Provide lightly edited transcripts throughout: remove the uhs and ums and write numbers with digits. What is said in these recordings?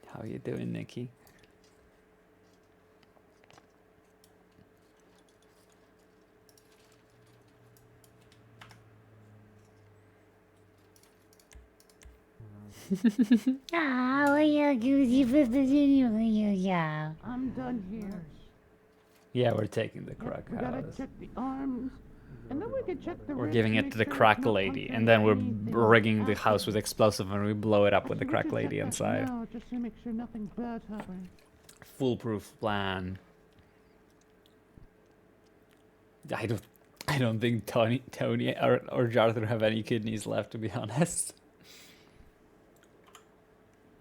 How you doing, Nikki? I'm done here. Yeah, we're taking the Yep, crack we gotta house. check the arms, and then we can check the We're ribs giving to it make to the sure crack it's not lady, and puncturing then we're anything rigging the house after. with explosive and we blow it up with the Actually, we crack should lady check that inside. now, just to make sure nothing bad's happening. Foolproof plan. I don't think Tony or Jarther have any kidneys left, to be honest.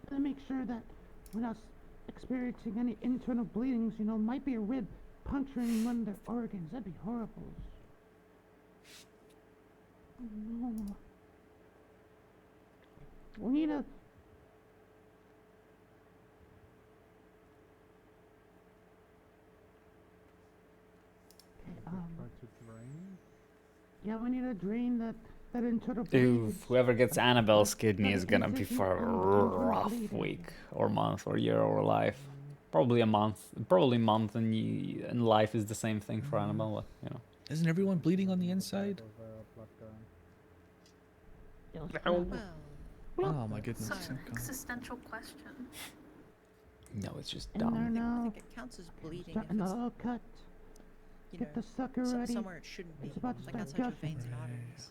To make sure that we're not experiencing any internal bleedings, you know, might be a rib puncturing one of their organs. That'd be horrible. Oh, no. We need a... Yeah, we need to drain that internal bleeding. Oof, whoever gets Annabelle's kidney is gonna be for a rough week or month or year or life. Probably a month. Probably month and life is the same thing for Annabelle, but, you know. Isn't everyone bleeding on the inside? No. Oh my goodness. Such an Okay. existential question. No, it's just In there dumb. now. I think it counts as bleeding Starting if to it's, all cut. you Get know, the sucker ready. somewhere it shouldn't be. It's about to Like start outside your gushing. veins and arteries.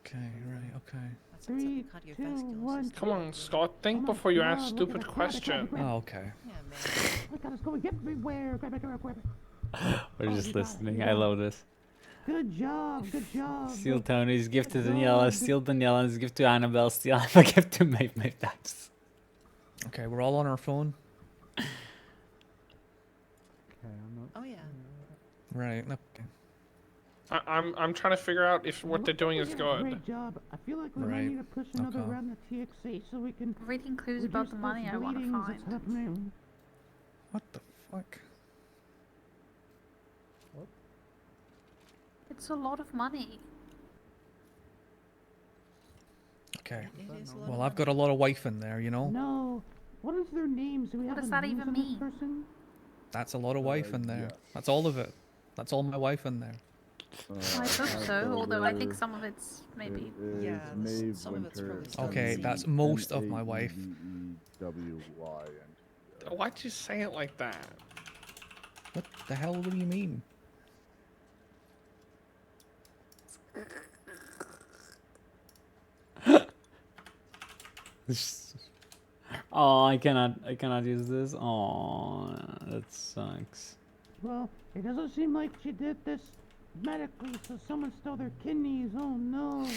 Okay. That's 3, 2, 1. Come on, Scott. Think Come on, before you come ask on, look at stupid the crowd, question. Oh, okay. Yeah, man. Oh my god, it's going everywhere. Grab it, grab it, grab it. We're Oh, just you got it, listening. you I got it. love this. Good job, good job. Steal Tony's gift to Daniela, steal Daniela's gift to Annabelle, steal a gift to Maeve. That's... Okay, we're all on our phone. Oh yeah. Right. Okay. I'm trying to figure out if what they're doing is good. Great job. I feel like we might Right. need to push another Okay. round of TXA so we can Reading clues about the money I want to bleedings that's find. happening. What the fuck? It's a lot of money. Okay. It is a lot Well, of I've got a lot of wife in there, you know? No. What is their names? Do we What have does a that names even on this mean? person? That's a lot of wife in there. That's all of it. That's all my wife in there. I hope so, although I think some of it's maybe... Yeah, some of it's probably still Okay, missing. that's most of my wife. Why'd you say it like that? What the hell? What do you mean? Oh, I cannot use this. Oh, that sucks. Well, it doesn't seem like she did this medically, so someone stole their kidneys. Oh no.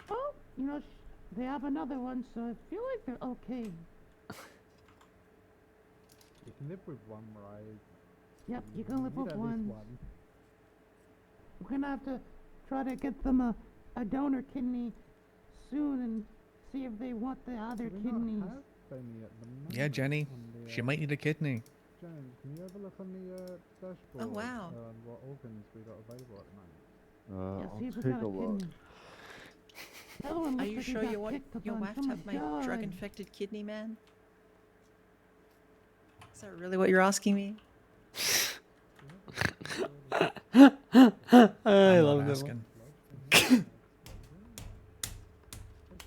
Oh, you know, they have another one, so I feel like they're okay. You can live with one, right? Yep, you can live need with at least one. We're gonna have to try to get them a donor kidney soon and see if they want the other Do we not kidneys. have any at the moment Yeah, Jenny. on the, She might need a kidney. Jen, can you have a look on the dashboard? wow. What organs we got available at the moment? Yeah, see if we got a kidney. The other one Are looks you like he sure got you want kicked a your bunch. wife Oh to my have my God. drug-infected kidney, man? Is that really what you're asking me? I I'm love not that asking.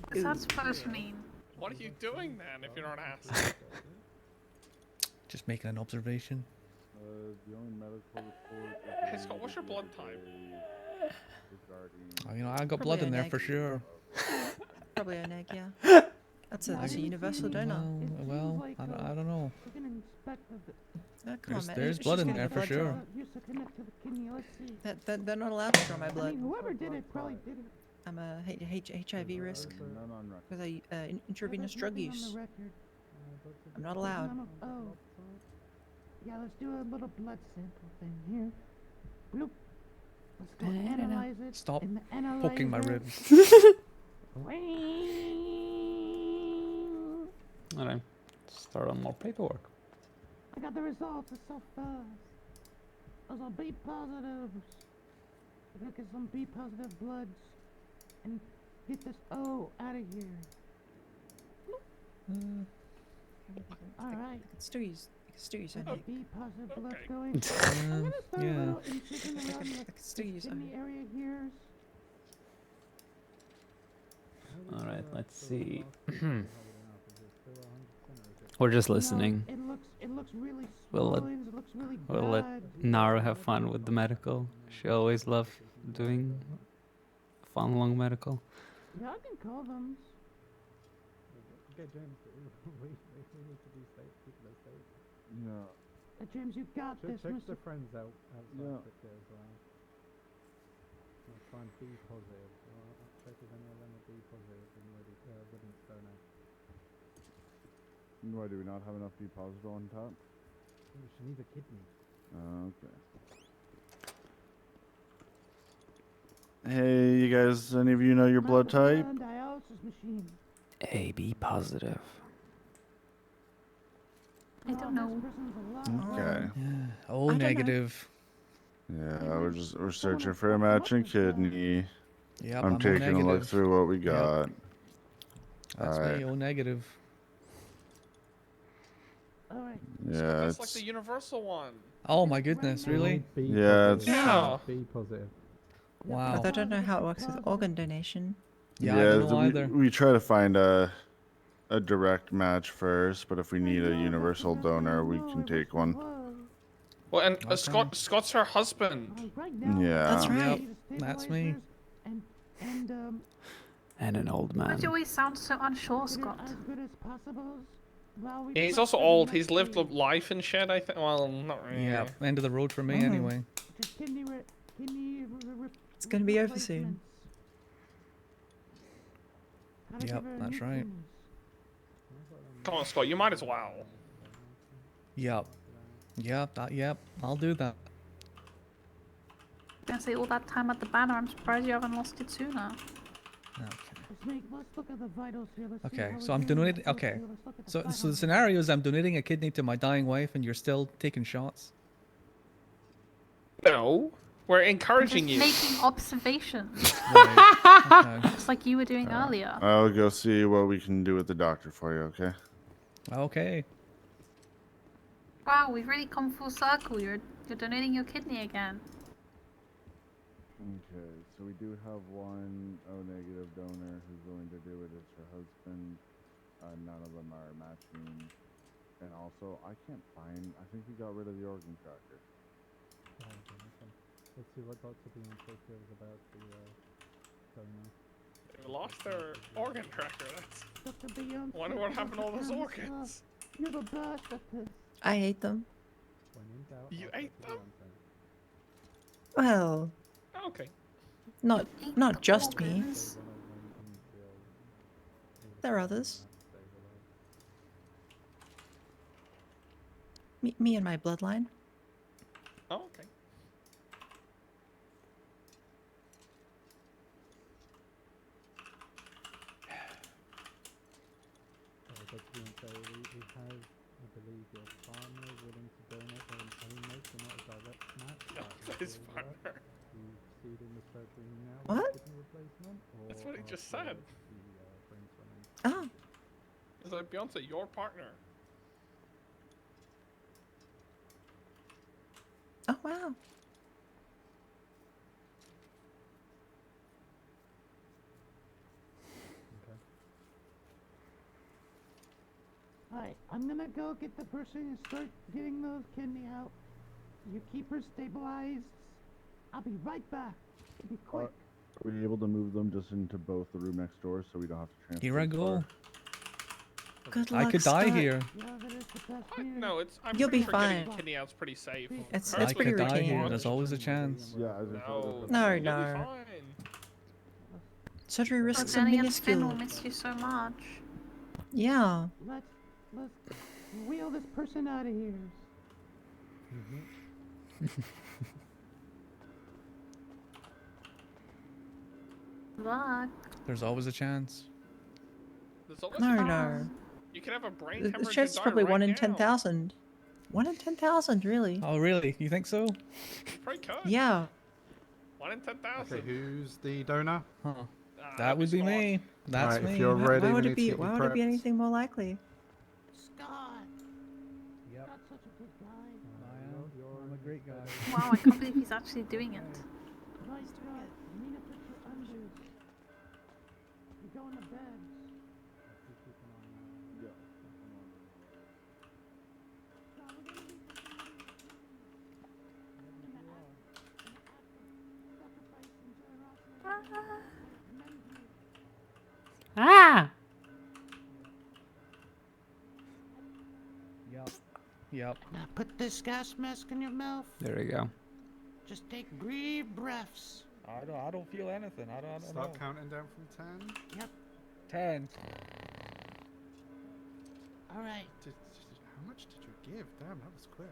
What's that supposed to mean? What are you doing then if you're not asking? Just making an observation. The only medical report. Hey Scott, what's your blood type? Oh, you know, I got Probably blood a in there neg. for sure. Probably a neg, yeah. That's a universal donor. Well, I don't know. We can inspect the... Come on, man. There's She's blood in getting there a for blood sure. draw. Used to connect to the kidney. Let's see. They're not allowed to draw my I blood. mean, whoever did it probably did it. I'm a HIV risk None on record. with a intravenous There's drug nothing on use. the record. I'm not allowed. Oh. Yeah, let's do a little blood sample thing here. Bloop. Let's go analyze it. Stop in the poking my analyzer. ribs. Alright, start on more paperwork. I got the results. It's so fast. Those are B positives. We're gonna get some B positive bloods and get this O out of here. All right. I can still use an Got egg. the B positive blood Okay. going. I'm gonna start Yeah. a little incision I around can the still use kidney iron. area here. Alright, let's see. Holding up. Is it still 100% or is it? We're just No, listening. it looks really We'll let- swollen. It looks really We'll let bad. Nara have fun with the medical. She always loved doing fun long medical. Yeah, I can call them. Okay, James, we need to be safe. People are safe. Yeah. James, you got this, Check Mr. the friends outside Yeah. quickly as well. Let's find B positive. Check if any of them are B positive and wouldn't donate. Why do we not have enough B positive on top? She needs a kidney. Okay. Hey, you guys, any of you know your blood type? Dialysis machine. AB positive. I don't know. This person's alive. Okay. O I don't know. negative. Yeah, we're searching for a matching kidney. Yep, I'm O taking a look negative. through what we Yep. got. That's Alright. me, O negative. All right. Yeah, That's like it's the universal one. Oh my goodness, really? B Yeah, positive. Yeah. B positive. Wow. But I don't know how it works with organ donation. Yeah, I don't know we, either. we try to find a direct match first, but if we need a universal donor, we can take one. Well, and Okay. Scott's her husband. Yeah. That's right. Yep, that's me. And And an old Why do man. you always sound so unsure, Scott? as good as possible. While we Yeah, he's try also to old. He's lived a investigate. life in shed, I think. Well, not really. Yeah, end of the road for me Mhm. anyway. Just kidney It's gonna be over soon. replacements. Gotta Yep, give her that's new right. kidneys. Come on, Scott. You might as well. Yep. Yep, I'll do that. I say all that time at the banner. I'm surprised you haven't lost it sooner. Okay. Let's look at the vitals here. Let's see Okay, how so we're I'm doing. donating. Let's Okay, look at the so the vitals. scenario is I'm donating a kidney to my dying wife, and you're still taking shots. No, we're I'm encouraging just you. making observations, Right. Okay. just like you were doing earlier. I'll go see what we can do with the doctor for you, okay? Okay. Wow, we've really come full circle. You're donating your kidney again. Okay, so we do have one O negative donor who's willing to do it. It's her husband. None of them are matching. And also, I can't find. I think we got rid of the organ tracker. Let's see what Dr. Beyonce feels about the donor. They lost their organ tracker. That's. Dr. Beyonce, Wonder what happened to all those Dr. organs. You're the best at this. I ate them. When in doubt, You ask ate Dr. them? Beyonce. Well, Okay. not Eat not the just me. organs. One of them will There are others. stay alive. Me and my bloodline. Oh, okay. Dr. Beyonce, we have, I believe, your partner willing to donate their own eggs. They're not a direct match. No, but his will work. partner. You see it in the surgery now. What? Kidney replacement, That's what he or just after said. the brain swelling? Oh, It's like Beyonce, your partner. oh wow. Alright, I'm gonna go get the person and start getting those kidney out. You keep her stabilized. I'll be right back. Be quick. Are we able to move them just into both the room next door so we don't have to transfer? Here I the go. car? Good I luck, could die Scott. here. Yeah, that is the best What? here. No, it's. I'm You'll pretty be sure getting fine. kidney out's pretty safe. It's- It's I pretty could die routine. here. There's always a chance. Yeah, I was just No. No, You'll be no. fine. Surgery But risks are Danny and Finn will minuscule. miss you so much. Yeah. Let's wheel this person out of here. Luck. There's always a chance. There's always No, a no. chance. You could have a brain The hemorrhage. chance is and die probably right 1 in now. 10,000. 1 in 10,000, really? Oh, really? You think so? Probably could. Yeah. 1 in 10,000. Okay, who's the donor? Huh. Ah, That would be Scott. me. That's Alright, me. if you're yeah. ready, Why we would need it to be? get you Why would it be prepped. anything more likely? Scott! Yep. Scott's such a good guy. I'm a great guy. Wow, I can't believe he's actually doing it. Right, Scott. You need to put your unders. You're going to bed. Yeah. Scott, we're gonna leave this in the act of sacrifice and generosity. I commend you. Ah! Yep. Now put this gas mask in your mouth. There we go. Just take brief breaths. I don't feel anything. I don't Start counting down from 10. 10. All right. How much did you give? Damn, that was quick.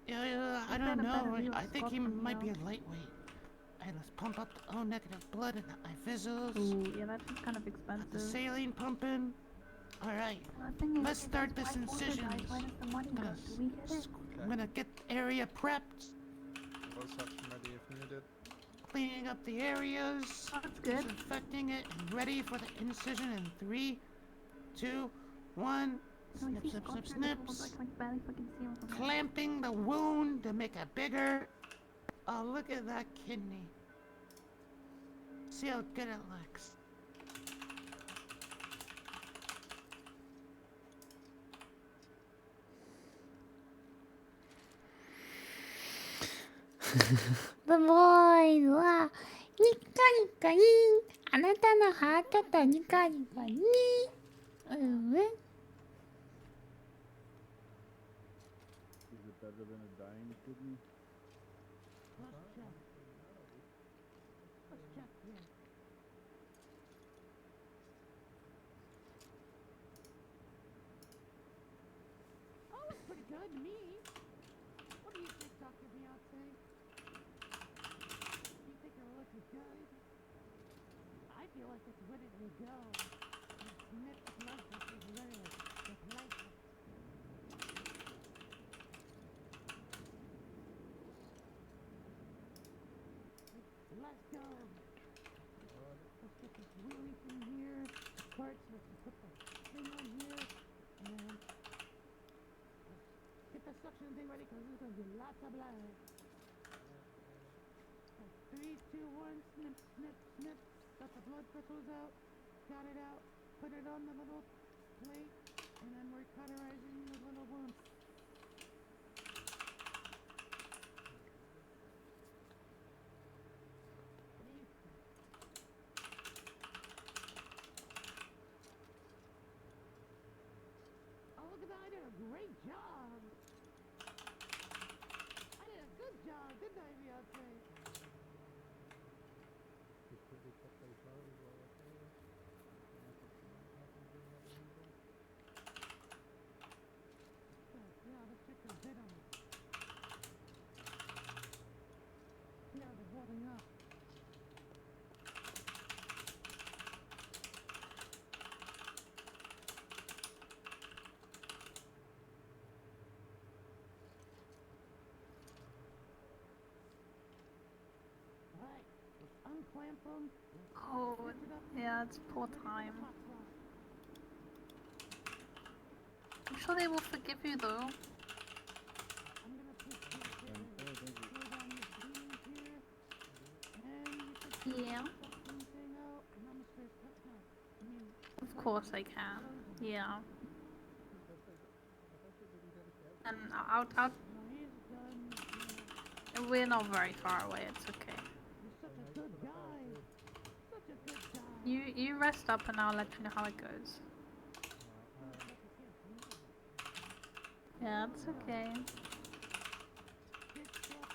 Yeah, I He's don't got a better know. view of I think he Scotland, might be though. a lightweight. Hey, let's pump up the O negative blood and the eye fizzles. Ooh, yeah, that's kind of Got the expensive. saline pumping. All right. The thing is, Let's if start his this wife also incision. dies, where does the money go? Do we get it? I'm gonna get the area prepped, Close section ready if needed. cleaning up the areas, Oh, that's good. disinfecting it, and ready for the incision in 3, 2, 1. No, you Snip, see snip, Scott snip, through the walls, snips. I can barely fucking see him from here. Clamping the wound to make it bigger. Oh, look at that kidney. See how good it looks. The boys はニッコニコリンあなたのハートとニコニコリンうん。 Is it better than a dying kidney? Let's check. Let's check here. Oh, it's pretty good to me. What do you think, Dr. Beyonce? You think it'll look good? I feel like it's ready to go. Snip blood is ready to play. Let's go. Let's get this wheelie thing here. The parts, let's put the thing on here. And then let's get the suction thing ready because there's going to be lots of blood. 3, 2, 1, snip, snip, snip. Got the blood vessels out. Got it out. Put it on the little plate. And then we're cauterizing the little wound. Oh, look at that. I did a great job. I did a good job, didn't I, Beyonce? Yeah, let's check the bit on it. Yeah, they're holding up. Alright, let's unclamp them. Oh, yeah, it's poor time. I'm sure they will forgive you, though. I'm gonna put this here down your sleeves here. And you can take Yeah, the suction thing out. And I'm gonna start cutting out. I mean, of course I can. Yeah. And no, he's done. we're not very far away. It's okay. You're such a good guy. Such a good guy. You rest up, and I'll let you know how it goes. Yeah, it's okay. Stitched up,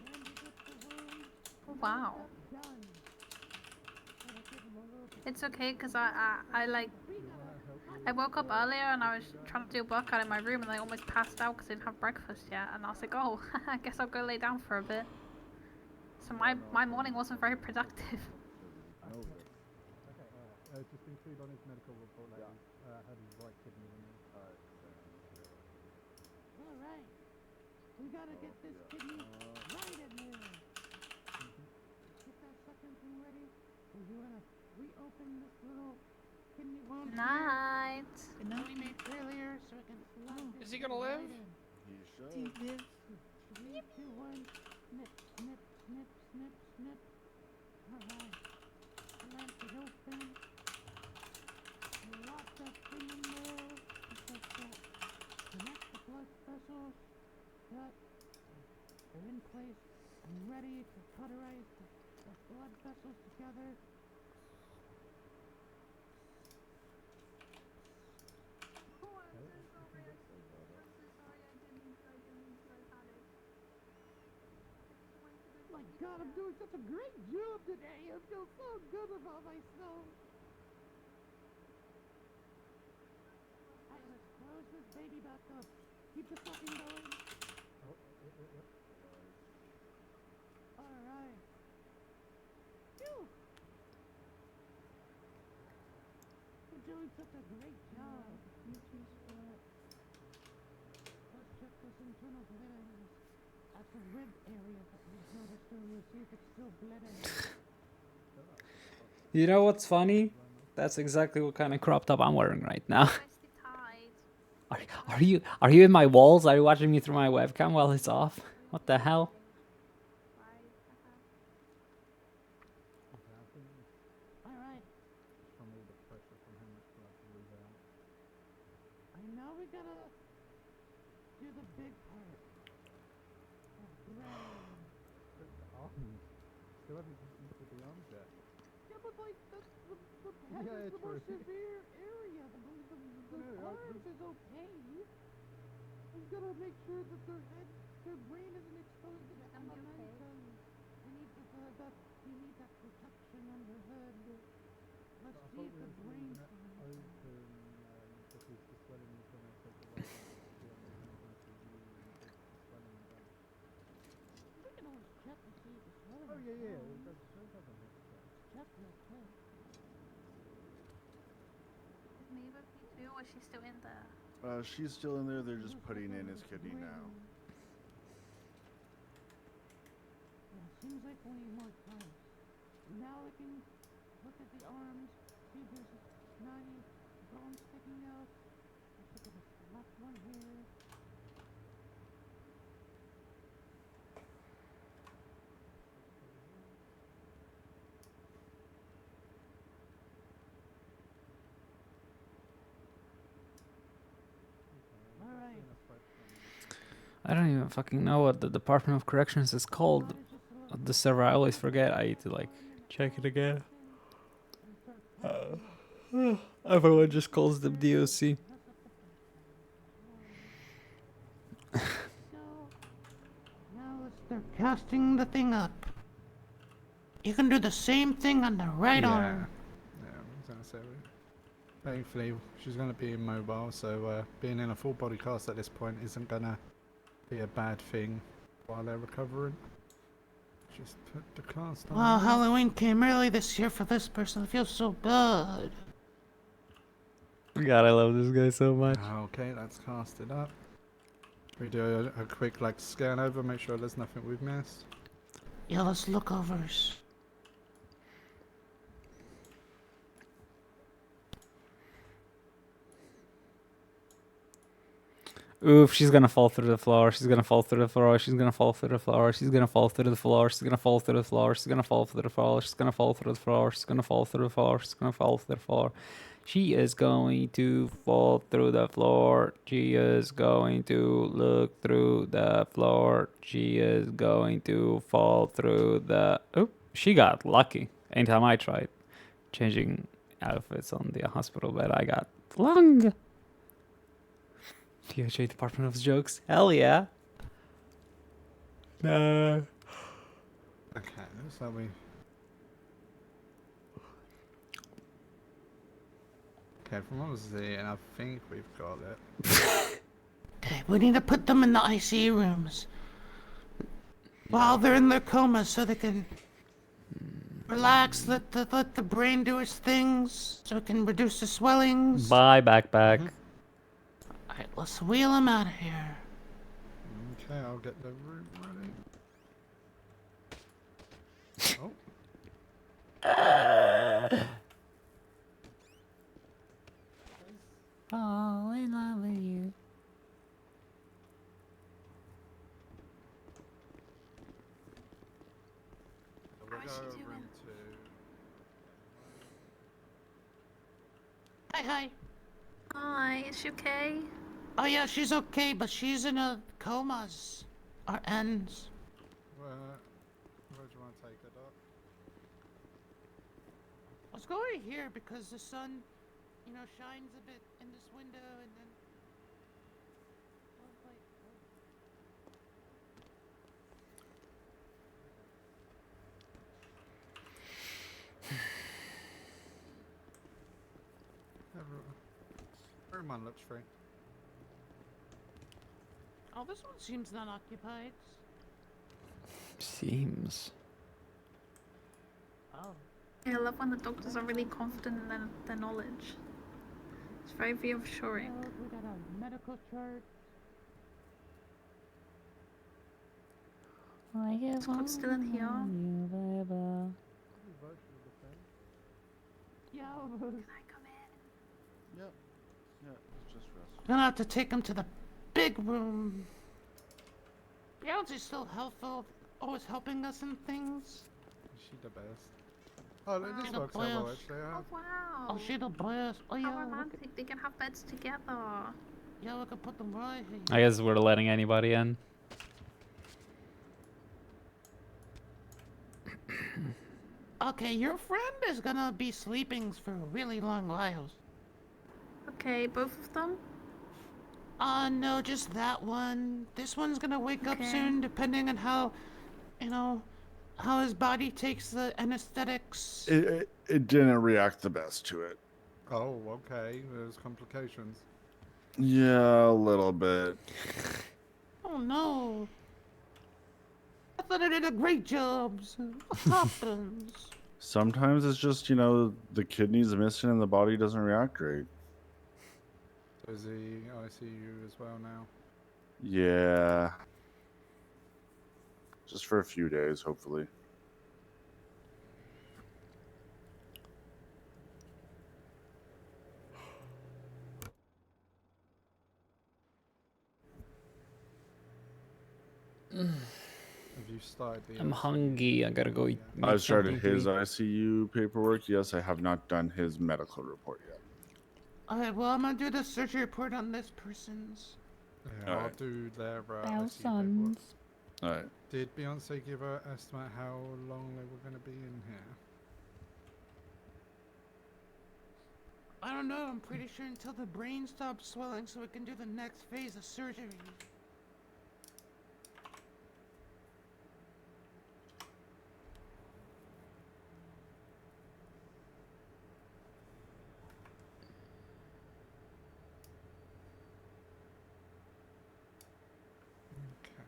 bandaged up the wound. Oh, wow. Done. Gotta give him a little bit. It's okay, cause I woke up earlier and I was trying to do a workout in my room and I almost passed out because I didn't have breakfast yet, and I was like, oh, I guess I'll go lay down for a bit. So my morning wasn't very productive. Okay, just include on his medical report that he's had his right kidney removed. Alright. We gotta get this kidney right in here. Get that suction thing ready. We're gonna reopen this little kidney wound Night. Good that night. we made earlier so we can slide this Is he gonna right live? in. He should. Do you live? 3, 2, 1. Snip, snip, snip, snip, snip. Alright. Slant it open. Lock that thing in there. Connect the blood vessels. Cut. They're in place and ready to cauterize the blood vessels together. My God, I'm doing such a great job today. I feel so good about myself. Alright, let's close this baby back up. Keep the sucking going. Alright. Phew. You're doing such a great job. Let's check this internal bleeding. That's the rib area that we noticed earlier. See if it's still bleeding. You know what's funny? That's exactly what kind of crop top I'm wearing right now. Nicely tied. Are you in my walls? Are you watching me through my webcam while it's off? What the hell? Right. Alright. From all the pressure from how much blood to lose out. I know we gotta do the big part. The brain. But the arms. Still haven't completed the arms yet. Yeah, but like the head Yeah, is the more true. severe area. The No, arms is okay. We've gotta make sure that their brain isn't exposed to the Gonna be element. okay. We need that protection on the head. Let's I see thought if we the were brain. gonna open because the swelling was gonna take away. The other was gonna go to you and take the swelling down. We can always check to see if the swelling. Oh is yeah. gone. It doesn't hurt. Check real quick. Is me with me too, or is she still in there? She's still in there. They're just putting in his kidney now. Yeah, seems like we need more time. Now we can look at the arms, see if there's a snotty bone sticking out. Let's look at this left one here. Alright. I don't even fucking know what the Department of Corrections is called. The server, I always forget. I need to like check it again. Everyone just calls them DOC. So, now let's start casting the thing up. You can do the same thing on the right arm. Yeah, I was gonna say. Thankfully, she's gonna be immobile, so being in a full body cast at this point isn't gonna be a bad thing while they're recovering. Just put the cast on. Wow, Halloween came early this year for this person. It feels so good. God, I love this guy so much. Okay, that's casted up. We do a quick like scan over, make sure there's nothing we've missed. Yeah, let's look overs. Oof, she's gonna fall through the floor. She's gonna fall through the floor. She's gonna fall through the floor. She's gonna fall through the floor. She's gonna fall through the floor. She's gonna fall through the floor. She's gonna fall through the floor. She's gonna fall through the floor. She's gonna fall through the floor. She is going to fall through the floor. She is going to look through the floor. She is going to fall through the. Oop, she got lucky. Anytime I tried changing outfits on the hospital bed, I got flung. DHA Department of Jokes. Hell yeah. No. Okay, looks like we. Okay, from what I was seeing, I think we've got it. Okay, we need to put them in the ICU rooms while they're in their coma, so they can relax, let the brain do its things, so it can reduce the swellings. Bye, backpack. Alright, let's wheel them out of here. Okay, I'll get the room ready. Oh. go she over doing? into. Hi. Hi, is she okay? Oh yeah, she's okay, but she's in a comas. Or ends. Where do you want to take it up? Let's go right here because the sun, shines a bit in this window and then. Room one looks free. Oh, this one seems not occupied. Seems. Oh. Yeah, I love when the doctors are really confident in their knowledge. It's very reassuring. We got a medical chart. Is God still in here? Yeah. Can I come in? Yep. Yeah, it's just rest. Gonna have to take him to the big room. Beyonce's still helpful, always helping us in things. She the best. Oh, look, this She the works out well best. actually. Oh wow. Oh, she the best. Oh How yeah. romantic. They can have beds together. Yeah, we can put them right here. I guess we're letting anybody in. Okay, your friend is gonna be sleeping for a really long while. Okay, both of them? No, just that one. This one's gonna wake up Okay. soon, depending on how, how his body takes the anesthetics. It didn't react the best to it. Oh, okay. There's complications. Yeah, a little bit. Oh no. I thought I did a great job. What happens? Sometimes it's just, the kidney's missing and the body doesn't react great. So is he ICU as well now? Yeah. Just for a few days, hopefully. Have you started the I'm ICU? hungry. I gotta go eat. I've make started something to his eat. ICU paperwork. Yes, I have not done his medical report yet. Alright, well, I'm gonna do the surgery report on this person's. Yeah, I'll Alright. do their ICU Well, paperwork. sons. All right. Did Beyonce give an estimate how long they were going to be in here? I don't know, I'm pretty sure until the brain stops swelling so we can do the next phase of surgery. Okay.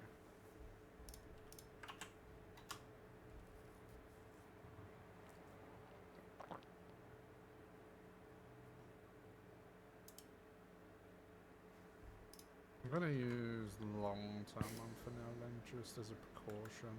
I'm gonna use the long-term one for now then, just as a precaution.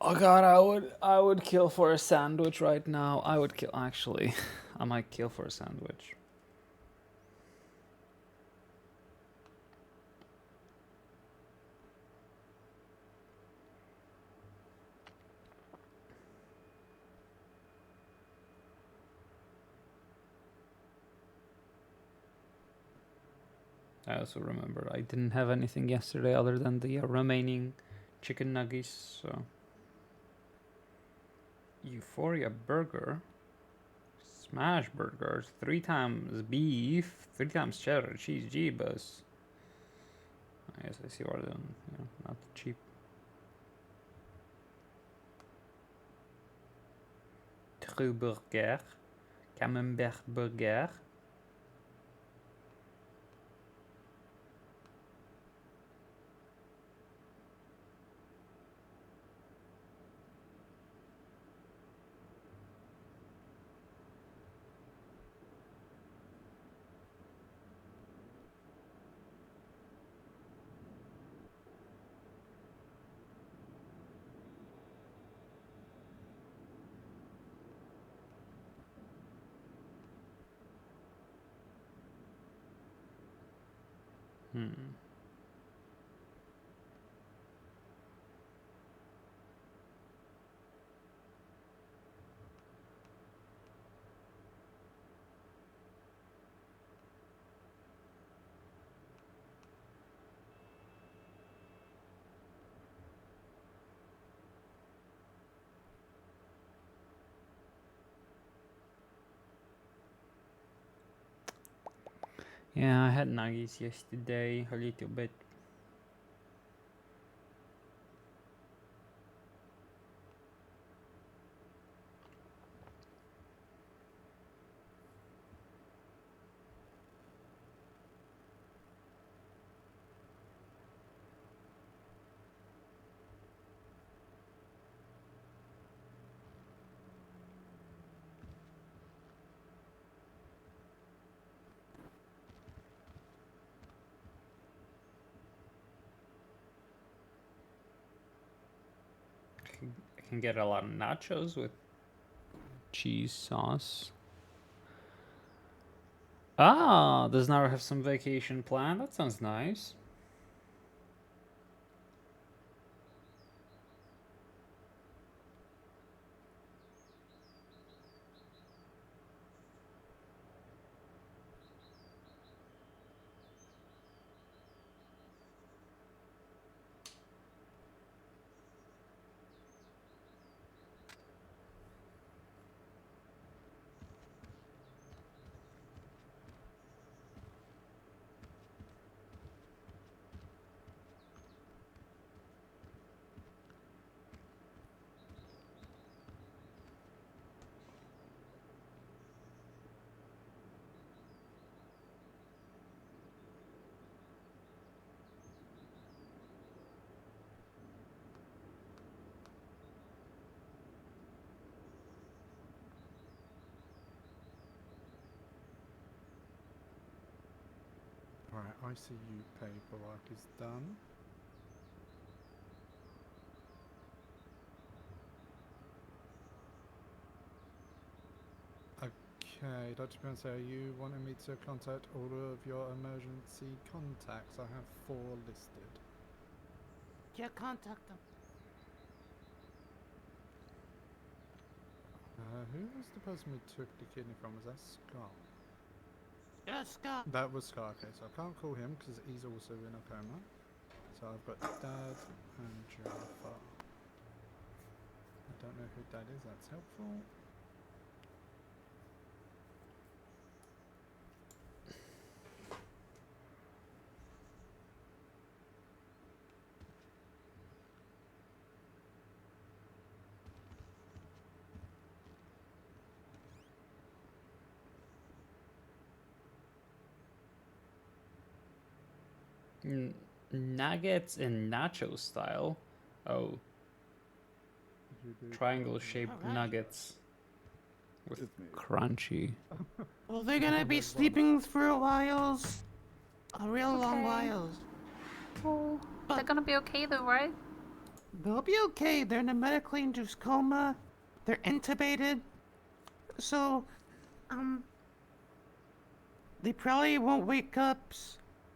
Oh god, I would kill for a sandwich right now. I would kill actually. I might kill for a sandwich. I also remember I didn't have anything yesterday other than the remaining chicken nuggets. So Euphoria burger, smash burgers, 3 times beef, 3 times cheddar cheese, jeebus. I guess I see why they're not cheap. True burger, camembert burger. Yeah, I had nuggets yesterday, a little bit. I can get a lot of nachos with cheese sauce. Ah, does Nara have some vacation planned? That sounds nice. Right, ICU paperwork is done. Okay, Dr. Beyonce, are you wanting me to contact all of your emergency contacts? I have 4 listed. Yeah, contact them. Who was the person we took the kidney from? Was that Scott? Yeah, Scott. That was Scott. Okay, so I can't call him because he's also in a coma. So I've got Dad and Jaffa. I don't know who Dad is. That's helpful. Nuggets in nacho style. Oh, triangle shaped Alright. nuggets with It's me. crunchy. Well, they're gonna be sleeping for a while. A real long Okay. while. Well, they're gonna be okay though, right? They'll be okay. They're in a medically induced coma. They're intubated. So, they probably won't wake up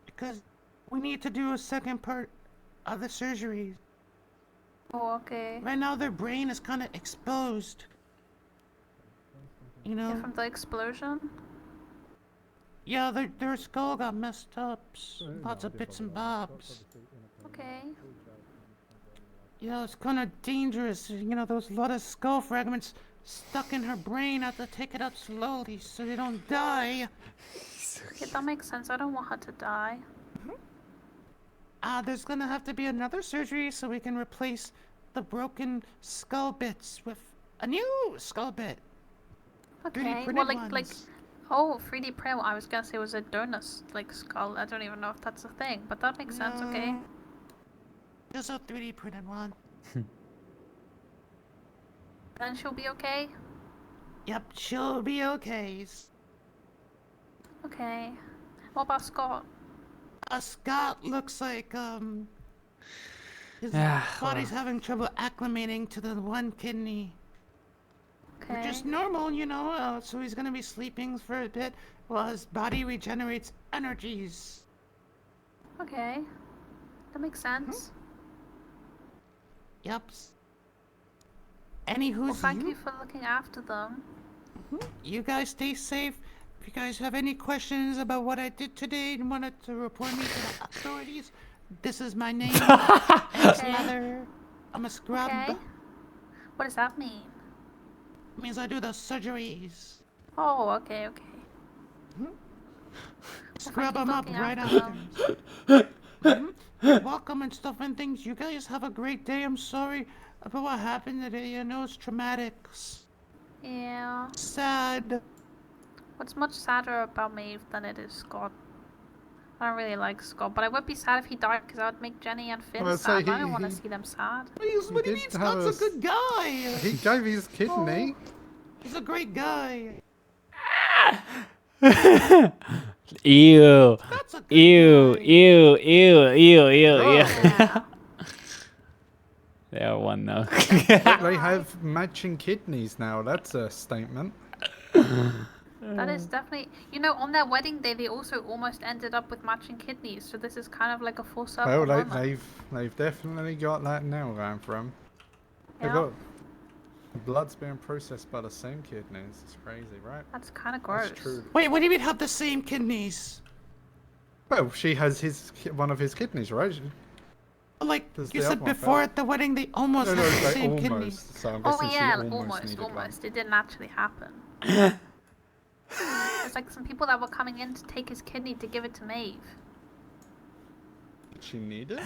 because we need to do a second part of the surgery. Oh, okay. Right now, their brain is kind of exposed. You know? Yeah, from the explosion. Yeah, their skull got messed up. Lots of bits and bobs. Okay. You know, it's kind of dangerous. You know, those lot of skull fragments stuck in her brain. I have to take it out slowly so they don't die. Yeah, that makes sense. I don't want her to die. There's gonna have to be another surgery so we can replace the broken skull bits with a new skull bit. 3D Okay. printed Well, like, ones. oh, 3D print. I was gonna say it was a donut like skull. I don't even know if that's a thing, but that makes sense. Okay. No, just a 3D printed one. Then she'll be okay. Yep, she'll be okay. Okay. What about Scott? Scott looks like, his Yeah, body's having trouble acclimating to the one kidney. Okay. Which is normal, you know, so he's gonna be sleeping for a bit while his body regenerates energies. Okay. That makes sense. Yep. Anywho's Well, thank you for looking after them. you guys stay safe. If you guys have any questions about what I did today and wanted to report me to the authorities, this is my name. It's Okay. Leather. I'm a scrub. Okay. What does that mean? Means I do the surgeries. Oh, okay, okay. Scrub you them up looking right after after. Welcome and stuff and things. You guys have a great day. I'm sorry about what happened today. You know, it's traumatic. Yeah. Sad. What's much sadder about Maeve than it is Scott? I don't really like Scott, but I would be sad if he died because I would make Jenny and Finn Well, sad. so I don't want to he- see them sad. What do you mean? did have Scott's a a good guy. He gave his kidney. He's a great guy. Ew. Scott's a good Ew, guy. ew, ew, ew, ew, ew. Yeah. They are one though. They have matching kidneys now. That's a statement. That is definitely. You know, on their wedding day, they also almost ended up with matching kidneys. So this is kind of like a full circle Well, moment. they've definitely got that now going for them. They've Yeah. got blood's being processed by the same kidneys. It's crazy, right? That's kind of gross. That's true. Wait, what do you mean have the same kidneys? Well, she has one of his kidneys, right? Like Does you the said other one before fail? at the wedding, they almost No, no, had the they same almost. kidneys. So I'm Oh guessing yeah, she almost needed one. almost. It didn't actually happen. There's like some people that were coming in to take his kidney to give it to Maeve. Did she need it?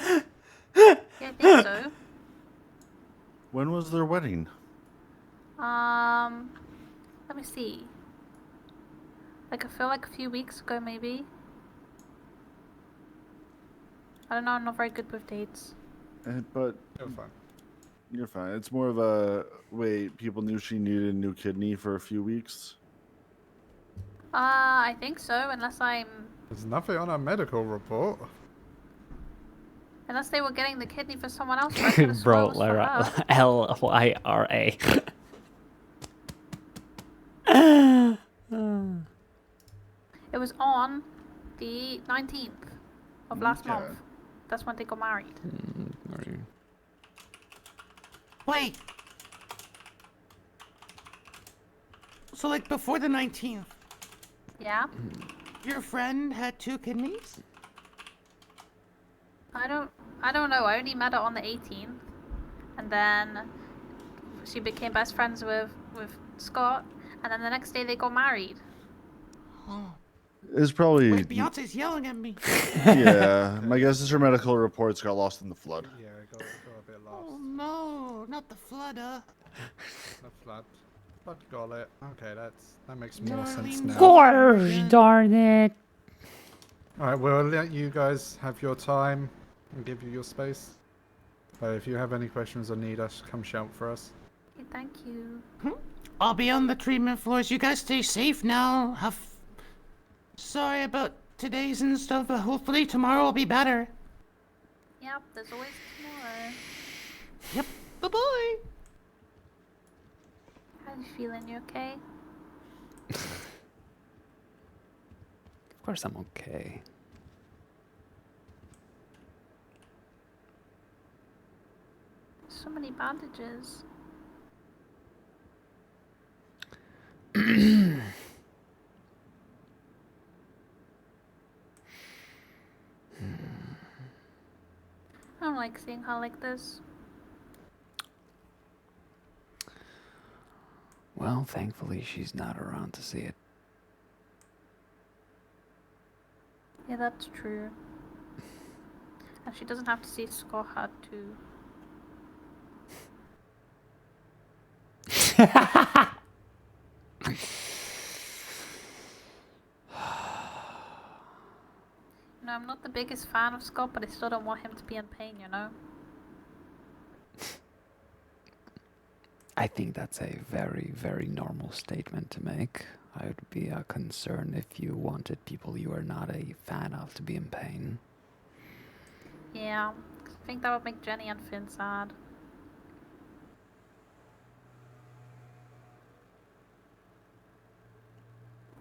Yeah, I think so. When was their wedding? Let me see. Like I feel like a few weeks ago, maybe. I don't know. I'm not very good with dates. But You're fine. you're fine. It's more of a wait. People knew she needed a new kidney for a few weeks. I think so. There's nothing on our medical report. Unless they were getting the kidney for someone else. But I could've sworn Bro, it was for her. Lyra. It was on the 19th of last Okay. month. That's when they got married. Wait. So like before the 19th, Yeah? your friend had 2 kidneys? I don't know. I only met her on the 18th. And then she became best friends with Scott. And then the next day they got married. Oh. It's probably Wait, Beyonce's yelling at me. yeah. My guess is her medical reports got lost in the flood. Yeah, got a bit lost. Oh no, not the flood, The flood. But got it. Okay, that makes more sense now. Gosh darn it. Alright, we'll let you guys have your time and give you your space. But if you have any questions or need us, come shout for us. Okay, thank you. I'll be on the treatment floors. You guys stay safe now. Sorry about today's and stuff, but hopefully tomorrow will be better. Yep, there's always tomorrow. Yep. Bye-bye. How you feeling? You okay? Of course I'm okay. So many bandages. like seeing her like this. Well, thankfully she's not around to see it. Yeah, that's true. And she doesn't have to see Scott hard too. No, I'm not the biggest fan of Scott, but I still don't want him to be in pain, you know? I think that's a very, very normal statement to make. I would be concerned if you wanted people you are not a fan of to be in pain. Yeah, I think that would make Jenny and Finn sad.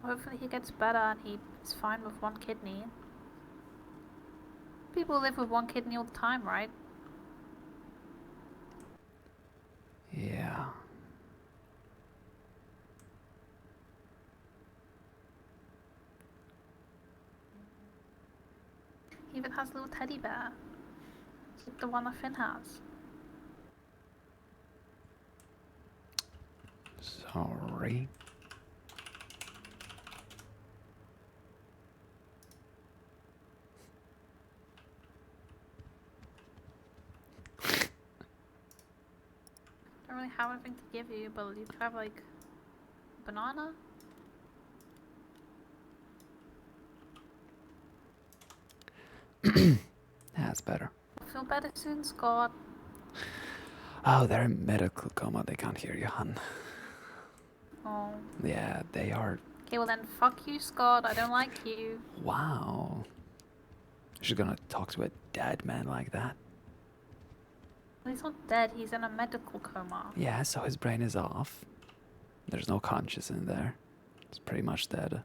Hopefully he gets better and he is fine with one kidney. People live with one kidney all the time, right? Yeah. He even has a little teddy bear. It's like the one that Finn has. Sorry. Don't really have anything to give you, but you could have like a banana. That's better. Feel better soon, Scott. Oh, they're in medical coma. They can't hear you, hun. Oh. Yeah, they are. Okay, well then, fuck you, Scott. I don't like you. Wow. She's gonna talk to a dead man like that? Well, he's not dead. He's in a medical coma. Yeah, so his brain is off. There's no conscious in there. It's pretty much dead.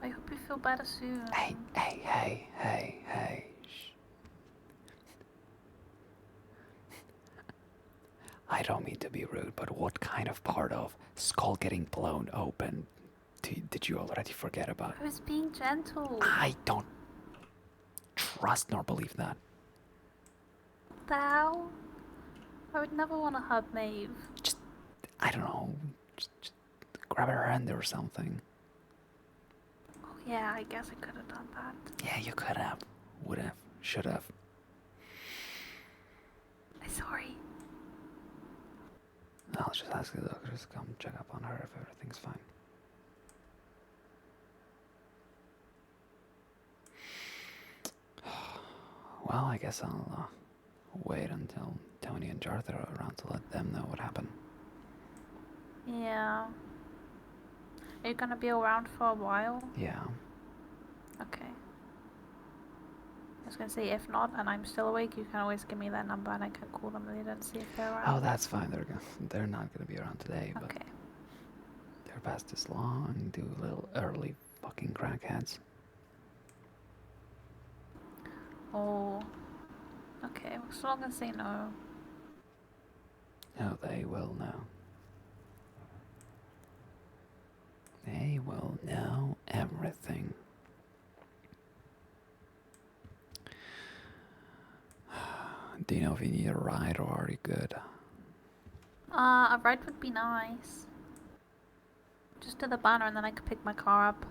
I hope you feel better soon. Hey. Shh. I don't mean to be rude, but what kind of part of skull getting blown open did you already forget about? I was being gentle. I don't trust nor believe that. What the hell? I would never want to hurt Maeve. Just, I don't know, just grab her hand or something. Oh yeah, I guess I could have done that. Yeah, you could have, would have, should have. I'm sorry. I'll just ask the doctors to come check up on her if everything's fine. Well, I guess I'll wait until Tony and Jarth are around to let them know what happened. Yeah. Are you gonna be around for a while? Yeah. Okay. I was gonna say, if not, and I'm still awake, you can always give me that number and I can call them later and see if they're around. Oh, that's fine. They're not gonna be around today, but Okay. they're past this long, do little early fucking crackheads. Oh. Okay, well, so long as they know. Oh, they will know. They will know everything. Do you know if you need a ride or are you good? A ride would be nice. Just to the banner and then I could pick my car up.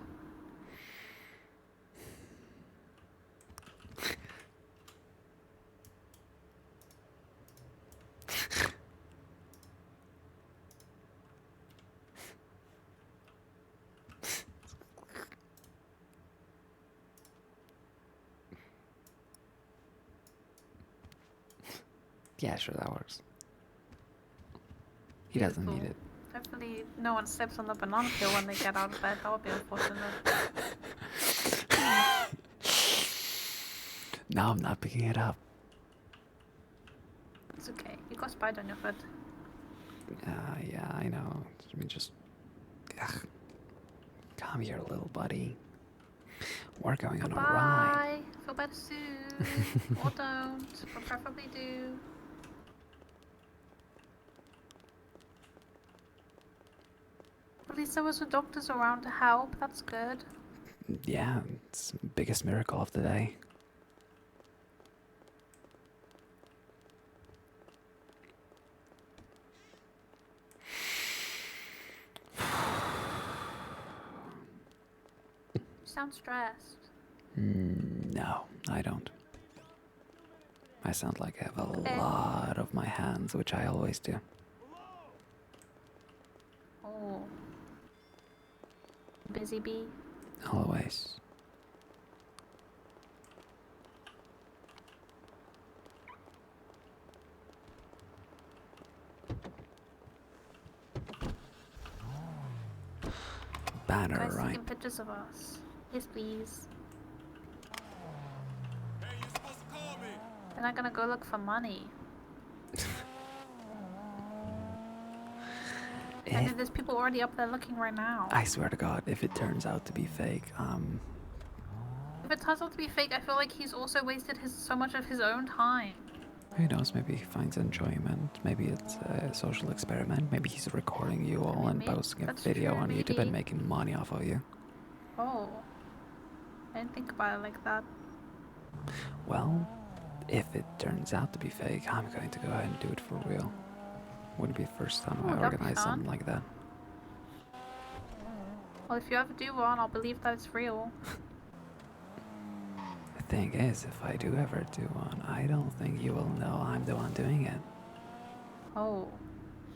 Yeah, sure, that works. He doesn't need it. Hopefully no one steps on the banana peel when they get out of bed. That would be unfortunate. No, I'm not picking it up. It's okay. You got spider on your foot. Yeah, I know. Let me just... Ugh. Come here, little buddy. We're going on a ride. Bye. Feel better soon. Or don't. But preferably do. least there was the doctors around to help. That's good. Yeah, it's the biggest miracle of the day. You sound stressed. No, I don't. I sound like I have a lot of my hands, which I always do. Oh. Busy bee. Always. Banner, Guys right? taking pictures of us. Yes, please. Then I'm gonna go look for money. I know there's people already up there looking right now. I swear to God, if it turns out to be fake, If it turns out to be fake, I feel like he's also wasted so much of his own time. who knows, maybe he finds enjoyment, maybe it's a social experiment, maybe he's recording you all and posting a video on YouTube and making money off of you. Oh. I didn't think about it like that. Well, if it turns out to be fake, I'm going to go ahead and do it for real. Wouldn't be the first time I that'd be organize fun. something like that. Well, if you ever do one, I'll believe that it's real. The thing is, if I do ever do one, I don't think you will know I'm the one doing it. Oh.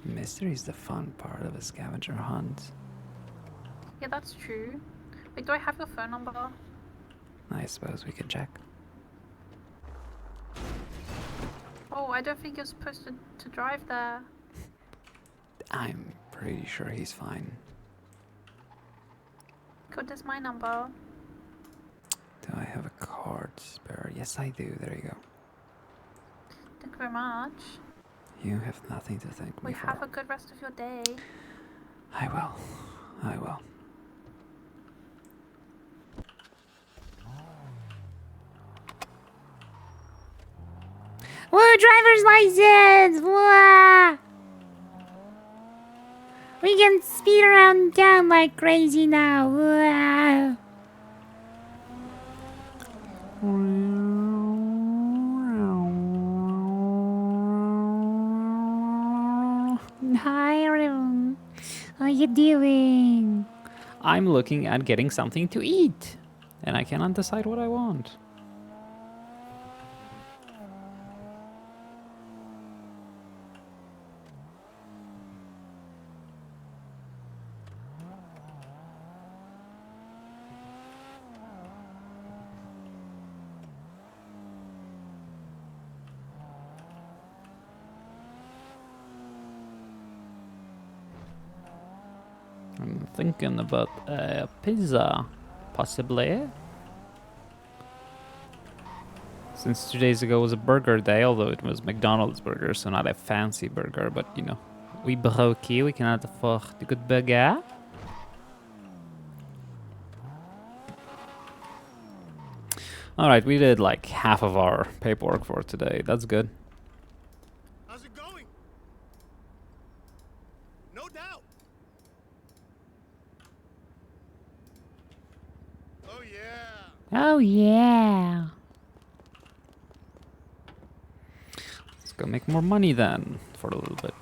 Mystery's the fun part of a scavenger hunt. Yeah, that's true. Wait, do I have your phone number? I suppose we can check. Oh, I don't think you're supposed to drive there. I'm pretty sure he's fine. Good, that's my number. Do I have a card spare? Yes, I do. There you go. Thank you very much. You have nothing to thank me Well, for. have a good rest of your day. I will. I will. Woo, driver's license! Wah! We can speed around town like crazy now. Wah! Hi, everyone. How you doing? I'm looking at getting something to eat, and I cannot decide what I want. I'm thinking about a pizza, possibly. Since 2 days ago was a burger day, although it was McDonald's burger, so not a fancy burger, but you know, we broke here, we cannot afford the good burger. Alright, we did like half of our paperwork for today, that's good. How's it going? No doubt. Oh yeah. Oh, yeah. Let's go make more money then, for a little bit.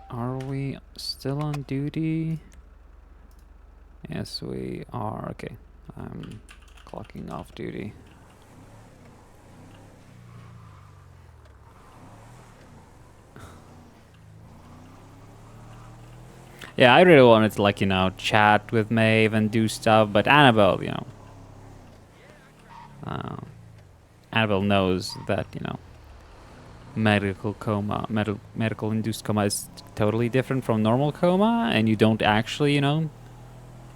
Are we still on duty? Yes, we are. Okay, I'm clocking off duty. Yeah, I really wanted to, like, you know, chat with Maeve and do stuff, but Annabelle, you know, Annabelle knows that, you know, medical induced coma is totally different from normal coma, and you don't actually, you know,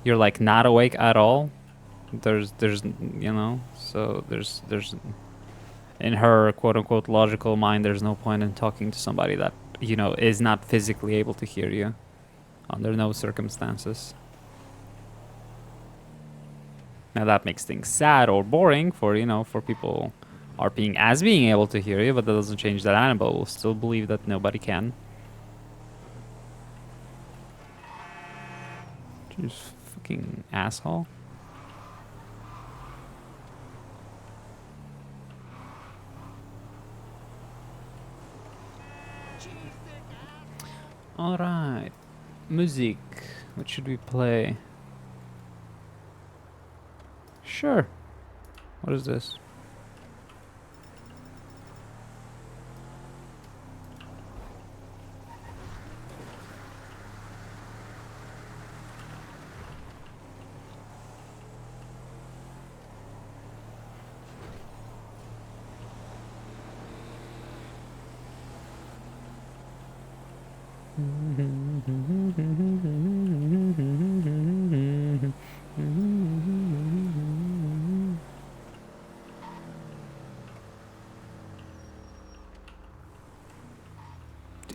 you're like not awake at all. There's you know, so there's in her quote unquote logical mind, there's no point in talking to somebody that, you know, is not physically able to hear you under no circumstances. Now that makes things sad or boring for, you know, for people being able to hear you, but that doesn't change that Annabelle will still believe that nobody can. You fucking asshole. Alright. Music. What should we play? Sure. What is this?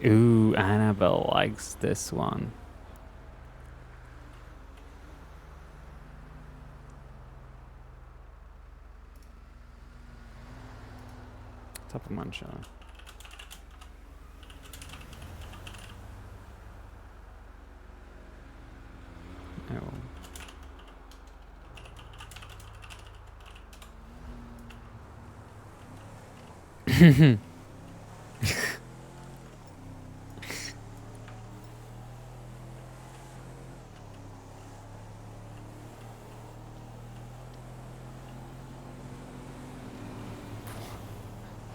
Ooh, Annabelle likes this one. Top of mancha. Oh.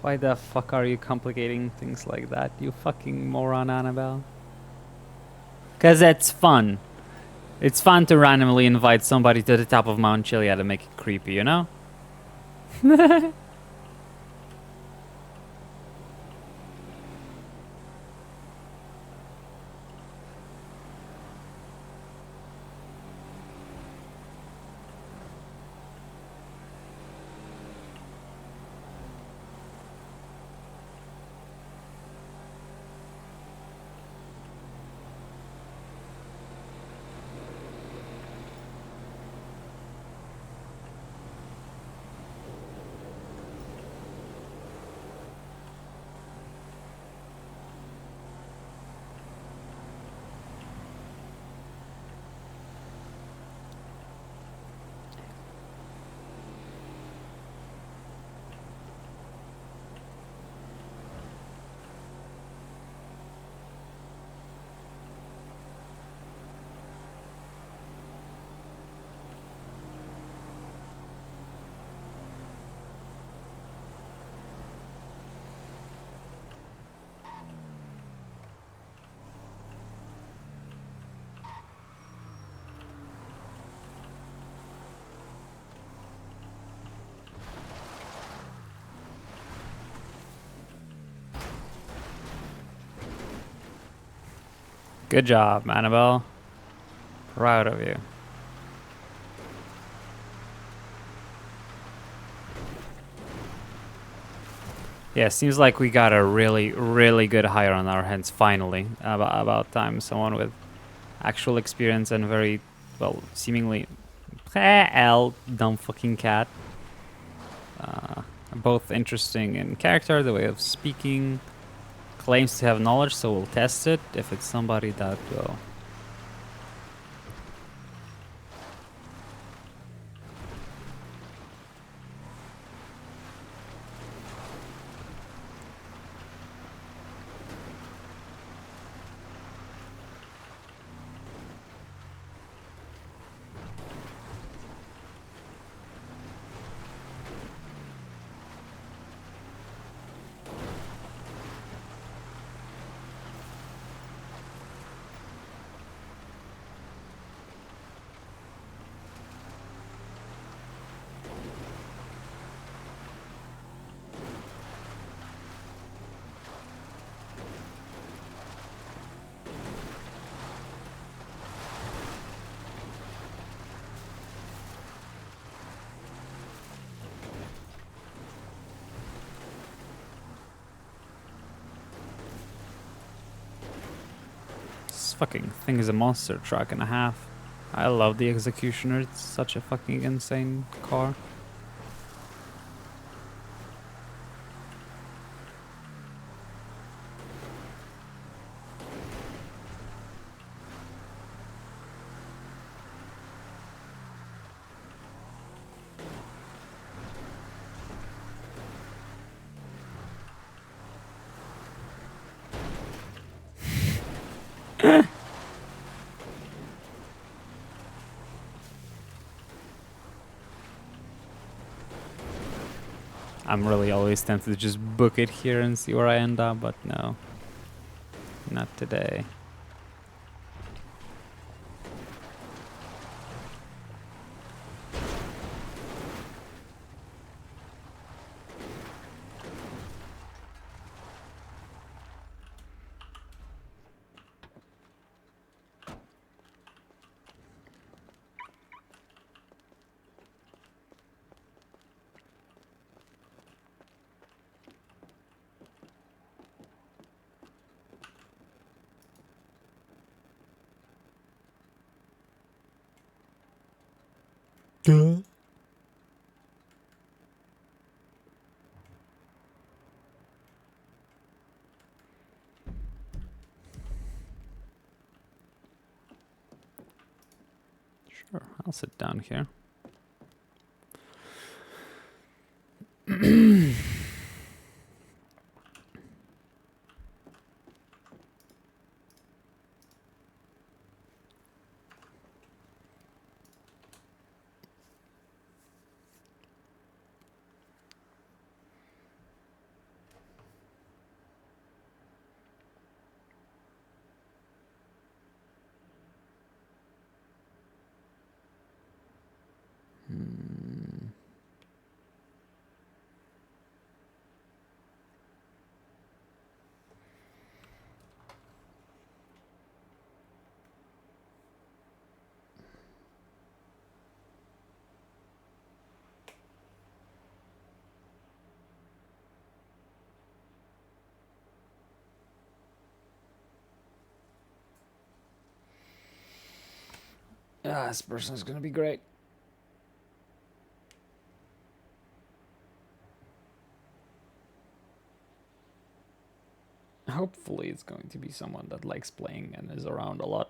Why the fuck are you complicating things like that, you fucking moron, Annabelle? 'Cause it's fun. It's fun to randomly invite somebody to the top of Mount Chiliad to make it creepy, you know? Good job, Annabelle. Proud of you. Yeah, seems like we got a really good hire on our hands finally. About time. Someone with actual experience and very, well, seemingly... L, dumb fucking cat. Both interesting in character, the way of speaking. Claims to have knowledge, so we'll test it if it's somebody that will. This fucking thing is a monster truck and a half. I love the Executioner. It's such a fucking insane car. I'm really always tempted to just book it here and see where I end up, but no. Not today. Sure, I'll sit down here. Ah, this person's gonna be great. Hopefully it's going to be someone that likes playing and is around a lot.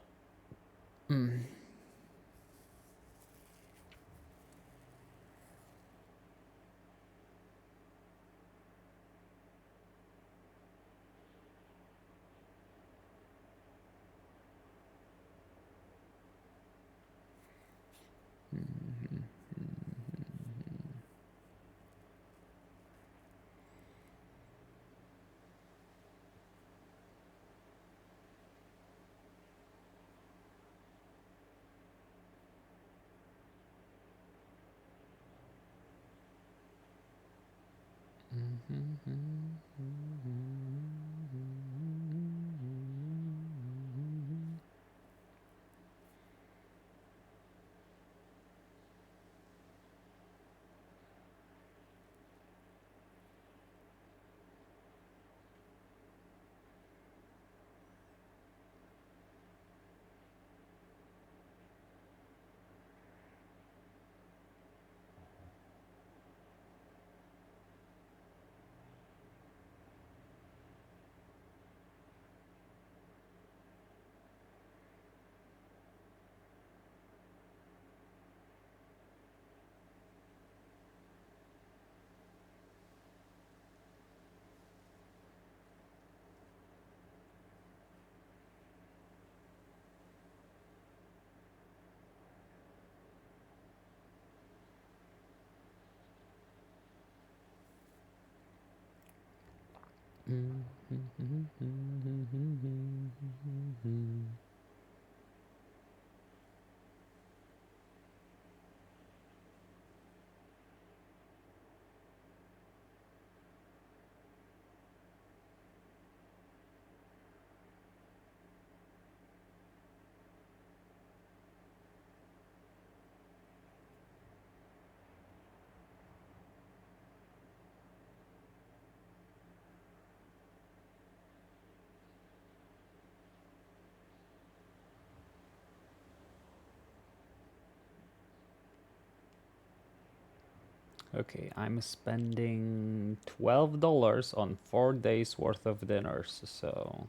Okay, I'm spending $12 on 4 days worth of dinners, so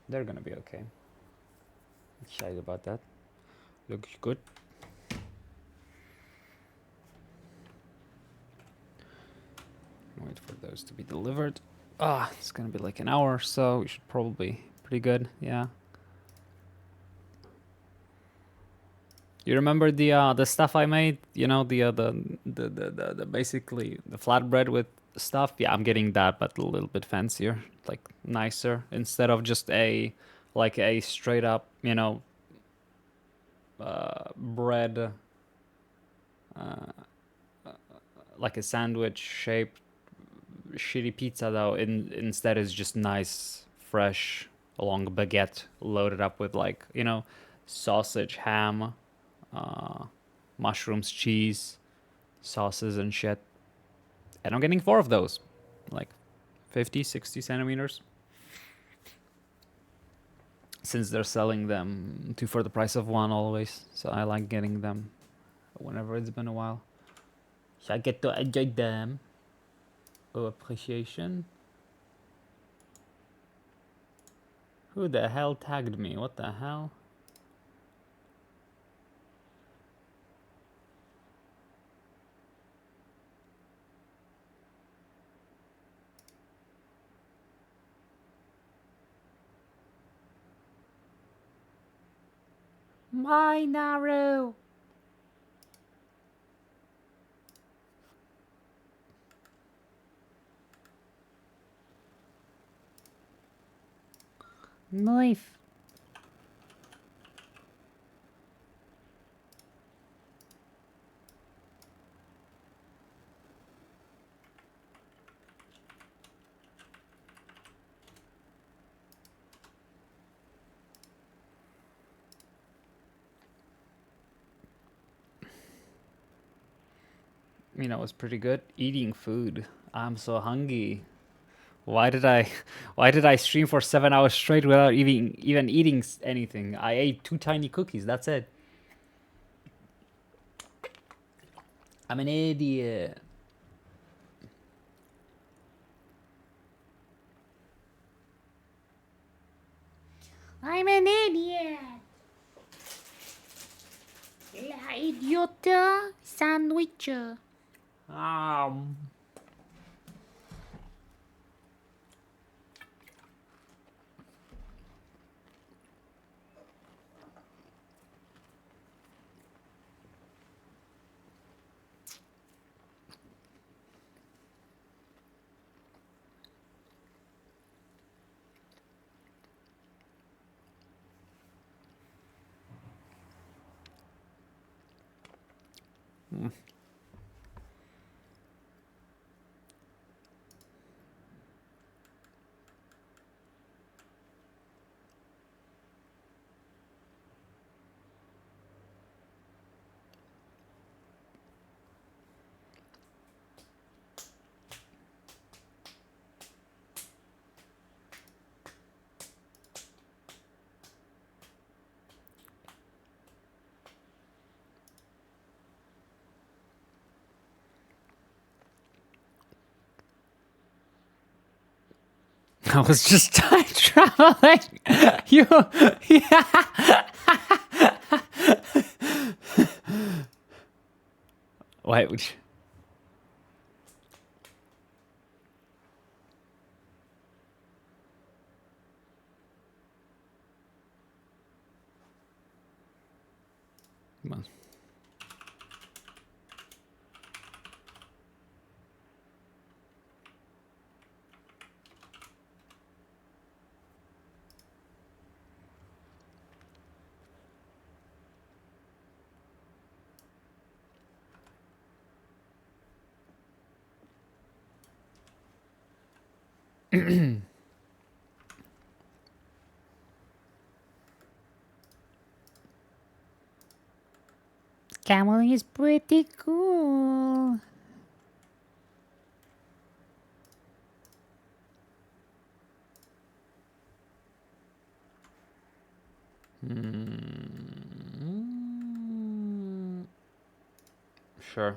they're gonna be okay. Excited about that. Looks good. Wait for those to be delivered. Ah, it's gonna be like an hour, so we should probably be pretty good. Yeah. You remember the stuff I made? You know, the basically the flatbread with stuff? Yeah, I'm getting that, but a little bit fancier, like nicer, instead of just like a straight up, you know, bread, like a sandwich shaped shitty pizza though. Instead is just nice, fresh, long baguette loaded up with, like, you know, sausage, ham, mushrooms, cheese, sauces and shit. And I'm getting 4 of those, like 50, 60 centimeters. Since they're selling them 2 for the price of 1 always, so I like getting them whenever it's been a while. So I get to enjoy them. Oh, appreciation. Who the hell tagged me? What the hell? My Naru. Knife. You know, it was pretty good. Eating food. I'm so hungry. Why did I stream for 7 hours straight without even eating anything? I ate 2 tiny cookies. That's it. I'm an idiot. I'm an idiot. La idiota sandwich. I was just time traveling. You, yeah. Wait, which? Come on. Cameling is pretty cool. Sure.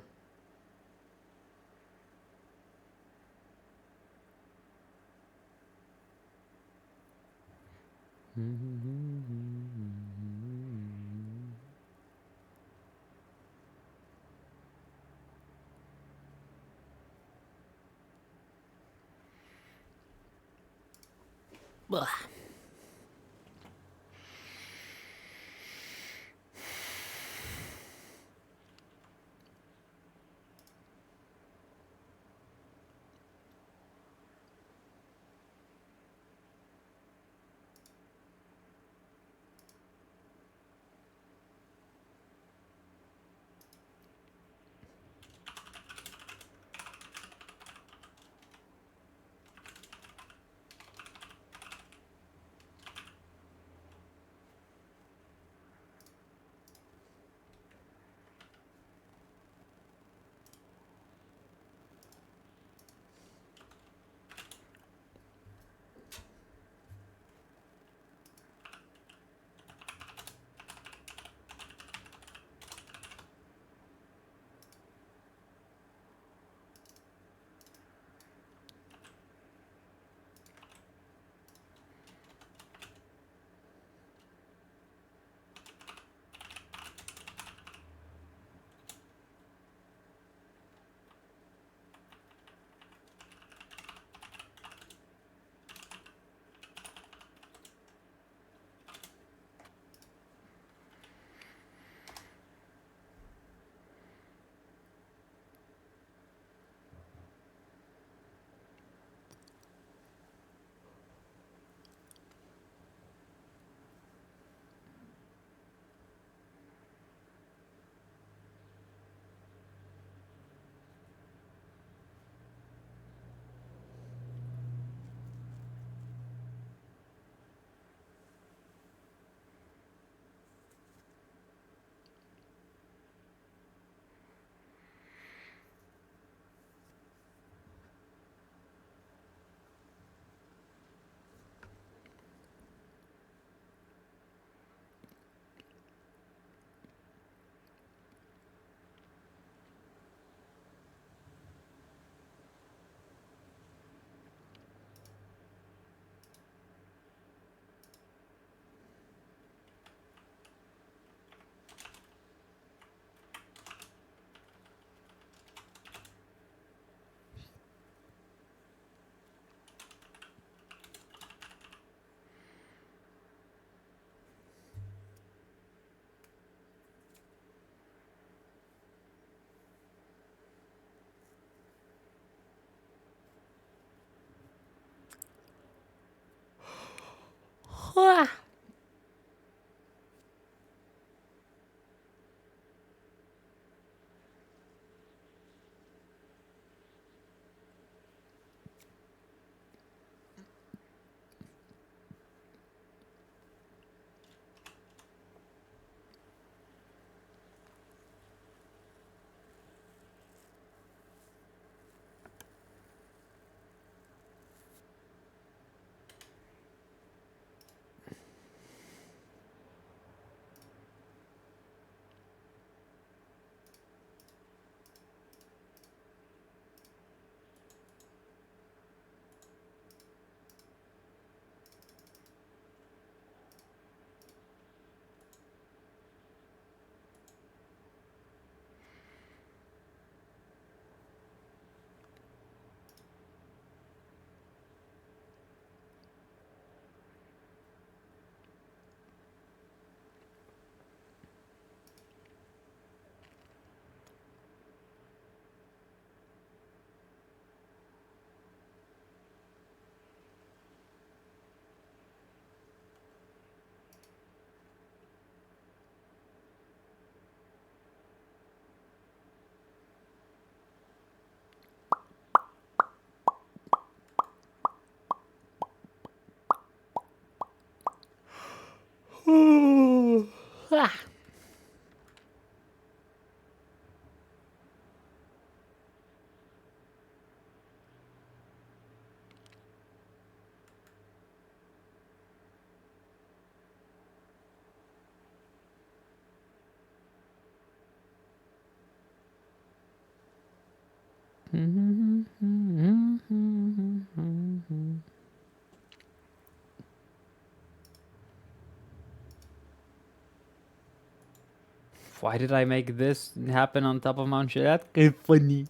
Why did I make this happen on top of Mount Shad? It's funny.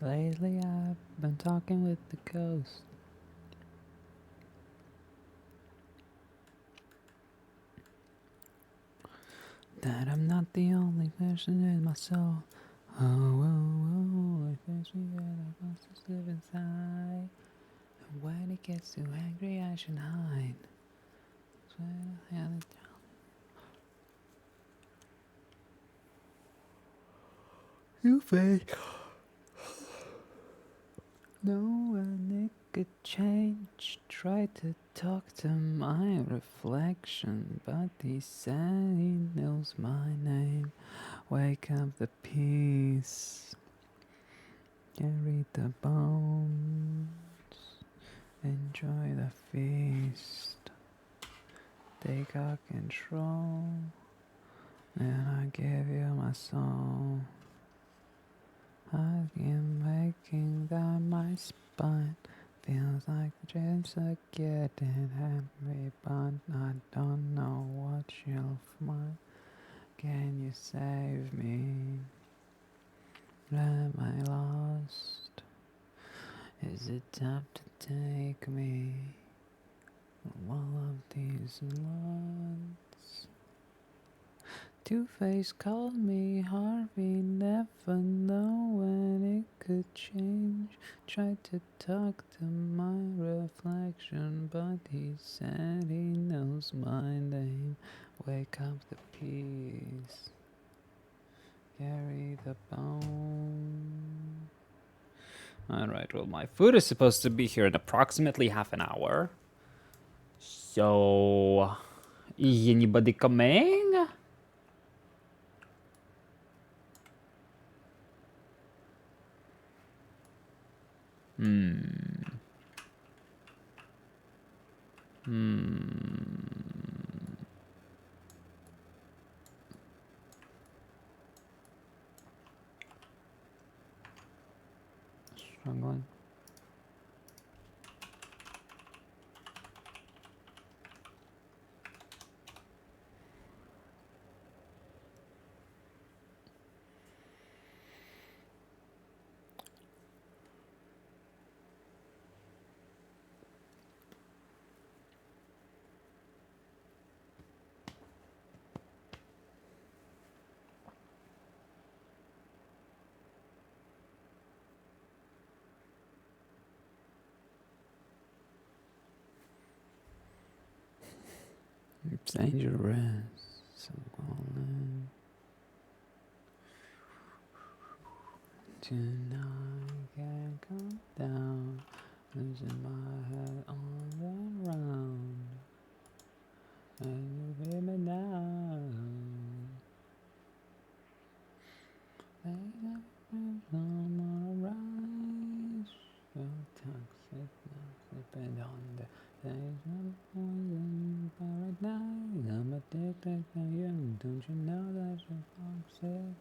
Lately I've been talking with the ghost. That I'm not the only person in my soul. Oh, oh, oh, like there's me that I must just live inside. And when it gets too angry, I should hide. So I had it down. You fake. No one it could change. Tried to talk to my reflection, but he said he knows my name. Wake up the peace. Carry the bones. Enjoy the feast. Take our control. And I give you my soul. I am making that my spine feels like the dreams are getting heavy, but I don't know what you'll find. Can you save me? Am I lost? Is it time to take me from all of these lots? Two-Face called me Harvey, never know when it could change. Tried to talk to my reflection, but he said he knows my name. Wake up the peace, carry the bone. Alright, well my food is supposed to be here in approximately half an hour. So, anybody coming? Struggling. It's dangerous. So calling. Tonight can't come down. Losing my head on the round. chicken? Don't you know that you're toxic?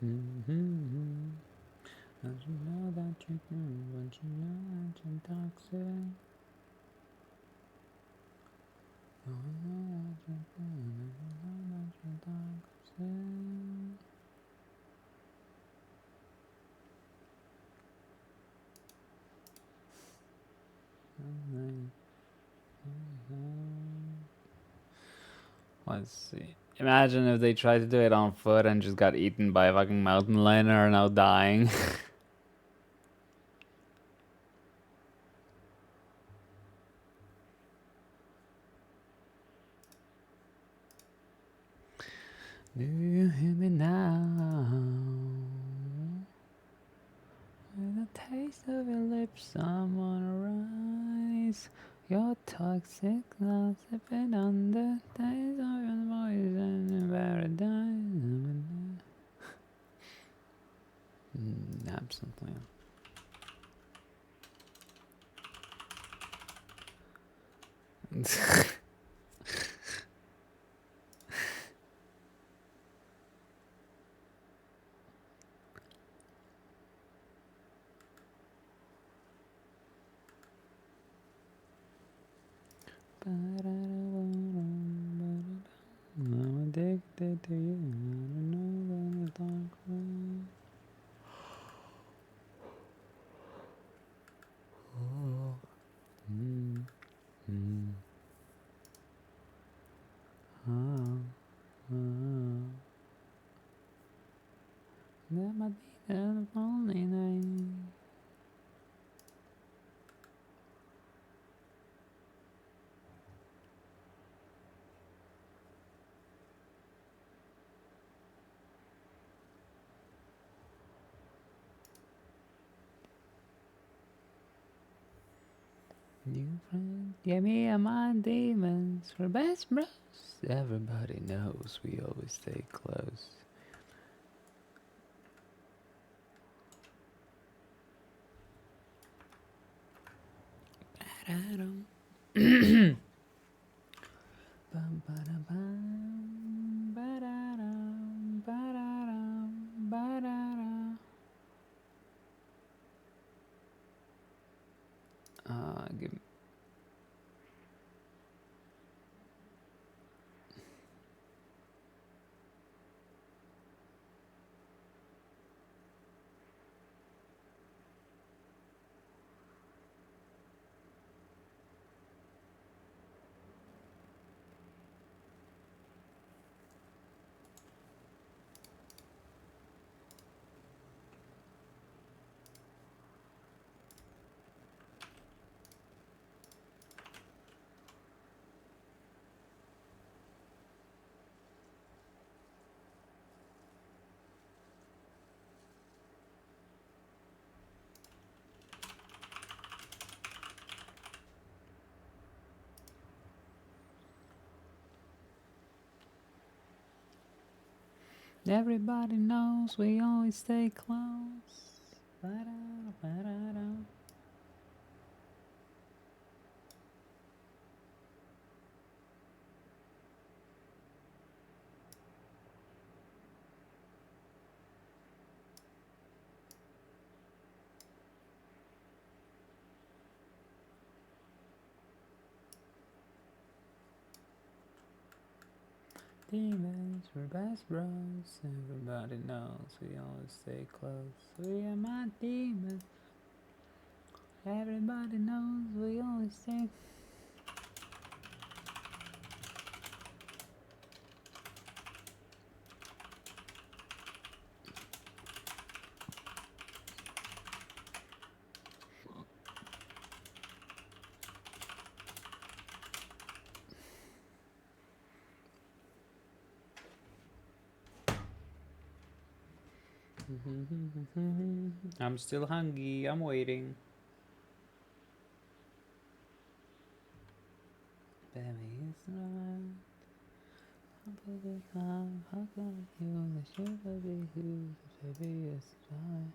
Mm-hmm. Don't you know that chicken? Don't you know that you're toxic? Don't you know that chicken? Don't you know that you're toxic? Let's see. Imagine if they tried to do it on foot and just got eaten by a fucking mountain lion and are now dying. Do you hear me now? With the taste of your lips, I'm on a rise. You're toxic, now sipping on the taste of your poison in paradise. Absolutely. I'm addicted to you. I don't know when to talk about. That might be the only night. You friends, give me a mind demons for best bros. Everybody knows we always stay close. Ba-da-dum. Bum-ba-da-bum, ba-da-dum, ba-da-dum, ba-da-dum. Give me. Everybody knows we always stay close. Ba-da, ba-da-da. Demons, we're best bros. Everybody knows we always stay close. We are my demons. Everybody knows we always stay. I'm still hungry. I'm waiting. Baby, it's right. Baby, come. How can you? The should be who? Baby, it's right.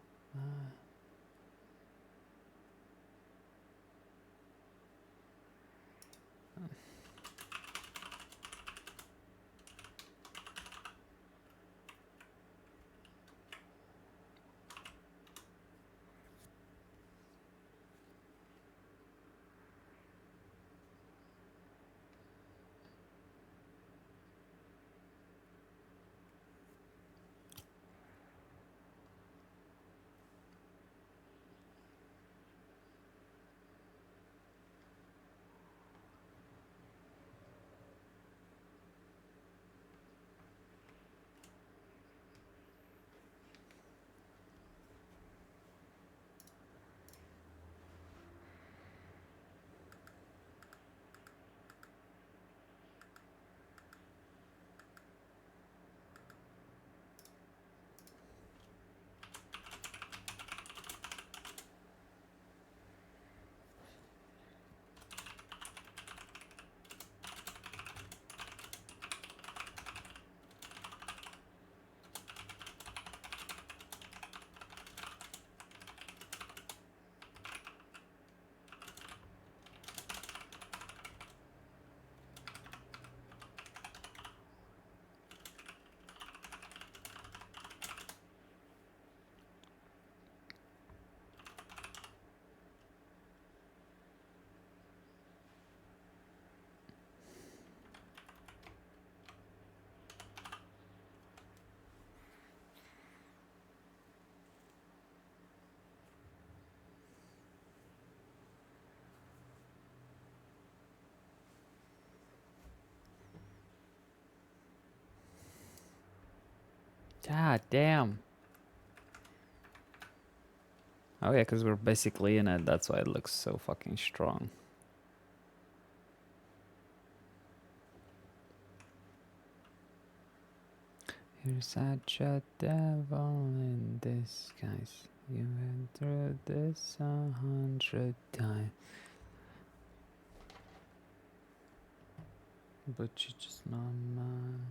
God damn. Oh yeah, because we're basically in it. That's why it looks so fucking strong. You're such a devil in disguise. You went through this 100 times. But you just not mine.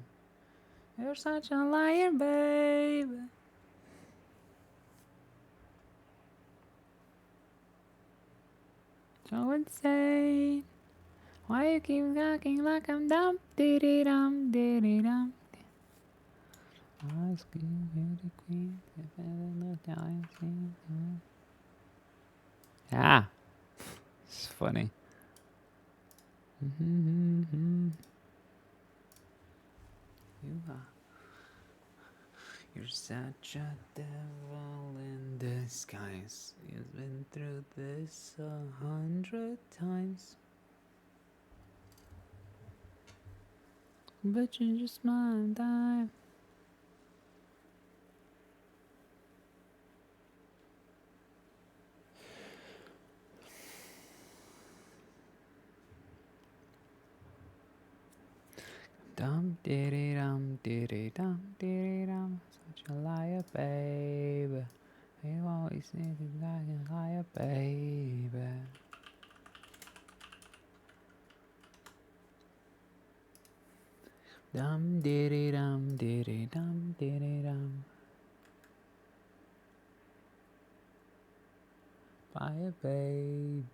You're such a liar, babe. So insane. Why you keep talking like I'm dumb? Diddy dum, diddy dum. Ice cream, beauty queen. Ah, it's funny. You are. You're such a devil in disguise. You've been through this 100 times. But you just my time. Dum diddy dum diddy dum diddy dum. Such a liar, baby. You always need to like a liar, baby. Dum diddy dum diddy dum diddy dum. Fire, babe.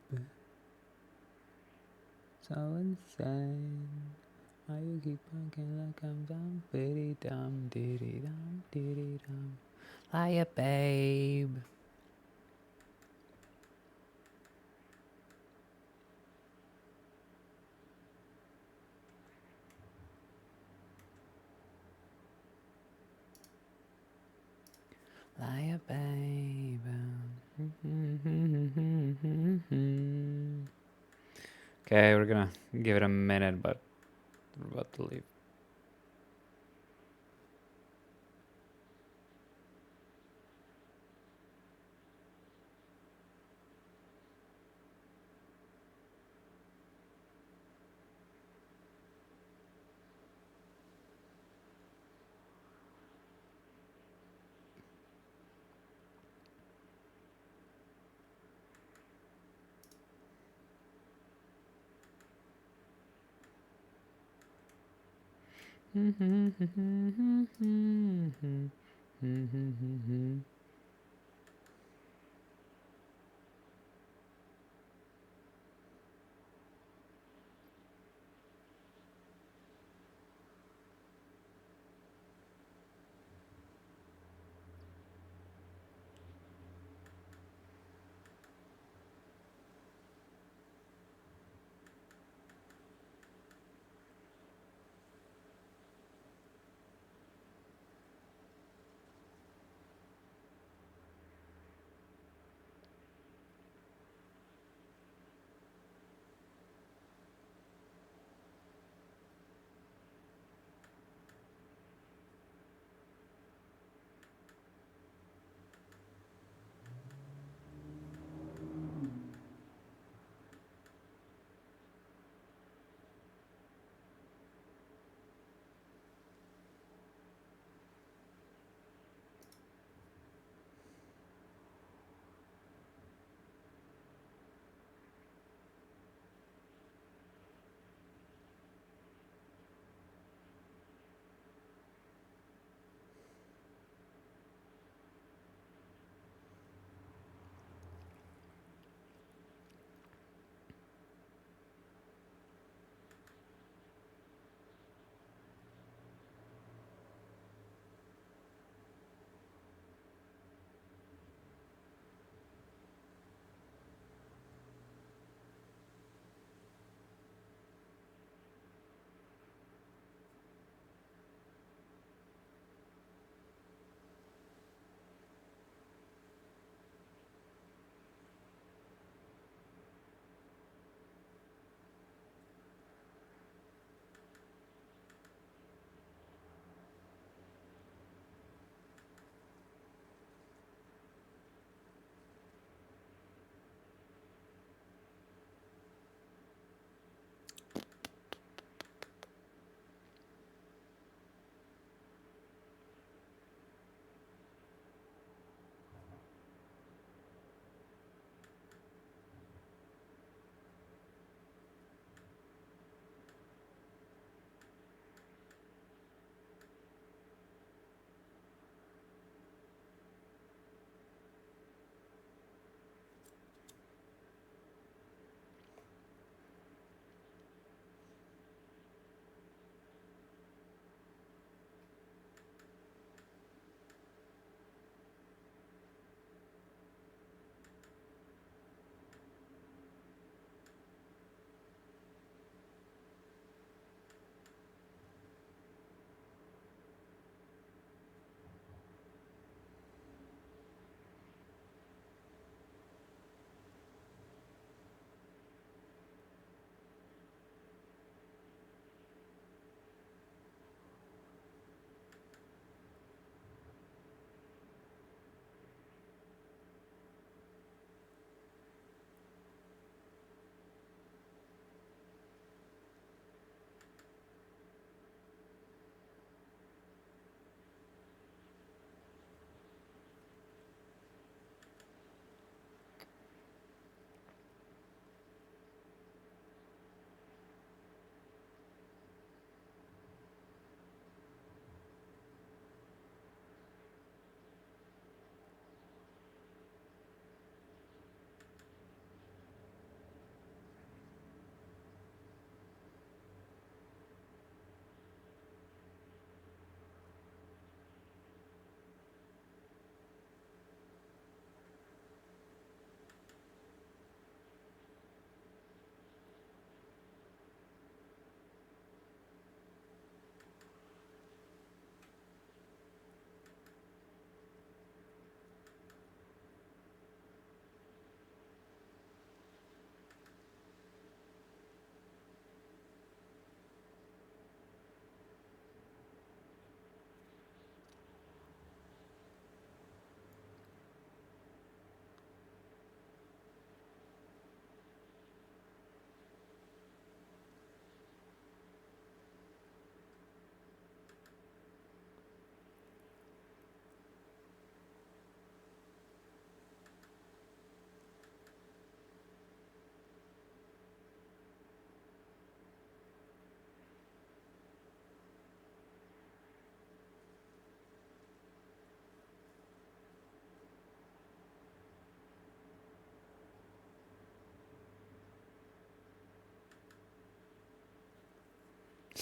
So insane. Why you keep talking like I'm dumb? Diddy dum diddy dum diddy dum. Liar, babe. Liar, babe. Okay, we're gonna give it a minute, but we're about to leave.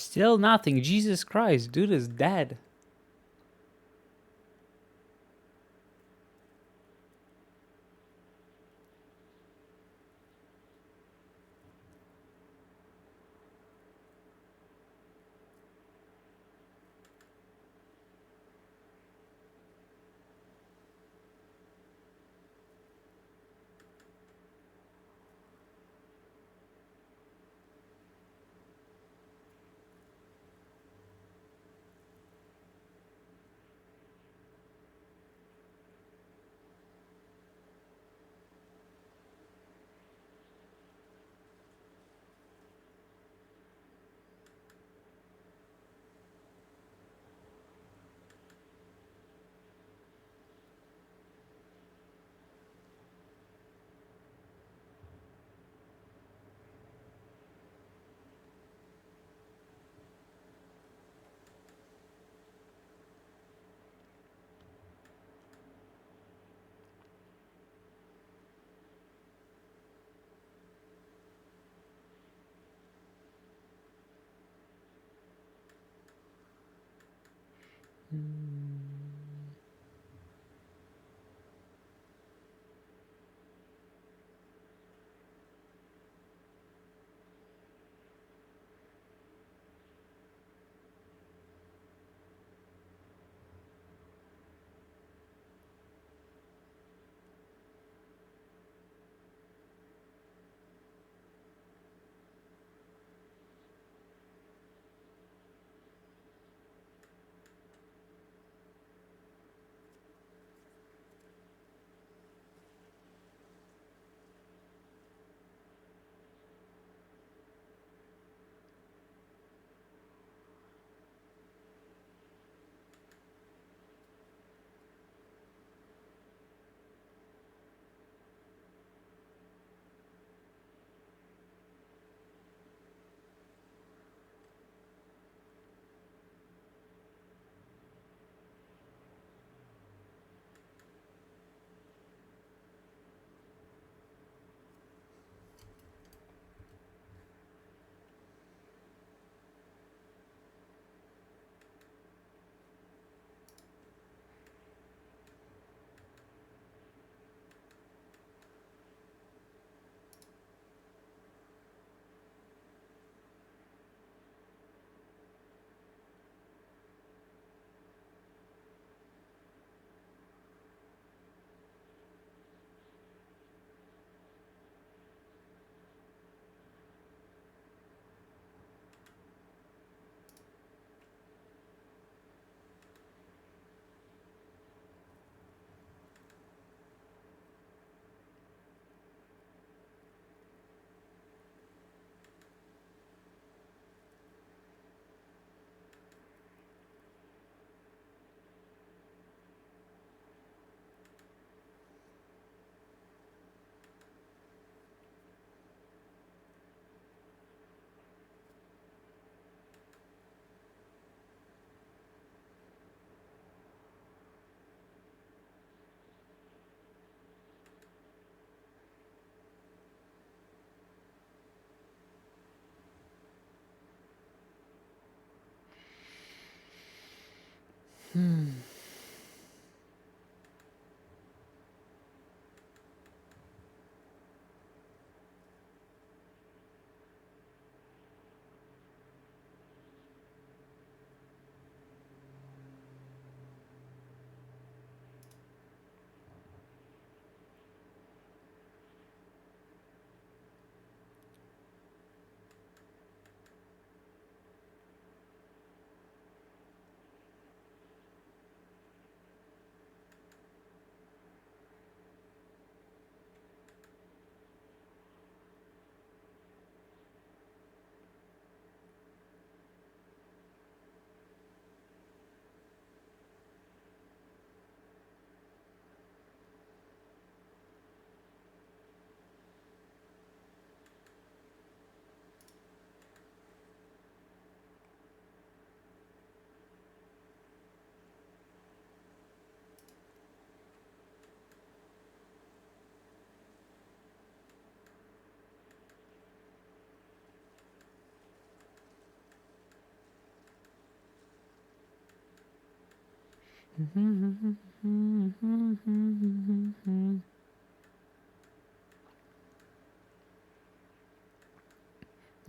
Still nothing. Jesus Christ, dude is dead.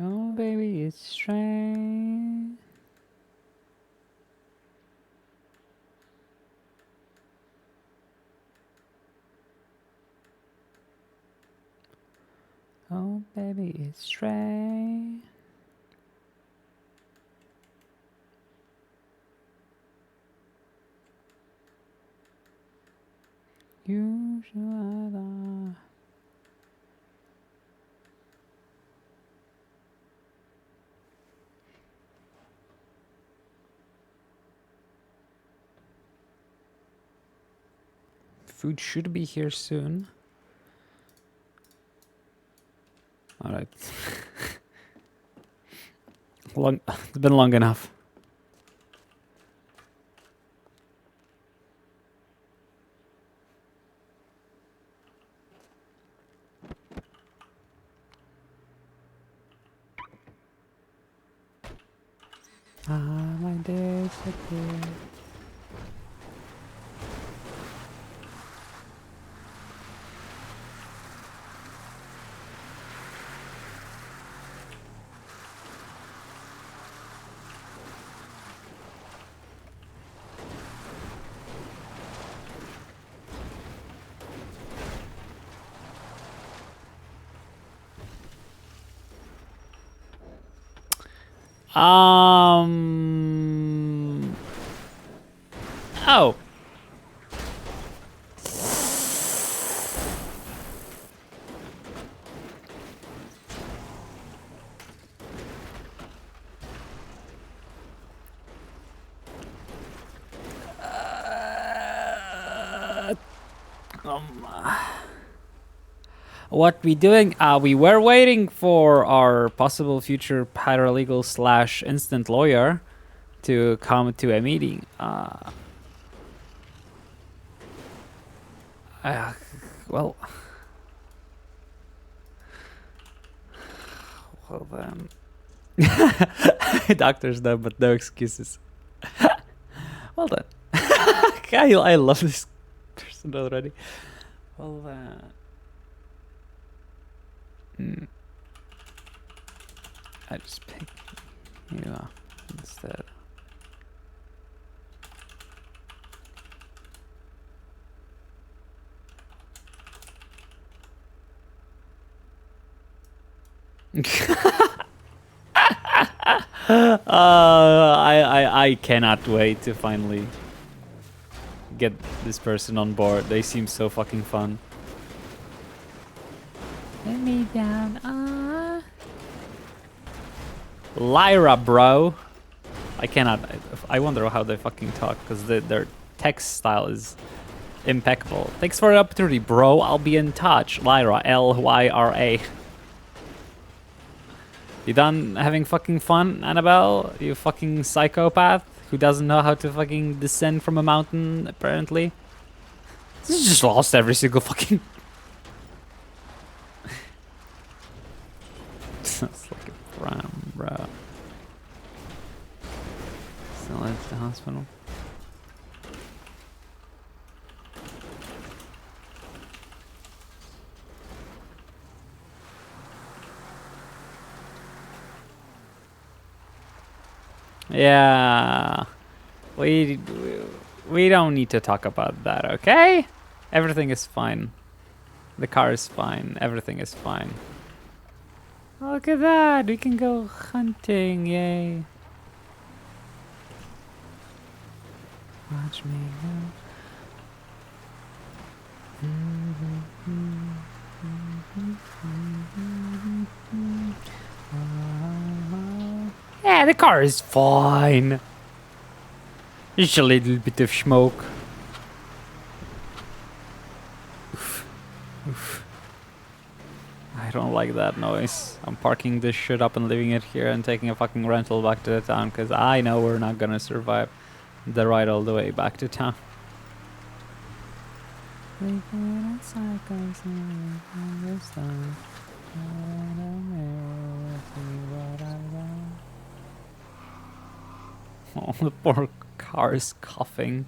Oh, baby, it's strange. Oh, baby, it's strange. You should. Food should be here soon. All right. It's been long enough. My days again. Oh. What we doing? We were waiting for our possible future paralegal / instant lawyer to come to a meeting. Well, then. Doctors no, but no excuses. Well done. I love this person already. Well then. I just pick you up instead. I cannot wait to finally get this person on board. They seem so fucking fun. Let me down. Lyra, bro. I cannot. I wonder how they fucking talk because their text style is impeccable. Thanks for the opportunity, bro. I'll be in touch. Lyra, Lyra. You done having fucking fun, Annabelle? You fucking psychopath who doesn't know how to fucking descend from a mountain, apparently. This just lost every single fucking... It's like a pram, bro. Still at the hospital. Yeah, we don't need to talk about that, okay? Everything is fine. The car is fine. Everything is fine. Look at that. We can go hunting. Yay. Watch me go. Yeah, the car is fine. Just a little bit of smoke. Oof. Oof. I don't like that noise. I'm parking this shit up and leaving it here and taking a fucking rental back to the town because I know we're not gonna survive the ride all the way back to town. Oh, the poor car is coughing.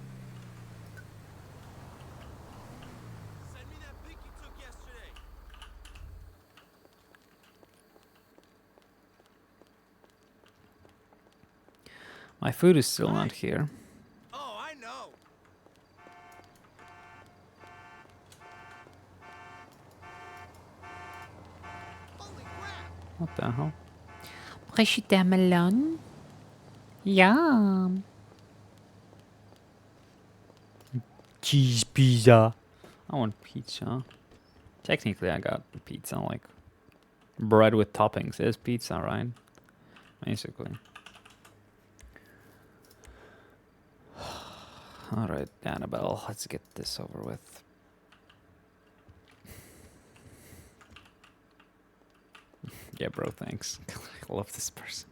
My food is still not here. Oh, I know. What the hell? Prosciutto melon. Yum. Cheese pizza. I want pizza. Technically, I got pizza, like bread with toppings is pizza, right? Basically. All right, Annabelle, let's get this over with. Yeah, bro, thanks. I love this person.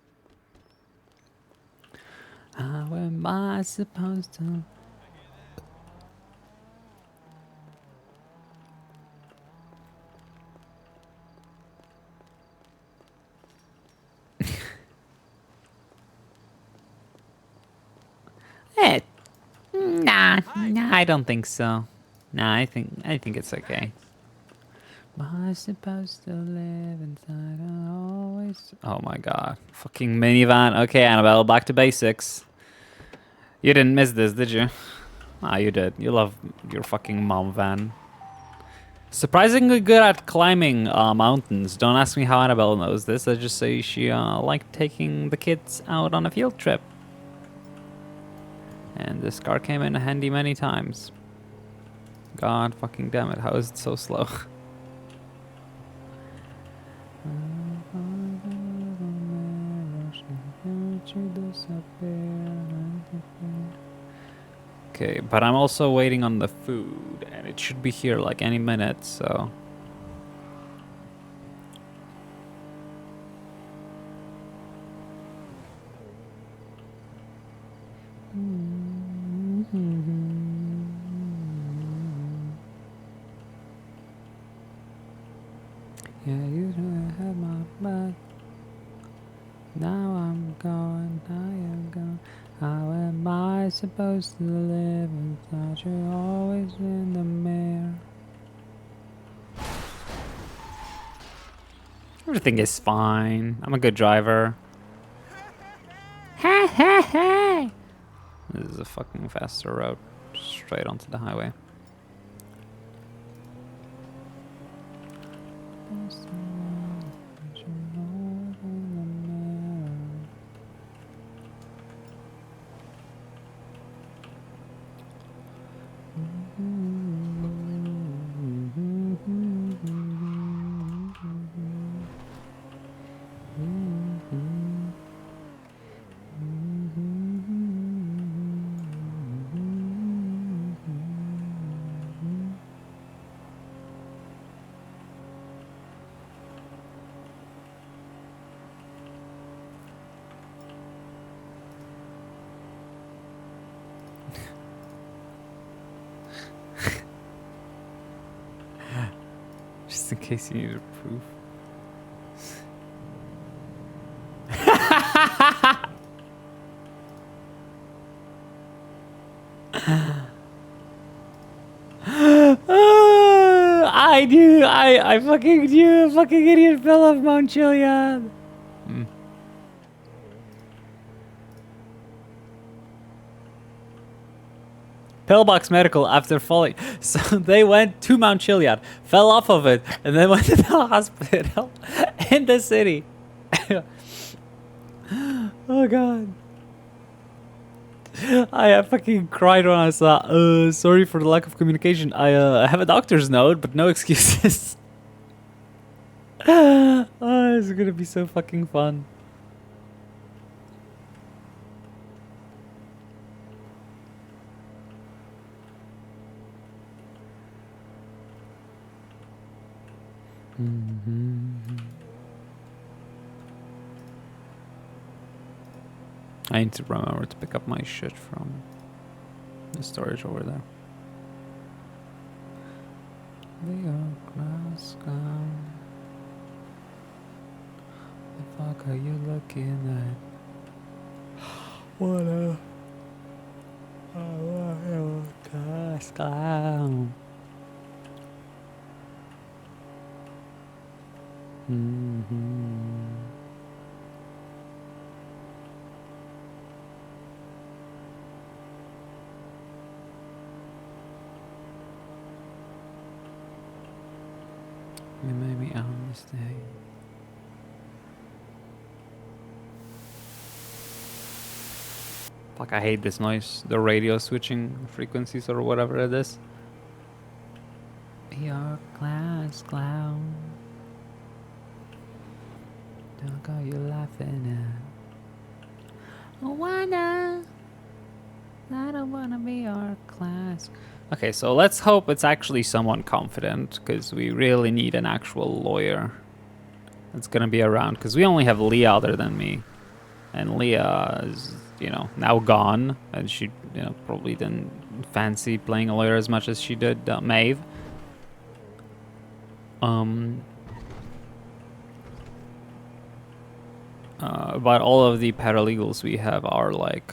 How am I supposed to? Eh, nah, I don't think so. Nah, I think it's okay. Am I supposed to live inside? I always. Oh my god, fucking minivan. Okay, Annabelle, back to basics. You didn't miss this, did you? Ah, you did. You love your fucking mom van. Surprisingly good at climbing mountains. Don't ask me how Annabelle knows this. I just say she liked taking the kids out on a field trip. And this car came in handy many times. God fucking damn it, how is it so slow? Okay, but I'm also waiting on the food, and it should be here like any minute, so... Yeah, you know I had my back. Now I'm gone, I am gone. How am I supposed to live without you always in the mirror? Everything is fine. I'm a good driver. Ha ha ha. This is a fucking faster road. Straight onto the highway. Just in case you need proof. I knew, I fucking knew, fucking idiot fell off Mount Chiliad. Pillbox Medical after falling. So they went to Mount Chiliad, fell off of it, and then went to the hospital in the city. Oh god. I fucking cried when I saw, sorry for the lack of communication. I have a doctor's note, but no excuses. Oh, this is gonna be so fucking fun. I need to remember to pick up my shit from the storage over there. The old grass ground. The fuck are you looking at? What a grass ground. You made me a mistake. Fuck, I hate this noise. The radio switching frequencies or whatever it is. Your class clown. Don't go you laughing at. I don't wanna be your class. Okay, so let's hope it's actually someone confident, because we really need an actual lawyer that's gonna be around, because we only have Leah other than me. And Leah is, you know, now gone, and she, you know, probably didn't fancy playing a lawyer as much as she did Maeve. But all of the paralegals we have are like,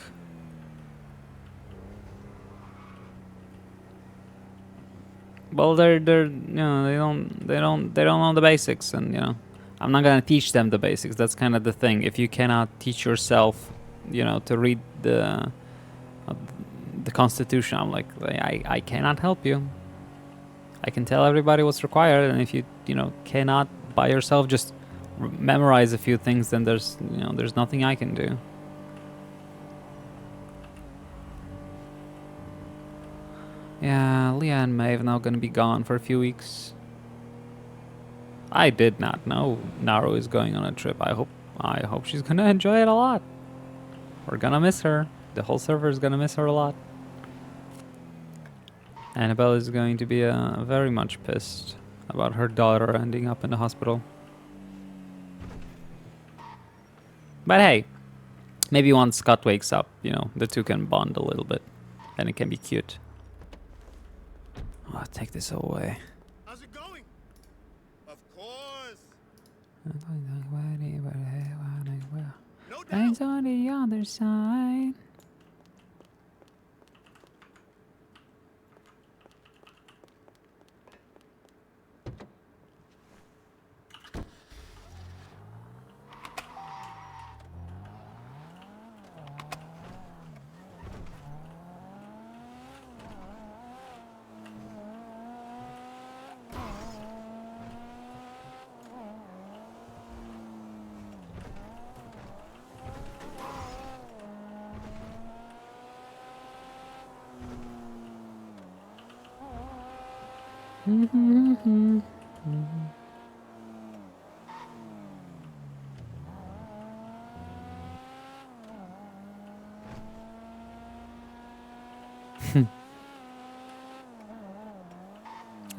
well, they're you know, they don't know the basics, and you know, I'm not gonna teach them the basics. That's kind of the thing. If you cannot teach yourself, you know, to read the Constitution, I'm like, I cannot help you. I can tell everybody what's required, and if you know, cannot by yourself just memorize a few things, then there's, you know, there's nothing I can do. Yeah, Leah and Maeve now gonna be gone for a few weeks. I did not know Naru is going on a trip. I hope she's gonna enjoy it a lot. We're gonna miss her. The whole server is gonna miss her a lot. Annabelle is going to be very much pissed about her daughter ending up in the hospital. But hey, maybe once Scott wakes up, you know, the two can bond a little bit, and it can be cute. Oh, take this away. How's it going? Of course. No doubt. It's on the other side. I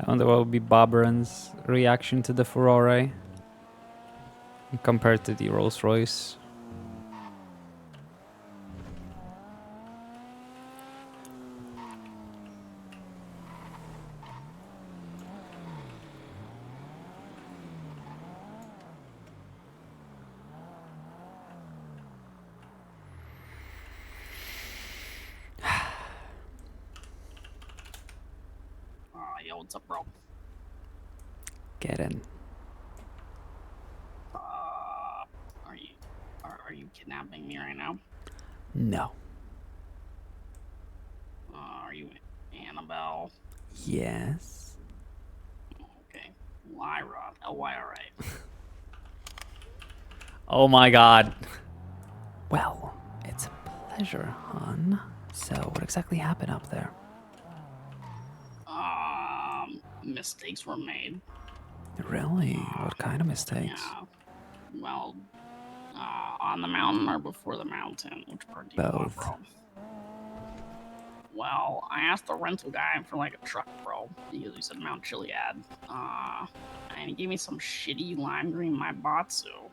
wonder what would be Bobran's reaction to the Furore compared to the Rolls Royce. Yo, what's up, bro? Get in. Are you kidnapping me right now? No. Are you Annabelle? Yes. Okay. Lyra. Lyra. Oh my god. Well, it's a pleasure, hon. So, what exactly happened up there? Mistakes were made. Really? What kind of mistakes? Yeah. Well, on the mountain or before the mountain? Which part do you want, bro? Well, I asked the rental guy for like a truck, bro. He said Mount Chiliad. And he gave me some shitty lime green Maibatsu.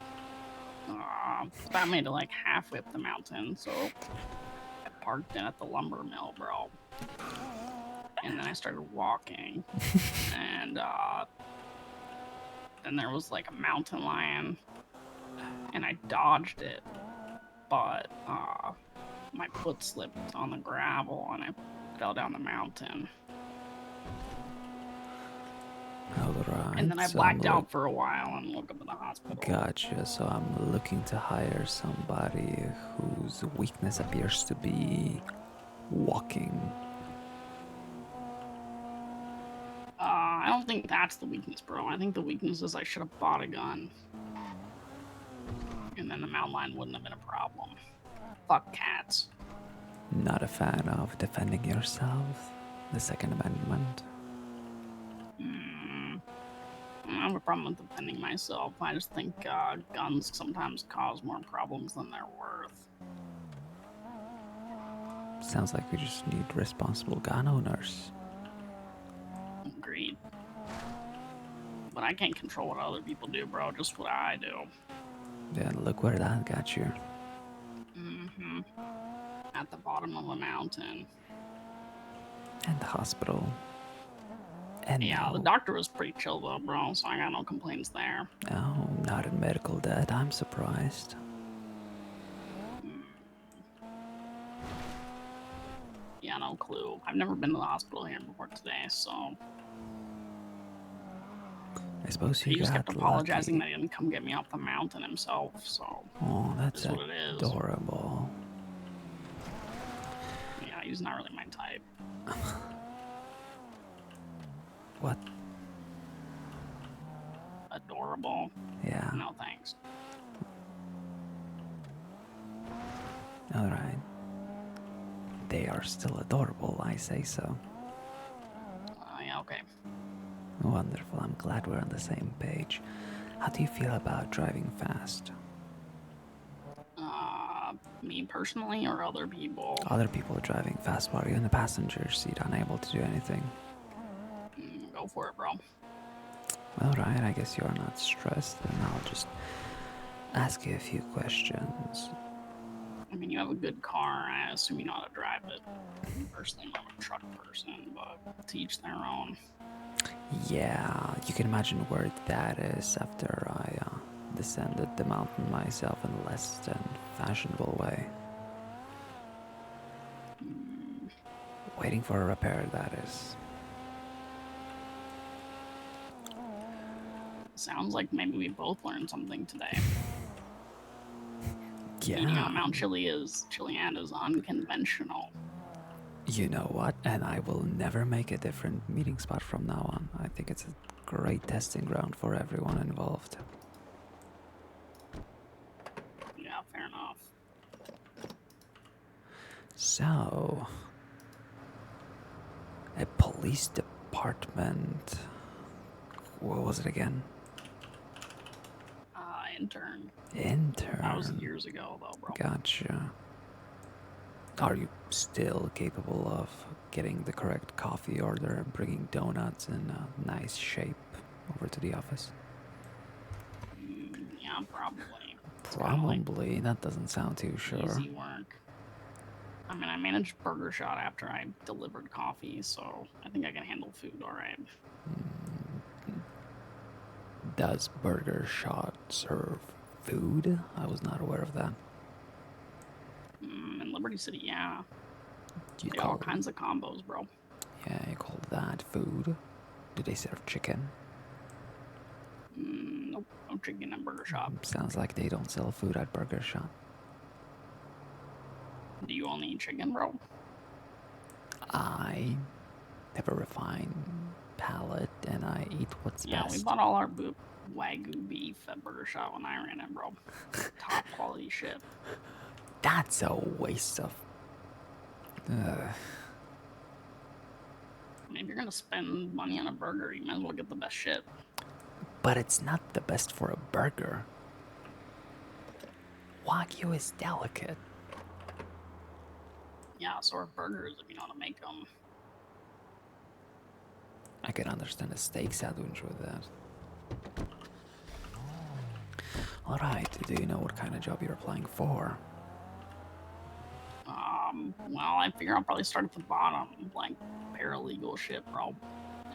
That made it like halfway up the mountain, so I parked in at the lumber mill, bro. And then I started walking, and then there was like a mountain lion, and I dodged it, but my foot slipped on the gravel and I fell down the mountain. Alright. And then I blacked out for a while and woke up in the hospital. Gotcha. So I'm looking to hire somebody whose weakness appears to be walking. I don't think that's the weakness, bro. I think the weakness is I should have bought a gun. And then the mountain lion wouldn't have been a problem. Fuck cats. Not a fan of defending yourself. The Second Amendment. I don't have a problem with defending myself. I just think guns sometimes cause more problems than they're worth. Sounds like we just need responsible gun owners. Agreed. But I can't control what other people do, bro. Just what I do. Then look where that got you. Mm-hmm. At the bottom of a mountain. And the hospital. And yeah, the doctor was pretty chill though, bro, so I got no complaints there. Oh, not in medical debt. I'm surprised. Yeah, no clue. I've never been to the hospital here before today, so... I suppose you he just kept apologizing lucky. that he didn't come get me off the mountain himself, so... Oh, that's what it is. adorable. Yeah, he's not really my type. What? Adorable. Yeah. No thanks. Alright. They are still adorable, I say so. Yeah, okay. Wonderful, I'm glad we're on the same page. How do you feel about driving fast? Me personally or other people? Other people driving fast while you're in the passenger seat, unable to do anything. Go for it, bro. Alright, I guess you're not stressed, and I'll just ask you a few questions. I mean, you have a good car. I assume you know how to drive it. Personally, I'm a truck person, but to each their own. Yeah, you can imagine where that is after I descended the mountain myself in a less than fashionable way. Waiting for a repair, that is. Sounds like maybe we both learned something today. Yeah. Eating on Mount Chiliad is unconventional. You know what? And I will never make a different meeting spot from now on. I think it's a great testing ground for everyone involved. Yeah, fair enough. So, a police department. What was it again? Intern. Intern. That was years ago, though, bro. Gotcha. Are you still capable of getting the correct coffee order and bringing donuts in a nice shape over to the office? Yeah, probably. Probably. That doesn't sound too sure. Easy work. I mean, I managed Burger Shot after I delivered coffee, so I think I can handle food all right. Does Burger Shot serve food? I was not aware of that. In Liberty City, yeah. You They have all kinds of combos, bro. Yeah, you call that food? Do they serve chicken? Nope, no chicken at Burger Shop. Sounds like they don't sell food at Burger Shot. Do you only eat chicken, bro? I have a refined palate, and I eat what's Yeah, best. we bought all our Wagyu beef at Burger Shot when I ran it, bro. Top quality shit. That's a waste of... I mean, if you're gonna spend money on a burger, you might as well get the best shit. But it's not the best for a burger. Wagyu is delicate. Yeah, so are burgers if you know how to make them. I can understand a steak sandwich with that. Alright, do you know what kind of job you're applying for? Well, I figure I'll probably start at the bottom, like paralegal shit, bro.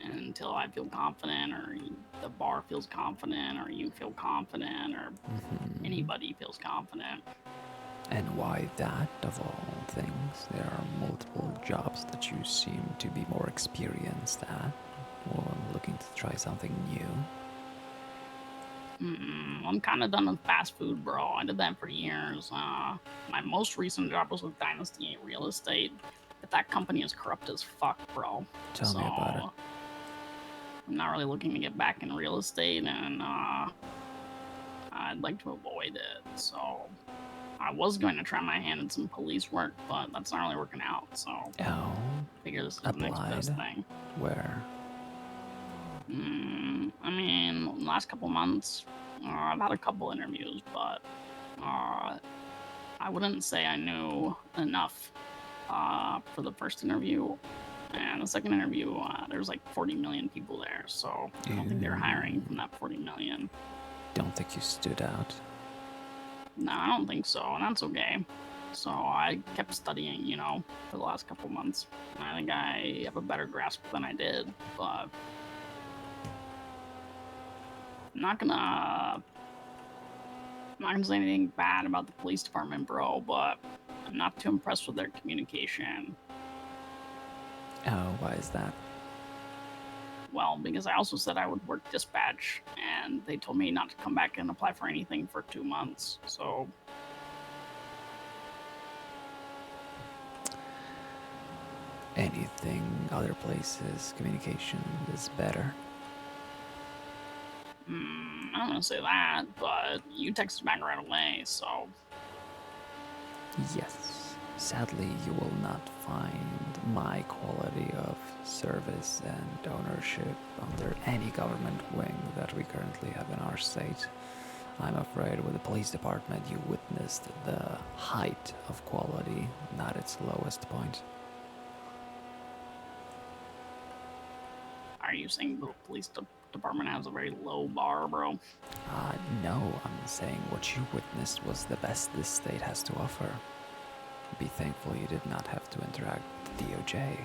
Until I feel confident, or the bar feels confident, or you feel confident, or anybody feels confident. And why that, of all things? There are multiple jobs that you seem to be more experienced at, or looking to try something new. I'm kind of done with fast food, bro. I did that for years. My most recent job was with Dynasty Real Estate, but that company is corrupt as fuck, bro. Tell me about it. I'm not really looking to get back in real estate, and I'd like to avoid it. So I was going to try my hand at some police work, but that's not really working out. So Oh, I figure this is the next best applied. thing. Where? I mean, last couple months, I've had a couple interviews, but I wouldn't say I knew enough for the first interview. And the second interview, there's like 40 million people there, so I don't think they're hiring from that 40 million. Don't think you stood out. No, I don't think so, and that's okay. So I kept studying, you know, for the last couple months. I think I have a better grasp than I did, but I'm not gonna say anything bad about the police department, bro, but I'm not too impressed with their communication. Oh, why is that? Well, because I also said I would work dispatch, and they told me not to come back and apply for anything for 2 months, so... Anything, other places, communication is better. I don't want to say that, but you texted back right away, so... Yes. Sadly, you will not find my quality of service and ownership under any government wing that we currently have in our state. I'm afraid with the police department you witnessed the height of quality, not its lowest point. Are you saying the police department has a very low bar, bro? No, I'm saying what you witnessed was the best this state has to offer. Be thankful you did not have to interact with the DOJ.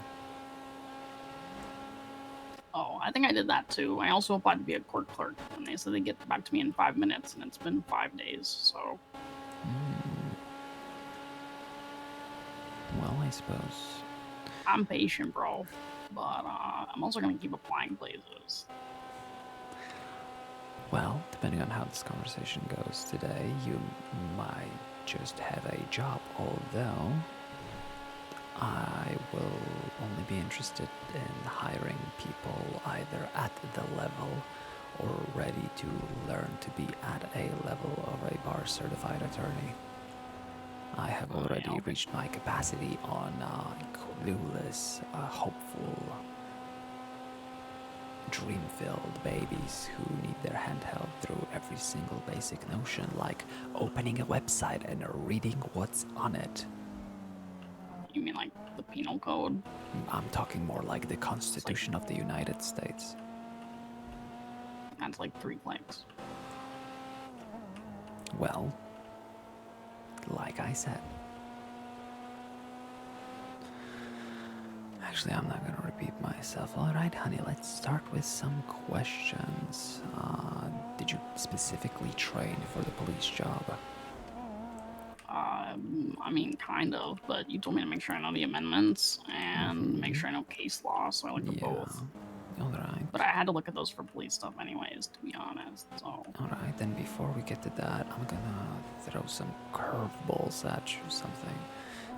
Oh, I think I did that too. I also applied to be a court clerk, and they said they'd get back to me in 5 minutes, and it's been 5 days, so... Well, I suppose. I'm patient, bro, but I'm also gonna keep applying places. Well, depending on how this conversation goes today, you might just have a job, although I will only be interested in hiring people either at the level or ready to learn to be at a level of a bar certified attorney. I have already reached my capacity on clueless, hopeful, dream-filled babies who need their hand held through every single basic notion, like opening a website and reading what's on it. You mean like the penal code? I'm talking more like the Constitution of the United States. That's like 3 clicks. Well, like I said. Actually, I'm not gonna repeat myself. Alright, honey, let's start with some questions. Did you specifically train for the police job? I mean, kind of, but you told me to make sure I know the amendments and make sure I know case law, so I looked at both. Alright. But I had to look at those for police stuff anyways, to be honest, so... Alright, then before we get to that, I'm gonna throw some curveballs at you, something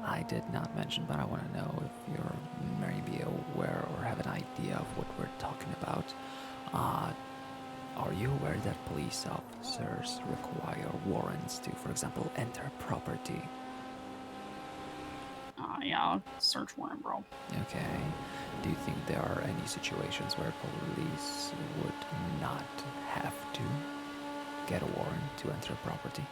I did not mention, but I want to know if you're maybe aware or have an idea of what we're talking about. Are you aware that police officers require warrants to, for example, enter property? Yeah, search warrant, bro. Okay. Do you think there are any situations where police would not have to get a warrant to enter property?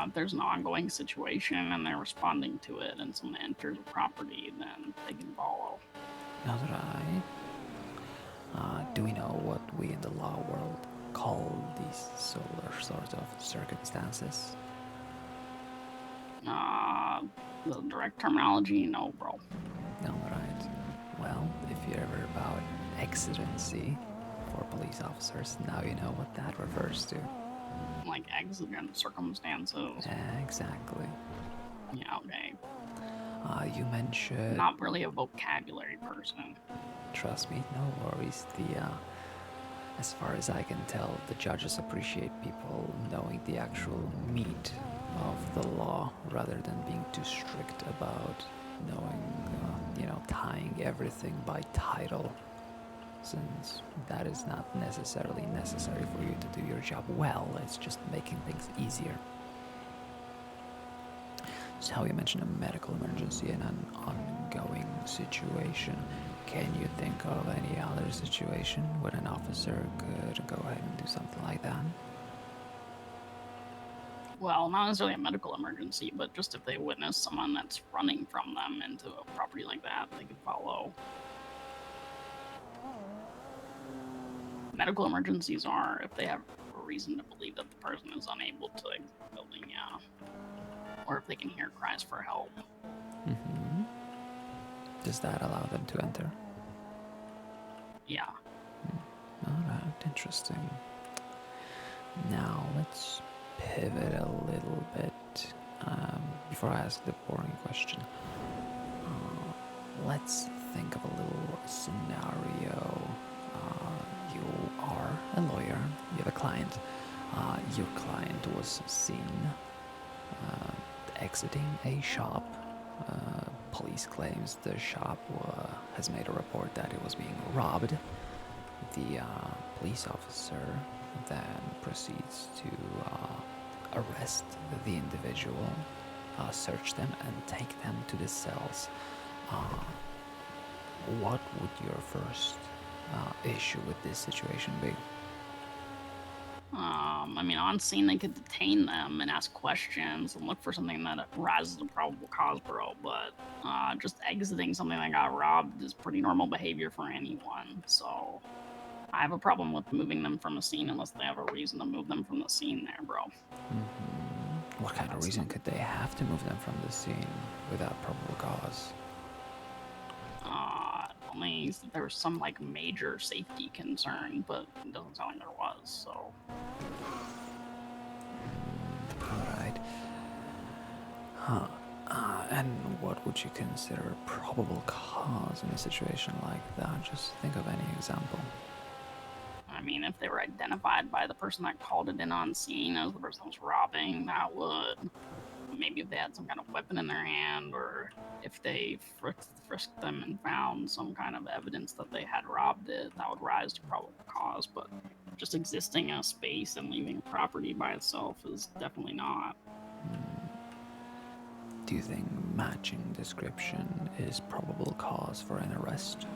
If there's an ongoing situation and they're responding to it and someone enters a property, then they can follow. Alright. Do we know what we in the law world call these sort of circumstances? The direct terminology, no, bro. Alright. Well, if you're ever about exigency for police officers, now you know what that refers to. Like exigent circumstances. Exactly. Yeah, okay. You mentioned... Not really a vocabulary person. Trust me, no worries. As far as I can tell, the judges appreciate people knowing the actual meat of the law rather than being too strict about knowing, tying everything by title. since that is not necessarily necessary for you to do your job well. It's just making things easier. So you mentioned a medical emergency and an ongoing situation. Can you think of any other situation where an officer could go ahead and do something like that? Well, not necessarily a medical emergency, but just if they witness someone that's running from them into a property like that, they could follow. Medical emergencies are if they have a reason to believe that the person is unable to exit the building, yeah. Or if they can hear cries for help. Mm-hmm. Does that allow them to enter? Yeah. Alright, interesting. Now let's pivot a little bit before I ask the boring question. Let's think of a little scenario. You are a lawyer, you have a client. Your client was seen exiting a shop. Police claims the shop has made a report that it was being robbed. The police officer then proceeds to arrest the individual, search them, and take them to the cells. What would your first issue with this situation be? I mean, on scene, they could detain them and ask questions and look for something that rises a probable cause, bro. But just exiting something that got robbed is pretty normal behavior for anyone. So I have a problem with moving them from a scene unless they have a reason to move them from the scene there, bro. Mm-hmm. What kind of reason could they have to move them from the scene without probable cause? Only if there was some like major safety concern, but it doesn't sound like there was, so. Alright. And what would you consider a probable cause in a situation like that? Just think of any example. I mean, if they were identified by the person that called it in on scene as the person that was robbing, that would. Maybe if they had some kind of weapon in their hand, or if they frisked them and found some kind of evidence that they had robbed it, that would rise to probable cause. But just existing in a space and leaving a property by itself is definitely not. Do you think matching description is probable cause for an arrest?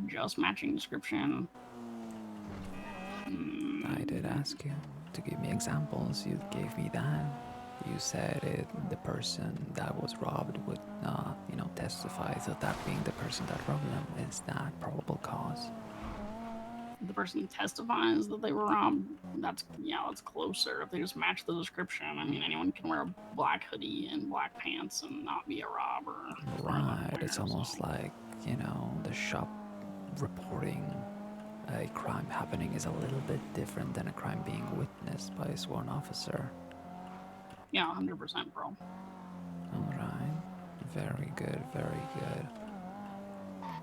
Just matching description? I did ask you to give me examples. You gave me that. You said the person that was robbed would, testify. So that being the person that robbed them, is that probable cause? The person testifies that they were robbed, that's closer. If they just match the description, I mean, anyone can wear a black hoodie and black pants and not be a robber. Right, it's almost like, the shop reporting a crime happening is a little bit different than a crime being witnessed by a sworn officer. Yeah, 100%, bro. Alright, very good, very good.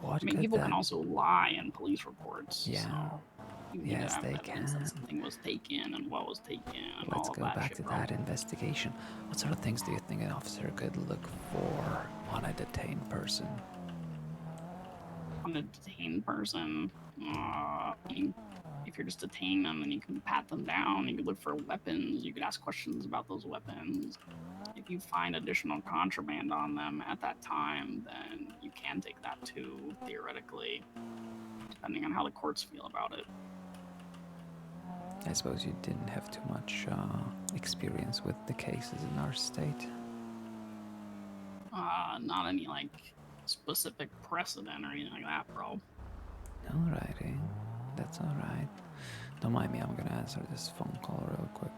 What people can also lie in police reports. Yeah. So yes, they can. That something was taken and what was taken. And Let's all go of that back shit, to bro. that investigation. What sort of things do you think an officer could look for on a detained person? On a detained person, if you're just detaining them, then you can pat them down. You could look for weapons. You could ask questions about those weapons. If you find additional contraband on them at that time, then you can take that too, theoretically, depending on how the courts feel about it. I suppose you didn't have too much experience with the cases in our state. Not any, specific precedent or anything like that, bro. Alrighty. That's alright. Don't mind me, I'm gonna answer this phone call real quick.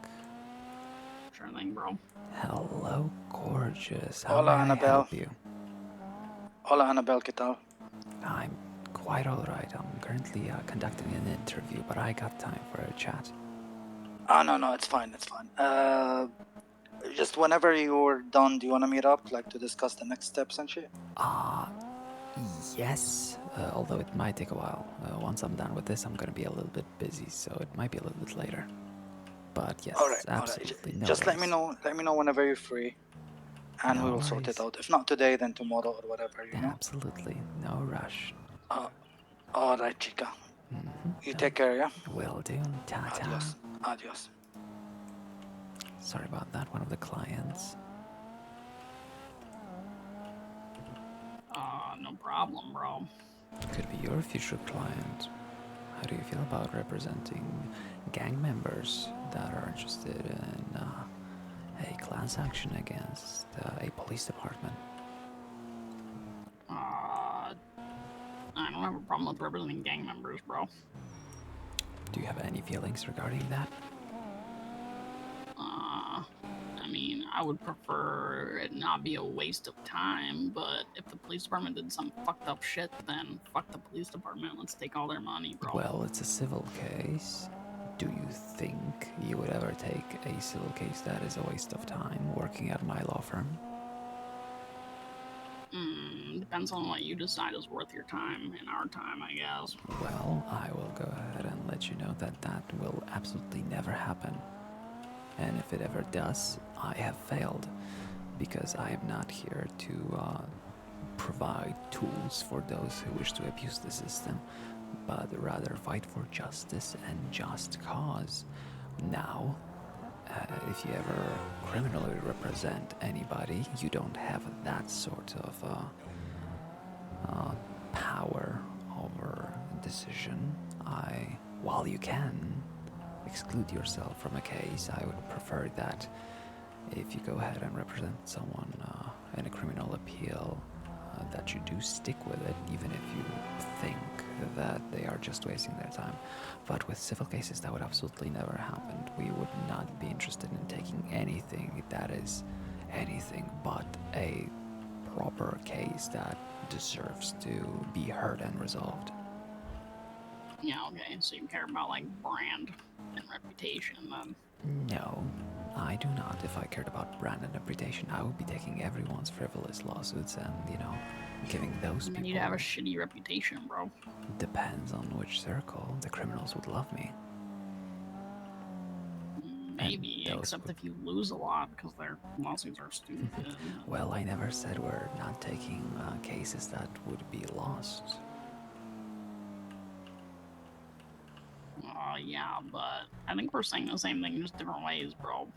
Sure thing, bro. Hello, gorgeous. How Hola, may I Annabelle. help you? Hola, Annabelle, ¿qué tal? I'm quite alright. I'm currently conducting an interview, but I got time for a chat. Oh, no, it's fine, it's fine. Just whenever you're done, do you want to meet up, to discuss the next steps and shit? Yes, although it might take a while. Once I'm done with this, I'm gonna be a little bit busy, so it might be a little bit later. But yes, absolutely. No Just worries. let me know whenever you're free, and No we will sort it worries. out. If not today, then tomorrow or whatever, you know? Absolutely. No rush. All right, chica. You take care, yeah? Will do. Ta-ta. Adios. Adios. Sorry about that, one of the clients. No problem, bro. Could be your future client. How do you feel about representing gang members that are interested in a class action against a police department? I don't have a problem with representing gang members, bro. Do you have any feelings regarding that? I mean, I would prefer it not be a waste of time, but if the police department did some fucked up shit, then fuck the police department. Let's take all their money, bro. Well, it's a civil case. Do you think you would ever take a civil case that is a waste of time working at my law firm? Depends on what you decide is worth your time and our time, I guess. Well, I will go ahead and let you know that that will absolutely never happen. And if it ever does, I have failed, because I am not here to provide tools for those who wish to abuse the system, but rather fight for justice and just cause. Now, if you ever criminally represent anybody, you don't have that sort of power over decision. While you can exclude yourself from a case, I would prefer that if you go ahead and represent someone in a criminal appeal, that you do stick with it, even if you think that they are just wasting their time. But with civil cases, that would absolutely never happen. We would not be interested in taking anything that is anything but a proper case that deserves to be heard and resolved. Yeah, okay, so you care about, like, brand and reputation, then. No, I do not. If I cared about brand and reputation, I would be taking everyone's frivolous lawsuits and, giving those people... You'd have a shitty reputation, bro. Depends on which circle. The criminals would love me. Maybe, except if you lose a lot, because their lawsuits are stupid. Well, I never said we're not taking cases that would be lost. Yeah, but I think we're saying the same thing, just different ways, bro.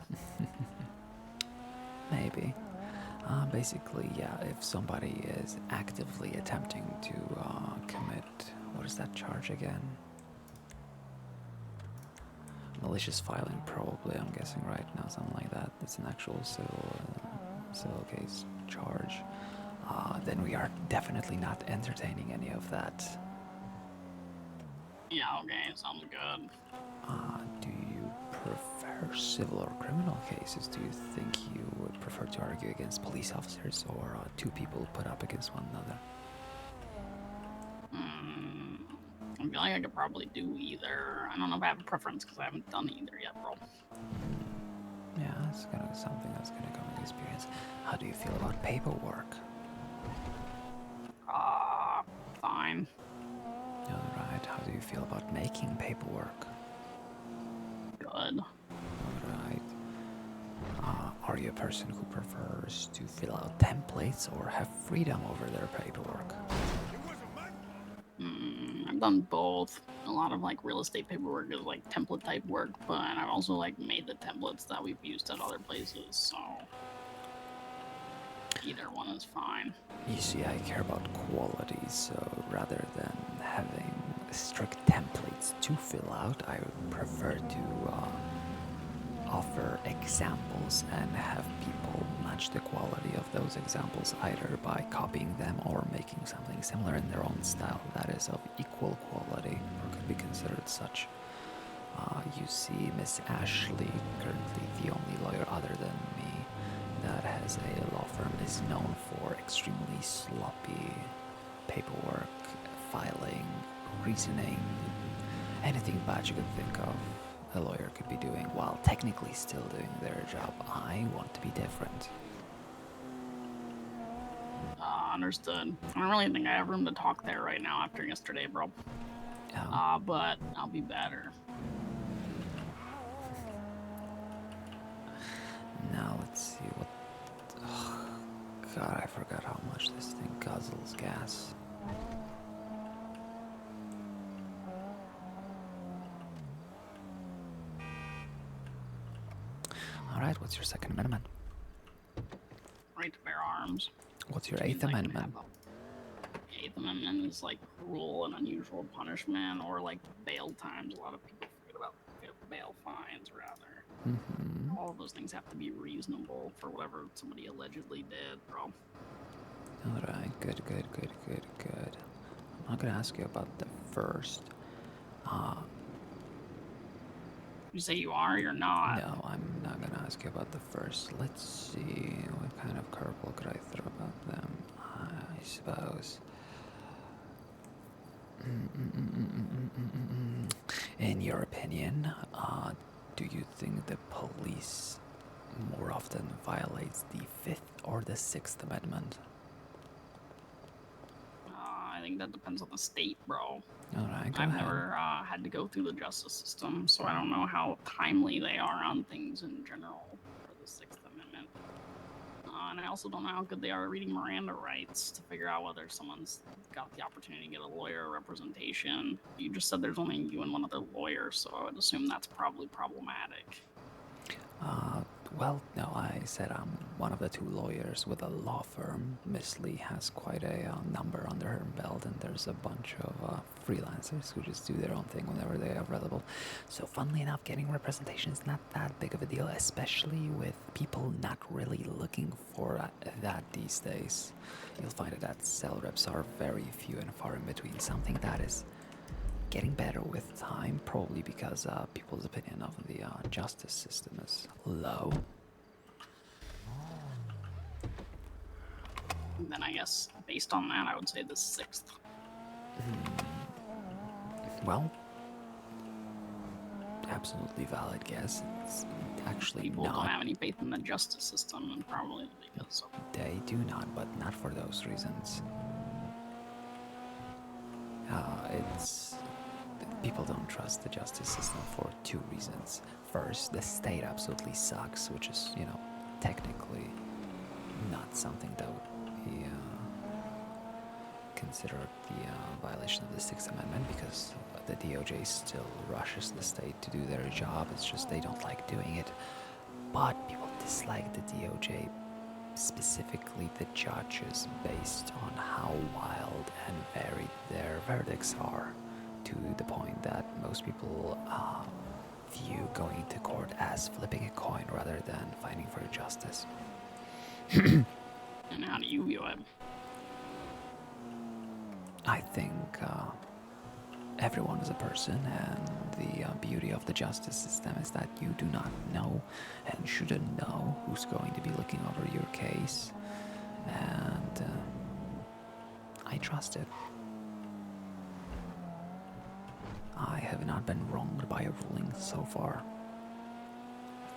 Maybe. Basically, yeah, if somebody is actively attempting to commit, what is that charge again? Malicious filing, probably, I'm guessing right now, something like that. It's an actual civil case charge. Then we are definitely not entertaining any of that. Yeah, okay, sounds good. Do you prefer civil or criminal cases? Do you think you would prefer to argue against police officers or two people put up against one another? I feel like I could probably do either. I don't know if I have a preference because I haven't done either yet, bro. Yeah, it's gonna be something that's gonna come with experience. How do you feel about paperwork? Fine. Alright, how do you feel about making paperwork? Good. Alright. Are you a person who prefers to fill out templates or have freedom over their paperwork? I've done both. A lot of like real estate paperwork is like template type work, but I've also like made the templates that we've used at other places, so either one is fine. You see, I care about quality, so rather than having strict templates to fill out, I would prefer to offer examples and have people match the quality of those examples either by copying them or making something similar in their own style that is of equal quality or could be considered such. You see, Miss Ashley, currently the only lawyer other than me that has a law firm, is known for extremely sloppy paperwork, filing, reasoning, anything bad you could think of a lawyer could be doing while technically still doing their job. I want to be different. Understood. I don't really think I have room to talk there right now after yesterday, bro. But I'll be better. Now let's see what... Oh, God, I forgot how much this thing guzzles gas. What's your Second Amendment? Right to bear arms. What's your Which Eighth means I can Amendment? have the Eighth Amendment is like cruel and unusual punishment, or like bail times. A lot of people forget about bail fines, rather. Mm-hmm. All of those things have to be reasonable for whatever somebody allegedly did, bro. Alright, good. I'm not gonna ask you about the first. You say you are, you're not. No, I'm not gonna ask you about the first. Let's see, what kind of curveball could I throw about them? I suppose. In your opinion, do you think the police more often violates the Fifth or the Sixth Amendment? I think that depends on the state, bro. Alright, go I've ahead. never had to go through the justice system, so I don't know how timely they are on things in general for the Sixth Amendment. And I also don't know how good they are at reading Miranda rights to figure out whether someone's got the opportunity to get a lawyer representation. You just said there's only you and one other lawyer, so I would assume that's probably problematic. Well, no, I said I'm one of the two lawyers with a law firm. Miss Lee has quite a number under her belt, and there's a bunch of freelancers who just do their own thing whenever they are available. So funnily enough, getting representation is not that big of a deal, especially with people not really looking for that these days. You'll find that sales reps are very few and far in between, something that is getting better with time, probably because people's opinion of the justice system is low. And then I guess, based on that, I would say the Sixth. Well, absolutely valid guess. It's actually People not. don't have any faith in the justice system, and probably because of They do not, but not for those reasons. It's people don't trust the justice system for two reasons. First, the state absolutely sucks, which is, technically not something that would be considered the violation of the Sixth Amendment, because the DOJ still rushes the state to do their job. It's just they don't like doing it. But people dislike the DOJ, specifically the judges, based on how wild and varied their verdicts are, to the point that most people view going to court as flipping a coin rather than fighting for justice. And how do you view it? I think everyone is a person, and the beauty of the justice system is that you do not know and shouldn't know who's going to be looking over your case, and I trust it. I have not been wronged by a ruling so far.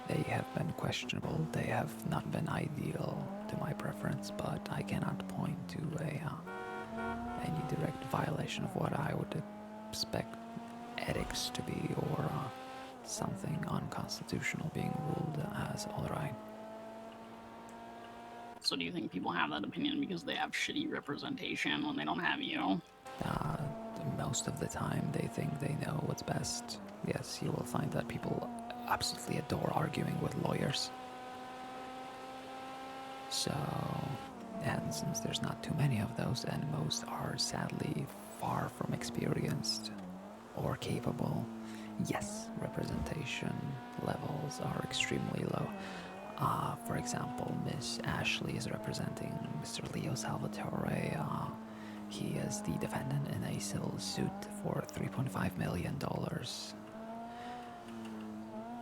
They have been questionable, they have not been ideal to my preference, but I cannot point to any direct violation of what I would expect ethics to be, or something unconstitutional being ruled as alright. So do you think people have that opinion because they have shitty representation when they don't have you? Most of the time they think they know what's best. Yes, you will find that people absolutely adore arguing with lawyers. So, and since there's not too many of those, and most are sadly far from experienced or capable, yes, representation levels are extremely low. For example, Miss Ashley is representing Mr. Leo Salvatore. He is the defendant in a civil suit for $3.5 million.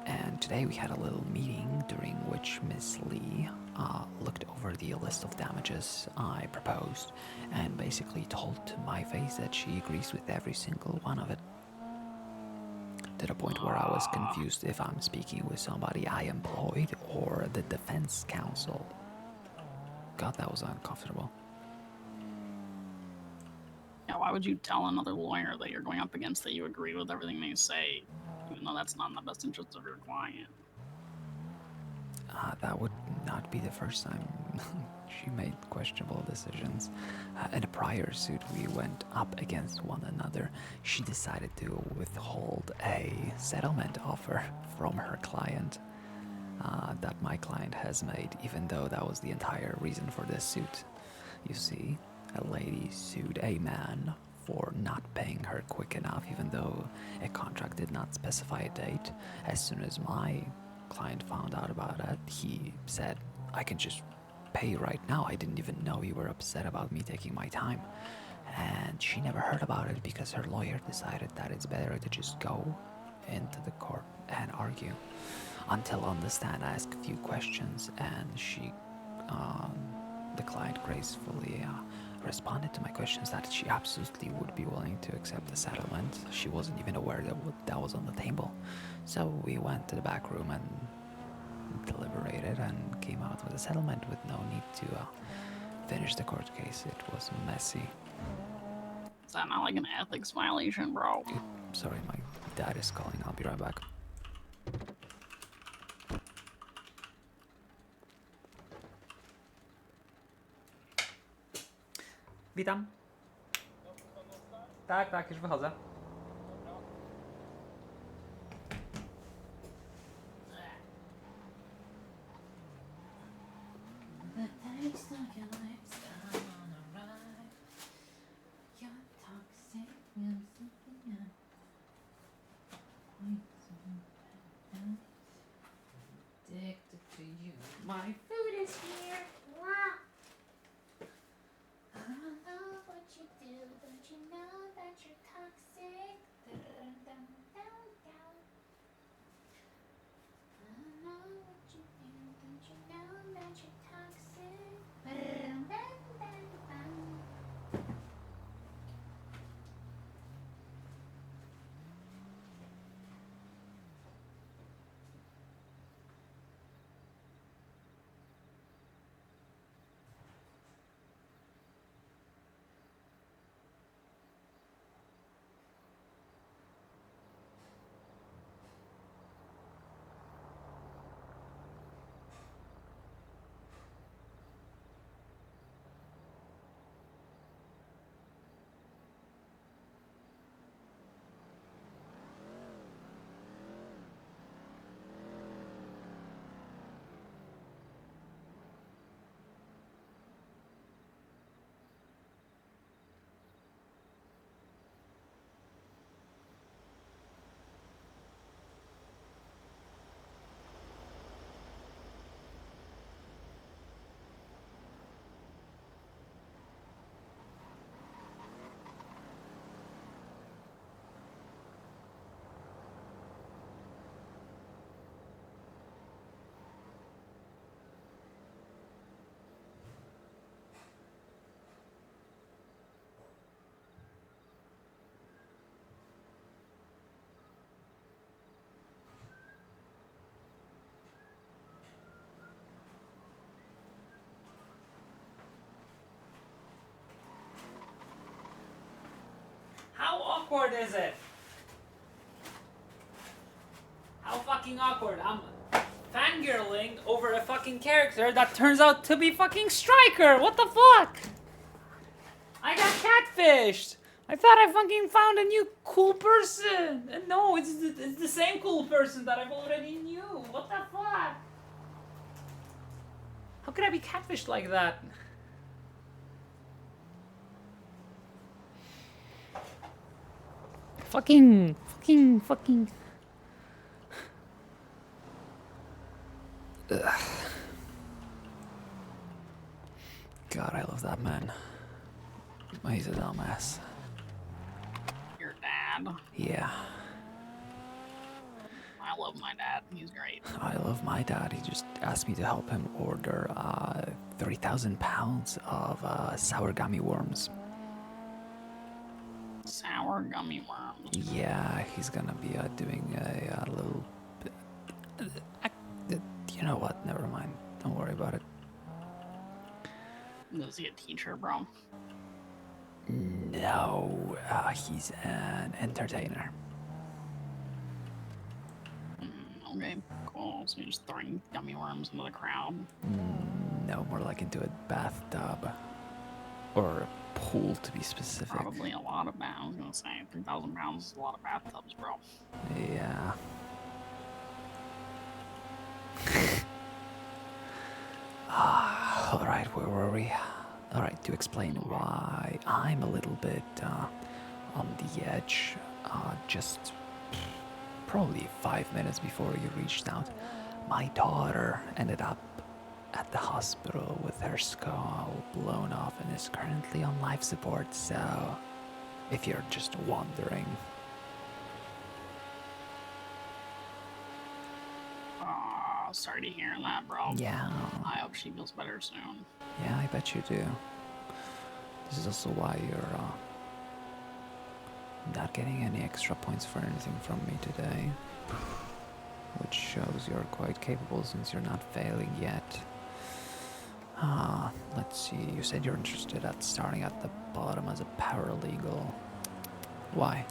And today we had a little meeting during which Miss Lee looked over the list of damages I proposed and basically told to my face that she agrees with every single one of it. To the point where I was confused if I'm speaking with somebody I employed or the defense counsel. God, that was uncomfortable. Yeah, why would you tell another lawyer that you're going up against that you agree with everything they say, even though that's not in the best interest of your client? That would not be the first time she made questionable decisions. In a prior suit we went up against one another. She decided to withhold a settlement offer from her client. that my client has made, even though that was the entire reason for this suit. You see, a lady sued a man for not paying her quick enough, even though a contract did not specify a date. As soon as my client found out about it, he said, I can just pay you right now. I didn't even know you were upset about me taking my time. And she never heard about it because her lawyer decided that it's better to just go into the court and argue. Until on the stand, I asked a few questions, and the client gracefully responded to my questions that she absolutely would be willing to accept the settlement. She wasn't even aware that was on the table. So we went to the back room and deliberated and came out with a settlement with no need to finish the court case. It was messy. Is that not like an ethics violation, bro? Sorry, my dad is calling. I'll be right back. Witam. Tak, tak, już wychodzę. Addicted to you. My food is here. Wow. I don't know what you do. Don't you know that you're toxic? Dun, dun, dun, dun. I don't know what you do. Don't you know that you're toxic? Dun, dun, dun, dun. How awkward is it? How fucking awkward. I'm fangirling over a fucking character that turns out to be fucking Striker. What the fuck? I got catfished. I thought I fucking found a new cool person. And no, it's the same cool person that I've already knew. What the fuck? How could I be catfished like that? Fucking. Ugh. God, I love that man. He's a dumbass. Your dad. Yeah, I love my dad. He's great. I love my dad. He just asked me to help him order 3,000 pounds of sour gummy worms. Sour gummy worms. Yeah, he's gonna be doing a little. You know what? Never mind. Don't worry about it. Is he a teacher, bro? No, he's an entertainer. Okay, cool. So you're just throwing gummy worms into the crowd. No, more like into a bathtub. Or a pool, to be specific. Probably a lot of pounds. I was gonna say 3,000 pounds is a lot of bathtubs, bro. Yeah. Alright, where were we? Alright, to explain why I'm a little bit on the edge, just probably 5 minutes before you reached out, my daughter ended up at the hospital with her skull blown off and is currently on life support, so if you're just wondering. Sorry to hear that, bro. Yeah. I hope she feels better soon. Yeah, I bet you do. This is also why you're not getting any extra points for anything from me today. Which shows you're quite capable since you're not failing yet. Let's see, you said you're interested at starting at the bottom as a paralegal. Why?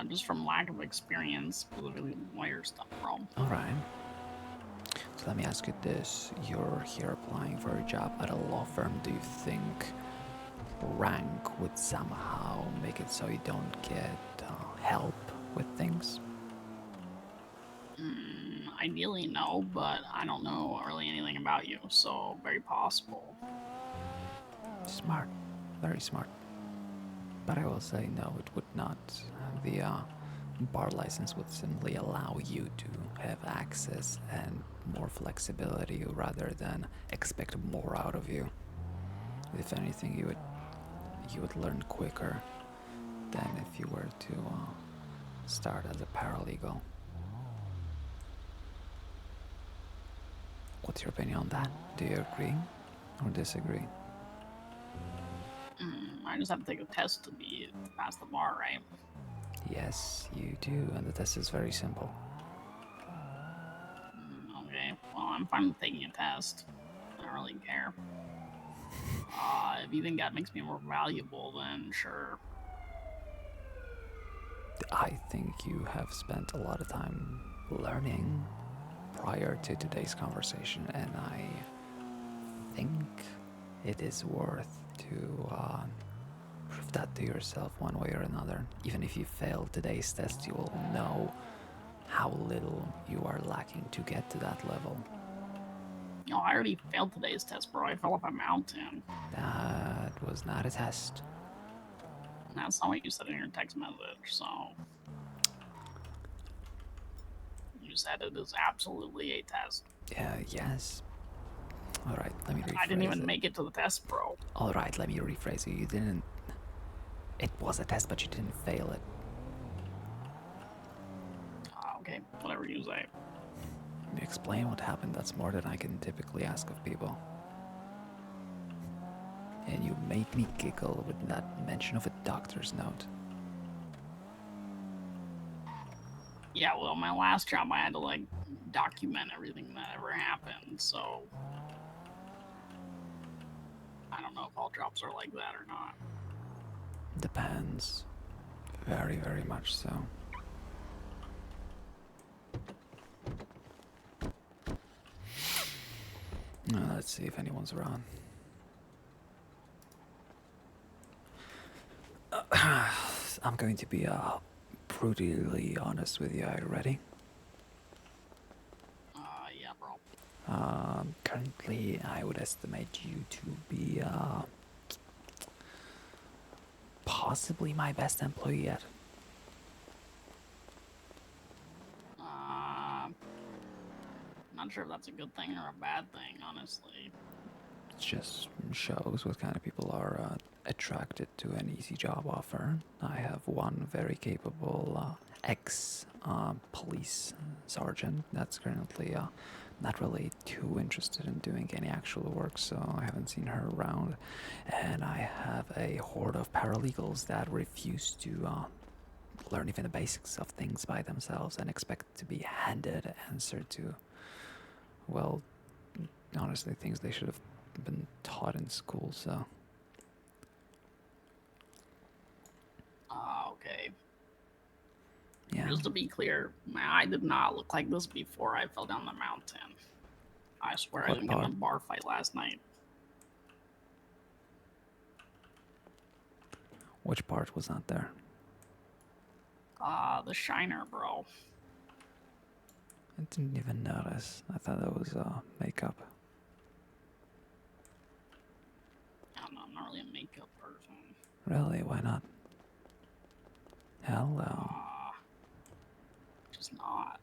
Just from lack of experience, specifically lawyer stuff, bro. Alright. So let me ask you this. You're here applying for a job at a law firm. Do you think rank would somehow make it so you don't get help with things? Ideally, no, but I don't know really anything about you, so very possible. Smart. Very smart. But I will say no, it would not. The bar license would simply allow you to have access and more flexibility rather than expect more out of you. If anything, you would learn quicker than if you were to start as a paralegal. What's your opinion on that? Do you agree or disagree? I just have to take a test to pass the bar, right? Yes, you do, and the test is very simple. Okay, well, I'm fine with taking a test. I don't really care. If you think that makes me more valuable, then sure. I think you have spent a lot of time learning prior to today's conversation, and I think it is worth to prove that to yourself one way or another. Even if you fail today's test, you will know how little you are lacking to get to that level. No, I already failed today's test, bro. I fell off a mountain. That was not a test. That's not what you said in your text message, so... You said it is absolutely a test. Yes. Alright, let me rephrase it. I didn't even make it to the test, bro. Alright, let me rephrase it. You didn't... It was a test, but you didn't fail it. Okay, whatever you say. Let me explain what happened. That's more than I can typically ask of people. And you made me giggle with that mention of a doctor's note. Yeah, well, my last job, I had to, like, document everything that ever happened, so... I don't know if all jobs are like that or not. Depends. Very, very much so. Let's see if anyone's around. I'm going to be brutally honest with you. Are you ready? Yeah, bro. Currently, I would estimate you to be possibly my best employee yet. Not sure if that's a good thing or a bad thing, honestly. It just shows what kind of people are attracted to an easy job offer. I have one very capable ex-police sergeant that's currently not really too interested in doing any actual work, so I haven't seen her around. And I have a horde of paralegals that refuse to learn even the basics of things by themselves and expect to be handed answer to, well, honestly, things they should have been taught in school, so. Okay. Yeah. Just to be clear, I did not look like this before I fell down the mountain. I swear I didn't get in a bar fight last night. Which part was not there? The Shiner, bro. I didn't even notice. I thought that was makeup. I don't know, I'm not really a makeup person. Really? Why not? Hello. Just not.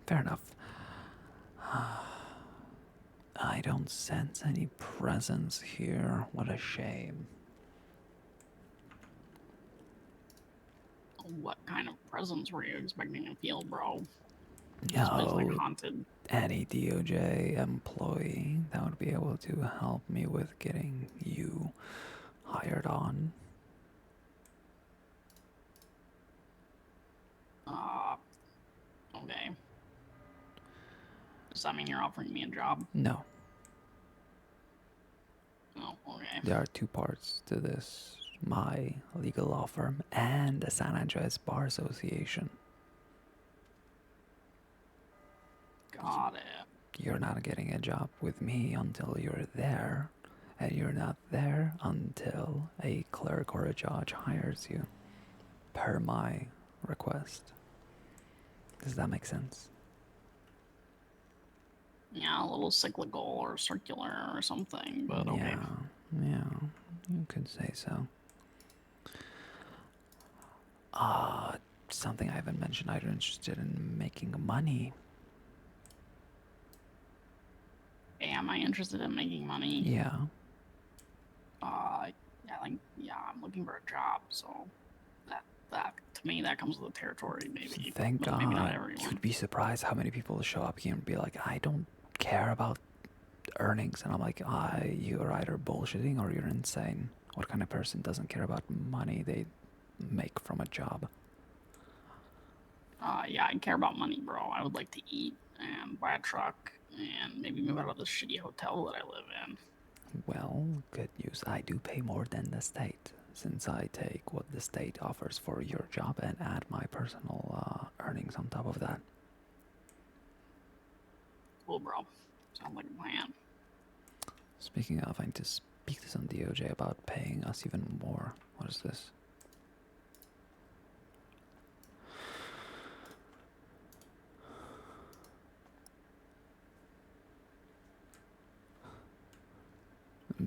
Fair enough. I don't sense any presence here. What a shame. What kind of presents were you expecting to feel, bro? This place like haunted. Any DOJ employee that would be able to help me with getting you hired on. Okay. Does that mean you're offering me a job? No. Oh, okay. There are two parts to this. My legal law firm and the San Andreas Bar Association. Got it. You're not getting a job with me until you're there, and you're not there until a clerk or a judge hires you, per my request. Does that make sense? Yeah, a little cyclical or circular or something, but okay. Yeah, you could say so. Something I haven't mentioned, I'm interested in making money. Am I interested in making money? Yeah. I'm looking for a job, so that to me that comes with the territory, maybe. Thank but God. Maybe not everyone. You'd be surprised how many people show up here and be like, I don't care about earnings. And I'm like, you're either bullshitting or you're insane. What kind of person doesn't care about money they make from a job? Yeah, I care about money, bro. I would like to eat and buy a truck and maybe move out of this shitty hotel that I live in. Well, good news. I do pay more than the state, since I take what the state offers for your job and add my personal earnings on top of that. Cool, bro. Sounds like a plan. Speaking of, I need to speak to some DOJ about paying us even more. What is this?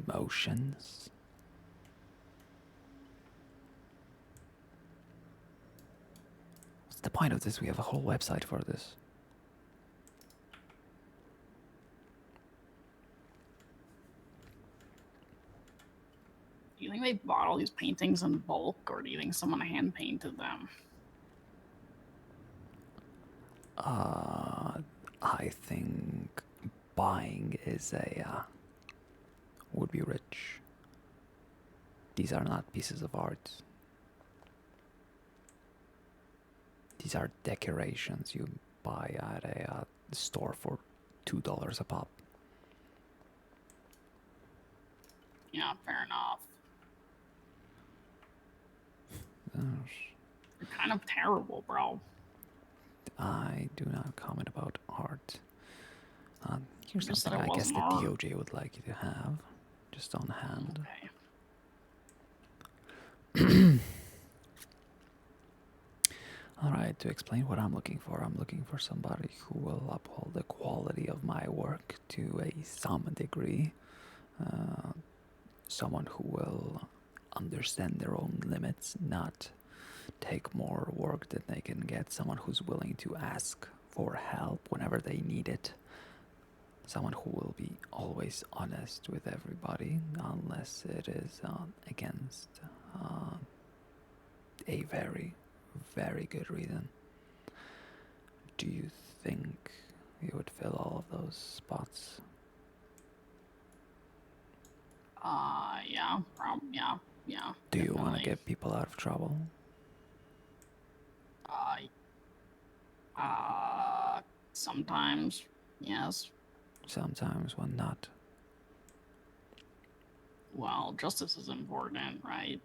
Motions. What's the point of this? We have a whole website for this. Do you think they bought all these paintings in bulk, or do you think someone hand painted them? I think buying is would be rich. These are not pieces of art. These are decorations you buy at a store for $2 a pop. Yeah, fair enough. You're kind of terrible, bro. I do not comment about art. Here's You said something it I guess the wasn't art. DOJ would like you to have, just on hand. Okay. Alright, to explain what I'm looking for somebody who will uphold the quality of my work to some degree. Someone who will understand their own limits, not take more work than they can get. Someone who's willing to ask for help whenever they need it. Someone who will be always honest with everybody, unless it is against a very, very good reason. Do you think you would fill all of those spots? Yeah. Do you want to definitely. get people out of trouble? Sometimes, yes. Sometimes when not. Well, justice is important, right?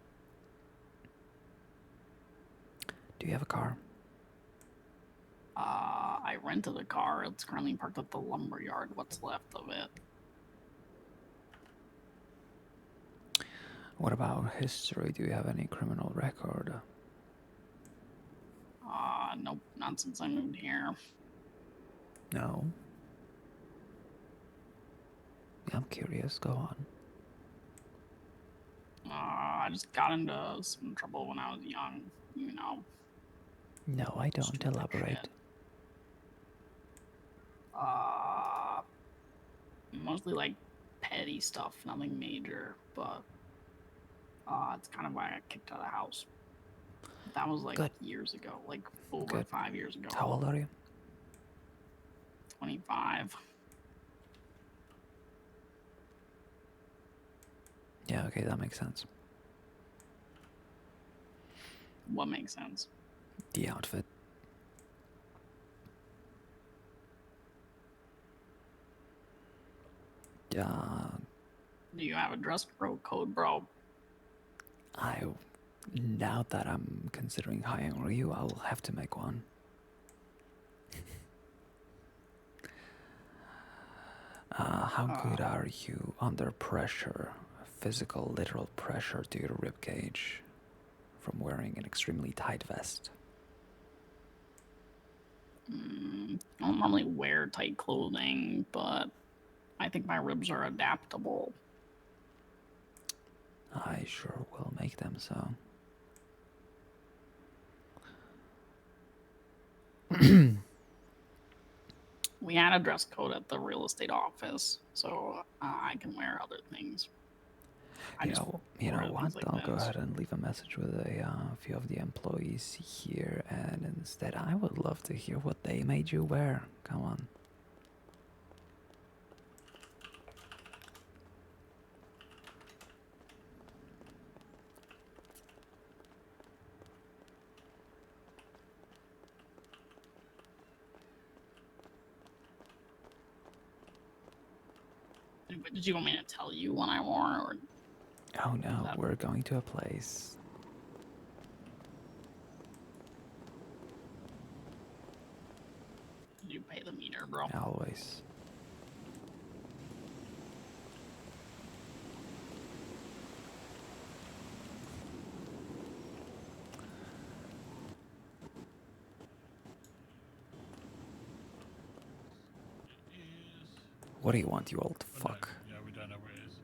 Do you have a car? I rented a car. It's currently parked at the lumberyard. What's left of it? What about history? Do you have any criminal record? Nope, not since I moved here. No. I'm curious. Go on. I just got into some trouble when I was young. You know. No, I don't. Stupid Elaborate. shit. Mostly like petty stuff, nothing major, but it's kind of why I got kicked out of the house. That was like Good. years ago, like over Good. 5 years ago. How old are you? 25. Yeah, okay, that makes sense. What makes sense? The outfit. Do you have a dress code, bro? Now that I'm considering hiring you, I'll have to make one. How good are you under pressure? Physical, literal pressure to your ribcage from wearing an extremely tight vest? I don't normally wear tight clothing, but I think my ribs are adaptable. I sure will make them so. We had a dress code at the real estate office, so I can wear other things. You know what? like I'll go this. ahead and leave a message with a few of the employees here, and instead I would love to hear what they made you wear. Come on. Did you want me to tell you what I wore, or Oh no, we're going to a place. did you pay the meter, bro? Always. What do you want, you old fuck? Yeah, we don't know where it is.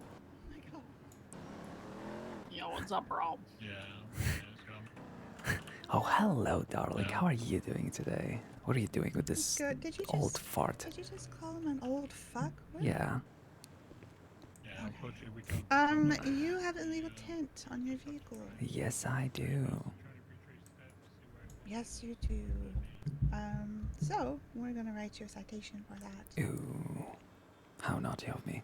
Yo, what's up, bro? Yeah, it's gone. Oh, hello, darling. How are you doing today? What are you doing with this Good. Did you old just fart? Did you just call him an old fuck? What? Yeah. Yeah, unfortunately we can't. You have illegal tint on your vehicle. Yes, I do. Yes, you do. So we're gonna write you a citation for that. Ooh. How naughty of me.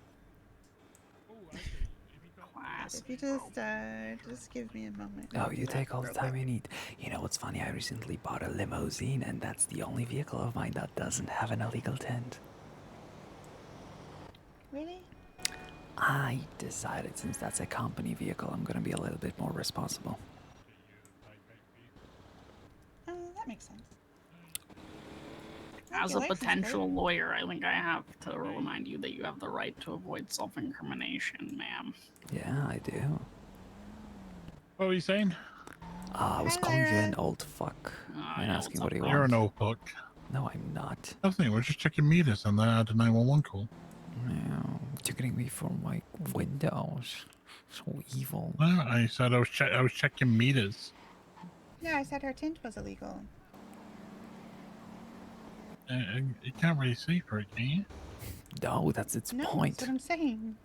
If you just give me a moment. Oh, you take all the time you need. You know what's funny? I recently bought a limousine, and that's the only vehicle of mine that doesn't have an illegal tint. Really? I decided since that's a company vehicle, I'm gonna be a little bit more responsible. That makes sense. As a Your license potential lawyer, I think I have to remind you that you have the right to avoid self-incrimination, ma'am. Yeah, I do. What were you saying? I was calling you an old fuck and asking what do you want. You're an old fuck. No, I'm not. Nothing, we're just checking meters and then I had a 911 call. No, ticketing me from my windows. So evil. No, I said I was checking meters. Yeah, I said her tint was illegal. You can't really see for it, can you? No, that's its No, point. that's what I'm saying.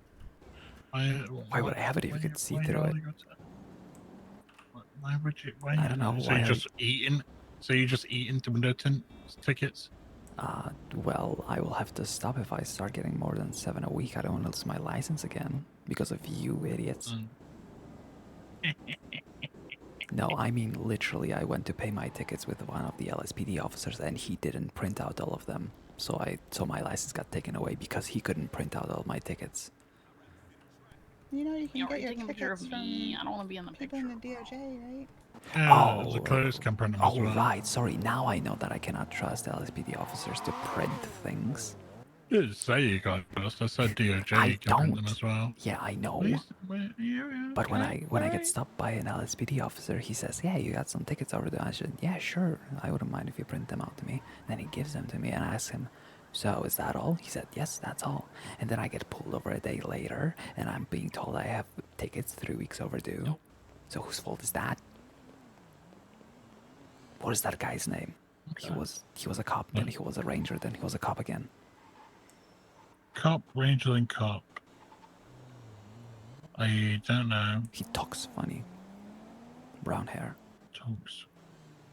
Why would I have it if you could see through it? Why would you? Why? I don't know. So Why you're are just eating? So you're just eating the window tint tickets? Well, I will have to stop if I start getting more than 7 a week. I don't want to lose my license again because of you idiots. No, I mean literally, I went to pay my tickets with one of the LSPD officers and he didn't print out all of them. So my license got taken away because he couldn't print out all my tickets. You know you can Yo, are get you your taking a picture tickets of from me? I don't want to be in the people picture. in the DOJ, right? Yeah, the clothes can print them as Oh, well. right. Sorry, now I know that I cannot trust LSPD officers to print things. didn't say you got first. I said DOJ I can print them don't. as well. Yeah, I know. Yeah, But when okay, I get alright. stopped by an LSPD officer, he says, "Yeah, you got some tickets over there." I said, "Yeah, sure. I wouldn't mind if you print them out to me." Then he gives them to me, and I ask him, "So is that all?" He said, "Yes, that's all." And then I get pulled over a day later, and I'm being told I have tickets 3 weeks overdue. So whose fault is that? What is that guy's name? He was a cop, then he was a ranger, then he was a cop again. Cop, ranger, and cop. I don't know. He talks funny. Brown hair. Talks.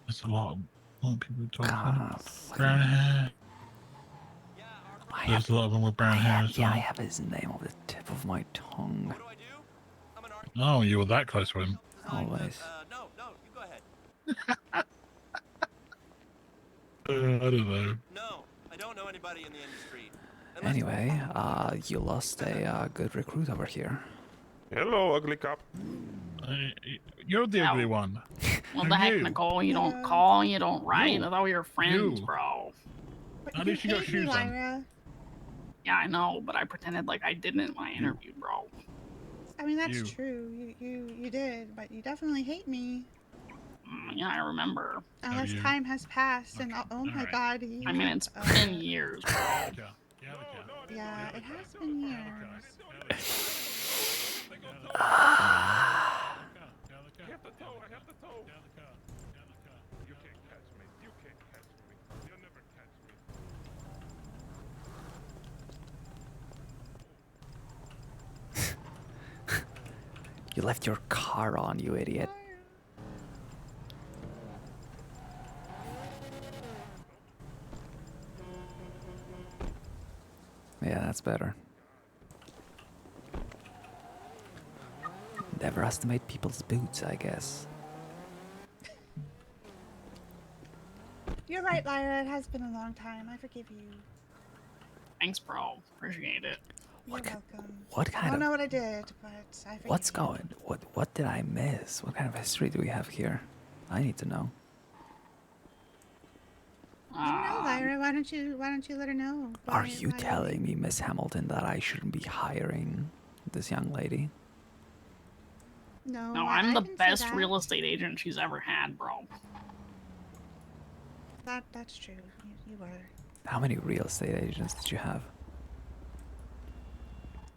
There's a lot of people talk Ah, funny. Brown hair. There's a lot of them with brown hair as well. Yeah, I have his name on the tip of my tongue. Oh, you were that close with him. Always. I don't know. No, I don't know anybody in the industry. Anyway, you lost a good recruit over here. Hello, ugly cop. You're the ugly one. What the heck, Nicole? You don't call, you don't write. I thought we were friends, You. bro. At least you got shoes on. Lyra. Yeah, I know, but I pretended like I didn't when I interviewed, bro. I mean, that's You. true. You did, but you definitely hate me. Yeah, I remember. Unless you? time has passed, and oh my god. I mean, it's been years, bro. Yeah, it has been years. You left your car on, you idiot. Yeah, that's better. Never estimate people's boots, I guess. You're right, Lyra. It has been a long time. I forgive you. Thanks, bro. Appreciate it. You're welcome. What I kind don't of... know what I did, but I forgive What's you. going... What did I miss? What kind of history do we have here? I need to know. I don't know, Lyra. Why don't you let her know? Are you telling me, Miss Hamilton, that I shouldn't be hiring this young lady? No, No, I I'm the didn't say best that. real estate agent she's ever had, bro. That's true. You were. How many real estate agents did you have?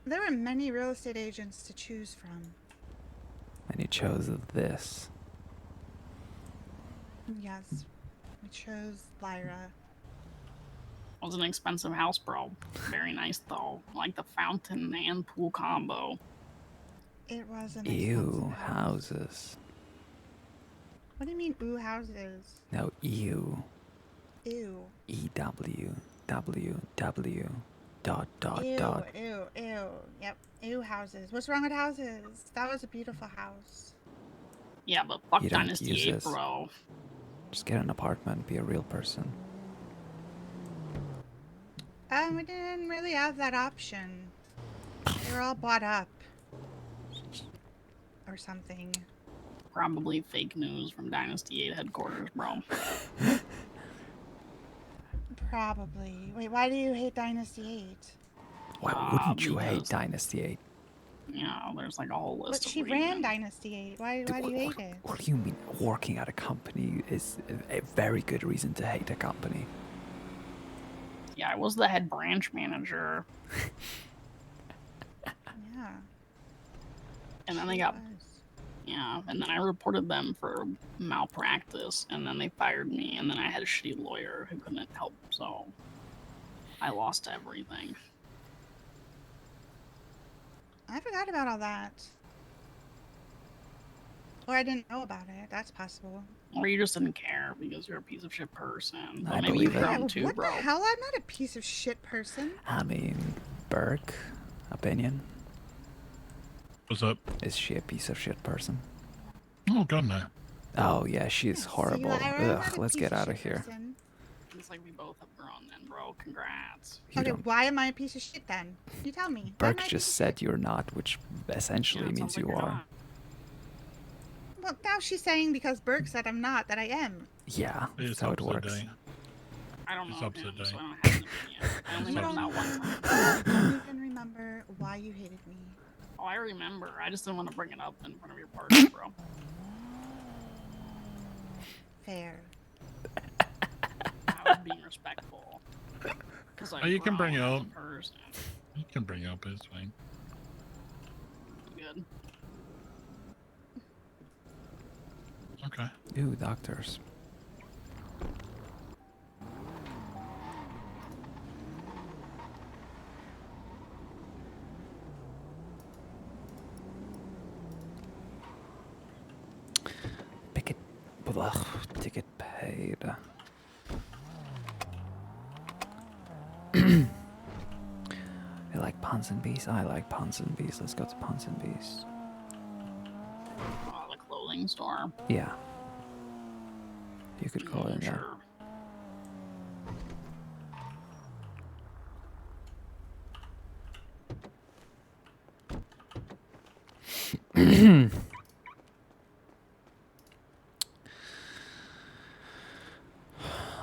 There were many real estate agents to choose from. And you chose this. Yes, we chose Lyra. It was an expensive house, bro. Very nice, though. Like the fountain and pool combo. It was an Ew, houses. What do you mean, ooh, houses? No, ew. Ew. EWWW. Dot, Ew, dot. ew, ew. Yep, ew, houses. What's wrong with houses? That was a beautiful house. Yeah, but fuck You don't Dynasty use 8, this. bro. Just get an apartment, be a real person. We didn't really have that option. They were all bought up. Or something. Probably fake news from Dynasty 8 headquarters, bro. Probably. Wait, why do you hate Dynasty 8? Why wouldn't you hate because- Dynasty 8? Yeah, there's like a whole list But of she reasons. ran Dynasty 8. Why do you hate it? What do you mean working at a company is a very good reason to hate a company? Yeah, I was the head branch manager. Yeah. And then they got... Yeah, and then I reported them for malpractice, and then they fired me, and then I had a shitty lawyer who couldn't help, so... I lost everything. I forgot about all that. Or I didn't know about it. That's possible. Or you just didn't care because you're a piece of shit person. But I maybe you believe it. grown Yeah, too, what bro. the hell? I'm not a piece of shit person. I mean, Burke, opinion? What's up? Is she a piece of shit person? Oh, God, no. Oh, yeah, she's horrible. Ugh, let's get out of here. It's like we both have grown then, bro. Congrats. Okay, why am I a piece of shit then? You tell me. Why am Burke I a just said you're not, which essentially means you are. Well, now she's saying because Burke said I'm not, that I am. Yeah, It's that's how it opposite works. day. I don't It's know upside him, so down. I don't have an opinion. I only It's met him that upside one time. I don't even remember why you hated me. Oh, I remember. I just didn't want to bring it up in front of your party, bro. Fair. I was being respectful. Because Oh, you can bring it as a up. person. You can bring it up. It's fine. Good. Okay. Ooh, doctors. Picket. Ugh, ticket paid. You like puns and bees? I like puns and bees. Let's go to puns and bees. The clothing store. Yeah. You could call it that. Sure.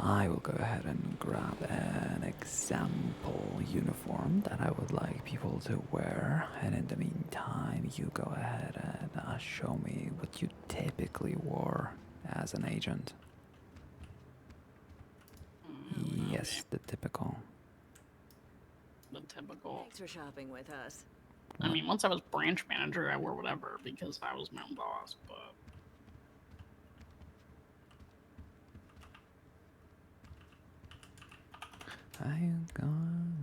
I will go ahead and grab an example uniform that I would like people to wear, and in the meantime, you go ahead and show me what you typically wore as an agent. Yes, the typical. The typical. Thanks for shopping with us. I mean, once I was branch manager, I wore whatever because I was my own boss, but. I ain't gone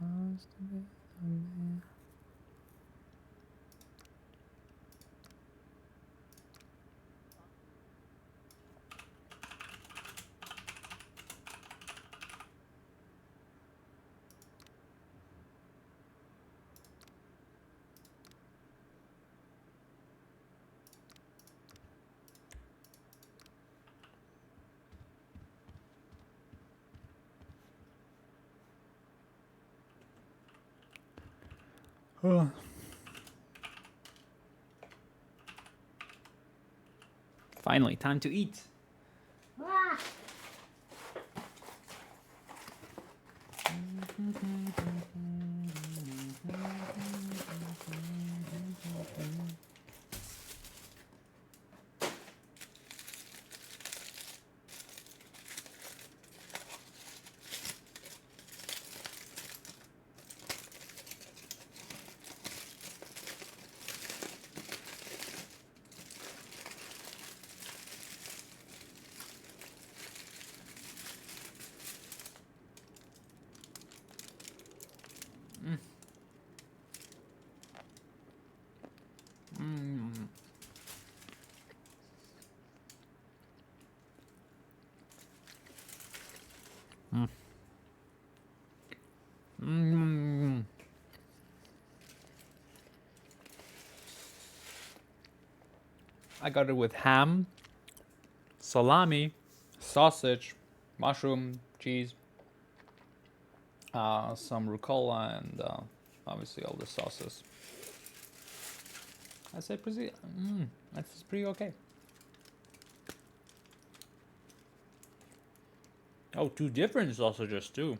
how I'm supposed to be. Oh. Finally, time to eat. I got it with ham, salami, sausage, mushroom, cheese, some rucola, and obviously all the sauces. I say that's pretty okay. Oh, two different sausages too.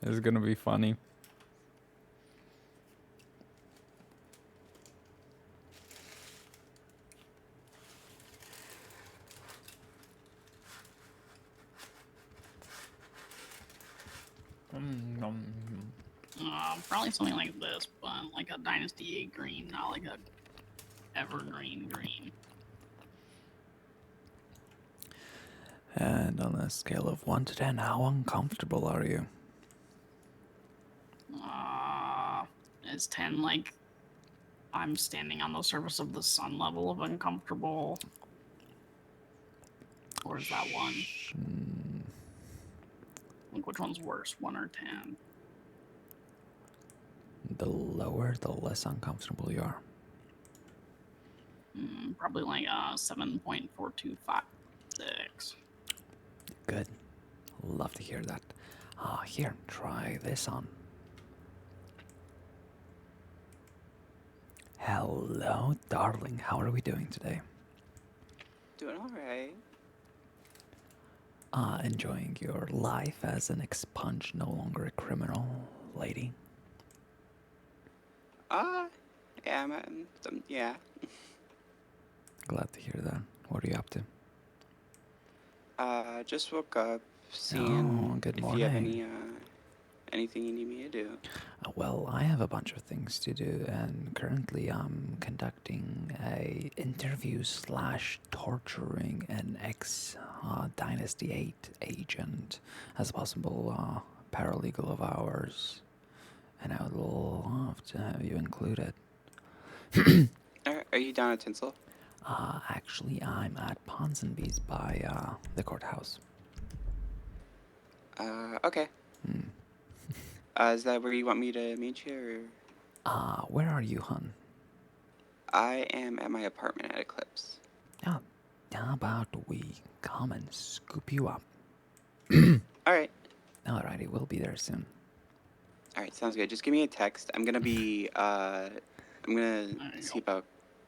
It's gonna be funny. Probably something like this, but like a Dynasty 8 green, not like a evergreen green. And on a scale of 1 to 10, how uncomfortable are you? Is 10 like I'm standing on the surface of the sun level of uncomfortable. Or is that one? Like, which one's worse, 1 or 10? The lower, the less uncomfortable you are. Probably like 7.4256. Good. Love to hear that. Here, try this on. Hello, darling. How are we doing today? Doing alright. Enjoying your life as an expunged, no longer a criminal lady. Yeah, yeah. Glad to hear that. What are you up to? Just woke up, seeing good if you have morning. anything you need me to do. Well, I have a bunch of things to do, and currently I'm conducting a interview / torturing an ex-Dynasty 8 agent as a possible paralegal of ours, and I would love to have you included. Are you down at Tinsel? Actually, I'm at Ponsonby's by the courthouse. Okay. Is that where you want me to meet you, or? Where are you, hun? I am at my apartment at Eclipse. How about we come and scoop you up? Alright. Alrighty, we'll be there soon. Alright, sounds good. Just give me a text. I'm gonna be, I'm gonna see about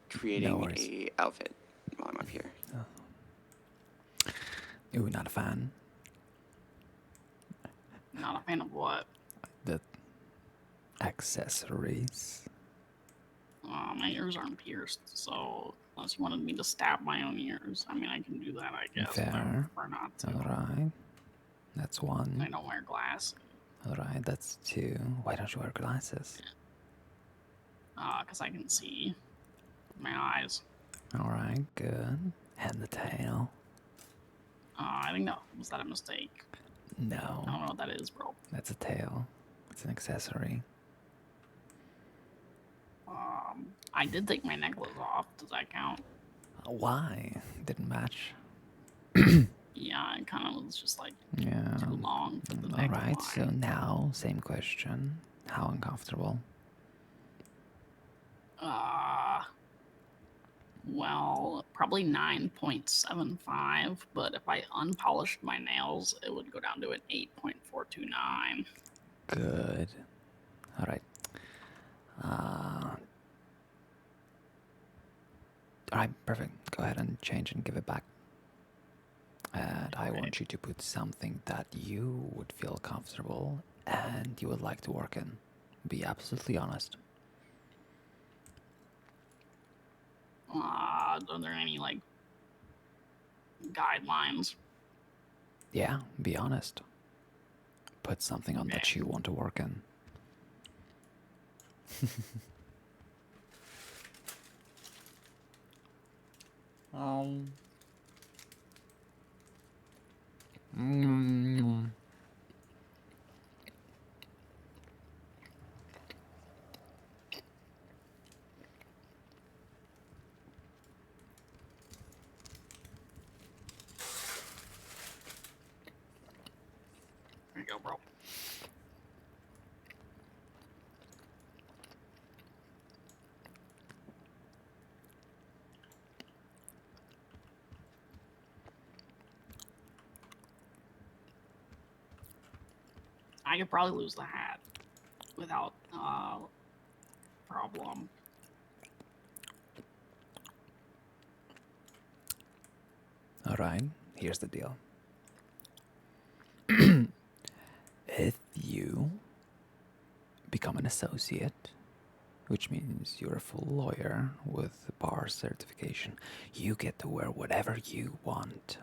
creating a outfit while I'm up here. Ooh, not a fan. Not a fan of what? The accessories. My ears aren't pierced, so unless you wanted me to stab my own ears, I mean, I can do that, I guess. But I would Fair. prefer not to. Alright. That's one. I don't wear glasses. Alright, that's two. Why don't you wear glasses? Because I can see my eyes. Alright, good. And the tail. I think that was that a mistake? No. I don't know what that is, bro. That's a tail. It's an accessory. I did take my necklace off. Does that count? Why? Didn't match. Yeah, it kind of was just like Yeah. too long for the neck. Alright, so now, same question. How uncomfortable? Well, probably 9.75, but if I unpolished my nails, it would go down to an 8.429. Good. Alright. Alright, perfect. Go ahead and change and give it back. And I want you to put something that you would feel comfortable and you would like to work in. Be absolutely honest. Are there any, like, guidelines? Yeah, be honest. Put something on that you want to work in. There you go, bro. I could probably lose the hat without problem. Alright, here's the deal. If you become an associate, which means you're a full lawyer with bar certification, you get to wear whatever you want.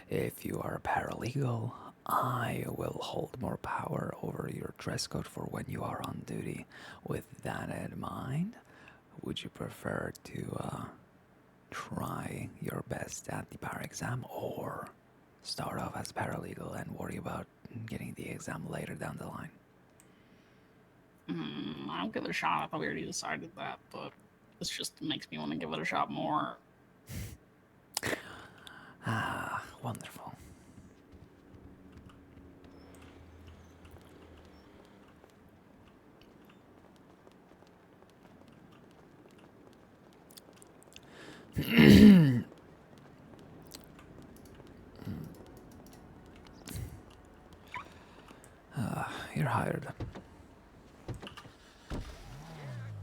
If you are a paralegal, I will hold more power over your dress code for when you are on duty. With that in mind, would you prefer to try your best at the bar exam or start off as paralegal and worry about getting the exam later down the line? I'll give it a shot. I thought we already decided that, but This just makes me want to give it a shot more. Ah, wonderful. You're hired.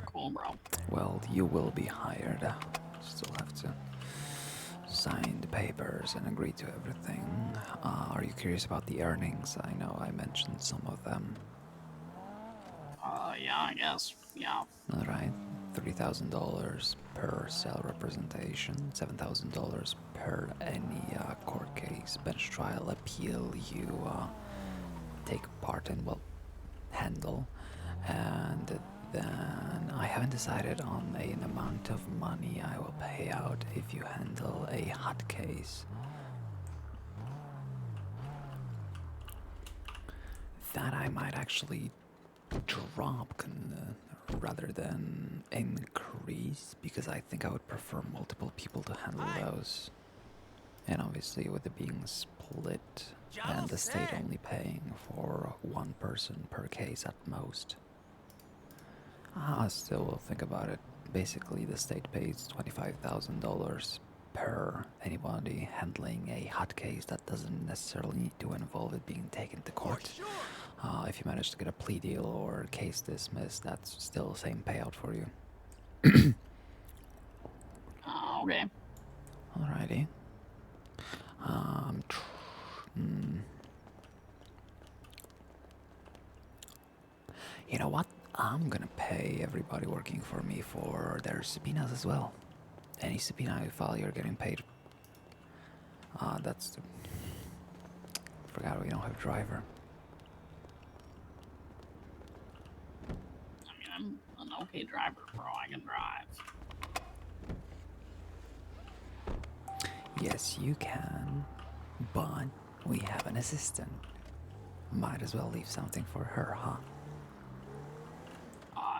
Cool, bro. Well, you will be hired. Still have to sign the papers and agree to everything. Are you curious about the earnings? I know I mentioned some of them. Yeah, I guess. Yeah. Alright, $3,000 per cell representation, $7,000 per any court case, bench trial, appeal you take part in, well, handle. And then I haven't decided on an amount of money I will pay out if you handle a hot case. That I might actually drop rather than increase, because I think I would prefer multiple people to handle those. And obviously with it being split and the state only paying for one person per case at most. Still will think about it. Basically the state pays $25,000 per anybody handling a hot case that doesn't necessarily need to involve it being taken to court. If you manage to get a plea deal or case dismissed, that's still the same payout for you. Okay. Alrighty. You know what? I'm gonna pay everybody working for me for their subpoenas as well. Any subpoena you file, you're getting paid. That's the... Forgot we don't have driver. I mean, I'm an okay driver, bro. I can drive. Yes, you can, but we have an assistant. Might as well leave something for her, huh?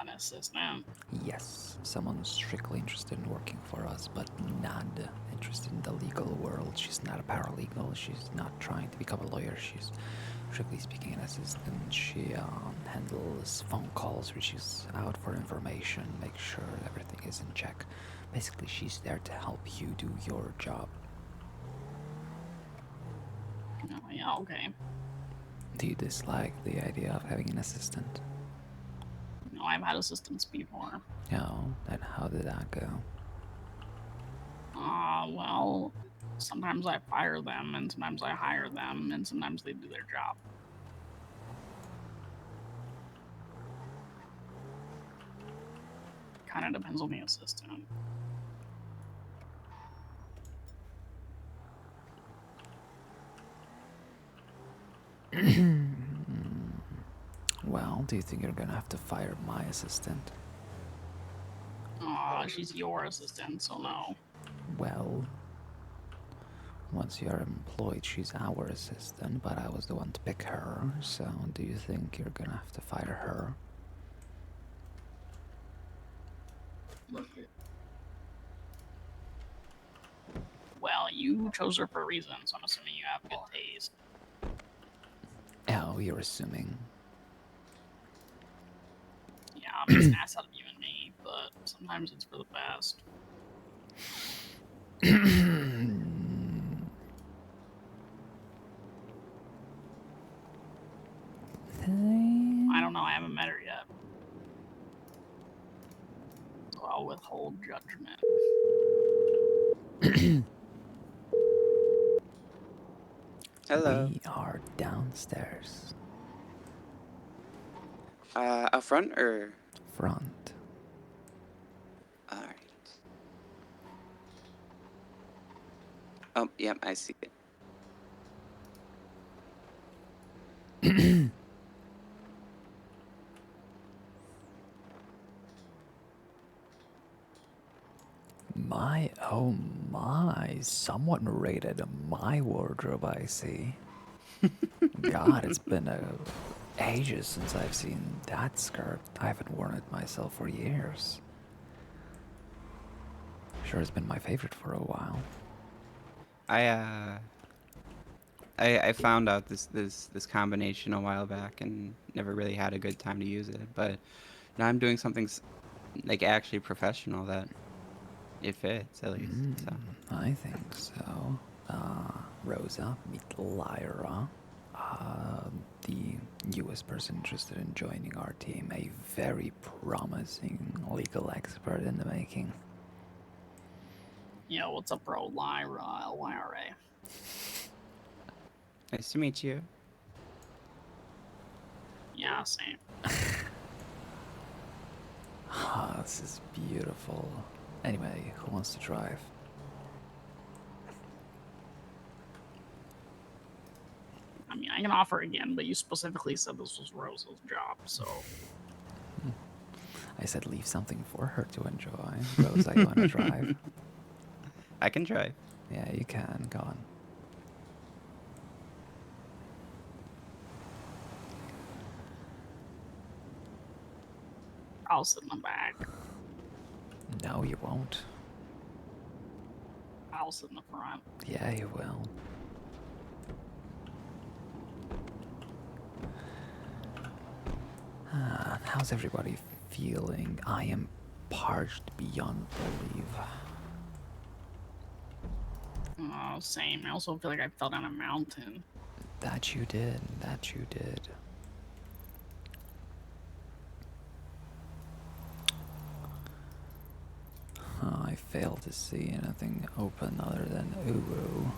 An assistant. Yes, someone strictly interested in working for us, but not interested in the legal world. She's not a paralegal. She's not trying to become a lawyer. She's strictly speaking an assistant. She handles phone calls, reaches out for information, makes sure everything is in check. Basically, she's there to help you do your job. Oh, yeah, okay. Do you dislike the idea of having an assistant? No, I've had assistants before. No, and how did that go? Well, sometimes I fire them, and sometimes I hire them, and sometimes they do their job. Kind of depends on the assistant. Well, do you think you're gonna have to fire my assistant? She's your assistant, so no. Well, once you're employed, she's our assistant, but I was the one to pick her, so do you think you're gonna have to fire her? Well, you chose her for a reason, so I'm assuming you have good taste. Oh, you're assuming. Yeah, I'm just an ass out of you and me, but sometimes it's for the best. I don't know, I haven't met her yet. So I'll withhold judgment. Hello. We are downstairs. Up front or? Front. Alright. Oh, yep, I see it. My, oh my, someone raided my wardrobe, I see. God, it's been ages since I've seen that skirt. I haven't worn it myself for years. Sure has been my favorite for a while. I found out this combination a while back and never really had a good time to use it. But now I'm doing something like actually professional that it fits at least. So. I think so. Rosa, meet Lyra, the newest person interested in joining our team, a very promising legal expert in the making. Yo, what's up, bro? Lyra, Lyra. Nice to meet you. Yeah, same. This is beautiful. Anyway, who wants to drive? I mean, I can offer again, but you specifically said this was Rosa's job, so. I said leave something for her to enjoy. Rosa, you wanna drive? I can drive. Yeah, you can. Go on. I'll sit in the back. No, you won't. I'll sit in the front. Yeah, you will. How's everybody feeling? I am parched beyond belief. Oh, same. I also feel like I fell down a mountain. That you did. That you did. I failed to see anything open other than Uru.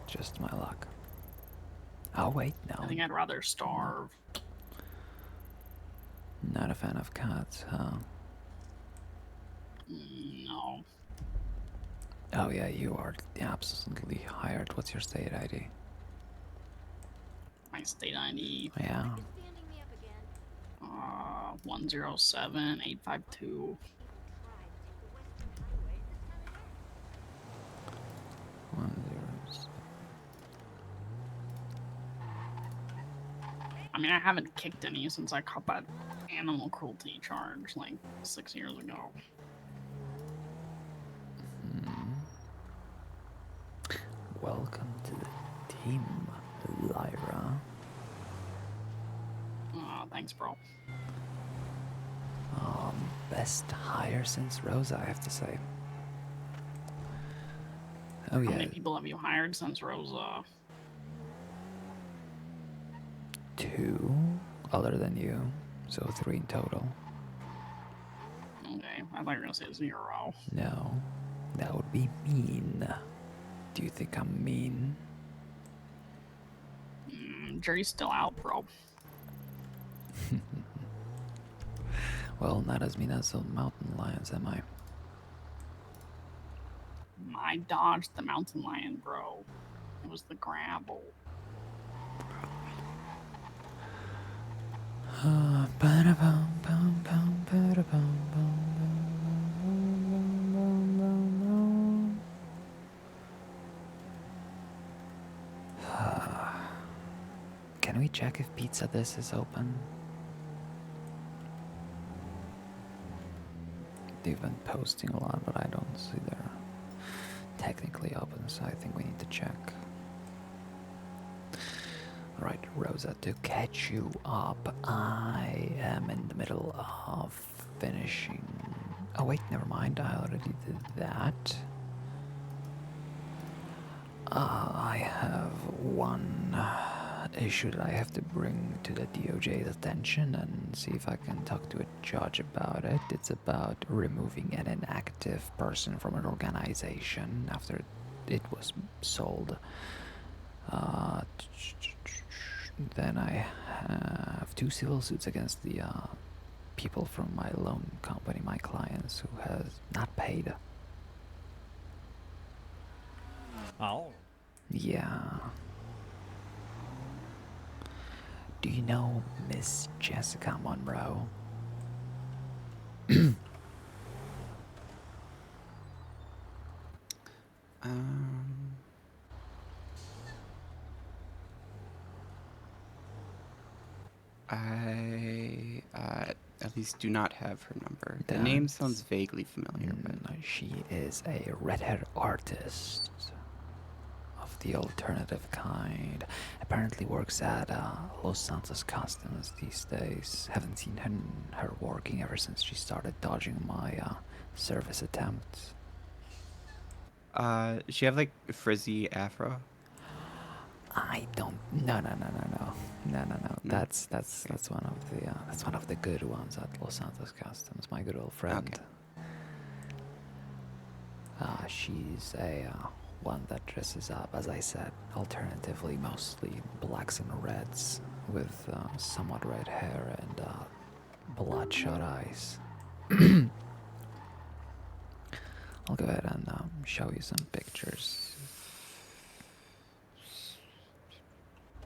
Just my luck. Oh wait, no. I think I'd rather starve. Not a fan of cats, huh? No. Oh yeah, you are absolutely hired. What's your state ID? My state ID. Yeah. 107852. I mean, I haven't kicked any since I caught that animal cruelty charge like 6 years ago. Welcome to the team, Lyra. Thanks, bro. Best hire since Rosa, I have to say. Oh How yeah, many people have you hired since Rosa? 2 other than you, so 3 in total. Okay, I thought you were gonna say 0. No, that would be mean. Do you think I'm mean? Jury's still out, bro. Well, not as mean as the mountain lions, am I? I dodged the mountain lion, bro. It was the gravel. Can we check if Pizza This is open? They've been posting a lot, but I don't see they're technically open, so I think we need to check. Alright, Rosa, to catch you up, I am in the middle of finishing. Oh, wait, never mind, I already did that. I have one issue that I have to bring to the DOJ's attention and see if I can talk to a judge about it. It's about removing an inactive person from an organization after it was sold. Then I have 2 civil suits against the people from my loan company, my clients, who has not paid. Oh. Yeah. Do you know Miss Jessica Monroe? I at least do not have her number. The name sounds vaguely familiar, but She is a red-haired artist of the alternative kind. Apparently works at Los Santos Customs these days. Haven't seen her working ever since she started dodging my service attempts. she have like frizzy afro? I don't. No. That's one of the good ones at Los Santos Customs. My good old friend. She's a one that dresses up, as I said, alternatively mostly blacks and reds, with somewhat red hair and bloodshot eyes. I'll go ahead and show you some pictures.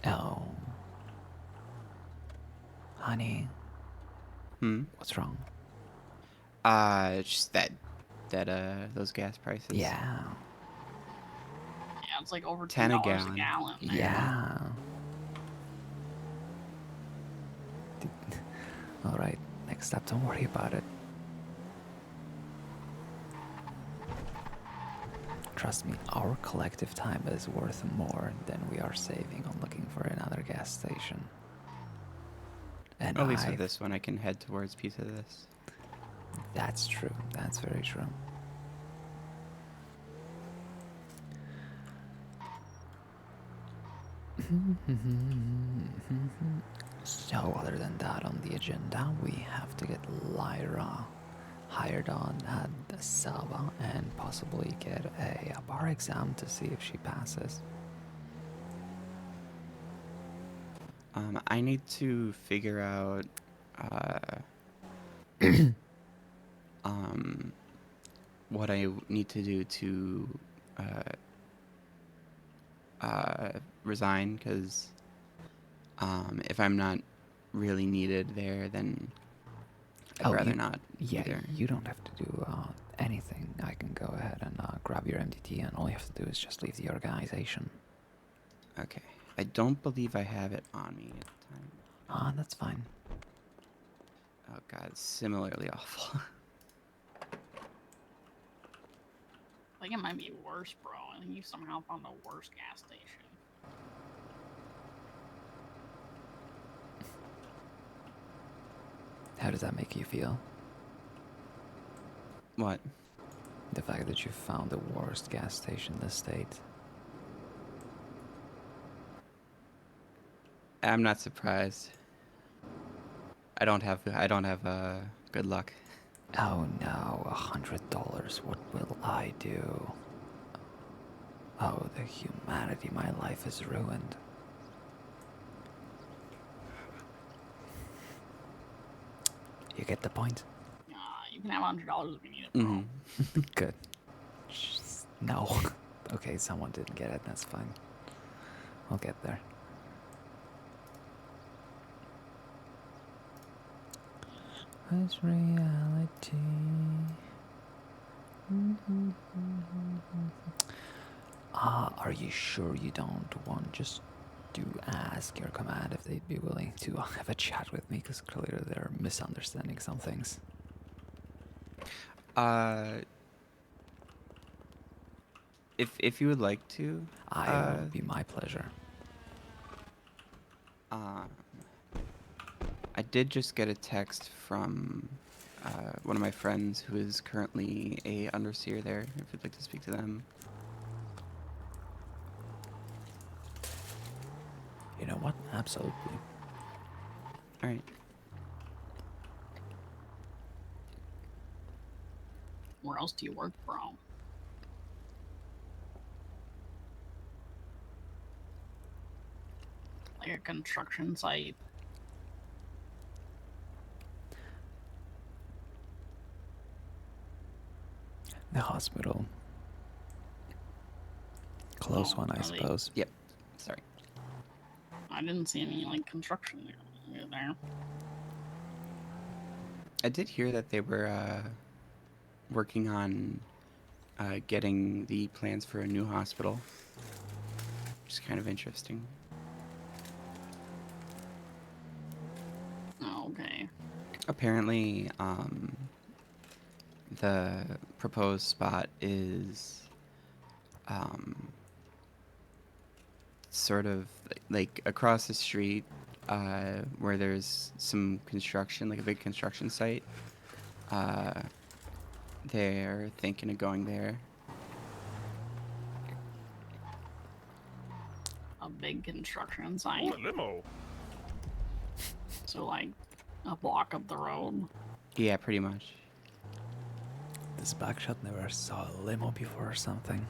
Oh. Honey. What's wrong? Just that those gas prices. Yeah. Yeah, it's like over $10 $10 a gallon. There. Yeah. All right. Next step. Don't worry about it. Trust me, our collective time is worth more than we are saving on looking for another gas station. And At least with this one, I can head towards piece of this. That's true. That's very true. So, other than that on the agenda, we have to get Lyra hired on at Saba and possibly get a bar exam to see if she passes. I need to figure out what I need to do to resign, because if I'm not really needed there, then I'd rather not. Yeah, either. you don't have to do anything. I can go ahead and grab your MDT, and all you have to do is just leave the organization. Okay. I don't believe I have it on me at the time. That's fine. Oh god, it's similarly awful. I think it might be worse, bro. I think you somehow found a worse gas station. How does that make you feel? What? The fact that you found the worst gas station in the state. I'm not surprised. I don't have good luck. Oh no, $100. What will I do? Oh, the humanity. My life is ruined. You get the point? You can have $100 if you need it, bro. Good. No. Okay, someone didn't get it. That's fine. I'll get there. It's reality. Are you sure you don't want just to ask your command if they'd be willing to have a chat with me? Because clearly they're misunderstanding some things. If you would like to, it would be my pleasure. I did just get a text from one of my friends who is currently a underseer there. If you'd like to speak to them. You know what? Absolutely. All right. Where else do you work, bro? Like a construction site. The hospital. Close one, I suppose. Yep. Sorry. I didn't see any like construction there. I did hear that they were working on getting the plans for a new hospital, which is kind of interesting. Okay. Apparently, the proposed spot is sort of like across the street, where there's some construction, like a big construction site. They're thinking of going there. A big construction Oh, site. a limo. So like a block up the road. Yeah, pretty much. This backshot never saw a limo before or something.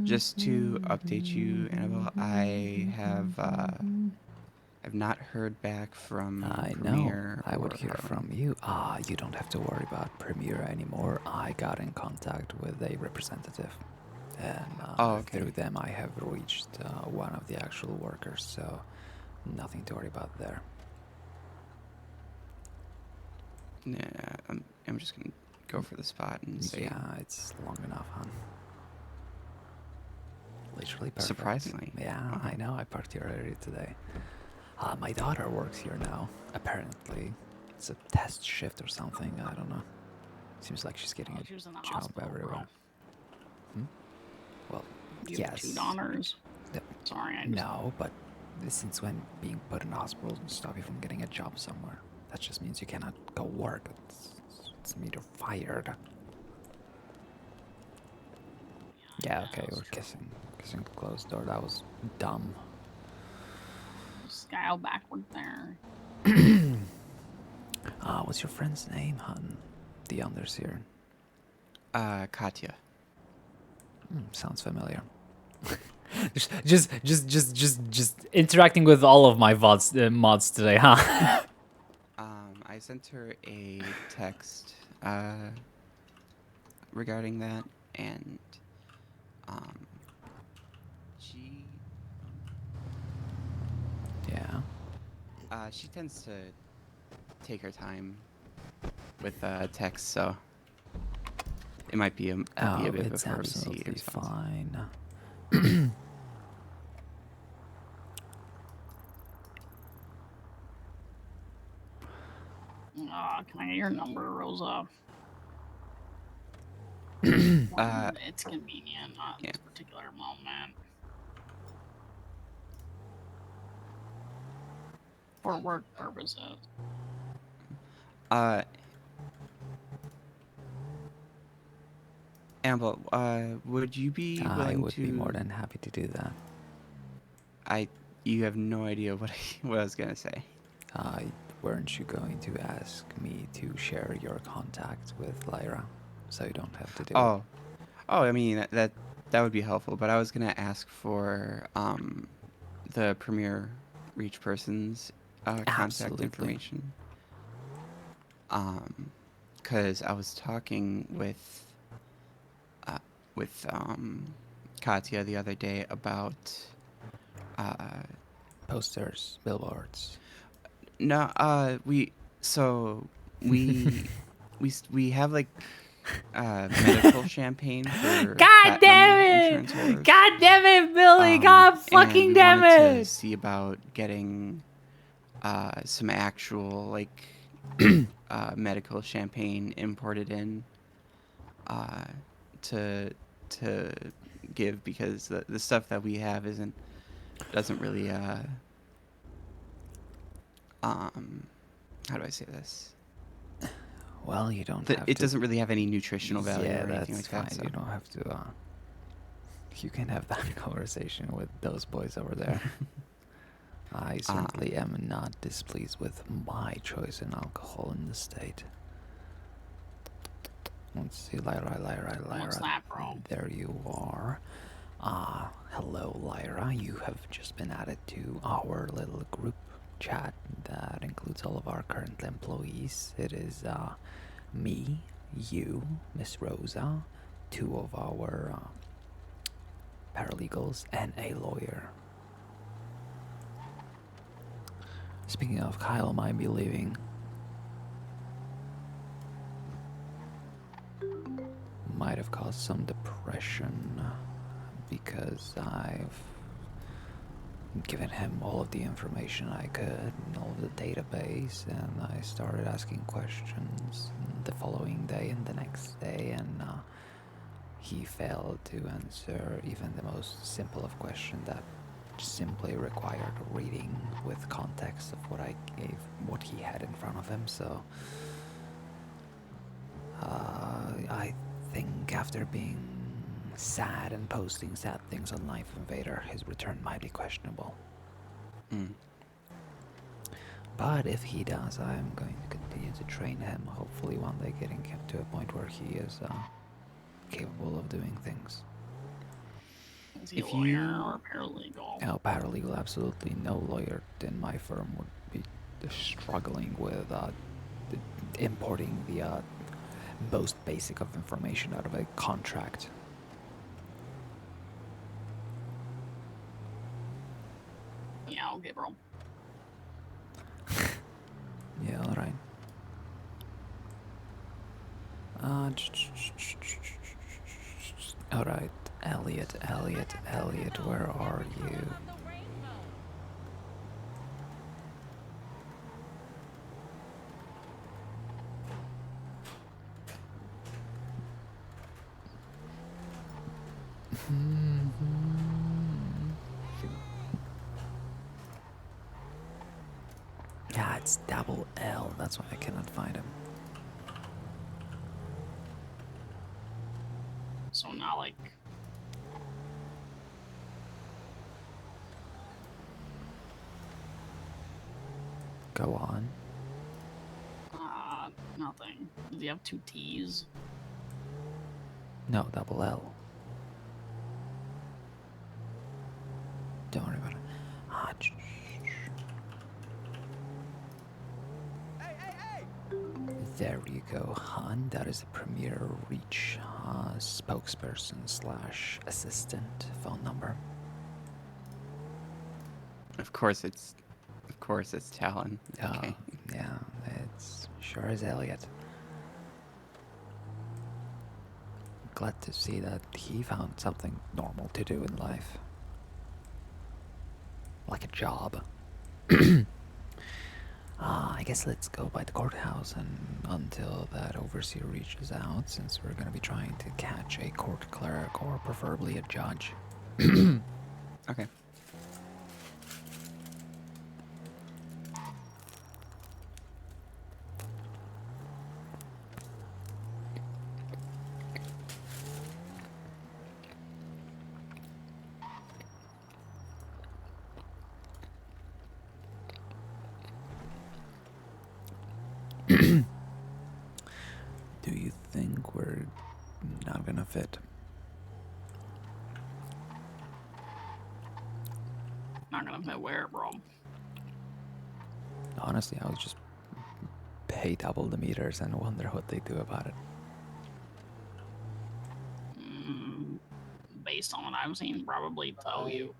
Just to update you, Annabelle, I've not heard back from I know. Premier. I would or hear from you. You don't have to worry about Premier anymore. I got in contact with a representative. And through them I have reached one of the actual workers, so nothing to worry about there. Yeah, I'm just gonna go for the spot and see. Yeah, it's long enough, hon. Literally perfect. Surprisingly. Yeah, I know. I parked here earlier today. My daughter works here now. Apparently, it's a test shift or something. I don't know. Seems like she's getting She was in the a job hospital, everywhere. Well, You have yes. 2 daughters. Sorry, I just... No, but since when being put in hospital doesn't stop you from getting a job somewhere? That just means you cannot go work. It's mean you're fired. Yeah, okay, we're kissing closed door. That was dumb. Scale backward there. What's your friend's name, hun? The underseer. Katya. Sounds familiar. just interacting with all of my mods today, huh? I sent her a text regarding that, and she she tends to take her time with text, so it might be a bit it's before we see a absolutely response. fine. Can I get your number, Rosa? It's convenient at this particular moment. For work purposes. Amber, would you be willing I would to... be more than happy to do that. You have no idea what I was gonna say. Weren't you going to ask me to share your contact with Lyra, so you don't have to do it? I mean that would be helpful. But I was gonna ask for the Premier Reach person's contact information. Because I was talking with Katya the other day about posters, billboards. No, we have like medical champagne for God damn insurance holders. God damn it, Billy! God fucking damn To it! see about getting some actual like medical champagne imported in to give, because the stuff that we have doesn't really how do I say this? Well, you don't have it to... doesn't really have any nutritional value or anything like fine. that. So. You don't have to. You can have that conversation with those boys over there. I certainly am not displeased with my choice in alcohol in the state. Let's see, Lyra. What's that, bro? There you are. Hello, Lyra. You have just been added to our little group chat that includes all of our current employees. It is me, you, Miss Rosa, 2 of our paralegals, and a lawyer. Speaking of, Kyle might be leaving might have caused some depression because I've given him all of the information I could and all of the database, and I started asking questions the following day and the next day, and he failed to answer even the most simple of questions that simply required reading with context of what I gave, what he had in front of him. So I think after being sad and posting sad things on Life Invader, his return might be questionable. But if he does, I'm going to continue to train him, hopefully one day getting him to a point where he is capable of doing things. Is he a lawyer or paralegal? Oh, paralegal, absolutely. No lawyer in my firm would be struggling with importing the most basic of information out of a contract. Yeah, okay, bro. Yeah, alright. Alright, Elliot, where are you? Yeah, it's double L, that's why I cannot find him. So now, like, Go on. nothing. Does he have 2 T's? No, double L. Don't worry about it. There you go, hon. That is the Premier Reach spokesperson / assistant phone number. Of course it's Talon. Okay. Yeah, it's sure is Elliot. Glad to see that he found something normal to do in life. Like a job. I guess let's go by the courthouse and until that overseer reaches out, since we're gonna be trying to catch a court clerk or preferably a judge. Okay. Do you think we're not gonna fit? Not gonna fit where, bro? Honestly, I would just pay double the meters and wonder what they do about it. Based on what I've seen, probably tow you.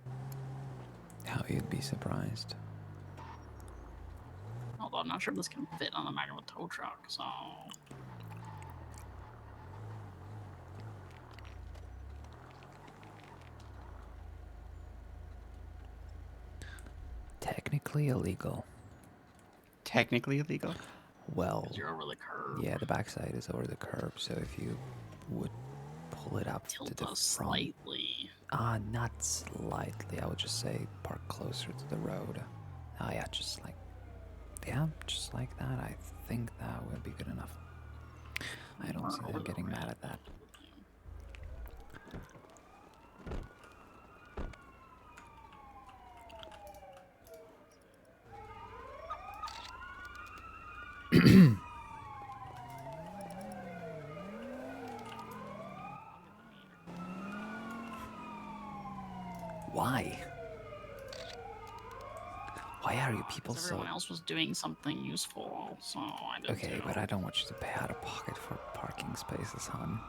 How you'd be surprised. Although I'm not sure if this can fit on the back of a tow truck, so... Technically illegal. Technically illegal? Well, 'Cause you're over the curb. yeah, the backside is over the curb, so if you would pull it up Tilt to the front. us slightly. Not slightly. I would just say park closer to the road. Oh yeah, just like that. I think that would be good enough. I don't see them getting mad at that. Why? Why are you people so... Everyone else was doing something useful, so I did Okay, too. but I don't want you to pay out of pocket for parking spaces, hon.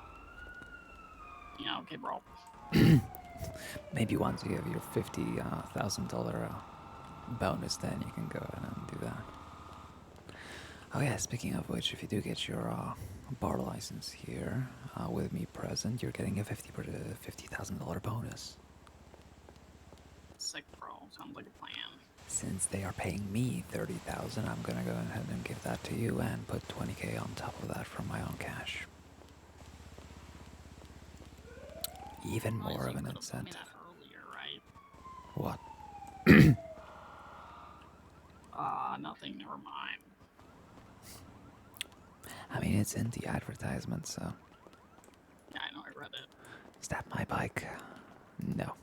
Yeah, okay, bro. Maybe once you have your $50,000 bonus, then you can go ahead and do that. Oh yeah, speaking of which, if you do get your bar license here, with me present, you're getting a $50,000 bonus. Sick, bro. Sounds like a plan. Since they are paying me $30,000, I'm gonna go ahead and give that to you and put $20K on top of that from my own cash. Even more of an incentive. Earlier, right? What? Nothing. Never mind. I mean, it's in the advertisement, so. Yeah, I know. I read it. Is that my bike? No.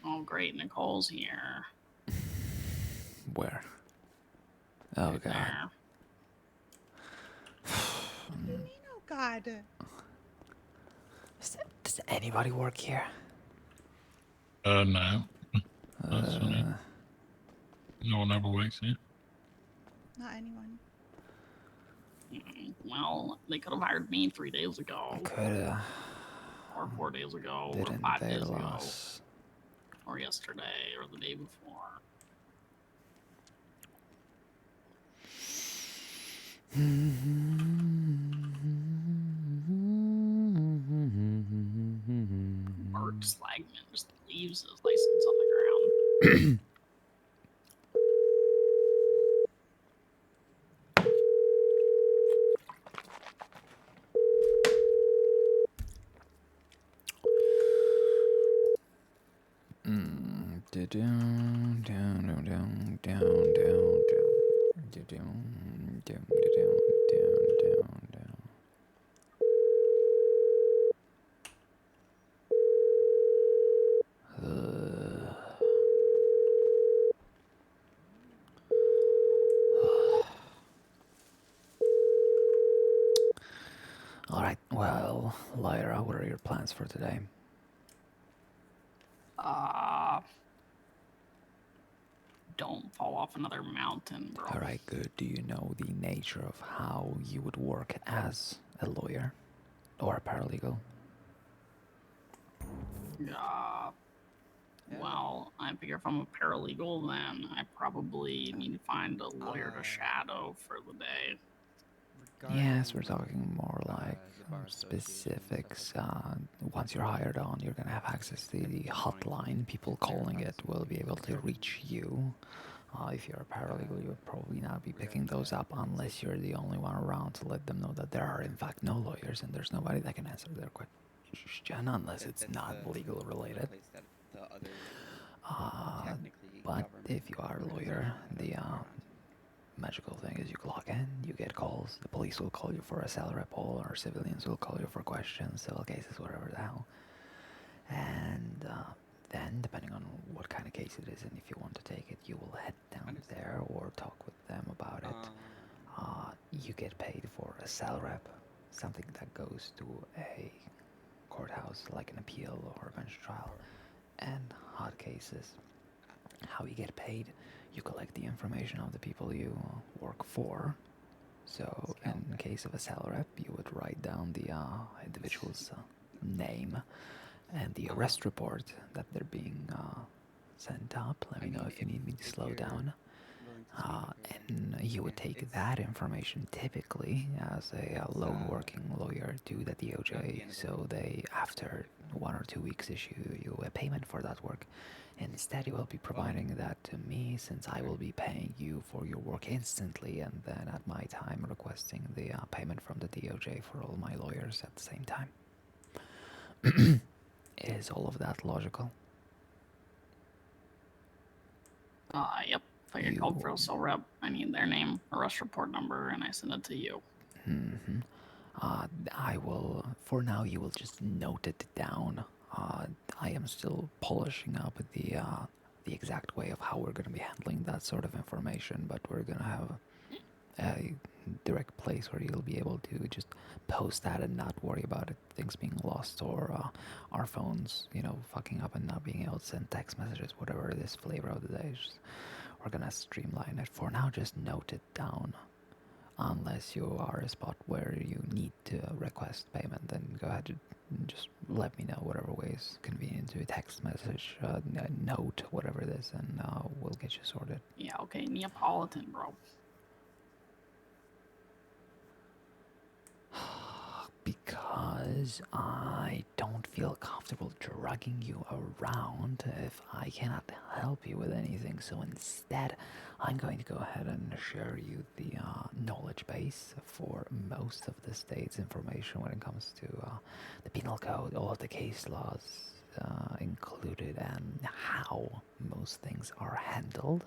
Oh, great. Nicole's here. Where? Oh, God. There. Oh God. Does anybody work here? No. Personally. No one ever works here. Not anyone. Well, they could have hired me 3 days ago. Coulda. Or 4 days ago. Didn't or 5 they days lost? ago. Or yesterday. Or the day before. Bert Slagman just leaves his license on the ground. Alright, well, Lyra, what are your plans for today? Don't fall off another mountain, bro. Alright, good. Do you know the nature of how you would work as a lawyer or a paralegal? Well, I figure if I'm a paralegal, then I probably need to find a lawyer to shadow for the day. Yes, we're talking more like specifics. Once you're hired on, you're gonna have access to the hotline. People calling it will be able to reach you. If you're a paralegal, you'll probably not be picking those up unless you're the only one around to let them know that there are in fact no lawyers and there's nobody that can answer their question unless it's not legal related. But if you are a lawyer, the magical thing is you clock in, you get calls, the police will call you for a cell rep, or civilians will call you for questions, civil cases, whatever the hell. And then, depending on what kind of case it is and if you want to take it, you will head down there or talk with them about it. You get paid for a cell rep, something that goes to a courthouse like an appeal or a bench trial, and hard cases. How you get paid, you collect the information of the people you work for. So in case of a cell rep, you would write down the individual's name and the arrest report that they're being sent up. Let me know if you need me to slow down. And you would take that information typically as a lone working lawyer to the DOJ, so they, after 1 or 2 weeks, issue you a payment for that work. Instead, you will be providing that to me, since I will be paying you for your work instantly, and then at my time requesting the payment from the DOJ for all my lawyers at the same time. Is all of that logical? Yep. If I get called for a cell rep, I need their name, arrest report number, and I send it to you. I will, for now, you will just note it down. I am still polishing up the exact way of how we're going to be handling that sort of information, but we're going to have a direct place where you'll be able to just post that and not worry about it, things being lost, or our phones, fucking up and not being able to send text messages, whatever it is, flavor of the day. We're going to streamline it. For now, just note it down. unless you are a spot where you need to request payment, then go ahead and just let me know whatever way is convenient to a text message, a note, whatever it is, and we'll get you sorted. Yeah, okay, Neapolitan, bro. Because I don't feel comfortable dragging you around if I cannot help you with anything. So instead, I'm going to go ahead and share you the knowledge base for most of the state's information when it comes to the penal code, all of the case laws included, and how most things are handled.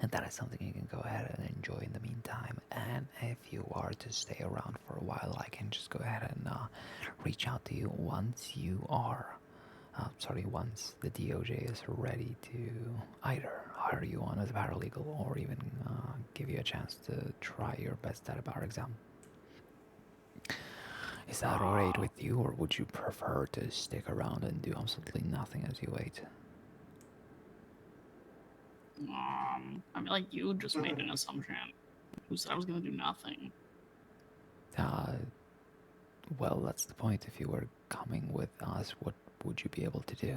And that is something you can go ahead and enjoy in the meantime. And if you are to stay around for a while, I can just go ahead and reach out to you once you are, once the DOJ is ready to either hire you on as a paralegal or even give you a chance to try your best at a bar exam. Is that alright with you, or would you prefer to stick around and do absolutely nothing as you wait? I mean, like, you just made an assumption. Who said I was gonna do nothing? Well, that's the point. If you were coming with us, what would you be able to do?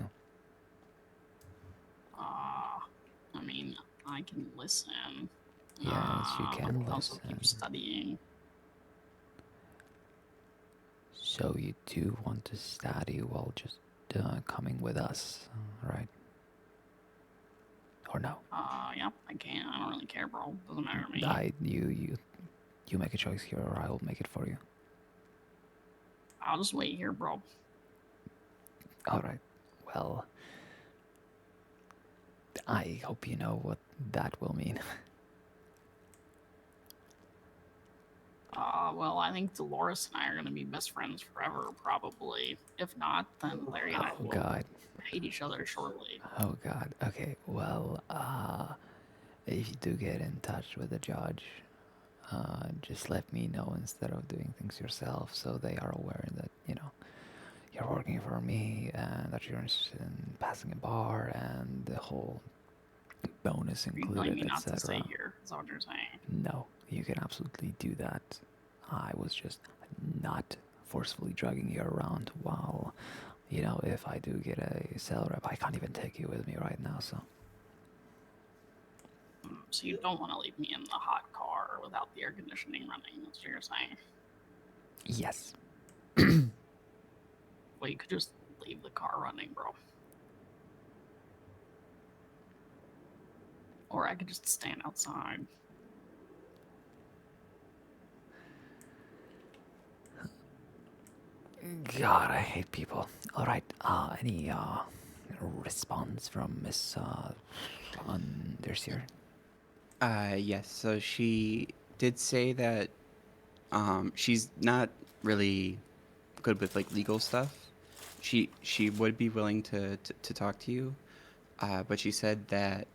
I mean, I can listen. Yes, you can also listen. keep studying. So you do want to study while just coming with us, right? Or no? Yeah, I can. I don't really care, bro. Doesn't matter to me. You make a choice here, or I will make it for you. I'll just wait here, bro. All right. Well, I hope you know what that will mean. Well, I think Dolores and I are gonna be best friends forever, probably. If not, then Larry and I will hate each other shortly. Oh God. Okay. Well, if you do get in touch with the judge, just let me know instead of doing things yourself, so they are aware that you're working for me and that you're interested in passing a bar and the whole bonus Are you telling included, me not to etc. stay here? Is that what you're saying? No, you can absolutely do that. I was just not forcefully dragging you around while, if I do get a cell rep, I can't even take you with me right now, so. So you don't want to leave me in the hot car without the air conditioning running, that's what you're saying? Yes. Well, you could just leave the car running, bro. Or I could just stand outside. God, I hate people. Alright, any response from Miss Underseer? Yes, so she did say that she's not really good with like legal stuff. She would be willing to talk to you, but she said that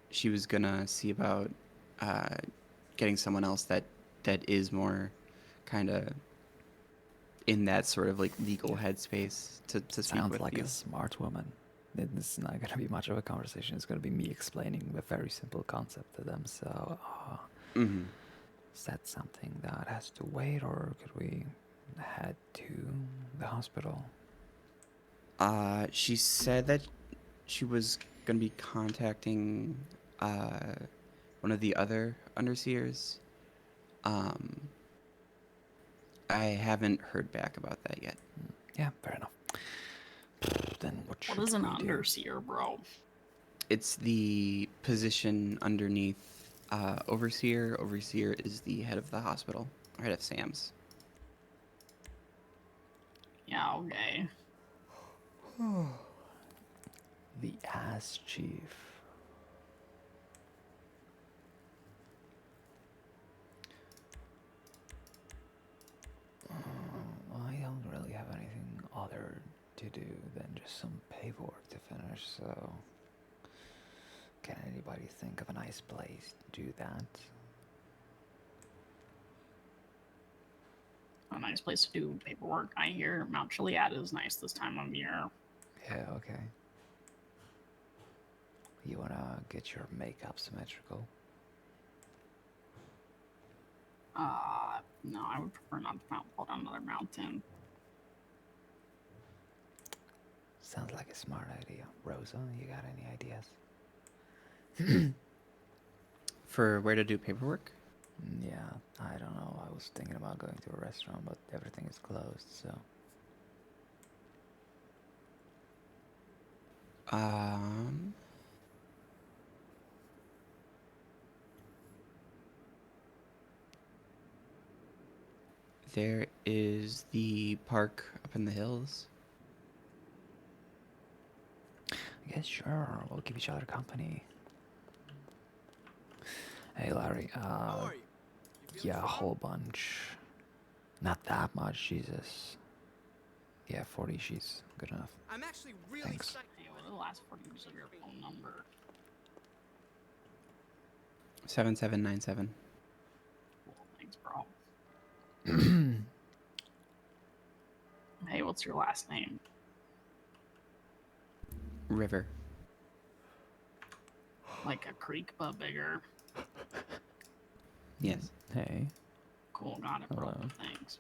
she was gonna see about getting someone else that is more kind of in that sort of like legal headspace to speak Sounds with like you. a smart woman. It's not going to be much of a conversation. It's going to be me explaining a very simple concept to them. So, is that something that has to wait, or could we head to the hospital? She said that she was gonna be contacting one of the other underseers. I haven't heard back about that yet. Yeah, fair enough. Then what is an underseer, bro? It's the position underneath overseer. Overseer is the head of the hospital, or head of SAMS. Yeah, okay. The ass chief. I don't really have anything other to do than just some paperwork to finish, so can anybody think of a nice place to do that? A nice place to do paperwork. I hear Mount Chiliad is nice this time of year. Yeah, okay. You wanna get your makeup symmetrical? No, I would prefer not to fall down another mountain. Sounds like a smart idea. Rosa, you got any ideas? For where to do paperwork? Yeah, I don't know. I was thinking about going to a restaurant, but everything is closed, so. There is the park up in the hills. I guess sure, we'll keep each other company. Hey Larry, yeah, a whole bunch. Not that much, Jesus. Yeah, 40 sheets, good enough. I'm actually really Thanks. excited. Hey, what are the last 4 digits of your phone number? 7797. Cool, thanks, bro. Hey, what's your last name? River. Like a creek, but bigger. Yes. Hey. Cool, got it, bro. Hello. Thanks.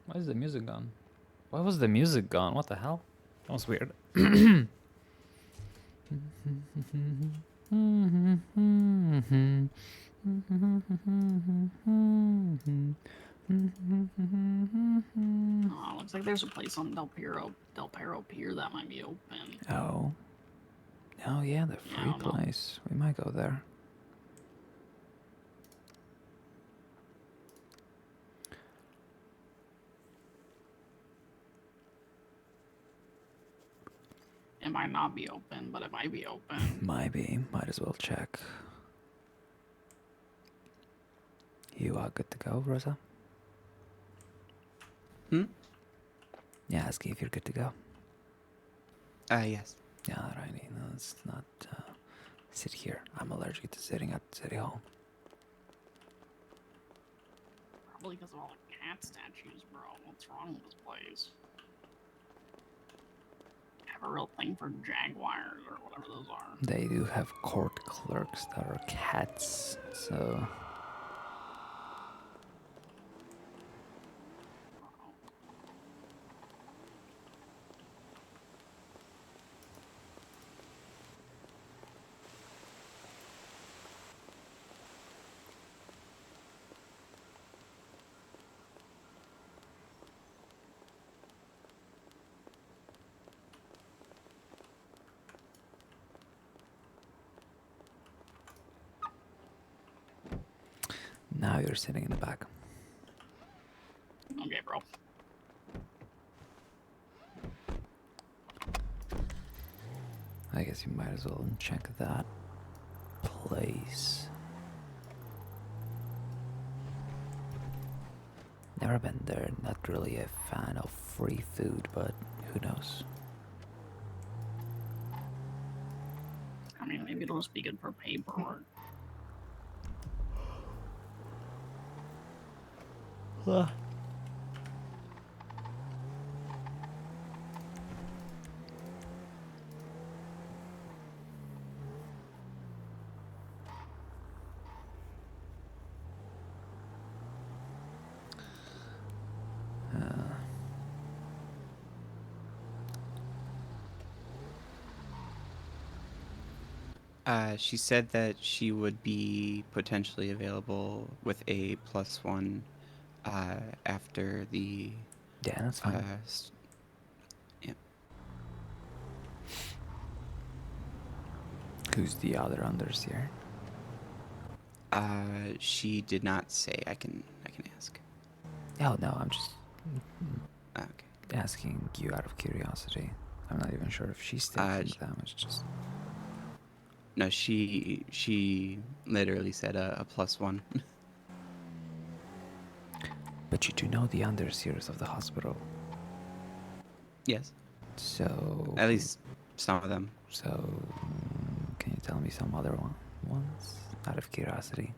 Why is the music gone? Why was the music gone? What the hell? That was weird. Looks like there's a place on Del Perro Pier that might be open. Oh. Oh yeah, the Yeah, I free don't know. place. We might go there. It might not be open, but it might be open. Might be. Might as well check. You are good to go, Rosa? Hmm? Yeah, asking if you're good to go. Yes. Yeah, alrighty. No, let's not sit here. I'm allergic to sitting at City Hall. Probably because of all the cat statues, bro. What's wrong with this place? I have a real thing for jaguars or whatever those are. They do have court clerks that are cats, so... Now you're sitting in the back. Okay, bro. I guess you might as well check that place. Never been there, not really a fan of free food, but who knows? I mean, maybe it'll just be good for paperwork. She said that she would be potentially available with a +1 after the. Yeah, that's fine. Yeah. Who's the other underseer? She did not say. I can ask. Oh no, I'm just. Okay. asking you out of curiosity. I'm not even sure if she's taking the damage. Just No, she literally said a +1. But you do know the underseers of the hospital. Yes. So At least some of them. So can you tell me some other ones out of curiosity?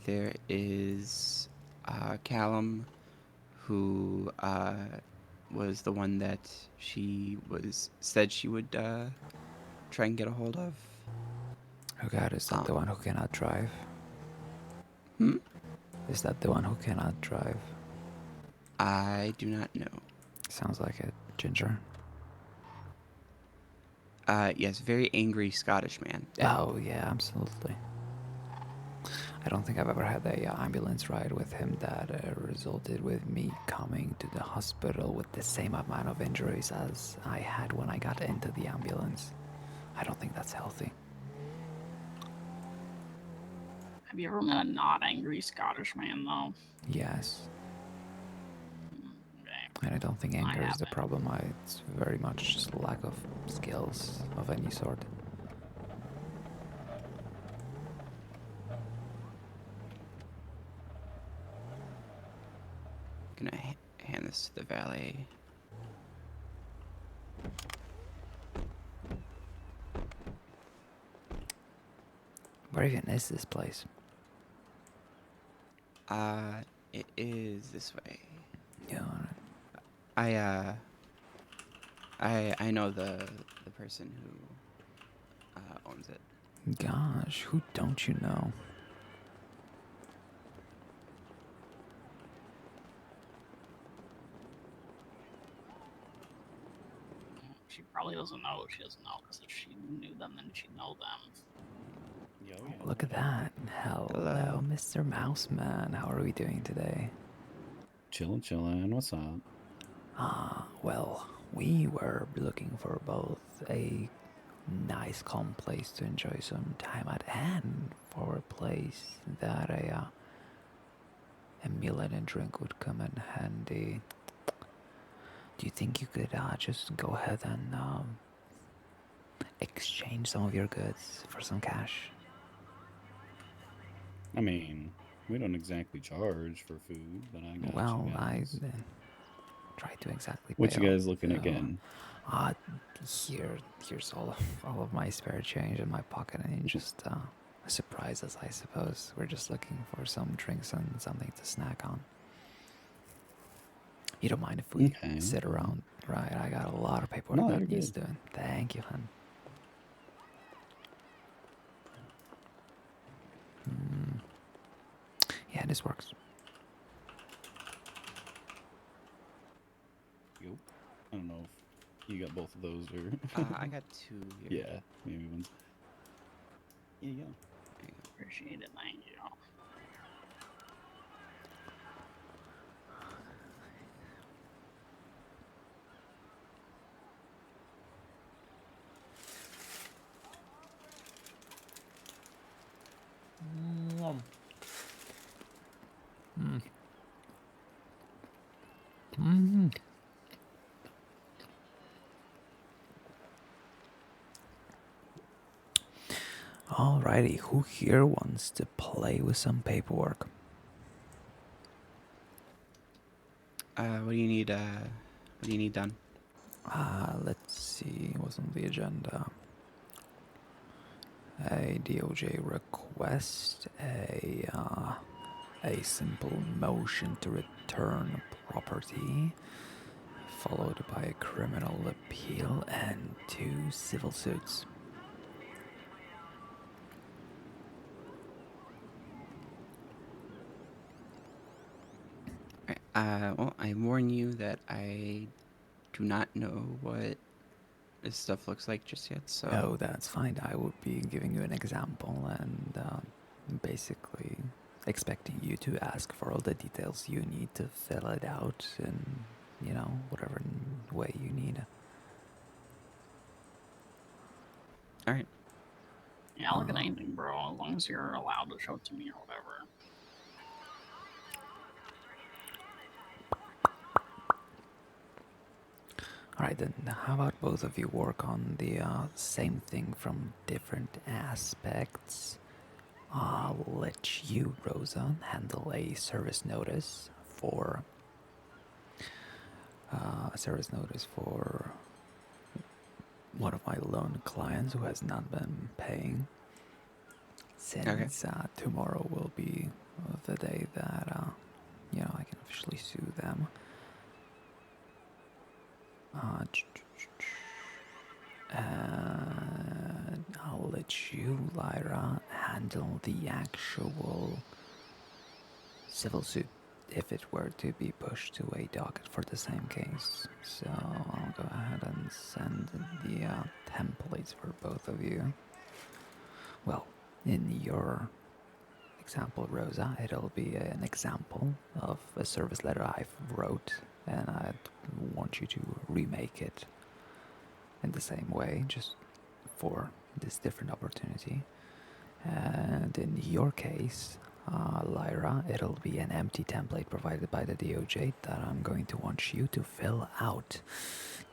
There is Callum, who was the one that she said she would try and get a hold of. Oh God, is that the one who cannot drive? Hmm? Is that the one who cannot drive? I do not know. Sounds like it. Ginger? Yes, very angry Scottish man. Oh, yeah, absolutely. I don't think I've ever had a ambulance ride with him that resulted with me coming to the hospital with the same amount of injuries as I had when I got into the ambulance. I don't think that's healthy. Have you ever met a not angry Scottish man, though? Yes. And I don't think anger is the problem. It's very much just lack of skills of any sort. Gonna hand this to the valet. Where even is this place? It is this way. Yeah. I know the person who owns it. Gosh, who don't you know? She probably doesn't know. She doesn't know, because if she knew them, then she'd know them. Look at that. Hello, Mr. Mouseman. How are we doing today? Chillin'. What's up? Well, we were looking for both a nice, calm place to enjoy some time at and for a place that a meal and a drink would come in handy. Do you think you could just go ahead and exchange some of your goods for some cash? I mean, we don't exactly charge for food, but I got Well, you I guys. try to exactly. What pay you off, guys looking at getting? Here's all of my spare change in my pocket, and just surprise us, I suppose. We're just looking for some drinks and something to snack on. You don't mind if we sit around, right? I got a lot of paperwork that needs doing. Thank you, hon. Yeah, this works. Yo. I don't know if you got both of those or. I got 2 here. Yeah, maybe one's. Here you go. Appreciate it, thank you. Alrighty, who here wants to play with some paperwork? What do you need? What do you need done? Let's see. What's on the agenda? A DOJ request, a simple motion to return property, followed by a criminal appeal and 2 civil suits. Well, I warn you that I do not know what this stuff looks like just yet, so... Oh, that's fine. I will be giving you an example and basically expecting you to ask for all the details you need to fill it out in, whatever way you need. Alright. Yeah, I'll look at anything, bro, as long as you're allowed to show it to me or whatever. Alright then, how about both of you work on the same thing from different aspects? I'll let you, Rosa, handle a service notice for one of my loan clients who has not been paying. Since tomorrow will be the day that I can officially sue them. And I'll let you, Lyra, handle the actual civil suit if it were to be pushed to a docket for the same case. So I'll go ahead and send the templates for both of you. Well, in your example, Rosa, it'll be an example of a service letter I've wrote, and I want you to remake it in the same way, just for this different opportunity. And in your case, Lyra, it'll be an empty template provided by the DOJ that I'm going to want you to fill out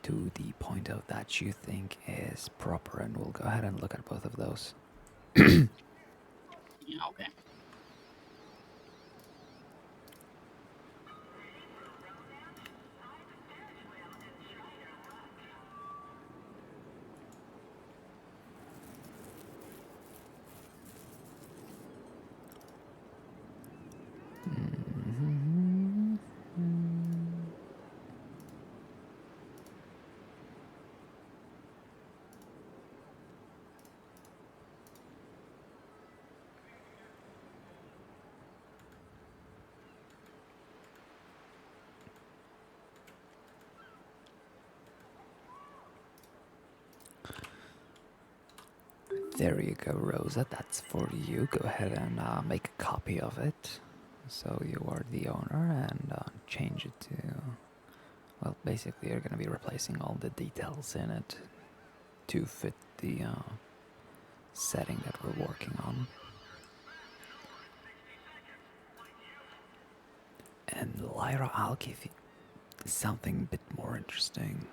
to the point of that you think is proper, and we'll go ahead and look at both of those. Yeah, okay. There you go, Rosa. That's for you. Go ahead and make a copy of it. So you are the owner, and change it to... Well, basically you're going to be replacing all the details in it to fit the setting that we're working on. And Lyra, I'll give you something a bit more interesting.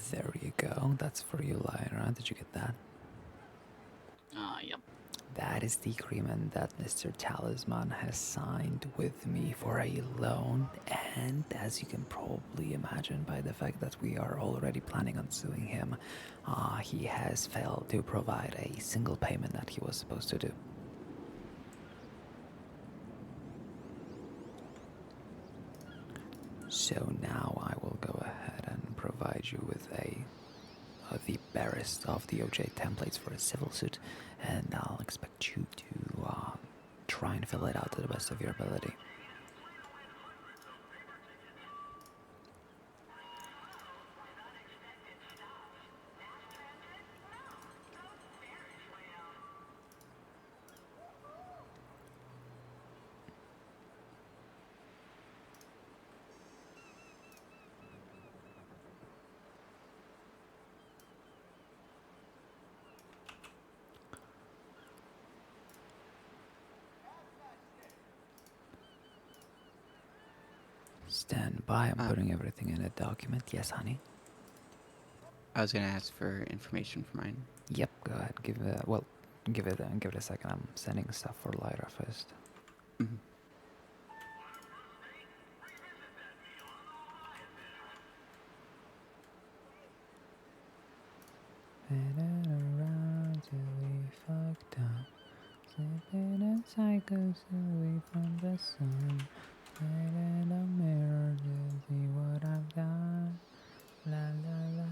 There you go. That's for you, Lyra. Did you get that? Yep. That is the agreement that Mr. Talisman has signed with me for a loan, and as you can probably imagine by the fact that we are already planning on suing him, he has failed to provide a single payment that he was supposed to do. So now I will go ahead and provide you with the barest of the OJ templates for a civil suit, and I'll expect you to try and fill it out to the best of your ability. Stand by, I'm putting everything in a document. Yes, honey? I was gonna ask for information for mine. Yep, go ahead. Give it a second. I'm sending stuff for Lyra first. Mm-hmm. Around till we fucked up. Sleeping in cycles away from the sun. Head in a mirror to see what I've done. La la la.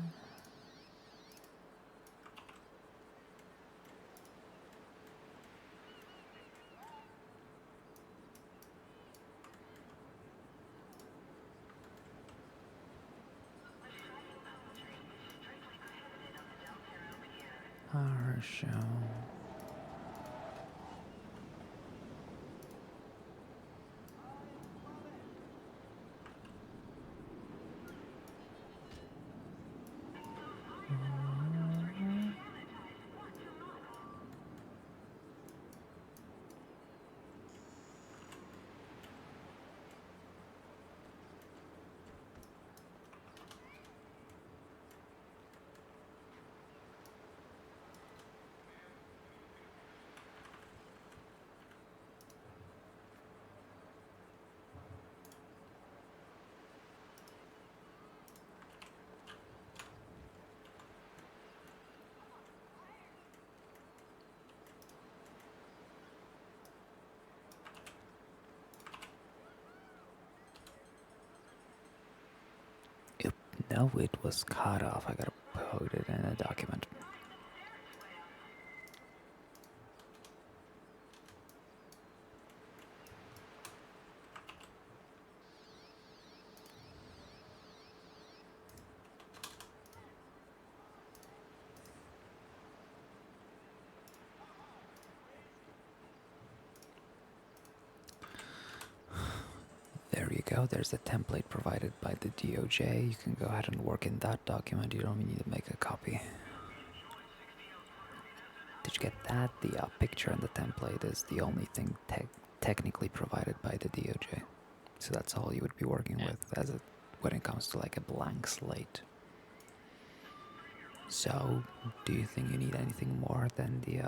Show. No, it was cut off. I gotta put it in a document. There you go. There's the template provided by the DOJ. You can go ahead and work in that document. You don't need to make a copy. Did you get that? The picture and the template is the only thing technically provided by the DOJ. So that's all you would be working with when it comes to like a blank slate. So, do you think you need anything more than the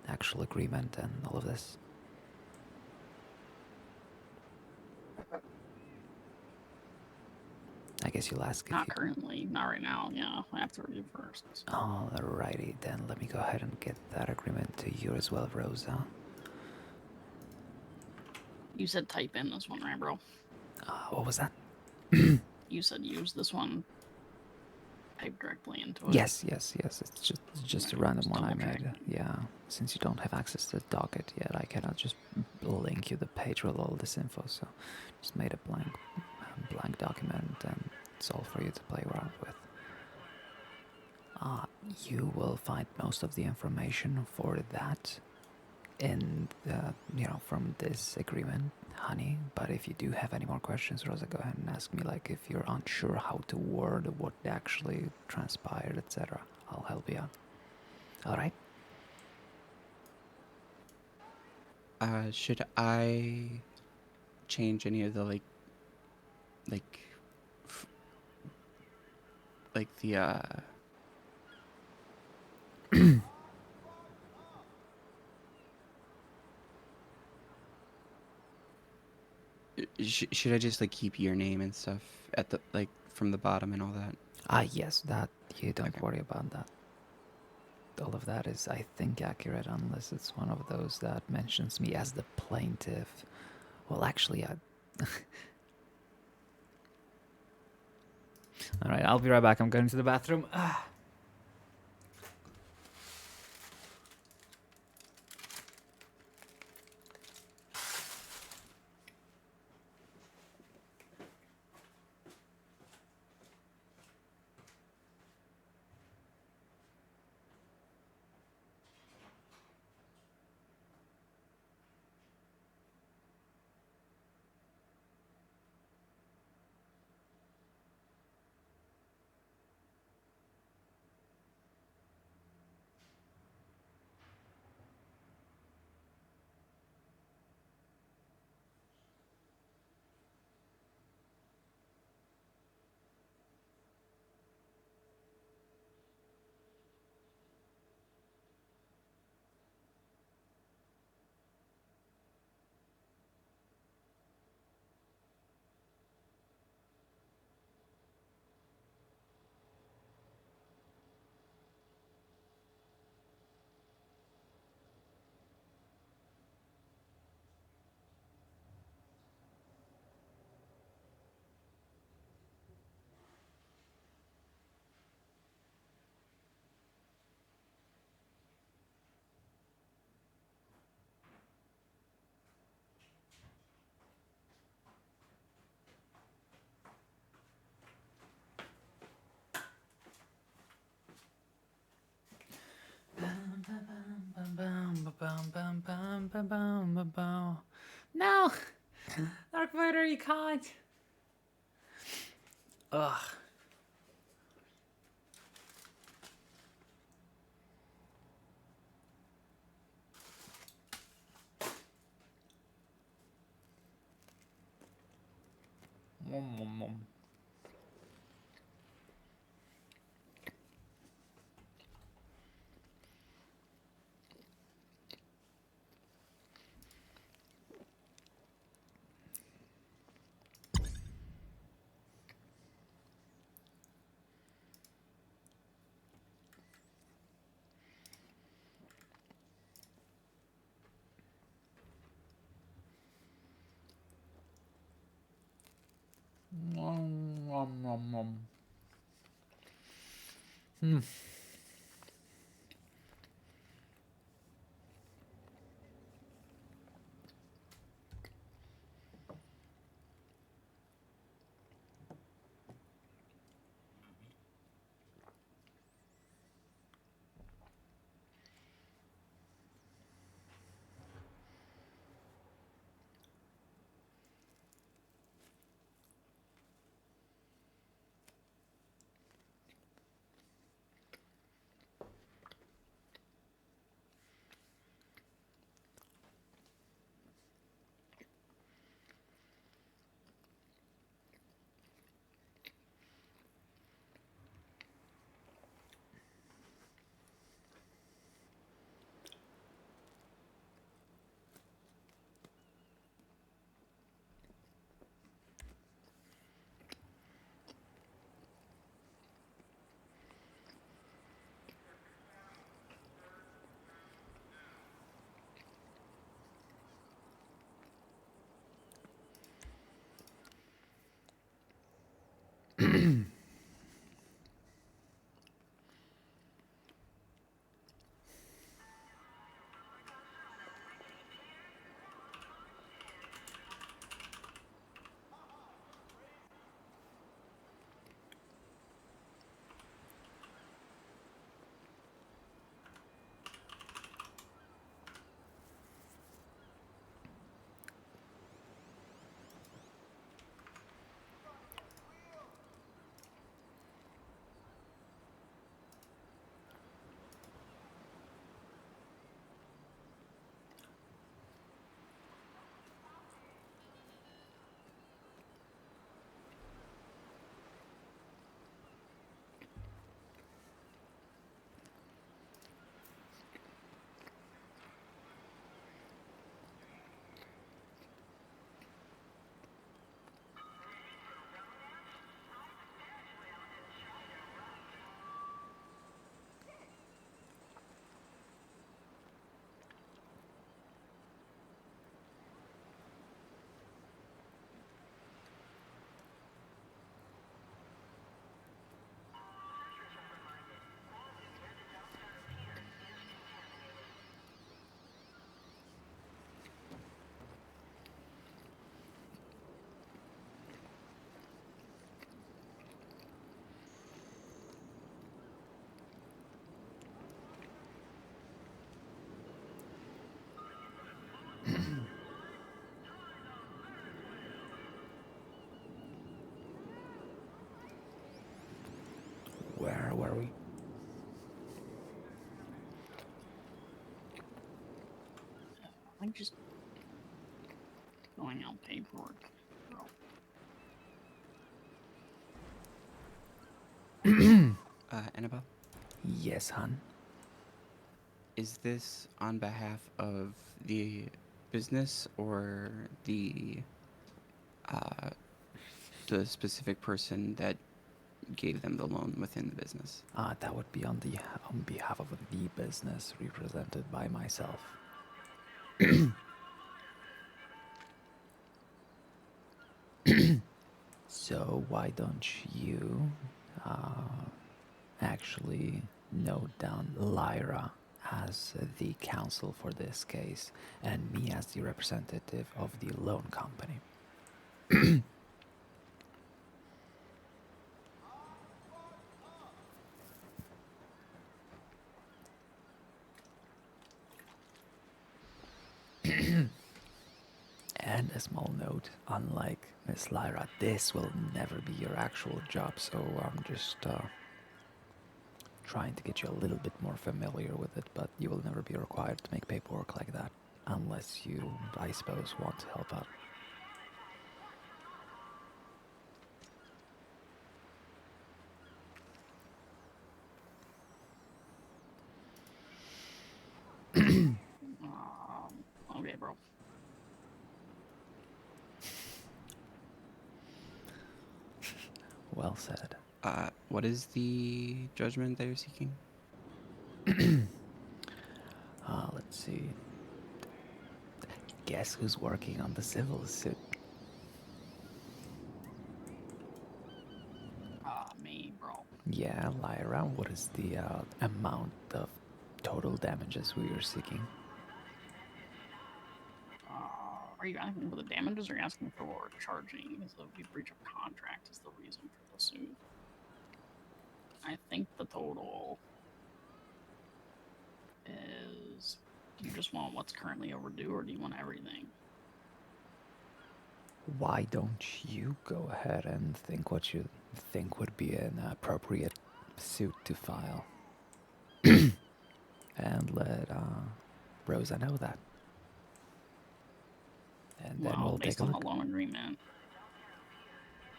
actual agreement and all of this? I guess you'll ask if Not you... currently, not right now. Yeah, I have to review first. Alrighty, then let me go ahead and get that agreement to you as well, Rosa. You said type in this one, right, bro? What was that? You said use this one. Type directly into it. Yes. It's just a random one I made. Yeah, since you don't have access to the docket yet, I cannot just link you the page with all this info. So, just made a blank document, and it's all for you to play around with. You will find most of the information for that in from this agreement, honey. But if you do have any more questions, Rosa, go ahead and ask me. Like if you're unsure how to word what actually transpired, etc. I'll help you out. All right. Should I change any of the should I just keep your name and stuff at the from the bottom and all that? Yes, that you don't worry about that. All of that is, I think, accurate unless it's one of those that mentions me as the plaintiff. Well, actually, All right, I'll be right back. I'm going to the bathroom. Bum, bum, bum, bum, bum. No! Dark Vader, you can't! Ugh. Nom, nom, nom. Nom, nom, nom, nom. Hmm. Where were we? I'm just filling out paperwork. Annabelle? Yes, hon. Is this on behalf of the business or uh, the specific person that gave them the loan within the business? That would be on behalf of the business represented by myself. So why don't you actually note down Lyra as the counsel for this case and me as the representative of the loan company? And a small note, unlike Miss Lyra, this will never be your actual job, so I'm just trying to get you a little bit more familiar with it, but you will never be required to make paperwork like that, unless you, I suppose, want to help out. Okay, bro. Well said. What is the judgment that you're seeking? Let's see. Guess who's working on the civil suit? Me, bro. Yeah, Lyra, what is the amount of total damages we are seeking? Are you asking for the damages or are you asking for what we're charging? Because the breach of contract is the reason for the suit. I think the total is. Do you just want what's currently overdue or do you want everything? Why don't you go ahead and think what you think would be an appropriate suit to file? And let Rosa know that. And then we'll take based a on look. the loan agreement,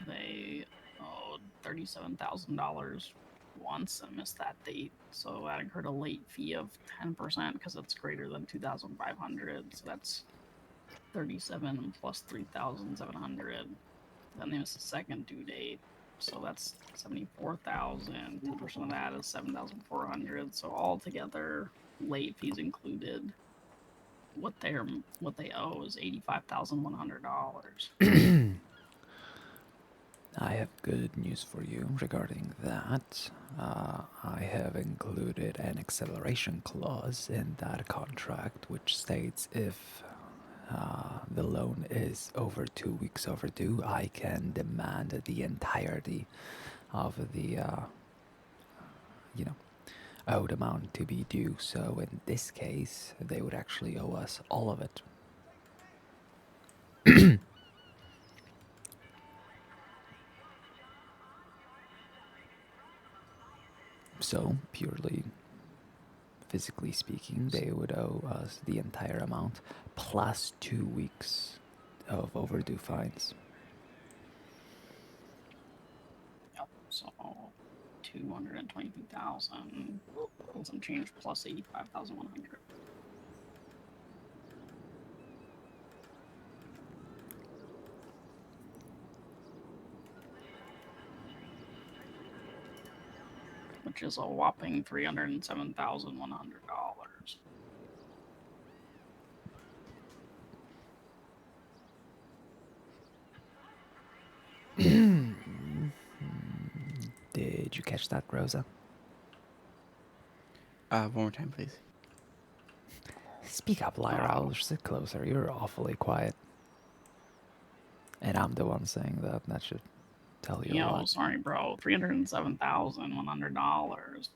they owed $37,000 once and missed that date, so that incurred a late fee of 10% because it's greater than 2,500. So that's 37 plus 3,700. Then they missed the second due date, so that's 74,000. 10% of that is 7,400. So altogether, late fees included, what they owe is $85,100. I have good news for you regarding that. I have included an acceleration clause in that contract, which states if the loan is over 2 weeks overdue, I can demand the entirety of the, owed amount to be due. So in this case, they would actually owe us all of it. So, purely physically speaking, they would owe us the entire amount plus 2 weeks of overdue fines. Yep, so 222,000 and some change plus 85,100. Which is a whopping $307,100. Did you catch that, Rosa? One more time, please. Speak up, Lyra. I'll sit closer. You're awfully quiet. And I'm the one saying that. That should tell you a Yo, lot. sorry, bro. $307,100.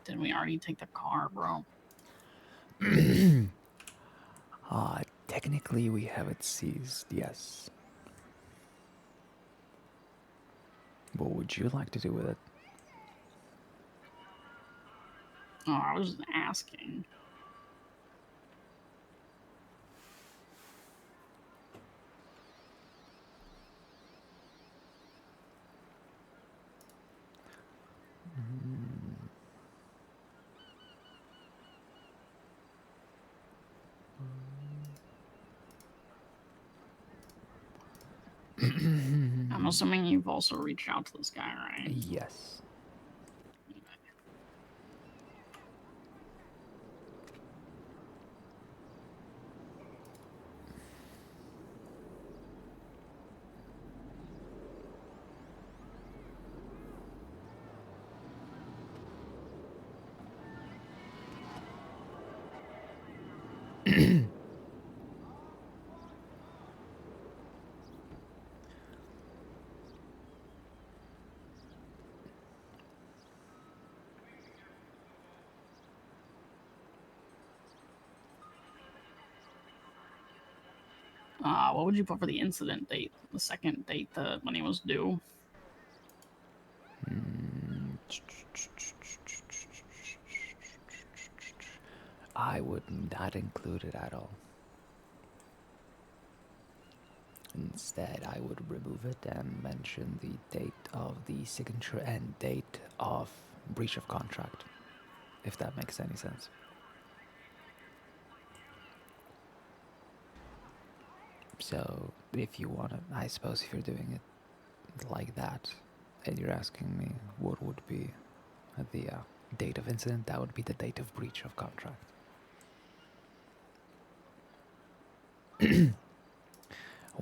Didn't we already take the car, bro? Technically, we have it seized, yes. What would you like to do with it? Oh, I was just asking. I'm assuming you've also reached out to this guy, right? Yes. What would you put for the incident date? The second date that when he was due? I would not include it at all. Instead, I would remove it and mention the date of the signature and date of breach of contract, if that makes any sense. So, if you want to, I suppose if you're doing it like that, and you're asking me what would be the date of incident, that would be the date of breach of contract.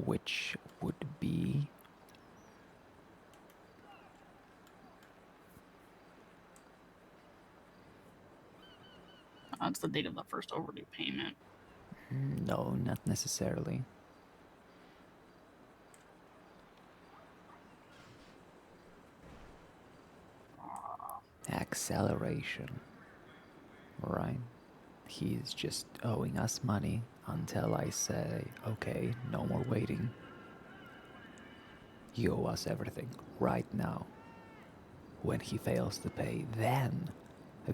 Which would be That's the date of the first overdue payment. no, not necessarily. Acceleration, right? He's just owing us money until I say, okay, no more waiting. You owe us everything right now. When he fails to pay, then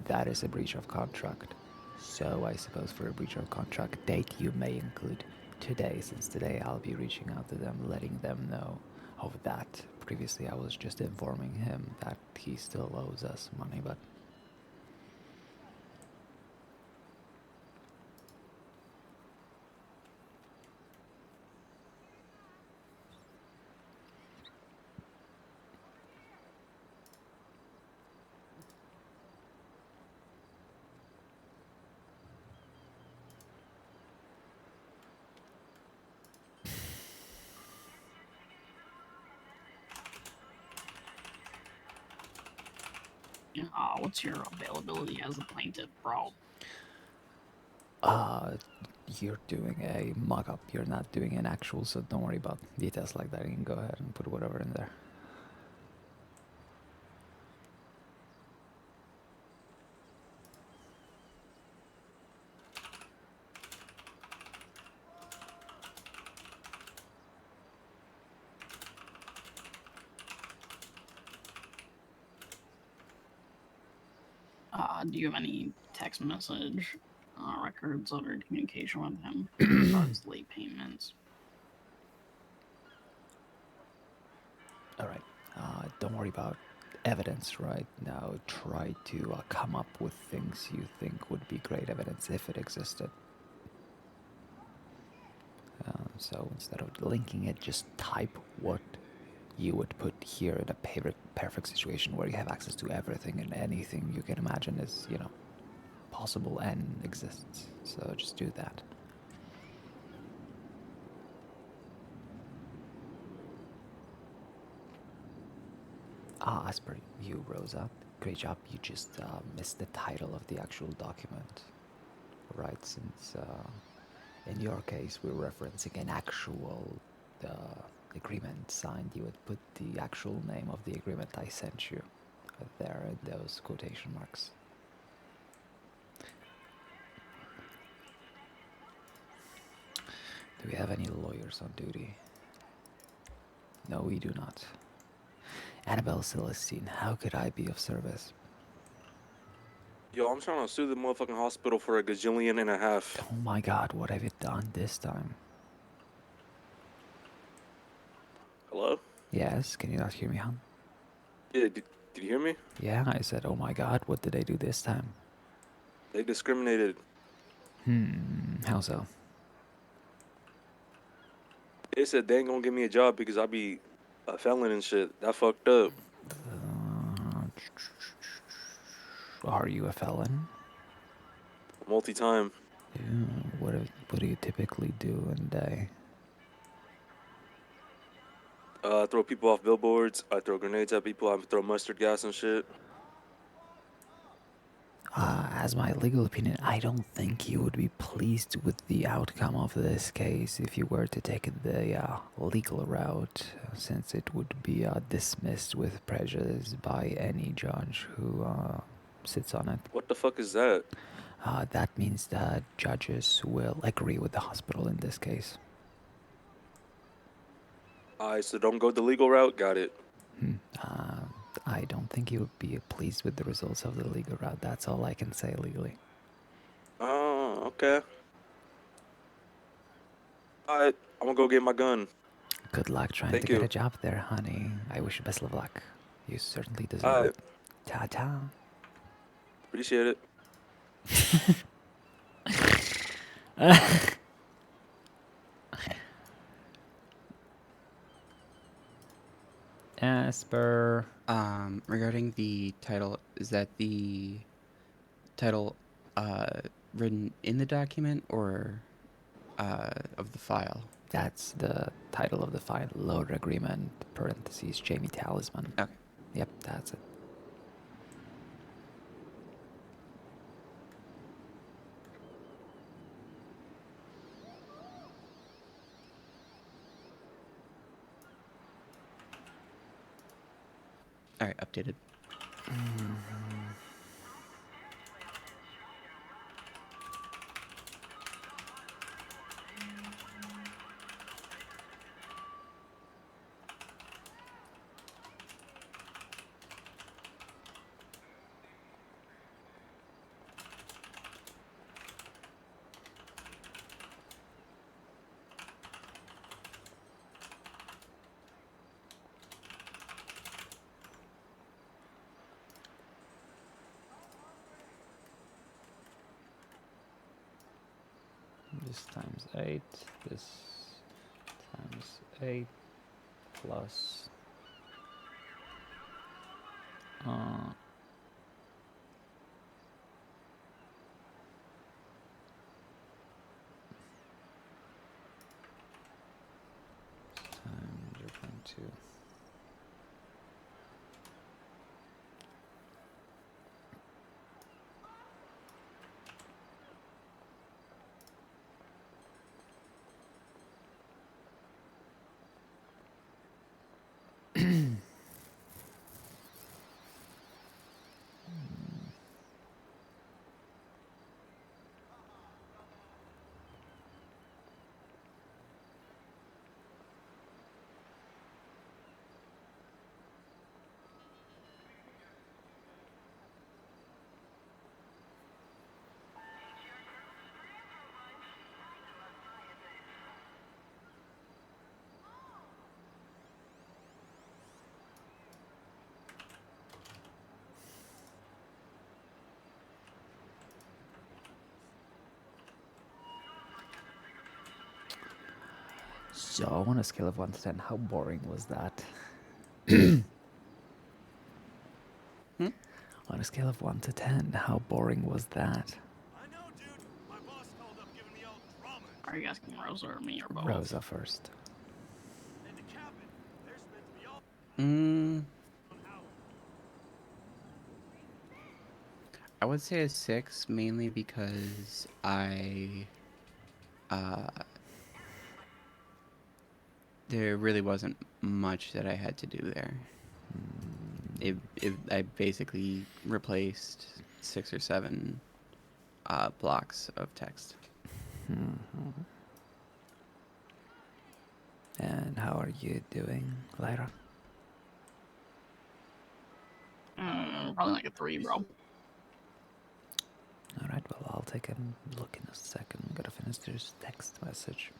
that is a breach of contract. So I suppose for a breach of contract date, you may include today, since today I'll be reaching out to them, letting them know of that. Previously, I was just informing him that he still owes us money, but What's your availability as a plaintiff, bro? you're doing a mock-up. You're not doing an actual, so don't worry about details like that. You can go ahead and put whatever in there. Do you have any text message records of your communication with him as far as late payments? All right. Don't worry about evidence right now. Try to come up with things you think would be great evidence if it existed. So instead of linking it, just type what you would put here in a perfect situation where you have access to everything and anything you can imagine is, possible and exists. So just do that. As per you, Rosa, great job. You just missed the title of the actual document, right? Since in your case, we're referencing an actual agreement signed, you would put the actual name of the agreement I sent you there in those quotation marks. Do we have any lawyers on duty? No, we do not. Annabelle Celestine, how could I be of service? Yo, I'm trying to sue the motherfucking hospital for a gajillion and a half. Oh my god, what have you done this time? Hello? Yes, can you not hear me, hon? Yeah, did you hear me? Yeah, I said, oh my god, what did they do this time? They discriminated. How so? They said they ain't gonna give me a job because I be A felon and shit. That fucked up. Are you a felon? Multi-time. Yeah, what do you typically do in a day? I throw people off billboards. I throw grenades at people. I throw mustard gas and shit. As my legal opinion, I don't think you would be pleased with the outcome of this case if you were to take the legal route, since it would be dismissed with prejudice by any judge who sits on it. What the fuck is that? That means that judges will agree with the hospital in this case. Alright, so don't go the legal route. Got it. I don't think you would be pleased with the results of the legal route. That's all I can say legally. Oh, okay. Alright, I'm gonna go get my gun. Good luck trying Thank to get you. a job there, honey. I wish you best of luck. You certainly deserve Alright, it. Ta-ta. appreciate it. Asper. Regarding the title, is that the title written in the document or of the file? That's the title of the file. Loader agreement, parentheses, Jamie Talisman. Okay. Yep, that's it. All right, updated. This times 8. This times 8 plus. Times 0.2. So, on a scale of 1 to 10, how boring was that? On a scale of 1 to 10, how boring was that? Are you asking Rosa or me or both? Rosa first. I would say a 6, mainly because there really wasn't much that I had to do there. I basically replaced 6 or 7 blocks of text. And how are you doing, Lyra? Probably like a 3, bro. Alright, well, I'll take a look in a second. I'm gonna finish this text message.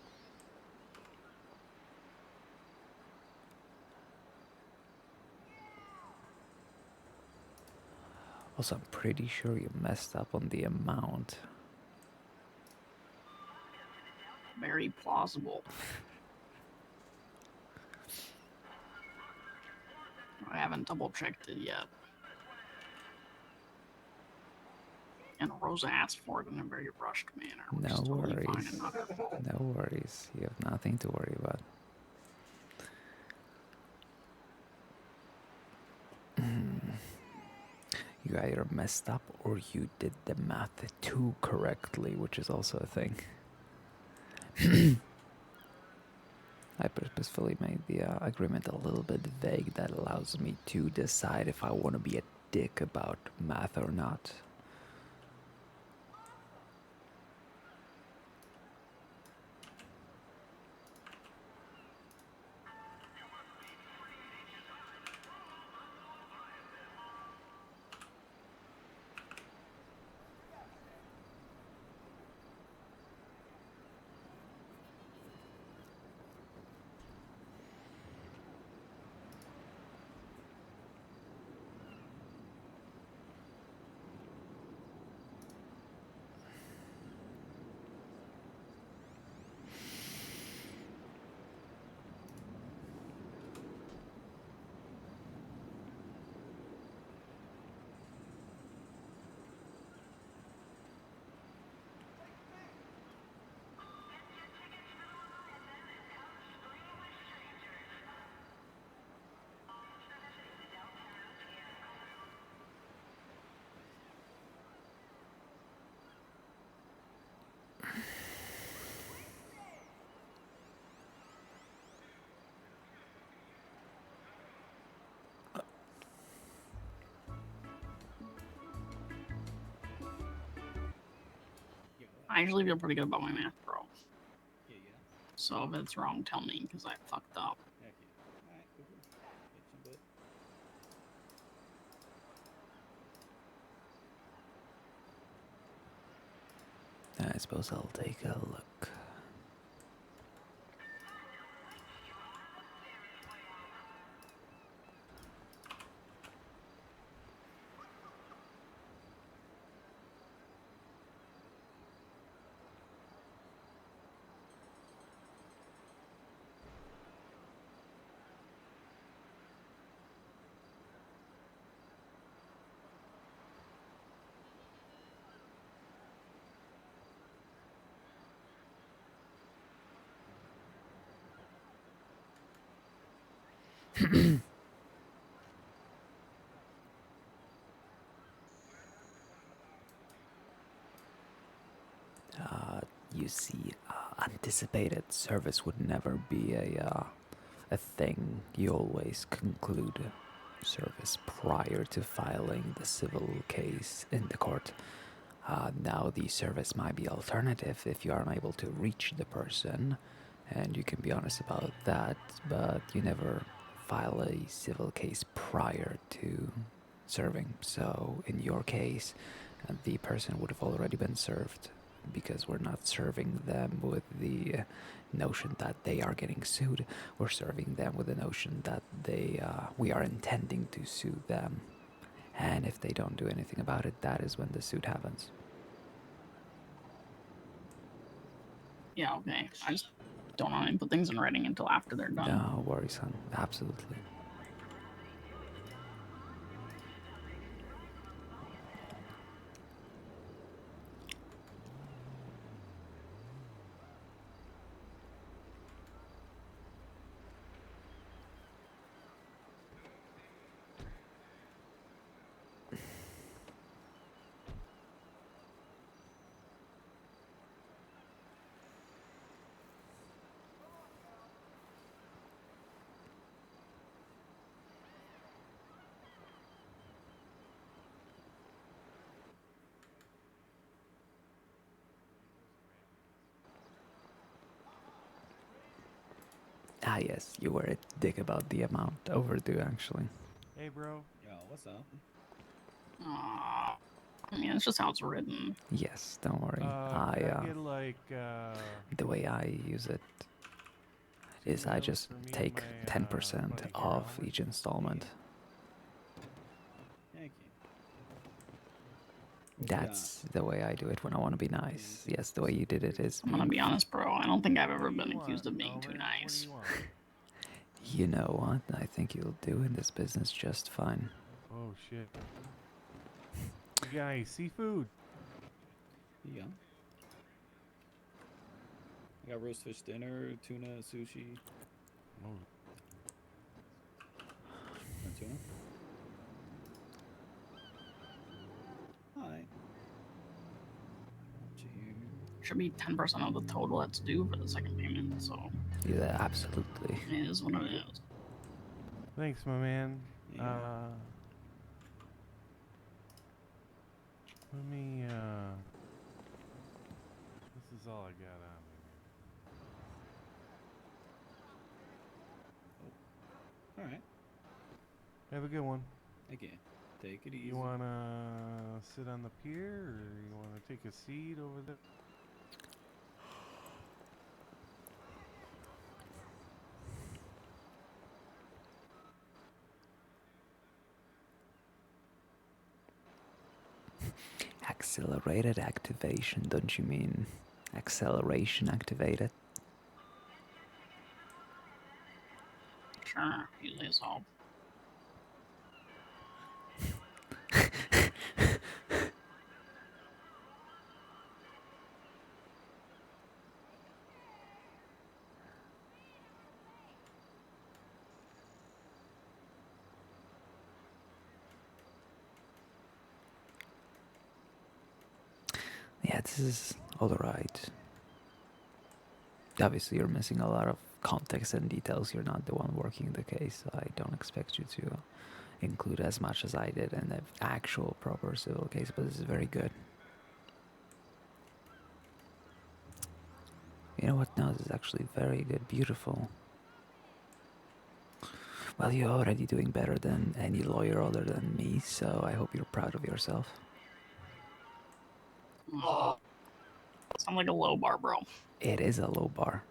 Also, I'm pretty sure you messed up on the amount. Very plausible. haven't double checked it yet. And Rosa asked for it in a very rushed manner, which No is totally fine worries. and not her fault. No worries. You have nothing to worry about. You either messed up or you did the math too correctly, which is also a thing. I purposefully made the agreement a little bit vague. That allows me to decide if I want to be a dick about math or not. I usually feel pretty good about my math, bro. So if it's wrong, tell me, because I fucked up. I suppose I'll take a look. You see, anticipated service would never be a thing. You always conclude service prior to filing the civil case in the court. Now the service might be alternative if you are unable to reach the person, and you can be honest about that, but you never file a civil case prior to serving. So in your case, the person would have already been served, because we're not serving them with the notion that they are getting sued. We're serving them with the notion that we are intending to sue them. And if they don't do anything about it, that is when the suit happens. Yeah, okay. I just don't want to put things in writing until after they're done. No worries, son. Absolutely. Ah, yes, you were a dick about the amount overdue, actually. Hey, bro. Yo, what's up? I mean, it's just how it's written. Yes, don't worry. Could I get like, The way I use it is I just take 10% off each installment. Thank you. That's the way I do it when I want to be nice. Yes, the way you did it is... I'm gonna be honest, bro. I don't think I've ever been accused of being too nice. You know what? I think you'll do in this business just fine. Oh shit. You got any seafood? Yeah. I got roast fish dinner, tuna, sushi. Oh. Want tuna? Hi. Should be 10% of the total that's due for the second payment, so Yeah, absolutely. it is what it is. Thanks, my man. Let me, this is all I got on me. Alright. Have a good one. Again, take it easy. You wanna sit on the pier, or you wanna take a seat over there? Accelerated activation, don't you mean acceleration activated? Sure, usually it's all. Yeah, this is alright. Obviously, you're missing a lot of context and details. You're not the one working the case. I don't expect you to include as much as I did in the actual proper civil case, but this is very good. You know what? No, this is actually very good. Beautiful. Well, you're already doing better than any lawyer other than me, so I hope you're proud of yourself. Sound like a low bar, bro. It is a low bar.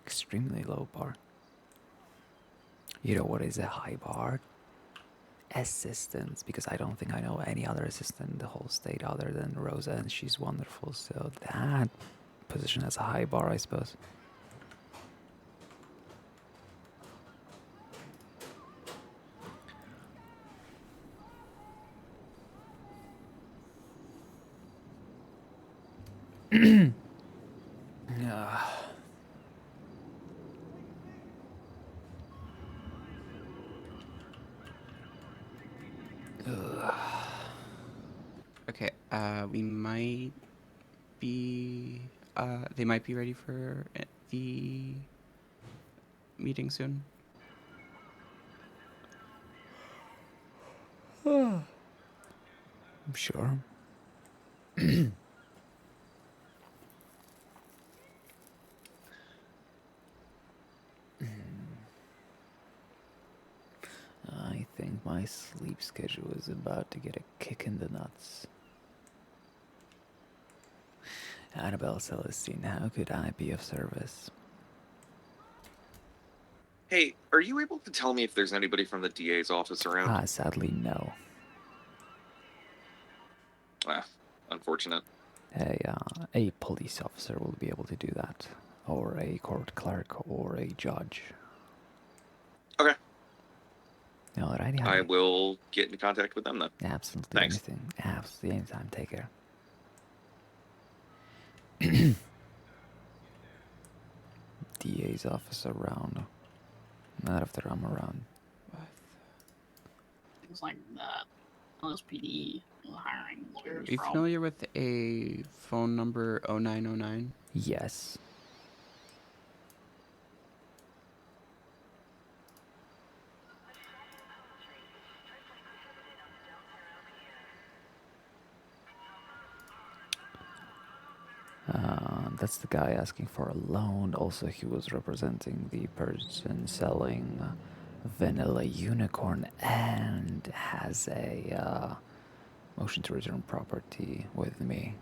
Extremely low bar. You know what is a high bar? Assistants, because I don't think I know any other assistant in the whole state other than Rosa, and she's wonderful, so that position has a high bar, I suppose. Okay, we might be, they might be ready for the meeting soon. I'm sure. I think my sleep schedule is about to get a kick in the nuts. Annabelle Celestine, how could I be of service? Hey, are you able to tell me if there's anybody from the DA's office around? Sadly, no. Unfortunate. A police officer will be able to do that, or a court clerk, or a judge. Okay. Alrighty, I will get into contact with them then. Absolutely Thanks. anything. Absolutely anytime. Take care. DA's office around. Not after I'm around. Things like that. LSPD hiring lawyers. Are you familiar with a phone number 0909? Yes. That's the guy asking for a loan. Also, he was representing the person selling Vanilla Unicorn and has a motion to return property with me.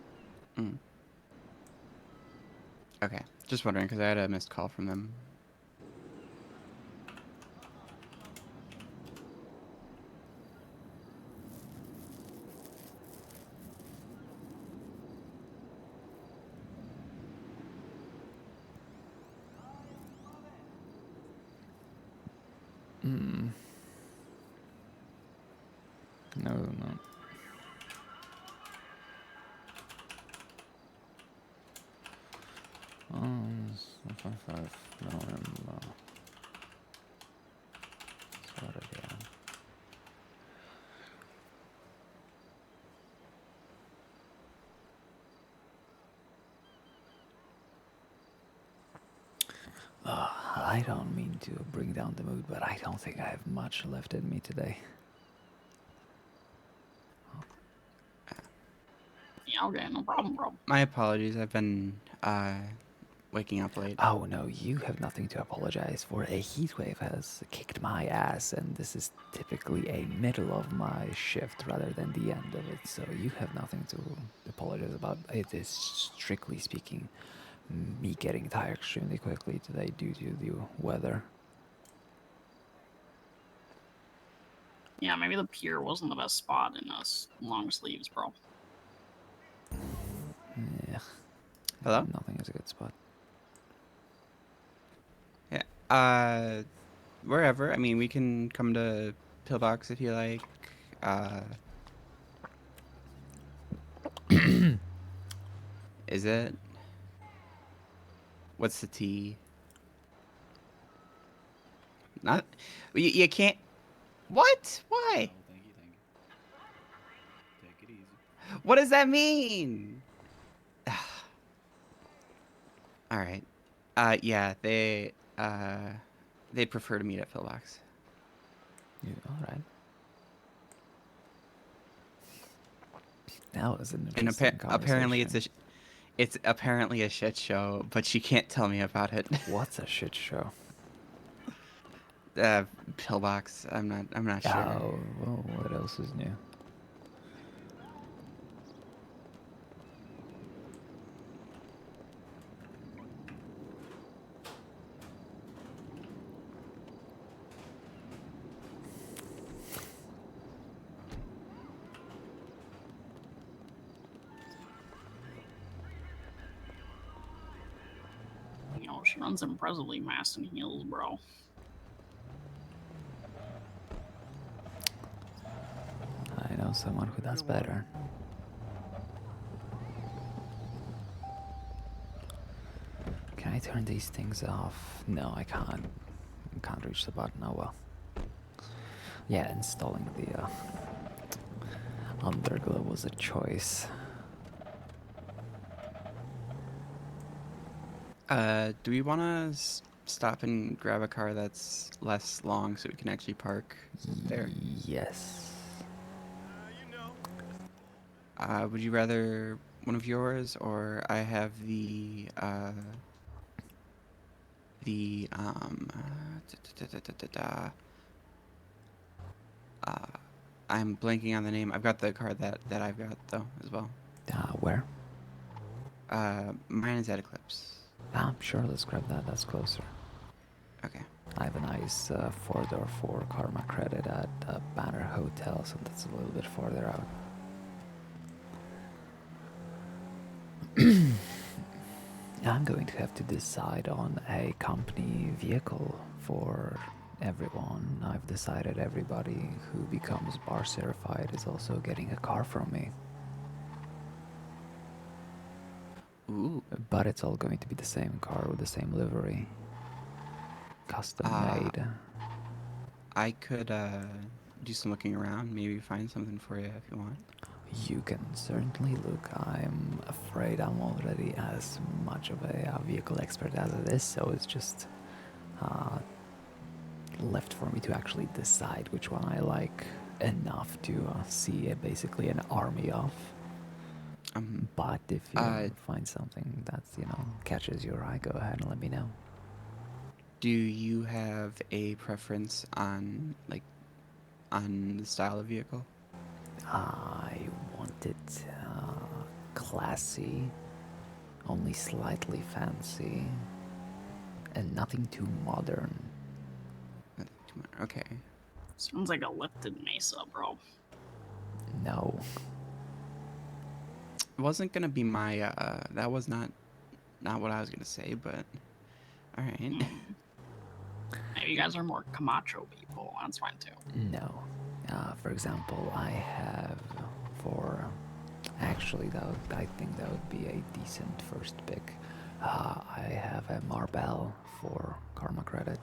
Okay, just wondering because I had a missed call from them. Mm. No, no. November. Sorry, yeah. I don't mean to bring down the mood, but I don't think I have much left in me today. Yeah, okay, no problem, bro. My apologies. I've been waking up late. Oh no, you have nothing to apologize for. A heat wave has kicked my ass, and this is typically a middle of my shift rather than the end of it, so you have nothing to apologize about. It is, strictly speaking, me getting tired extremely quickly today due to the weather. Yeah, maybe the pier wasn't the best spot in us long sleeves, bro. Yeah. Hello? Nothing is a good spot. Yeah. Wherever. I mean, we can come to Pillbox if you like. Is it? What's the T? Not. You can't. What? Why? No, thank you, thank you. Take it easy. What does that mean? All right. Yeah, they prefer to meet at Pillbox. Yeah, all right. That was an And interesting apparently conversation. it's apparently a shit show, but she can't tell me about it. What's a shit show? Pillbox. I'm not sure. Oh, well, what else is new? You know, she runs impressively fast in heels, bro. I know someone who does better. Can I turn these things off? No, I can't. I can't reach the button. Oh well. Yeah, installing the underglow was a choice. Do we want to stop and grab a car that's less long so we can actually park there? Yes. Would you rather one of yours, or I have I'm blanking on the name. I've got the car that I've got though as well. Where? Mine is at Eclipse. Sure, let's grab that. That's closer. Okay. I have a nice 4x4 karma credit at Banner Hotel, so that's a little bit farther out. I'm going to have to decide on a company vehicle for everyone. I've decided everybody who becomes bar certified is also getting a car from me. Ooh. But it's all going to be the same car with the same livery. Custom made. I could do some looking around, maybe find something for you if you want. You can certainly look. I'm afraid I'm already as much of a vehicle expert as it is, so it's just left for me to actually decide which one I like enough to see basically an army of. But if you find something that, catches your eye, go ahead and let me know. Do you have a preference on the style of vehicle? I want it classy, only slightly fancy, and nothing too modern. Okay. Sounds like a lifted Mesa, bro. No. It wasn't gonna be my that was not what I was gonna say, but all right. Hey, you guys are more Camacho people. That's fine too. No. For example, I have for... Actually, I think that would be a decent first pick. I have a Marbell for Karma Credit.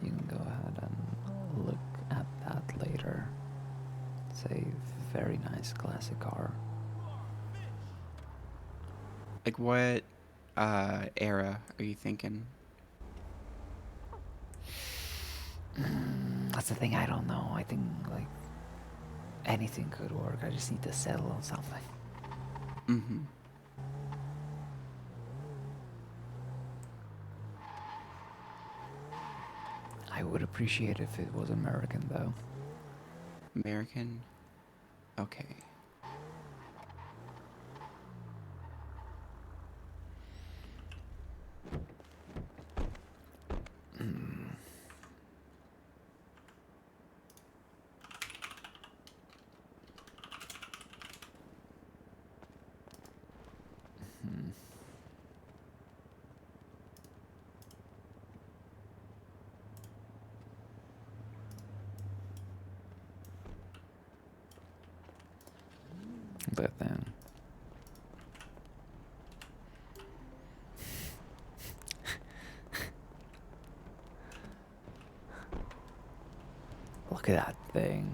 You can go ahead and look at that later. It's a very nice classic car. Like what era are you thinking? That's the thing, I don't know. I think like anything could work. I just need to settle on something. Mm-hmm. I would appreciate if it was American though. American? Okay. But then... Look at that thing.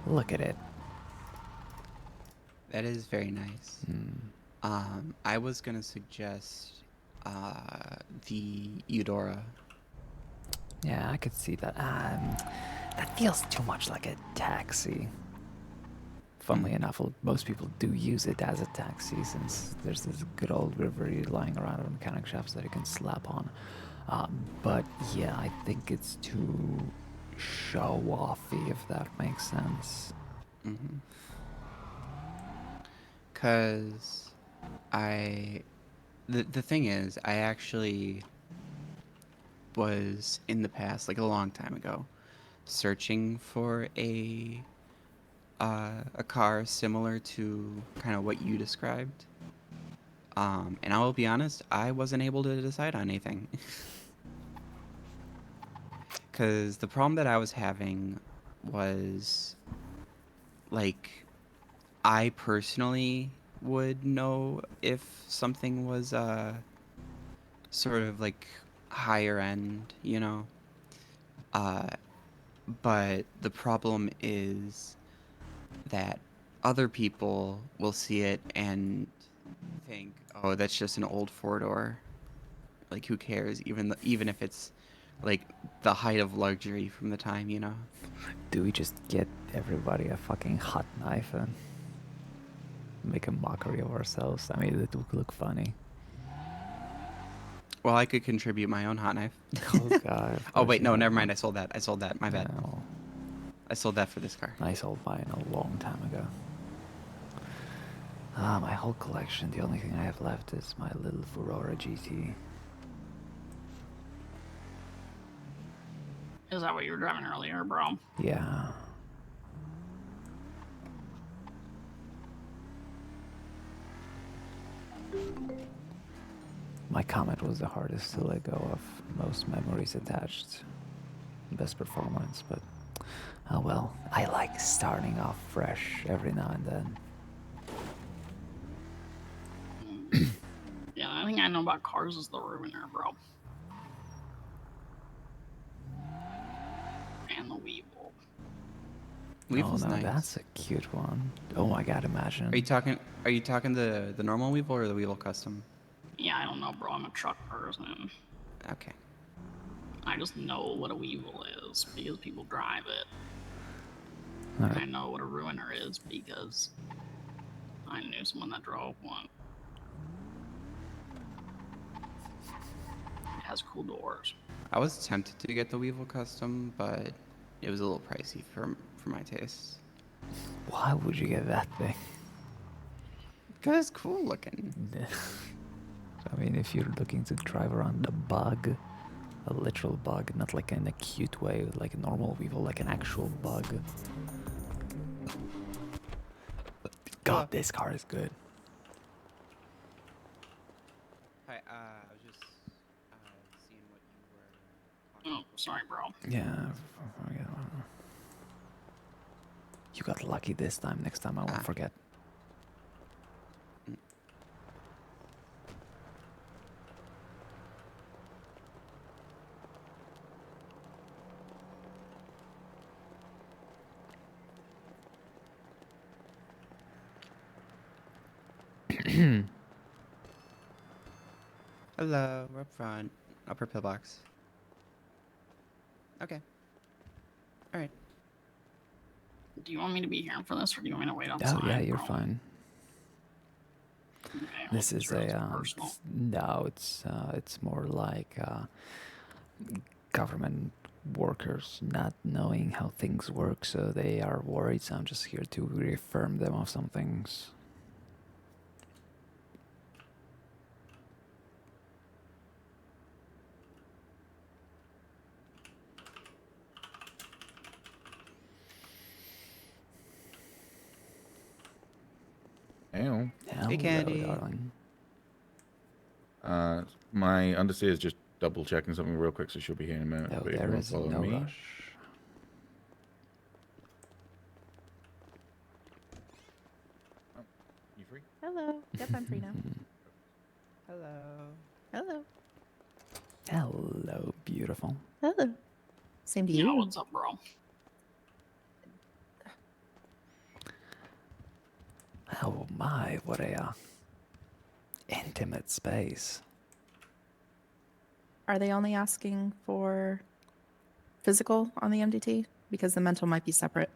Look at it. That is very nice. I was gonna suggest the Eudora. Yeah, I could see that. That feels too much like a taxi. Funnily enough, most people do use it as a taxi since there's this good old livery lying around in mechanic shops that you can slap on. But yeah, I think it's too show-offy, if that makes sense. Mm-hmm. 'Cause the thing is, I actually was in the past, like a long time ago, searching for a car similar to kind of what you described. And I will be honest, I wasn't able to decide on anything. Because the problem that I was having was, like, I personally would know if something was sort of like higher end, you know. But the problem is that other people will see it and think, oh, that's just an old four-door. Like, who cares? Even if it's like the height of luxury from the time, you know. Do we just get everybody a fucking hot knife and make a mockery of ourselves? I mean, it would look funny. Well, I could contribute my own hot knife. Oh god. Oh wait, no, never mind. I sold that. My bad. No. I sold that for this car. I sold mine a long time ago. My whole collection, the only thing I have left is my little Aurora GT. Is that what you were driving earlier, bro? Yeah. My Comet was the hardest to let go of. Most memories attached. Best performance, but oh well. I like starting off fresh every now and then. Yeah, the only thing I know about cars is the Ruiner, bro. And the Weevil. Weevil's oh no, nice. that's a cute one. Oh my god, imagine. Are you talking the normal Weevil or the Weevil Custom? Yeah, I don't know, bro. I'm a truck person. Okay. I just know what a Weevil is because people drive it. Alright. I know what a Ruiner is because I knew someone that drove one. It has cool doors. I was tempted to get the Weevil Custom, but it was a little pricey for my tastes. Why would you get that thing? Because it's cool looking. I mean, if you're looking to drive around a bug, a literal bug, not like in a cute way, like a normal Weevil, like an actual bug. God, this car is good. Hi, I was just seeing what you were Oh, sorry, bro. Yeah. You got lucky this time. Next time I won't forget. Hello, we're up front. Upper pillbox. Okay. Alright. Do you want me to be here for this, or do you want me to wait Oh outside? yeah, you're bro? fine. Okay, This well, is sure, it's a personal. no. It's more like government workers not knowing how things work, so they are worried. So I'm just here to reaffirm them of some things. Hello. Hey, Candy. Darling. My underseer is just double checking something real quick, so she'll be here in a minute. No, But if you there want is to follow no me, rush. you free? Hello. Yep, I'm free now. Hello. Hello. Hello, beautiful. Hello. Same to Yeah, you. what's up, bro? Oh my, what a intimate space. Are they only asking for physical on the MDT? Because the mental might be separate.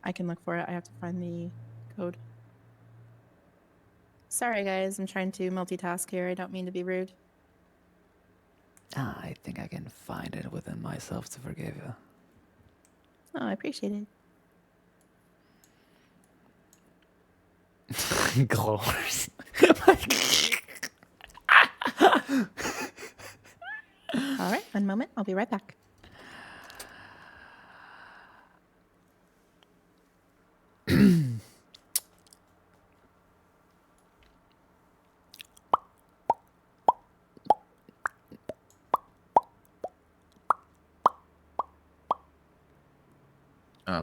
I can look for it. I have to find the code. Sorry, guys. I'm trying to multitask here. I don't mean to be rude. I think I can find it within myself to forgive you. Oh, I appreciate it. Glowers. All right, one moment. I'll be right back.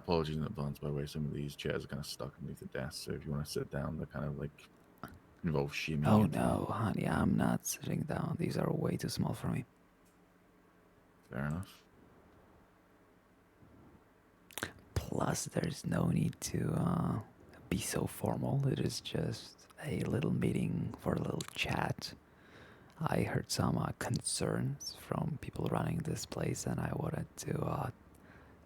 apologies in advance, by the way. Some of these chairs are kind of stuck underneath the desk, so if you want to sit down, they're kind of like involve shimmying. Oh into no, honey, I'm not sitting down. These are way too small for me. Fair enough. Plus, there's no need to be so formal. It is just a little meeting for a little chat. I heard some concerns from people running this place, and I wanted to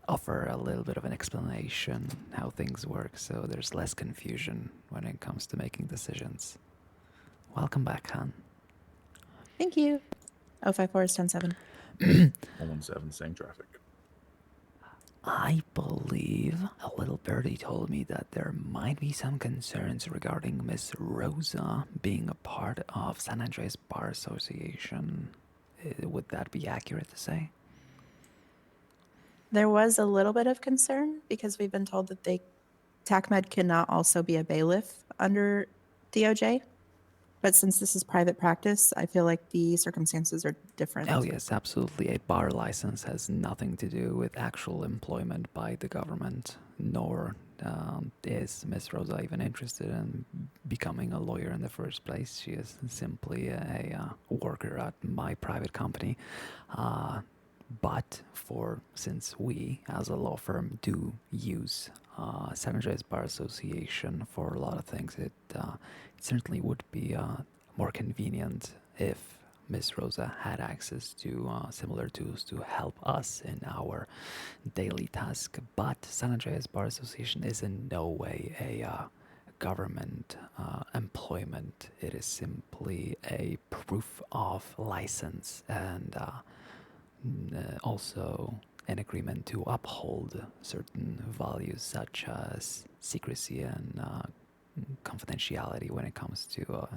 offer a little bit of an explanation how things work, so there's less confusion when it comes to making decisions. Welcome back, Han. Thank you. 054 is 107. 117, same traffic. I believe a little birdie told me that there might be some concerns regarding Miss Rosa being a part of San Andreas Bar Association. Would that be accurate to say? There was a little bit of concern because we've been told that TACMED cannot also be a bailiff under DOJ. But since this is private practice, I feel like the circumstances are different. Oh yes, absolutely. A bar license has nothing to do with actual employment by the government, nor is Miss Rosa even interested in becoming a lawyer in the first place. She is simply a worker at my private company. But since we, as a law firm, do use San Andreas Bar Association for a lot of things, it certainly would be more convenient if Miss Rosa had access to similar tools to help us in our daily task. But San Andreas Bar Association is in no way a government employment. It is simply a proof of license and also an agreement to uphold certain values such as secrecy and confidentiality when it comes to,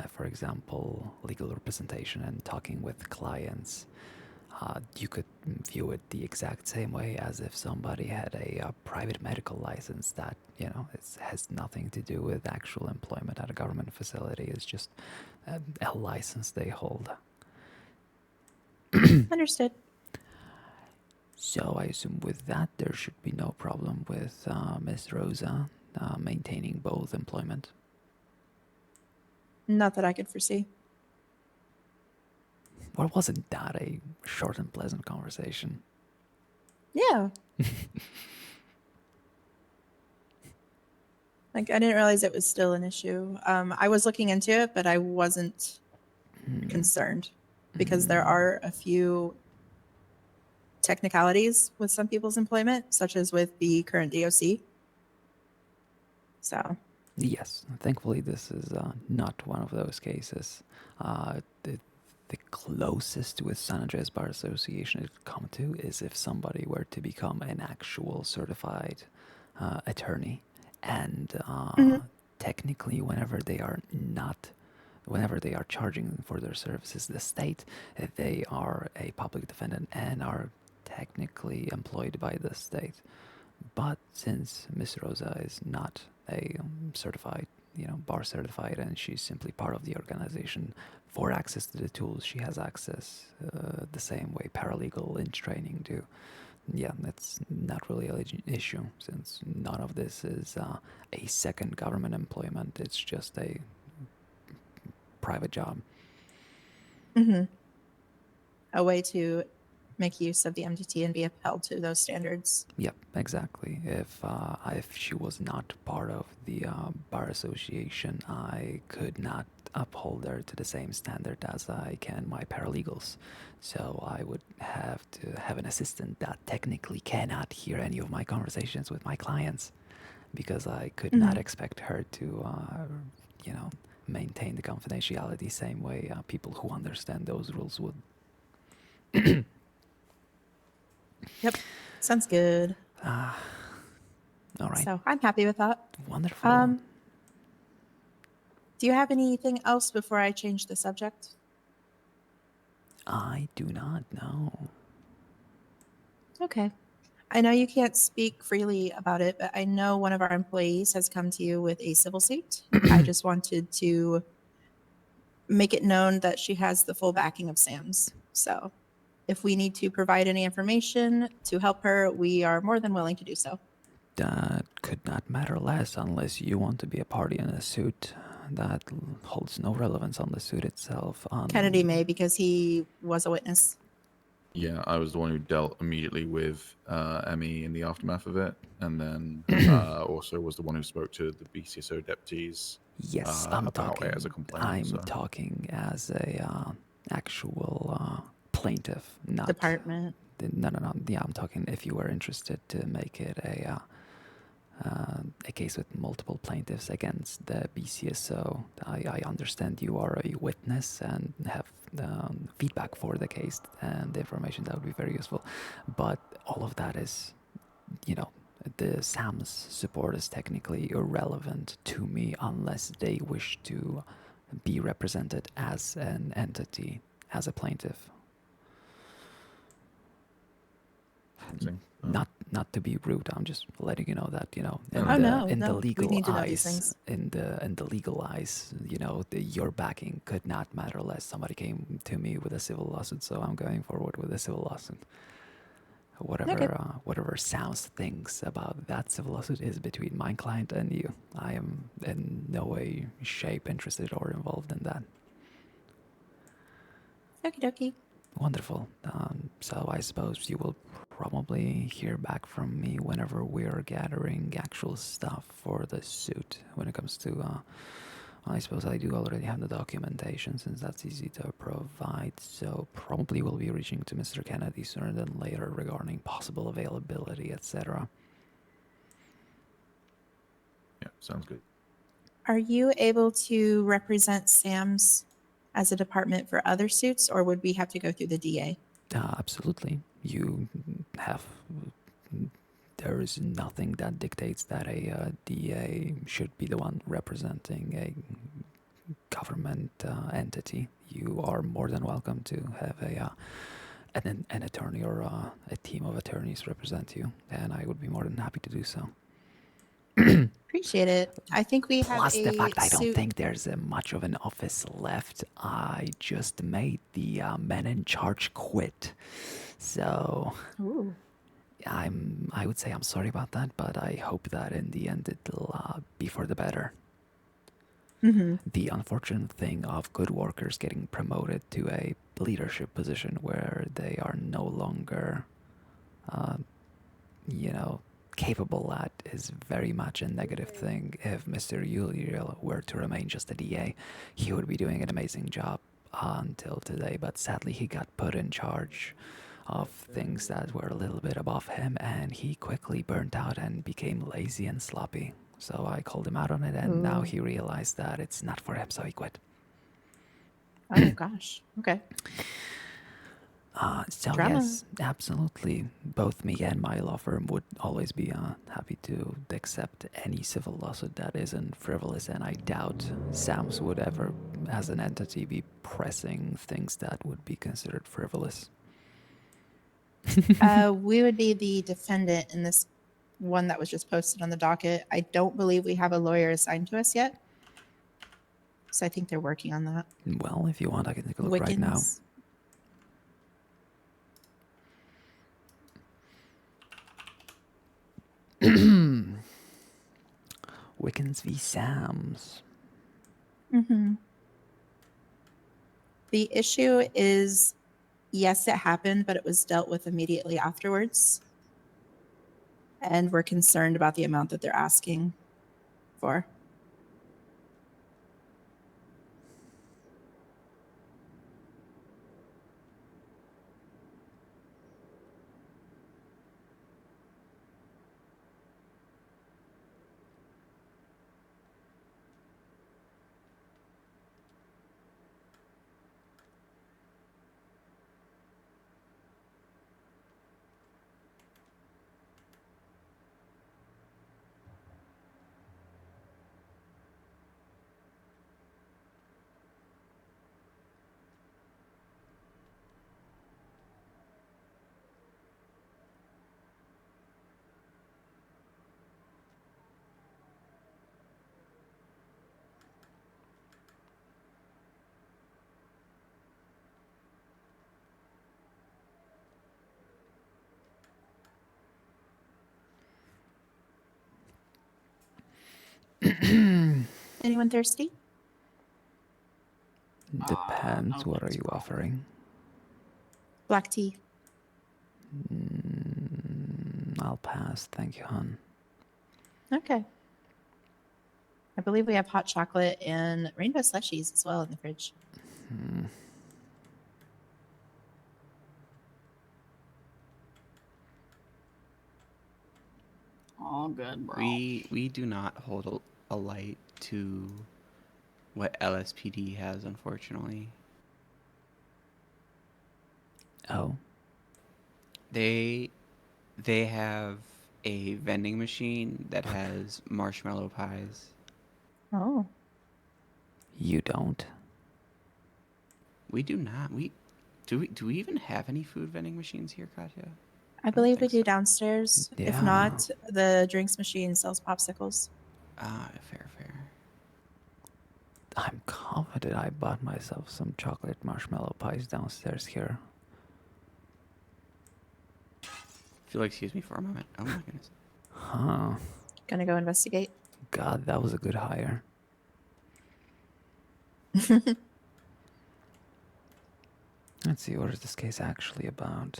for example, legal representation and talking with clients. you could view it the exact same way as if somebody had a private medical license that, it has nothing to do with actual employment at a government facility. It's just a license they hold. Understood. So I assume with that, there should be no problem with Miss Rosa maintaining both employment. Not that I could foresee. Well, wasn't that a short and pleasant conversation? Yeah. Like, I didn't realize it was still an issue. I was looking into it, but I wasn't concerned because there are a few technicalities with some people's employment, such as with the current DOC. So. Yes, thankfully this is not one of those cases. The closest with San Andreas Bar Association it could come to is if somebody were to become an actual certified attorney, and technically whenever they are charging for their services the state, they are a public defendant and are technically employed by the state. But since Miss Rosa is not a certified, bar certified, and she's simply part of the organization, for access to the tools, she has access the same way paralegal in training do. Yeah, that's not really an issue, since none of this is a second government employment. It's just a private job. A way to make use of the MDT and be upheld to those standards. Yep, exactly. If she was not part of the bar association, I could not uphold her to the same standard as I can my paralegals. So I would have to have an assistant that technically cannot hear any of my conversations with my clients, because I could not expect her to, maintain the confidentiality same way people who understand those rules would. Yep, sounds good. All right. So I'm happy with that. Wonderful. Do you have anything else before I change the subject? I do not know. Okay. I know you can't speak freely about it, but I know one of our employees has come to you with a civil suit. I just wanted to make it known that she has the full backing of Sam's. So if we need to provide any information to help her, we are more than willing to do so. That could not matter less unless you want to be a party in a suit. That holds no relevance on the suit itself. Kennedy may, because he was a witness. Yeah, I was the one who dealt immediately with Emmy in the aftermath of it, and then also was the one who spoke to the BCSO deputies. Yes, I'm about talking. it as a complainant. I'm talking as a actual plaintiff, not department. No. Yeah, I'm talking if you were interested to make it a case with multiple plaintiffs against the BCSO. I understand you are a witness and have feedback for the case and information that would be very useful. But all of that is, the SAM's support is technically irrelevant to me unless they wish to be represented as an entity, as a plaintiff. Not to be rude, I'm just letting you know that, in the legal eyes, your backing could not matter less. Somebody came to me with a civil lawsuit, so I'm going forward with a civil lawsuit. Whatever Sounds thinks about that civil lawsuit is between my client and you. I am in no way, shape interested or involved in that. Okie dokie. Wonderful. So I suppose you will probably hear back from me whenever we're gathering actual stuff for the suit. When it comes to, I suppose I do already have the documentation, since that's easy to provide. So probably we'll be reaching to Mr. Kennedy sooner than later regarding possible availability, etc. Yeah, sounds good. Are you able to represent Sam's as a department for other suits, or would we have to go through the DA? Absolutely. There is nothing that dictates that a DA should be the one representing a government entity. You are more than welcome to have an attorney or a team of attorneys represent you, then I would be more than happy to do so. Appreciate it. I think we have Plus a the fact I don't suit. think there's much of an office left. I just made the men in charge quit. So Ooh. I would say I'm sorry about that, but I hope that in the end it'll be for the better. Mm-hmm. The unfortunate thing of good workers getting promoted to a leadership position where they are no longer, capable at is very much a negative thing. If Mr. Uriel were to remain just a DA, he would be doing an amazing job until today, but sadly he got put in charge of things that were a little bit above him, and he quickly burnt out and became lazy and sloppy. So I called him out on it, and now Ooh. he realized that it's not for him, so he quit. Oh gosh. Okay. So Drama. yes, absolutely. Both me and my law firm would always be happy to accept any civil lawsuit that isn't frivolous, and I doubt Sam's would ever, as an entity, be pressing things that would be considered frivolous. We would be the defendant in this one that was just posted on the docket. I don't believe we have a lawyer assigned to us yet. So I think they're working on that. Well, if you want, I can take a look right now. Wickens v. Sams. Mm-hmm. The issue is, yes, it happened, but it was dealt with immediately afterwards. And we're concerned about the amount that they're asking for. Anyone thirsty? Depends. No, What are thanks, you bro. offering? Black tea. I'll pass. Thank you, hon. Okay. I believe we have hot chocolate and rainbow slushies as well in the fridge. All good, bro. We do not hold a light to what LSPD has, unfortunately. Oh. They have a vending machine that has marshmallow pies. Oh. You don't? We do not. Do we even have any food vending machines here, Katya? I believe we do downstairs. Yeah. If not, the drinks machine sells popsicles. Ah, fair. I'm confident I bought myself some chocolate marshmallow pies downstairs here. If you'll excuse me for a moment. Oh my goodness. Huh. Gonna go investigate. God, that was a good hire. Let's see, what is this case actually about?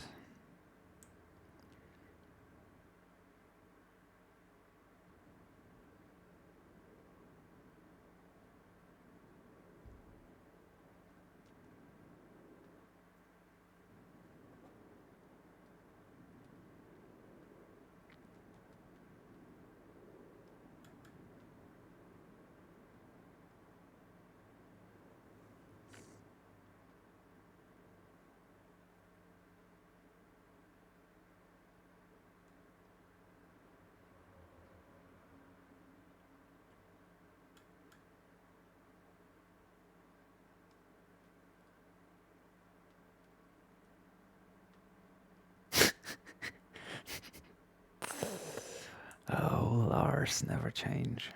Oh, Lars never change.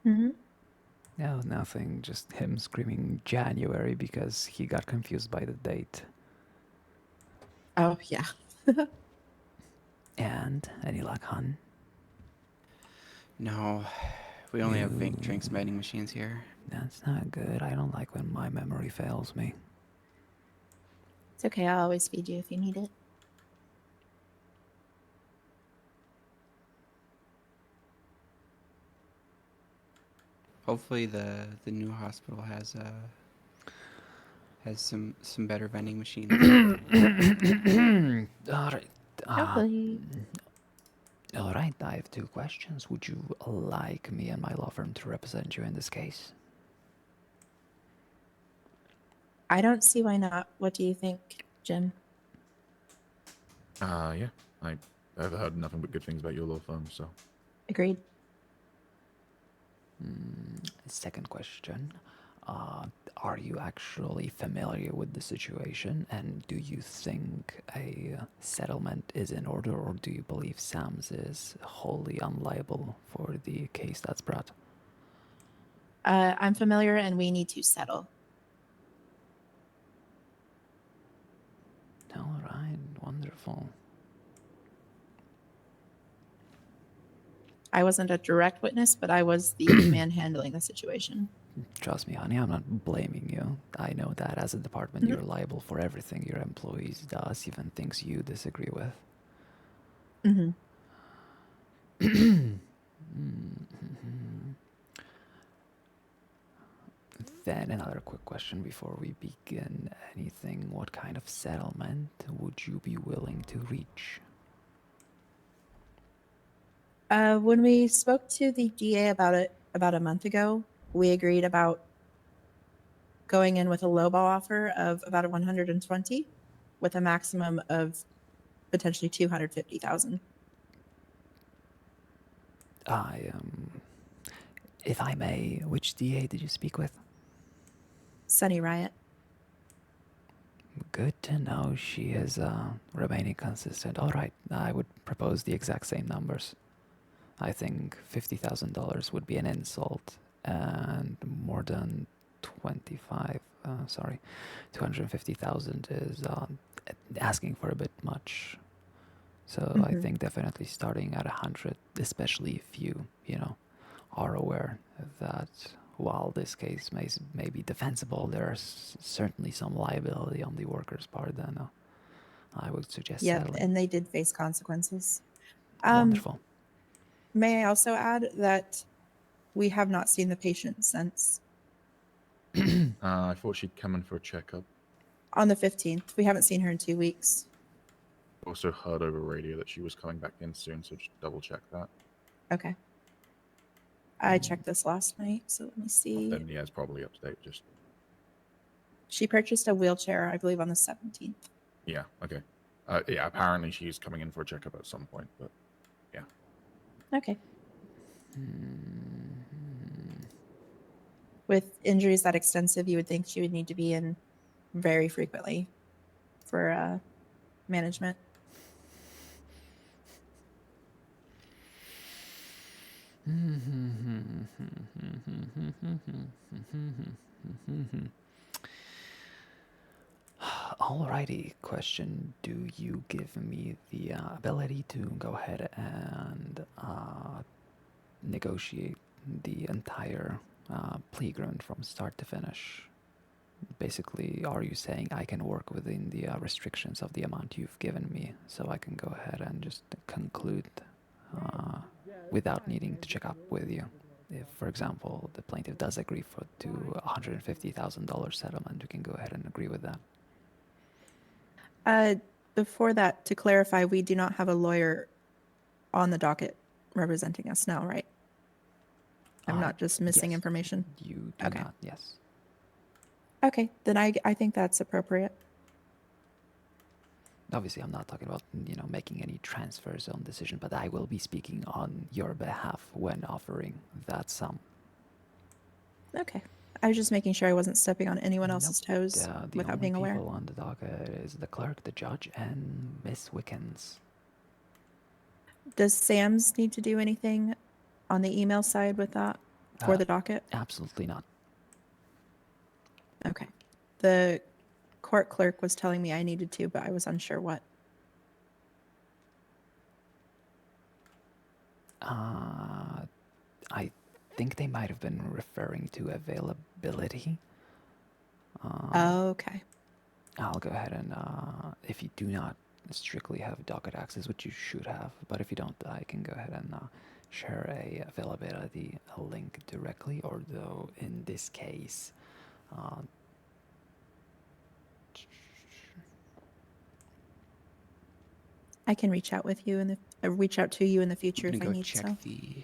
Mm-hmm. No, nothing. Just him screaming January because he got confused by the date. Oh, yeah. And any luck, hun? No, we only have fake drinks vending machines here. That's not good. I don't like when my memory fails me. It's okay. I'll always feed you if you need it. Hopefully the new hospital has some better vending machines. All right. Hopefully. All right. I have 2 questions. Would you like me and my law firm to represent you in this case? I don't see why not. What do you think, Jim? Yeah. I've heard nothing but good things about your law firm, so. Agreed. Second question. Are you actually familiar with the situation, and do you think a settlement is in order, or do you believe Sam's is wholly unliable for the case that's brought? I'm familiar, and we need to settle. All right, wonderful. I wasn't a direct witness, but I was the man handling the situation. Trust me, honey, I'm not blaming you. I know that as a department, you're liable for everything your employees does, even things you disagree with. Mm-hmm. Then another quick question before we begin anything. What kind of settlement would you be willing to reach? When we spoke to the DA about it about a month ago, we agreed about going in with a lowball offer of about 120, with a maximum of potentially 250,000. If I may, which DA did you speak with? Sunny Riot. Good to know she is remaining consistent. All right, I would propose the exact same numbers. I think $50,000 would be an insult, and more than 250,000 is asking for a bit much. So I think definitely starting at 100, especially if you are aware that while this case may be defensible, there's certainly some liability on the worker's part. Then I would suggest Yep, settling. and they did face consequences. Wonderful. May I also add that we have not seen the patient since I thought she'd come in for a checkup. on the 15th. We haven't seen her in 2 weeks. Also heard over radio that she was coming back in soon, so just double check that. Okay. I checked this last night, so let me see. Then yeah, it's probably up to date. Just She purchased a wheelchair, I believe, on the 17th. yeah, okay. Yeah, apparently she's coming in for a checkup at some point, but yeah. Okay. With injuries that extensive, you would think she would need to be in very frequently for management. Alrighty, question. Do you give me the ability to go ahead and negotiate the entire plea agreement from start to finish? Basically, are you saying I can work within the restrictions of the amount you've given me, so I can go ahead and just conclude without needing to check up with you? If, for example, the plaintiff does agree to $150,000 settlement, you can go ahead and agree with that. Before that, to clarify, we do not have a lawyer on the docket representing us now, right? I'm not just missing yes, information. You do not, yes. Okay, then I think that's appropriate. Obviously, I'm not talking about, making any transfers on decision, but I will be speaking on your behalf when offering that sum. Okay. I was just making sure I wasn't stepping on anyone else's toes The without only being aware. people on the docket is the clerk, the judge, and Miss Wickens. Does Sam's need to do anything on the email side with that for the docket? Absolutely not. Okay. The court clerk was telling me I needed to, but I was unsure what. I think they might have been referring to availability. Okay. I'll go ahead and, if you do not strictly have docket access, which you should have, but if you don't, I can go ahead and share a availability link directly, or though in this case, I can reach out with you in the reach out to you in the future I'm if I gonna go need check so. the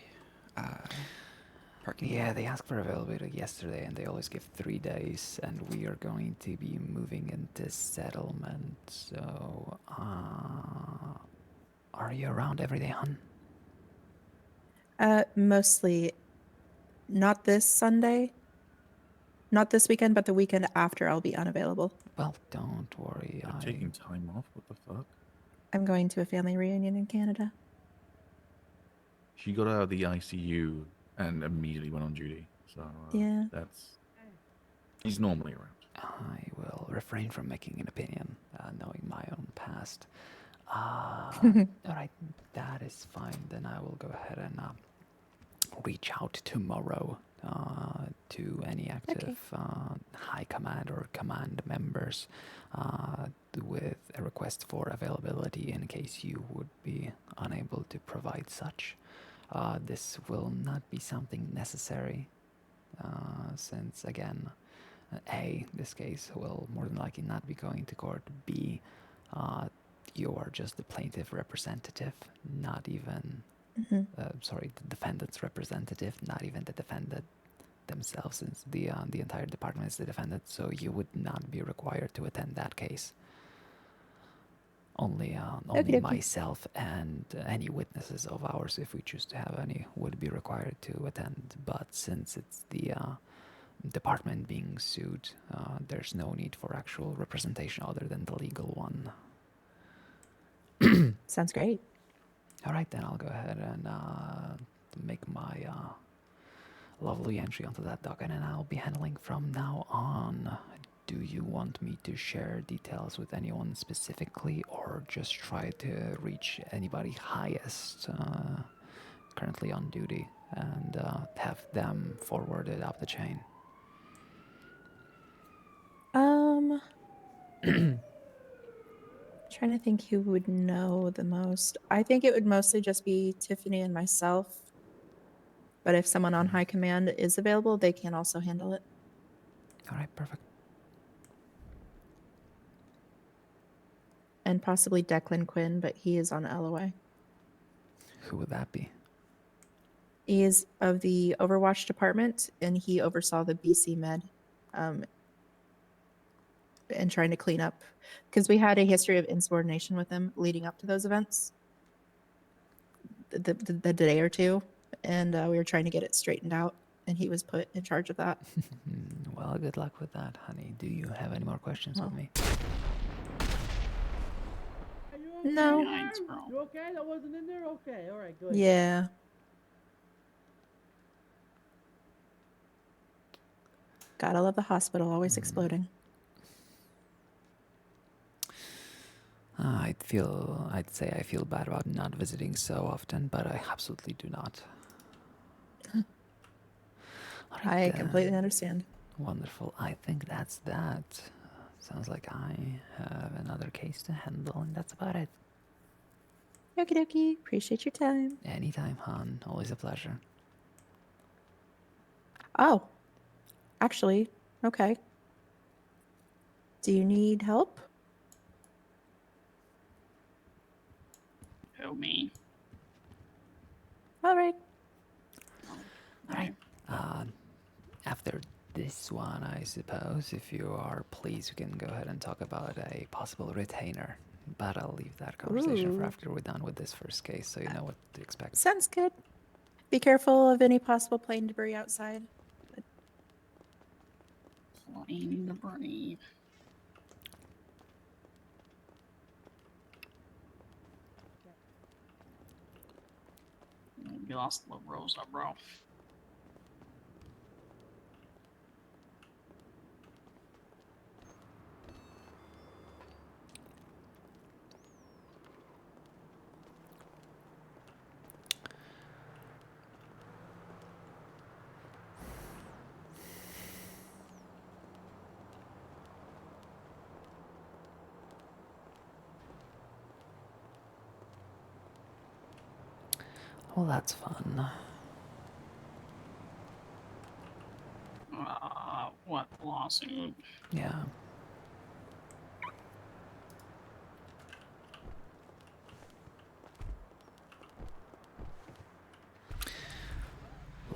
parking. Yeah, they asked for availability yesterday, and they always give 3 days, and we are going to be moving into settlement. So, are you around every day, hun? Mostly not this Sunday. Not this weekend, but the weekend after I'll be unavailable. Well, don't worry. You're taking time off? What the fuck? I'm going to a family reunion in Canada. She got out of the ICU and immediately went on duty. So Yeah. that's... He's normally around. I will refrain from making an opinion, knowing my own past. All right, that is fine. Then I will go ahead and reach out tomorrow to any active high command or command members with a request for availability in case you would be unable to provide such. This will not be something necessary since, again, A, this case will more than likely not be going to court. B, you are just the plaintiff representative, not even, sorry, the defendant's representative, not even the defendant themselves, since the entire department is the defendant, so you would not be required to attend that case. Only myself and any witnesses of ours, if we choose to have any, would be required to attend. But since it's the department being sued, there's no need for actual representation other than the legal one. Sounds great. All right, then I'll go ahead and make my lovely entry onto that docket, and I'll be handling from now on. Do you want me to share details with anyone specifically, or just try to reach anybody highest currently on duty and have them forwarded up the chain? Trying to think who would know the most. I think it would mostly just be Tiffany and myself. But if someone on high command is available, they can also handle it. All right, perfect. And possibly Declan Quinn, but he is on LOA. Who would that be? He is of the Overwatch department, and he oversaw the BC Med and trying to clean up. Because we had a history of insubordination with him leading up to those events. The day or two. And we were trying to get it straightened out, and he was put in charge of that. Well, good luck with that, honey. Do you have any more questions with me? No. You okay? That wasn't in there? Okay, alright, good. Yeah. Gotta love the hospital, always exploding. I'd say I feel bad about not visiting so often, but I absolutely do not. I completely understand. Wonderful. I think that's that. Sounds like I have another case to handle, and that's about it. Okie dokie. Appreciate your time. Anytime, hon. Always a pleasure. Oh. Actually, okay. Do you need help? Who, me? All right. After this one, I suppose, if you are pleased, we can go ahead and talk about a possible retainer. But I'll leave that conversation for Ooh. after we're done with this first case, so you know what to expect. Sounds good. Be careful of any possible plane debris outside. Aiming to breathe. You lost the Rosa, bro. Well, that's fun. What lawsuit? Yeah.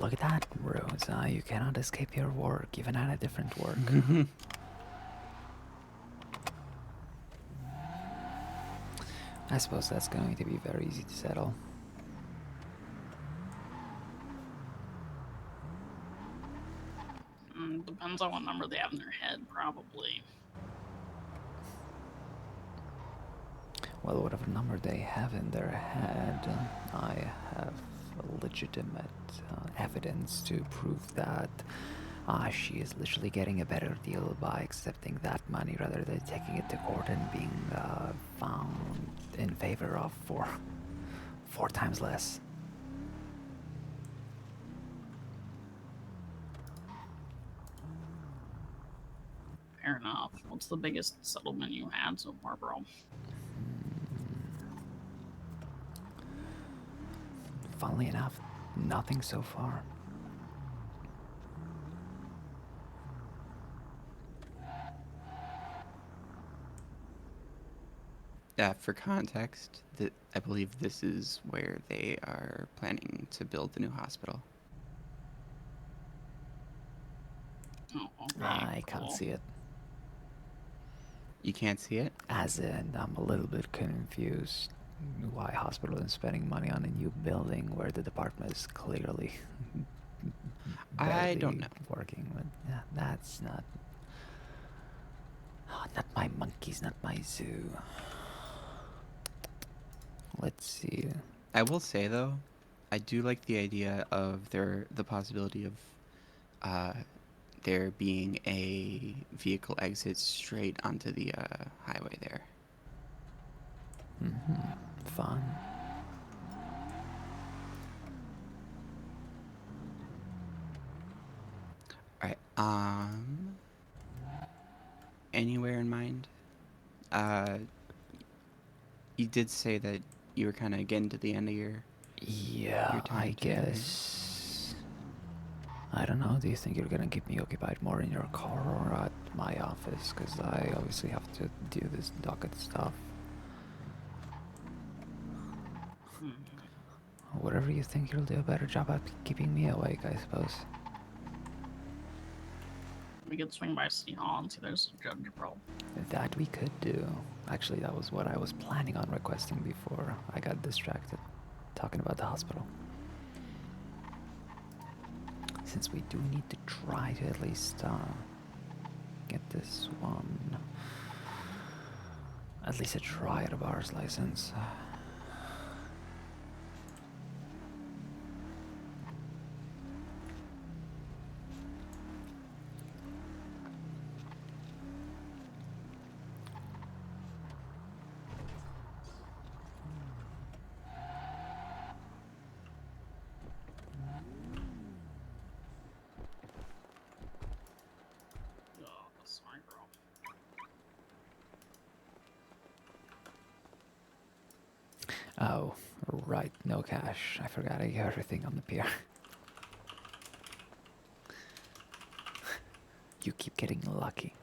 Look at that, Rosa. You cannot escape your work, even at a different work. I suppose that's going to be very easy to settle. Depends on what number they have in their head, probably. Well, whatever number they have in their head, I have legitimate evidence to prove that she is literally getting a better deal by accepting that money rather than taking it to court and being found in favor of for 4 times less. Fair enough. What's the biggest settlement you had so far, bro? Funnily enough, nothing so far. For context, I believe this is where they are planning to build the new hospital. Oh, okay. I can't see it. You can't see it? As in, I'm a little bit confused why hospital is spending money on a new building where the department is clearly I don't barely know. working with. That's not my monkeys, not my zoo. Let's see. I will say though, I do like the idea of the possibility of there being a vehicle exit straight onto the highway there. Fun. Alright, anywhere in mind? You did say that you were kind of getting to the end of your Yeah, time I today, right? guess. I don't know. Do you think you're gonna keep me occupied more in your car or at my office? Because I obviously have to do this docket stuff. Whatever you think, you'll do a better job at keeping me awake, I suppose. We could swing by City Hall and see there's a judge, bro. That we could do. Actually, that was what I was planning on requesting before I got distracted talking about the hospital. Since we do need to try to at least get this one, at least a try at a bar's license. Oh, sorry, bro. Oh, right, no cash. I forgot I got everything on the pier. You keep getting lucky.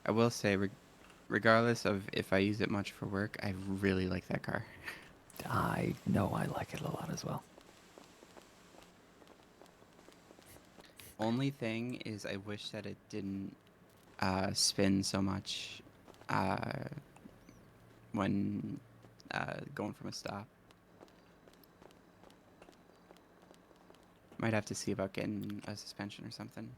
I will say, regardless of if I use it much for work, I really like that car. I know I like it a lot as well. Only thing is I wish that it didn't spin so much when going from a stop. Might have to see about getting a suspension or something.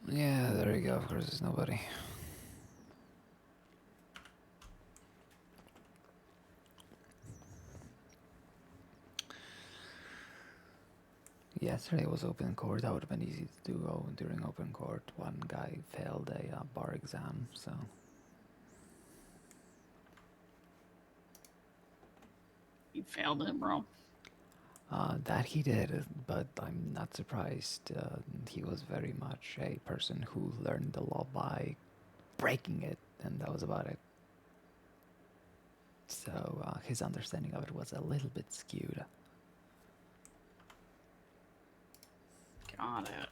Yeah, there you go. Of course, there's nobody. Yesterday was open court. That would have been easy to do during open court. One guy failed a bar exam, so. You failed it, bro. That he did, but I'm not surprised. He was very much a person who learned the law by breaking it, and that was about it. So his understanding of it was a little bit skewed. Got it.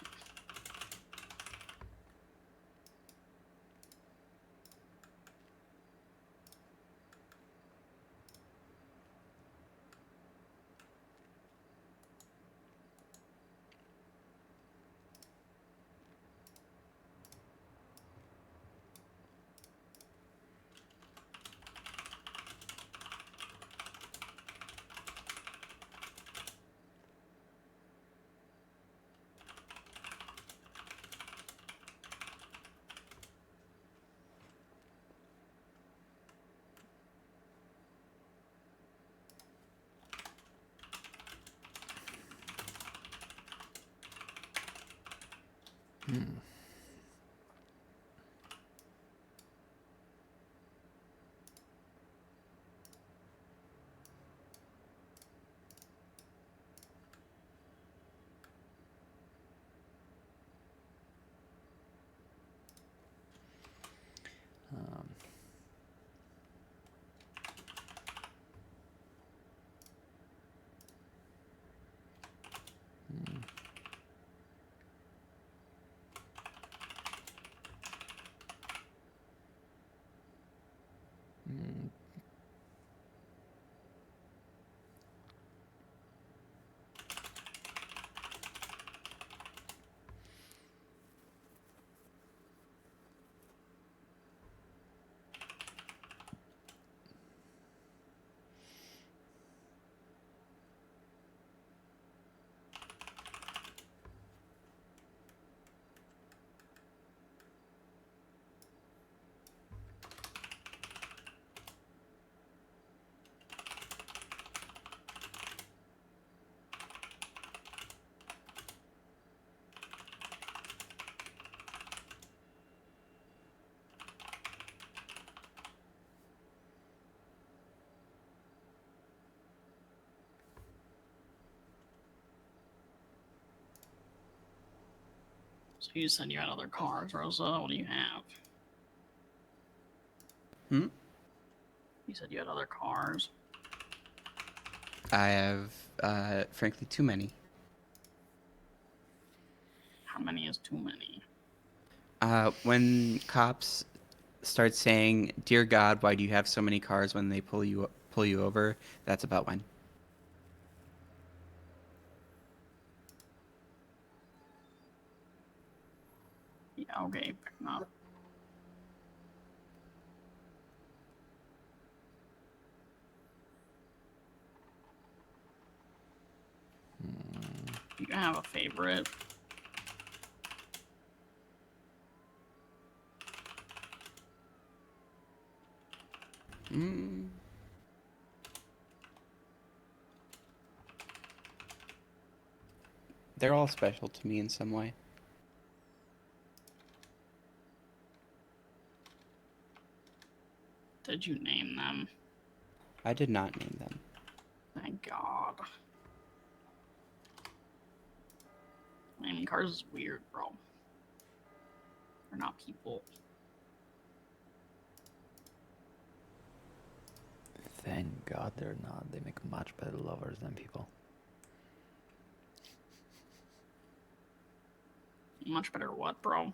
So you said you had other cars, Rosa. What do you have? Hmm? You said you had other cars. I have, frankly, too many. How many is too many? When cops start saying, "Dear God, why do you have so many cars?" when they pull you over, that's about when. Yeah, okay, picking up. You can have a favorite. They're all special to me in some way. Did you name them? I did not name them. Thank God. Naming cars is weird, bro. They're not people. Thank God they're not. They make much better lovers than people. Much better what, bro?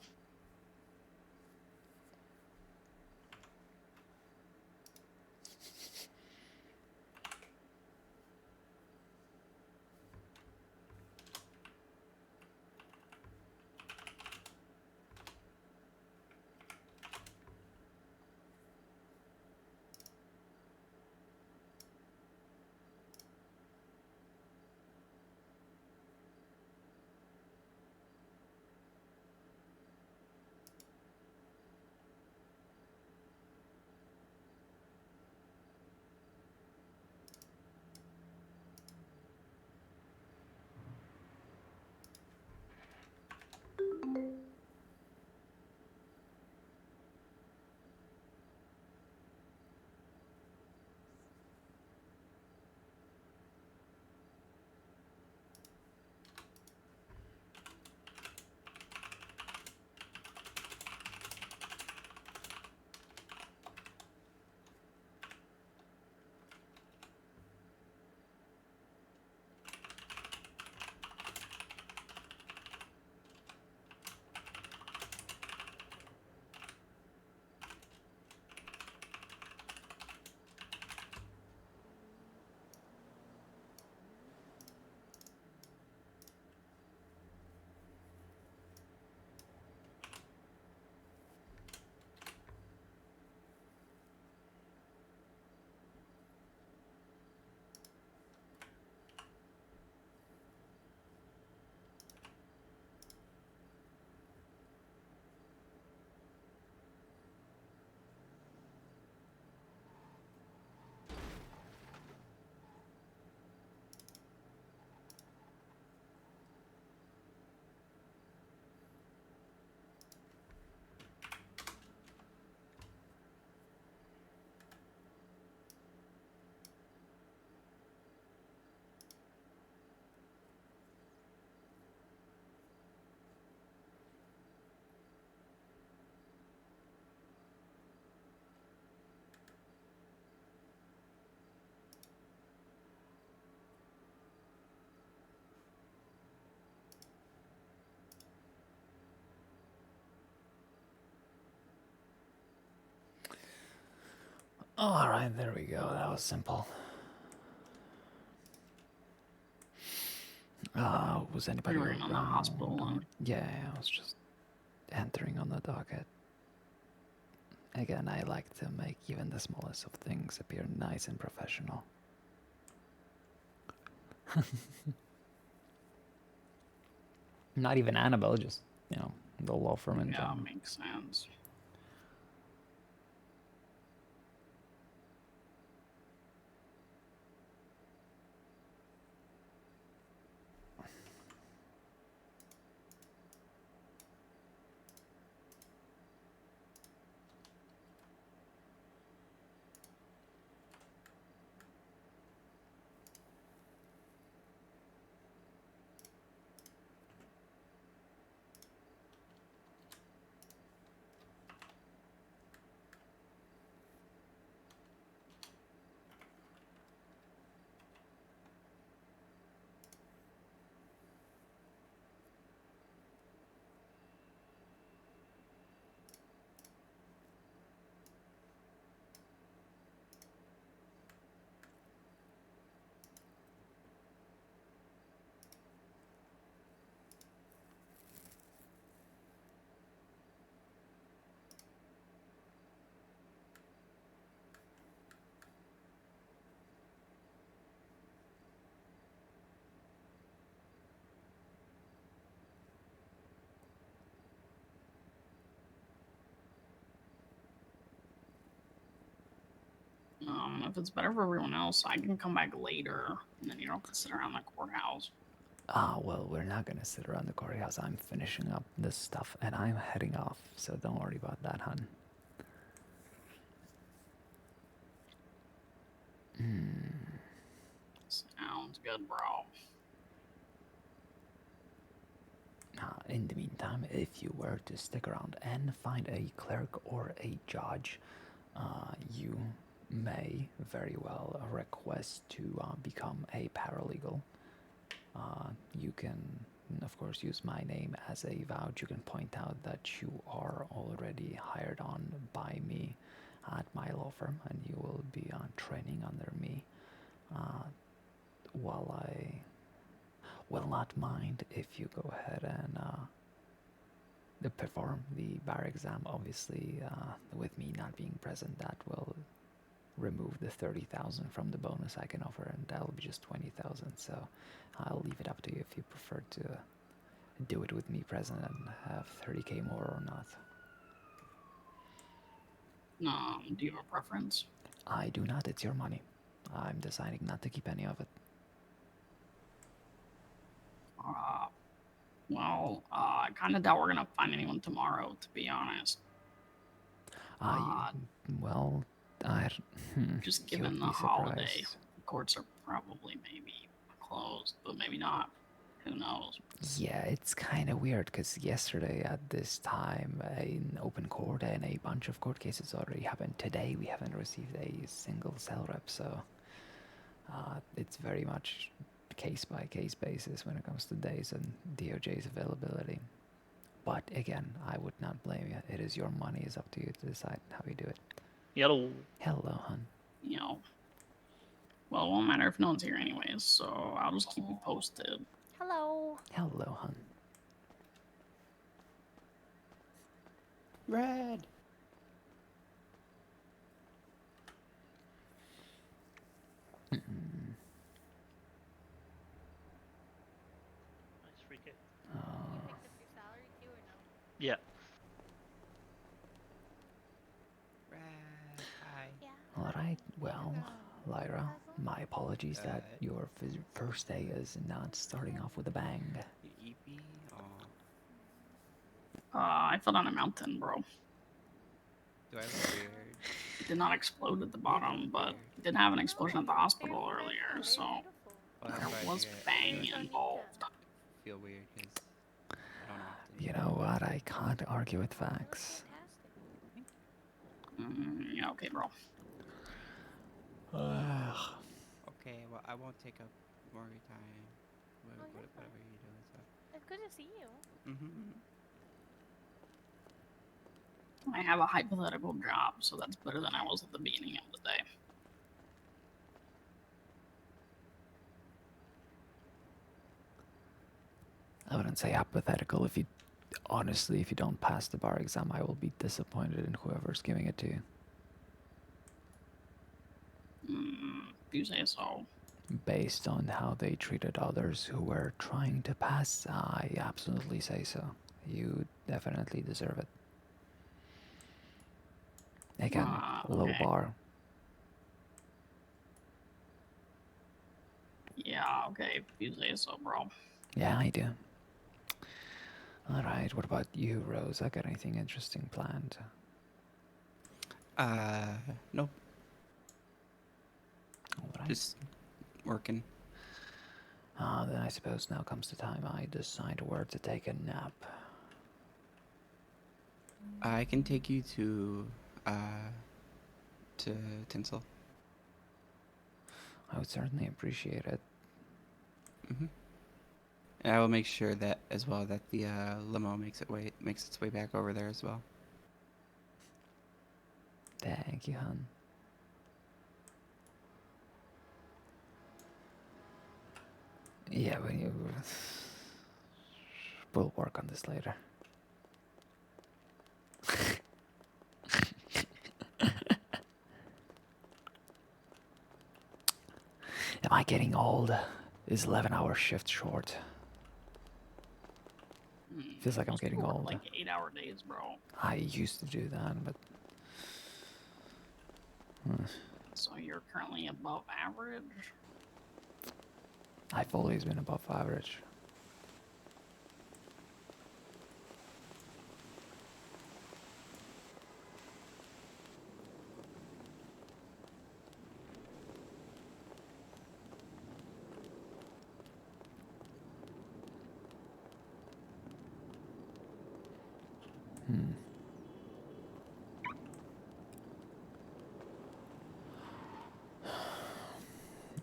Alright, there we go. That was simple. Was anybody You were in the around? hospital and- Yeah, I was just entering on the docket. Again, I like to make even the smallest of things appear nice and professional. Not even Annabelle, just, you know, the law firm in Yeah, general. makes sense. If it's better for everyone else, I can come back later, and then you don't have to sit around the courthouse. Well, we're not gonna sit around the courthouse. I'm finishing up this stuff, and I'm heading off, so don't worry about that, hun. Sounds good, bro. In the meantime, if you were to stick around and find a clerk or a judge, you may very well request to become a paralegal. You can, of course, use my name as a vouch. You can point out that you are already hired on by me at my law firm, and you will be training under me. While I will not mind if you go ahead and perform the bar exam. Obviously, with me not being present, that will remove the 30,000 from the bonus I can offer, and that'll be just 20,000. So I'll leave it up to you if you prefer to do it with me present and have 30k more or not. Do you have a preference? I do not. It's your money. I'm deciding not to keep any of it. Well, I kind of doubt we're gonna find anyone tomorrow, to be honest. Well, just you'll given the be holiday, surprised. courts are probably maybe closed, but maybe not. Who knows? Yeah, it's kind of weird because yesterday at this time, an open court and a bunch of court cases already happened. Today, we haven't received a single cell rep, so it's very much case-by-case basis when it comes to days and DOJ's availability. But again, I would not blame you. It is your money. It's up to you to decide how you do it. Hello. Hello, hun. You know. Well, it won't matter if no one's here anyways, so I'll just keep you posted. Hello. Hello, hun. Red. Nice free kick. You picked up your salary too, or no? Yeah. All right. Well, Lyra, my apologies that your first day is not starting off with a bang. I fell down a mountain, bro. Do I look weird? It did not explode at the bottom, but it did have an explosion at the hospital earlier, so there was bang involved. Feel weird because I don't know. You know what? I can't argue with facts. Yeah, okay, bro. Okay, well, I won't take up more of your time. Whatever you're doing, so. It's good to see you. I have a hypothetical job, so that's better than I was at the beginning of the day. I wouldn't say hypothetical. If you honestly, if you don't pass the bar exam, I will be disappointed in whoever's giving it to you. If you say so. Based on how they treated others who were trying to pass, I absolutely say so. You definitely deserve it. Again, low okay. bar. Yeah, okay, if you say so, bro. Yeah, I do. Alright, what about you, Rose? I got anything interesting planned? Nope. Alright. Just working. Then I suppose now comes the time I decide where to take a nap. I can take you to Tinsel. I would certainly appreciate it. And I will make sure that as well that the limo makes its way back over there as well. Thank you, hon. Yeah, we'll work on this later. Am I getting old? Is 11-hour shift short? Feels like I'm Most getting people work old. like 8-hour days, bro. I used to do that, but So you're currently above average? I've always been above average.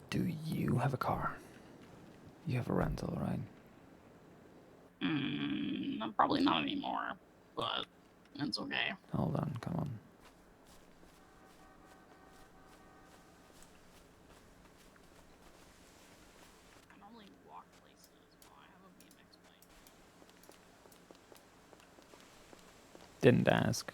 Do you have a car? You have a rental, right? Probably not anymore, but it's okay. Hold on, come on. I normally walk places while I have a BMX bike. Didn't ask.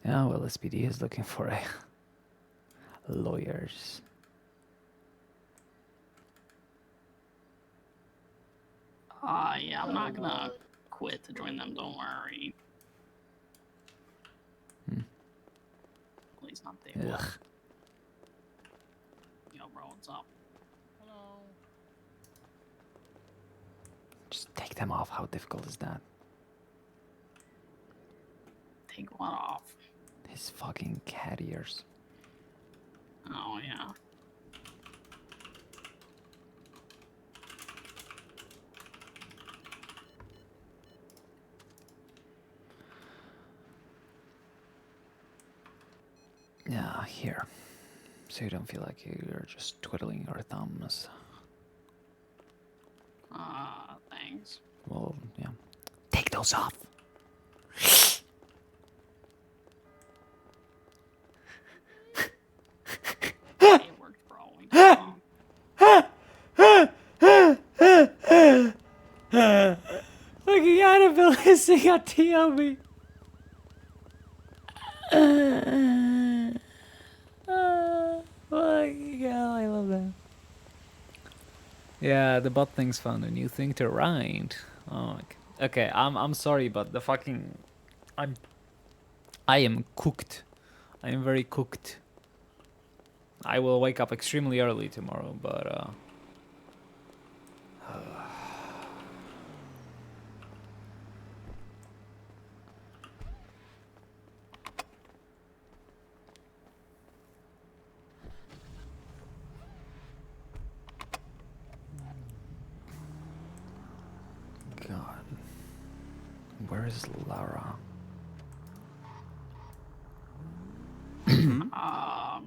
Yeah, well, SPD is looking for lawyers. Yeah, I'm not gonna quit to join them, don't worry. At least not day one. Ugh. Yo, bro, what's up? Hello. Just take them off. How difficult is that? Take one off. His fucking cat ears. Oh, yeah. Yeah, here. So you don't feel like you're just twiddling your thumbs. Thanks. Well, yeah. Take those off. It worked, bro. We did wrong. Fucking Annabelle hissing at Toby. Fucking hell, I love that. Yeah, the butt thing's fun. A new thing to ride. Oh my god. Okay, I'm sorry, but the fucking I am cooked. I am very cooked. I will wake up extremely early tomorrow, but where is Lara?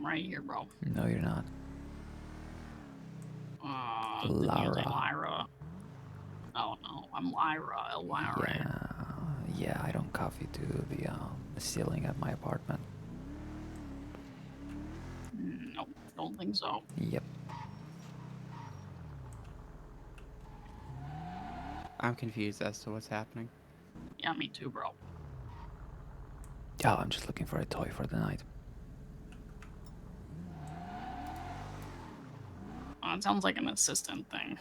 Right here, bro. No, you're not. Didn't you say Lara. Lyra? Oh no, I'm Lyra. Lyra. Yeah, I don't copy to the ceiling at my apartment. Nope, don't think so. Yep. I'm confused as to what's happening. Yeah, me too, bro. Oh, I'm just looking for a toy for the night. It sounds like an assistant thing.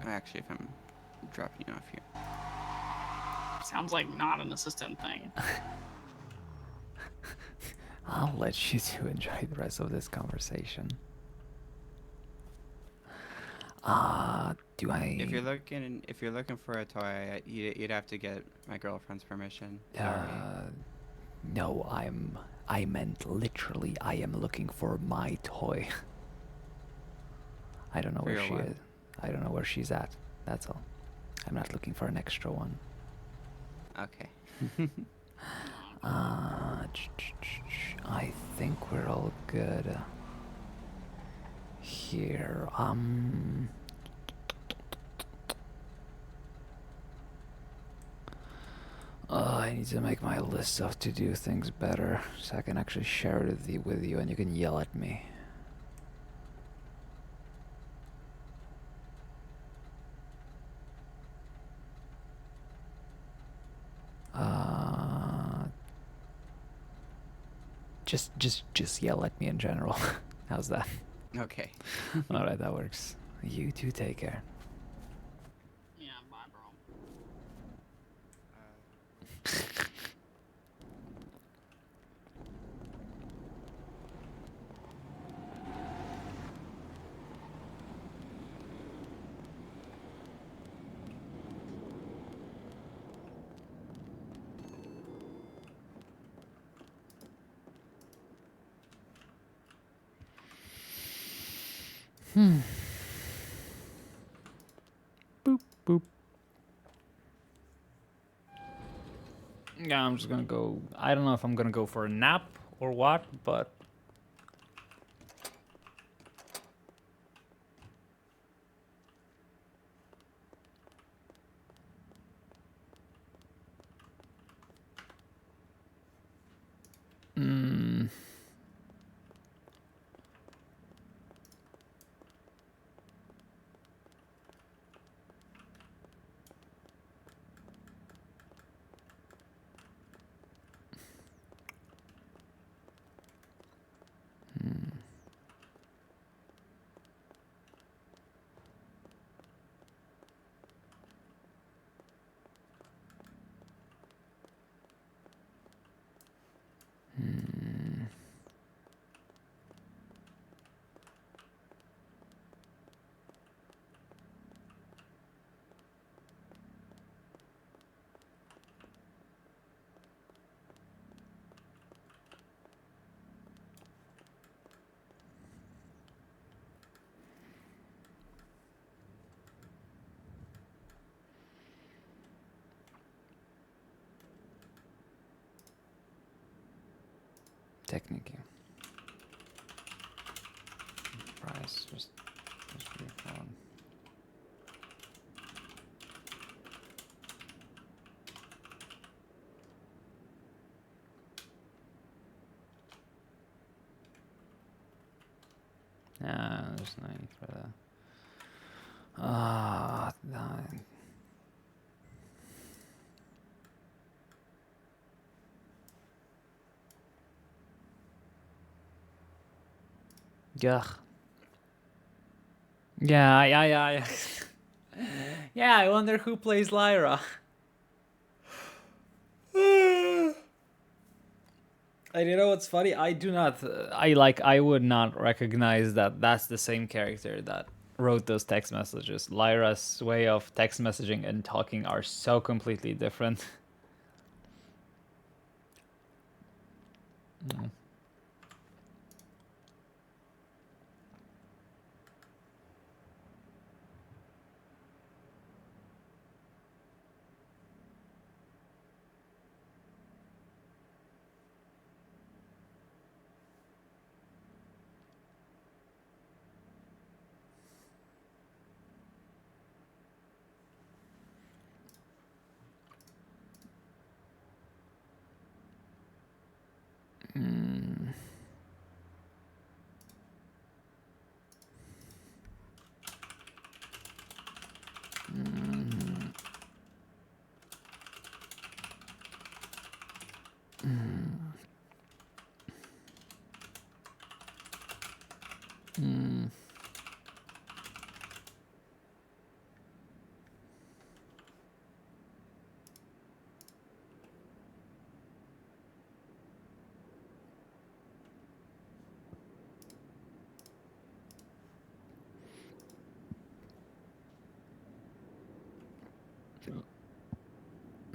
Actually, if I'm dropping you off here. Sounds like not an assistant thing. I'll let you two enjoy the rest of this conversation. Do I? If you're looking for a toy, you'd have to get my girlfriend's permission. Sorry. No, I meant literally. I am looking for my toy. I don't know where she is. I don't know where she's at. That's all. I'm not looking for an extra one. Okay. I think we're all good here. I need to make my list of to-do things better so I can actually share it with you and you can yell at me. Just yell at me in general. How's that? Okay. All right, that works. You two take care. Yeah, bye, bro. Boop, boop. Yeah, I'm just gonna go. I don't know if I'm gonna go for a nap or what, but. Technically. Price just be fun. Yeah, there's no need for that. Nine. Yuck. Yeah. Yeah, I wonder who plays Lyra. And you know what's funny? I do not. I would not recognize that that's the same character that wrote those text messages. Lyra's way of text messaging and talking are so completely different. Mm. Mm. Mm. Mm.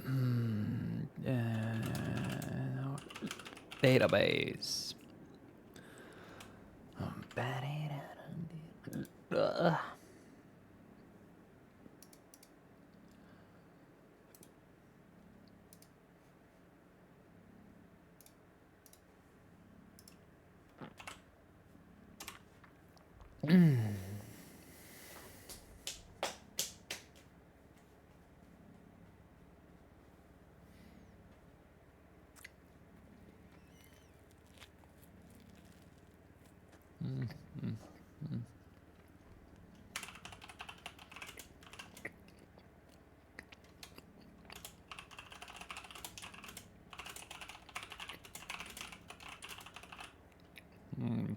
Mm. Database. Ugh. Mm. Mm. Mm. Mm.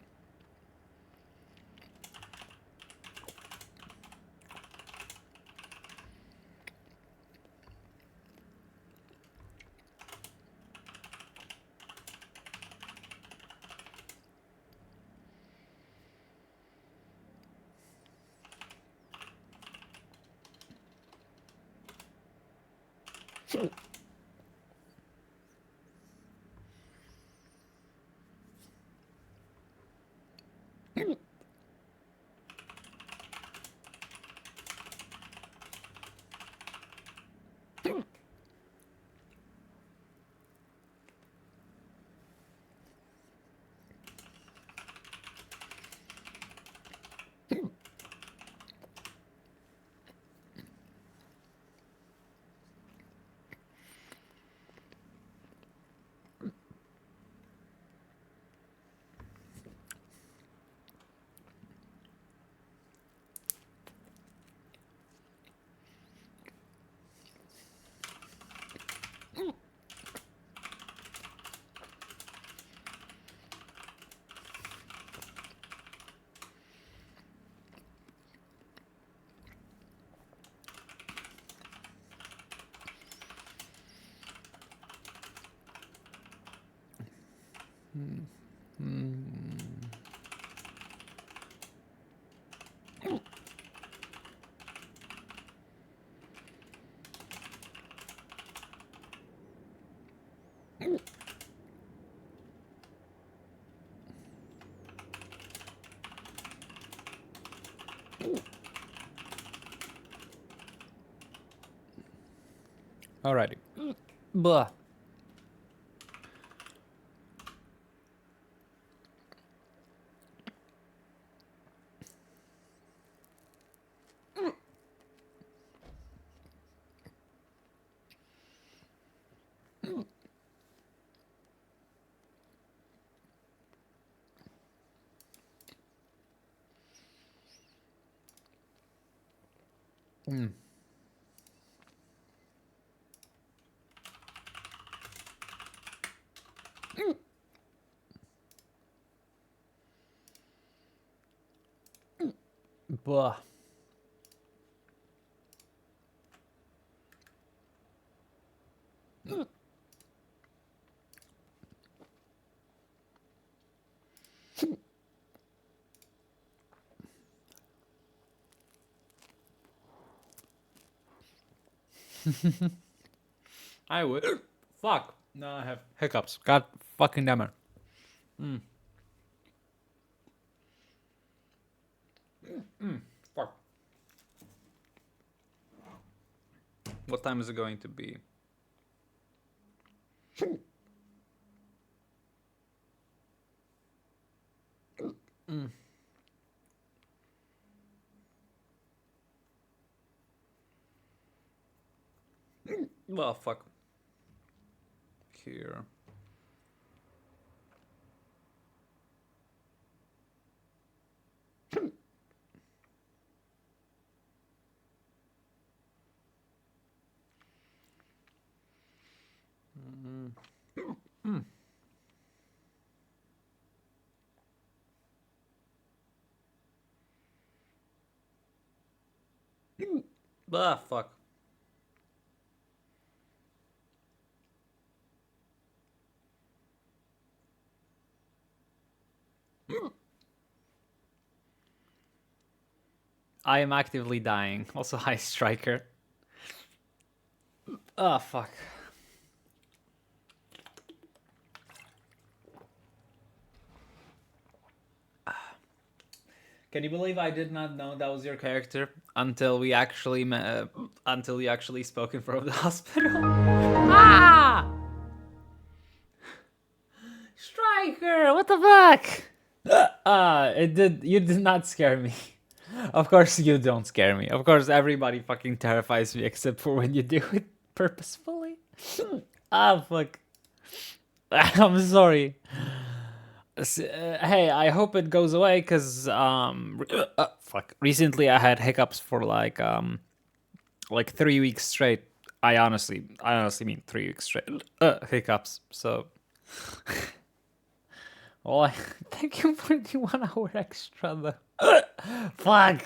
Mm. Mm. Mm. Alrighty. Blah. Mm. Blah. I would. Fuck. No, I have hiccups. God fucking damn it. Fuck. What time is it going to be? Well, fuck. Here. Ah, fuck. I am actively dying. Also, hi, Striker. Ah, fuck. Can you believe I did not know that was your character until we actually met, until you actually spoke in front of the hospital? Ah! Striker, what the fuck? You did not scare me. Of course you don't scare me. Of course everybody fucking terrifies me except for when you do it purposefully. Ah, fuck. I'm sorry. Hey, I hope it goes away because fuck. Recently I had hiccups for like 3 weeks straight. I honestly mean 3 weeks straight hiccups. So, well, thank you for the 1 hour extra though. Fuck,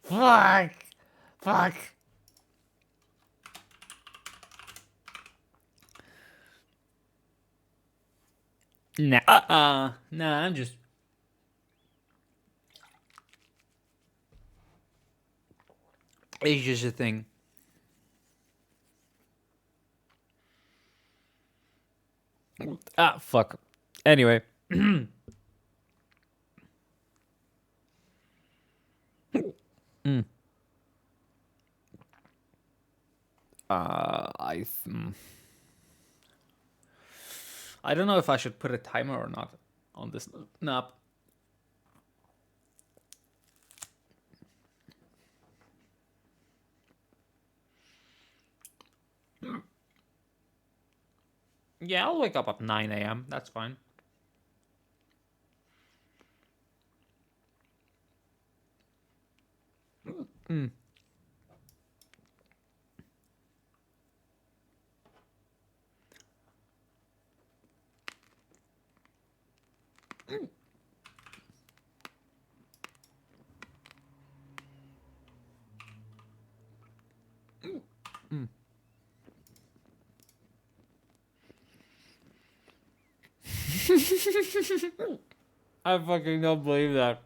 fuck. Nah, I'm just. It's just a thing. Ah, fuck. Anyway. I don't know if I should put a timer or not on this nap. Yeah, I'll wake up at 9 a.m. That's fine. I fucking don't believe that.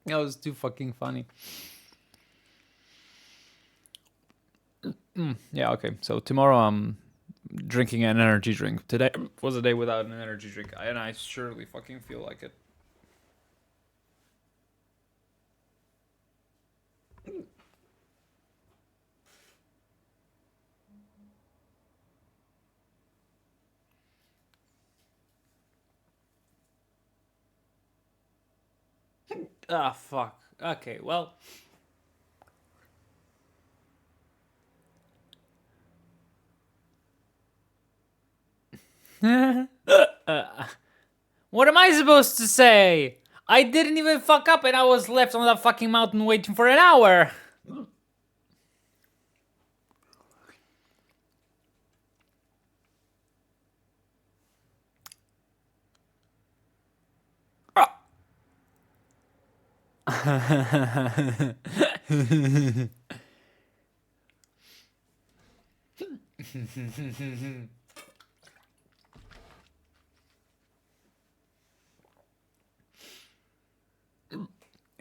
That was too fucking funny. Yeah, okay. So tomorrow I'm drinking an energy drink. Today was a day without an energy drink, and I surely fucking feel like it. Ah, fuck. Okay, well. What am I supposed to say? I didn't even fuck up and I was left on that fucking mountain waiting for an hour.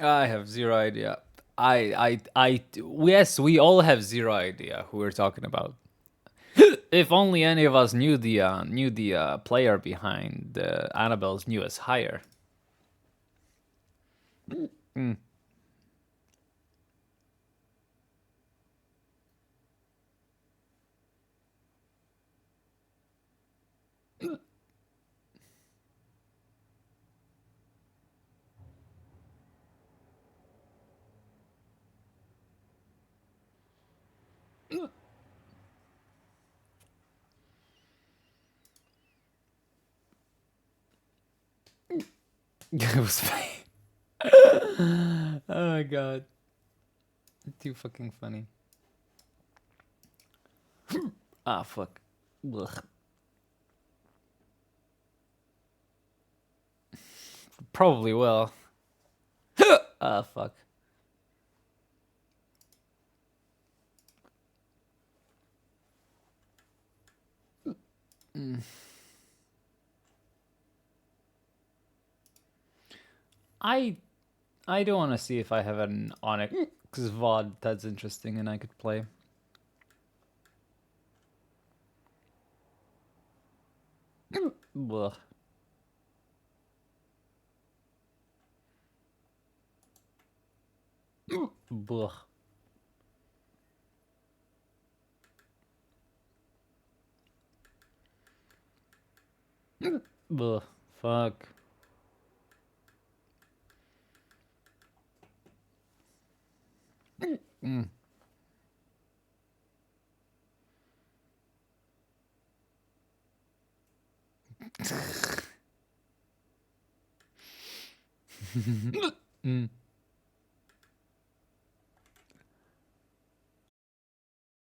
I have zero idea. Yes, we all have zero idea who we're talking about. If only any of us knew the player behind Annabelle's newest hire. Mm. It was fake. Oh my god. Too fucking funny. Ah, fuck. Ugh. Probably will. Ah, fuck. Mm. I do want to see if I have an Onyx VOD that's interesting and I could play. Ugh. Ugh. Ugh. Fuck. Mm. Mm.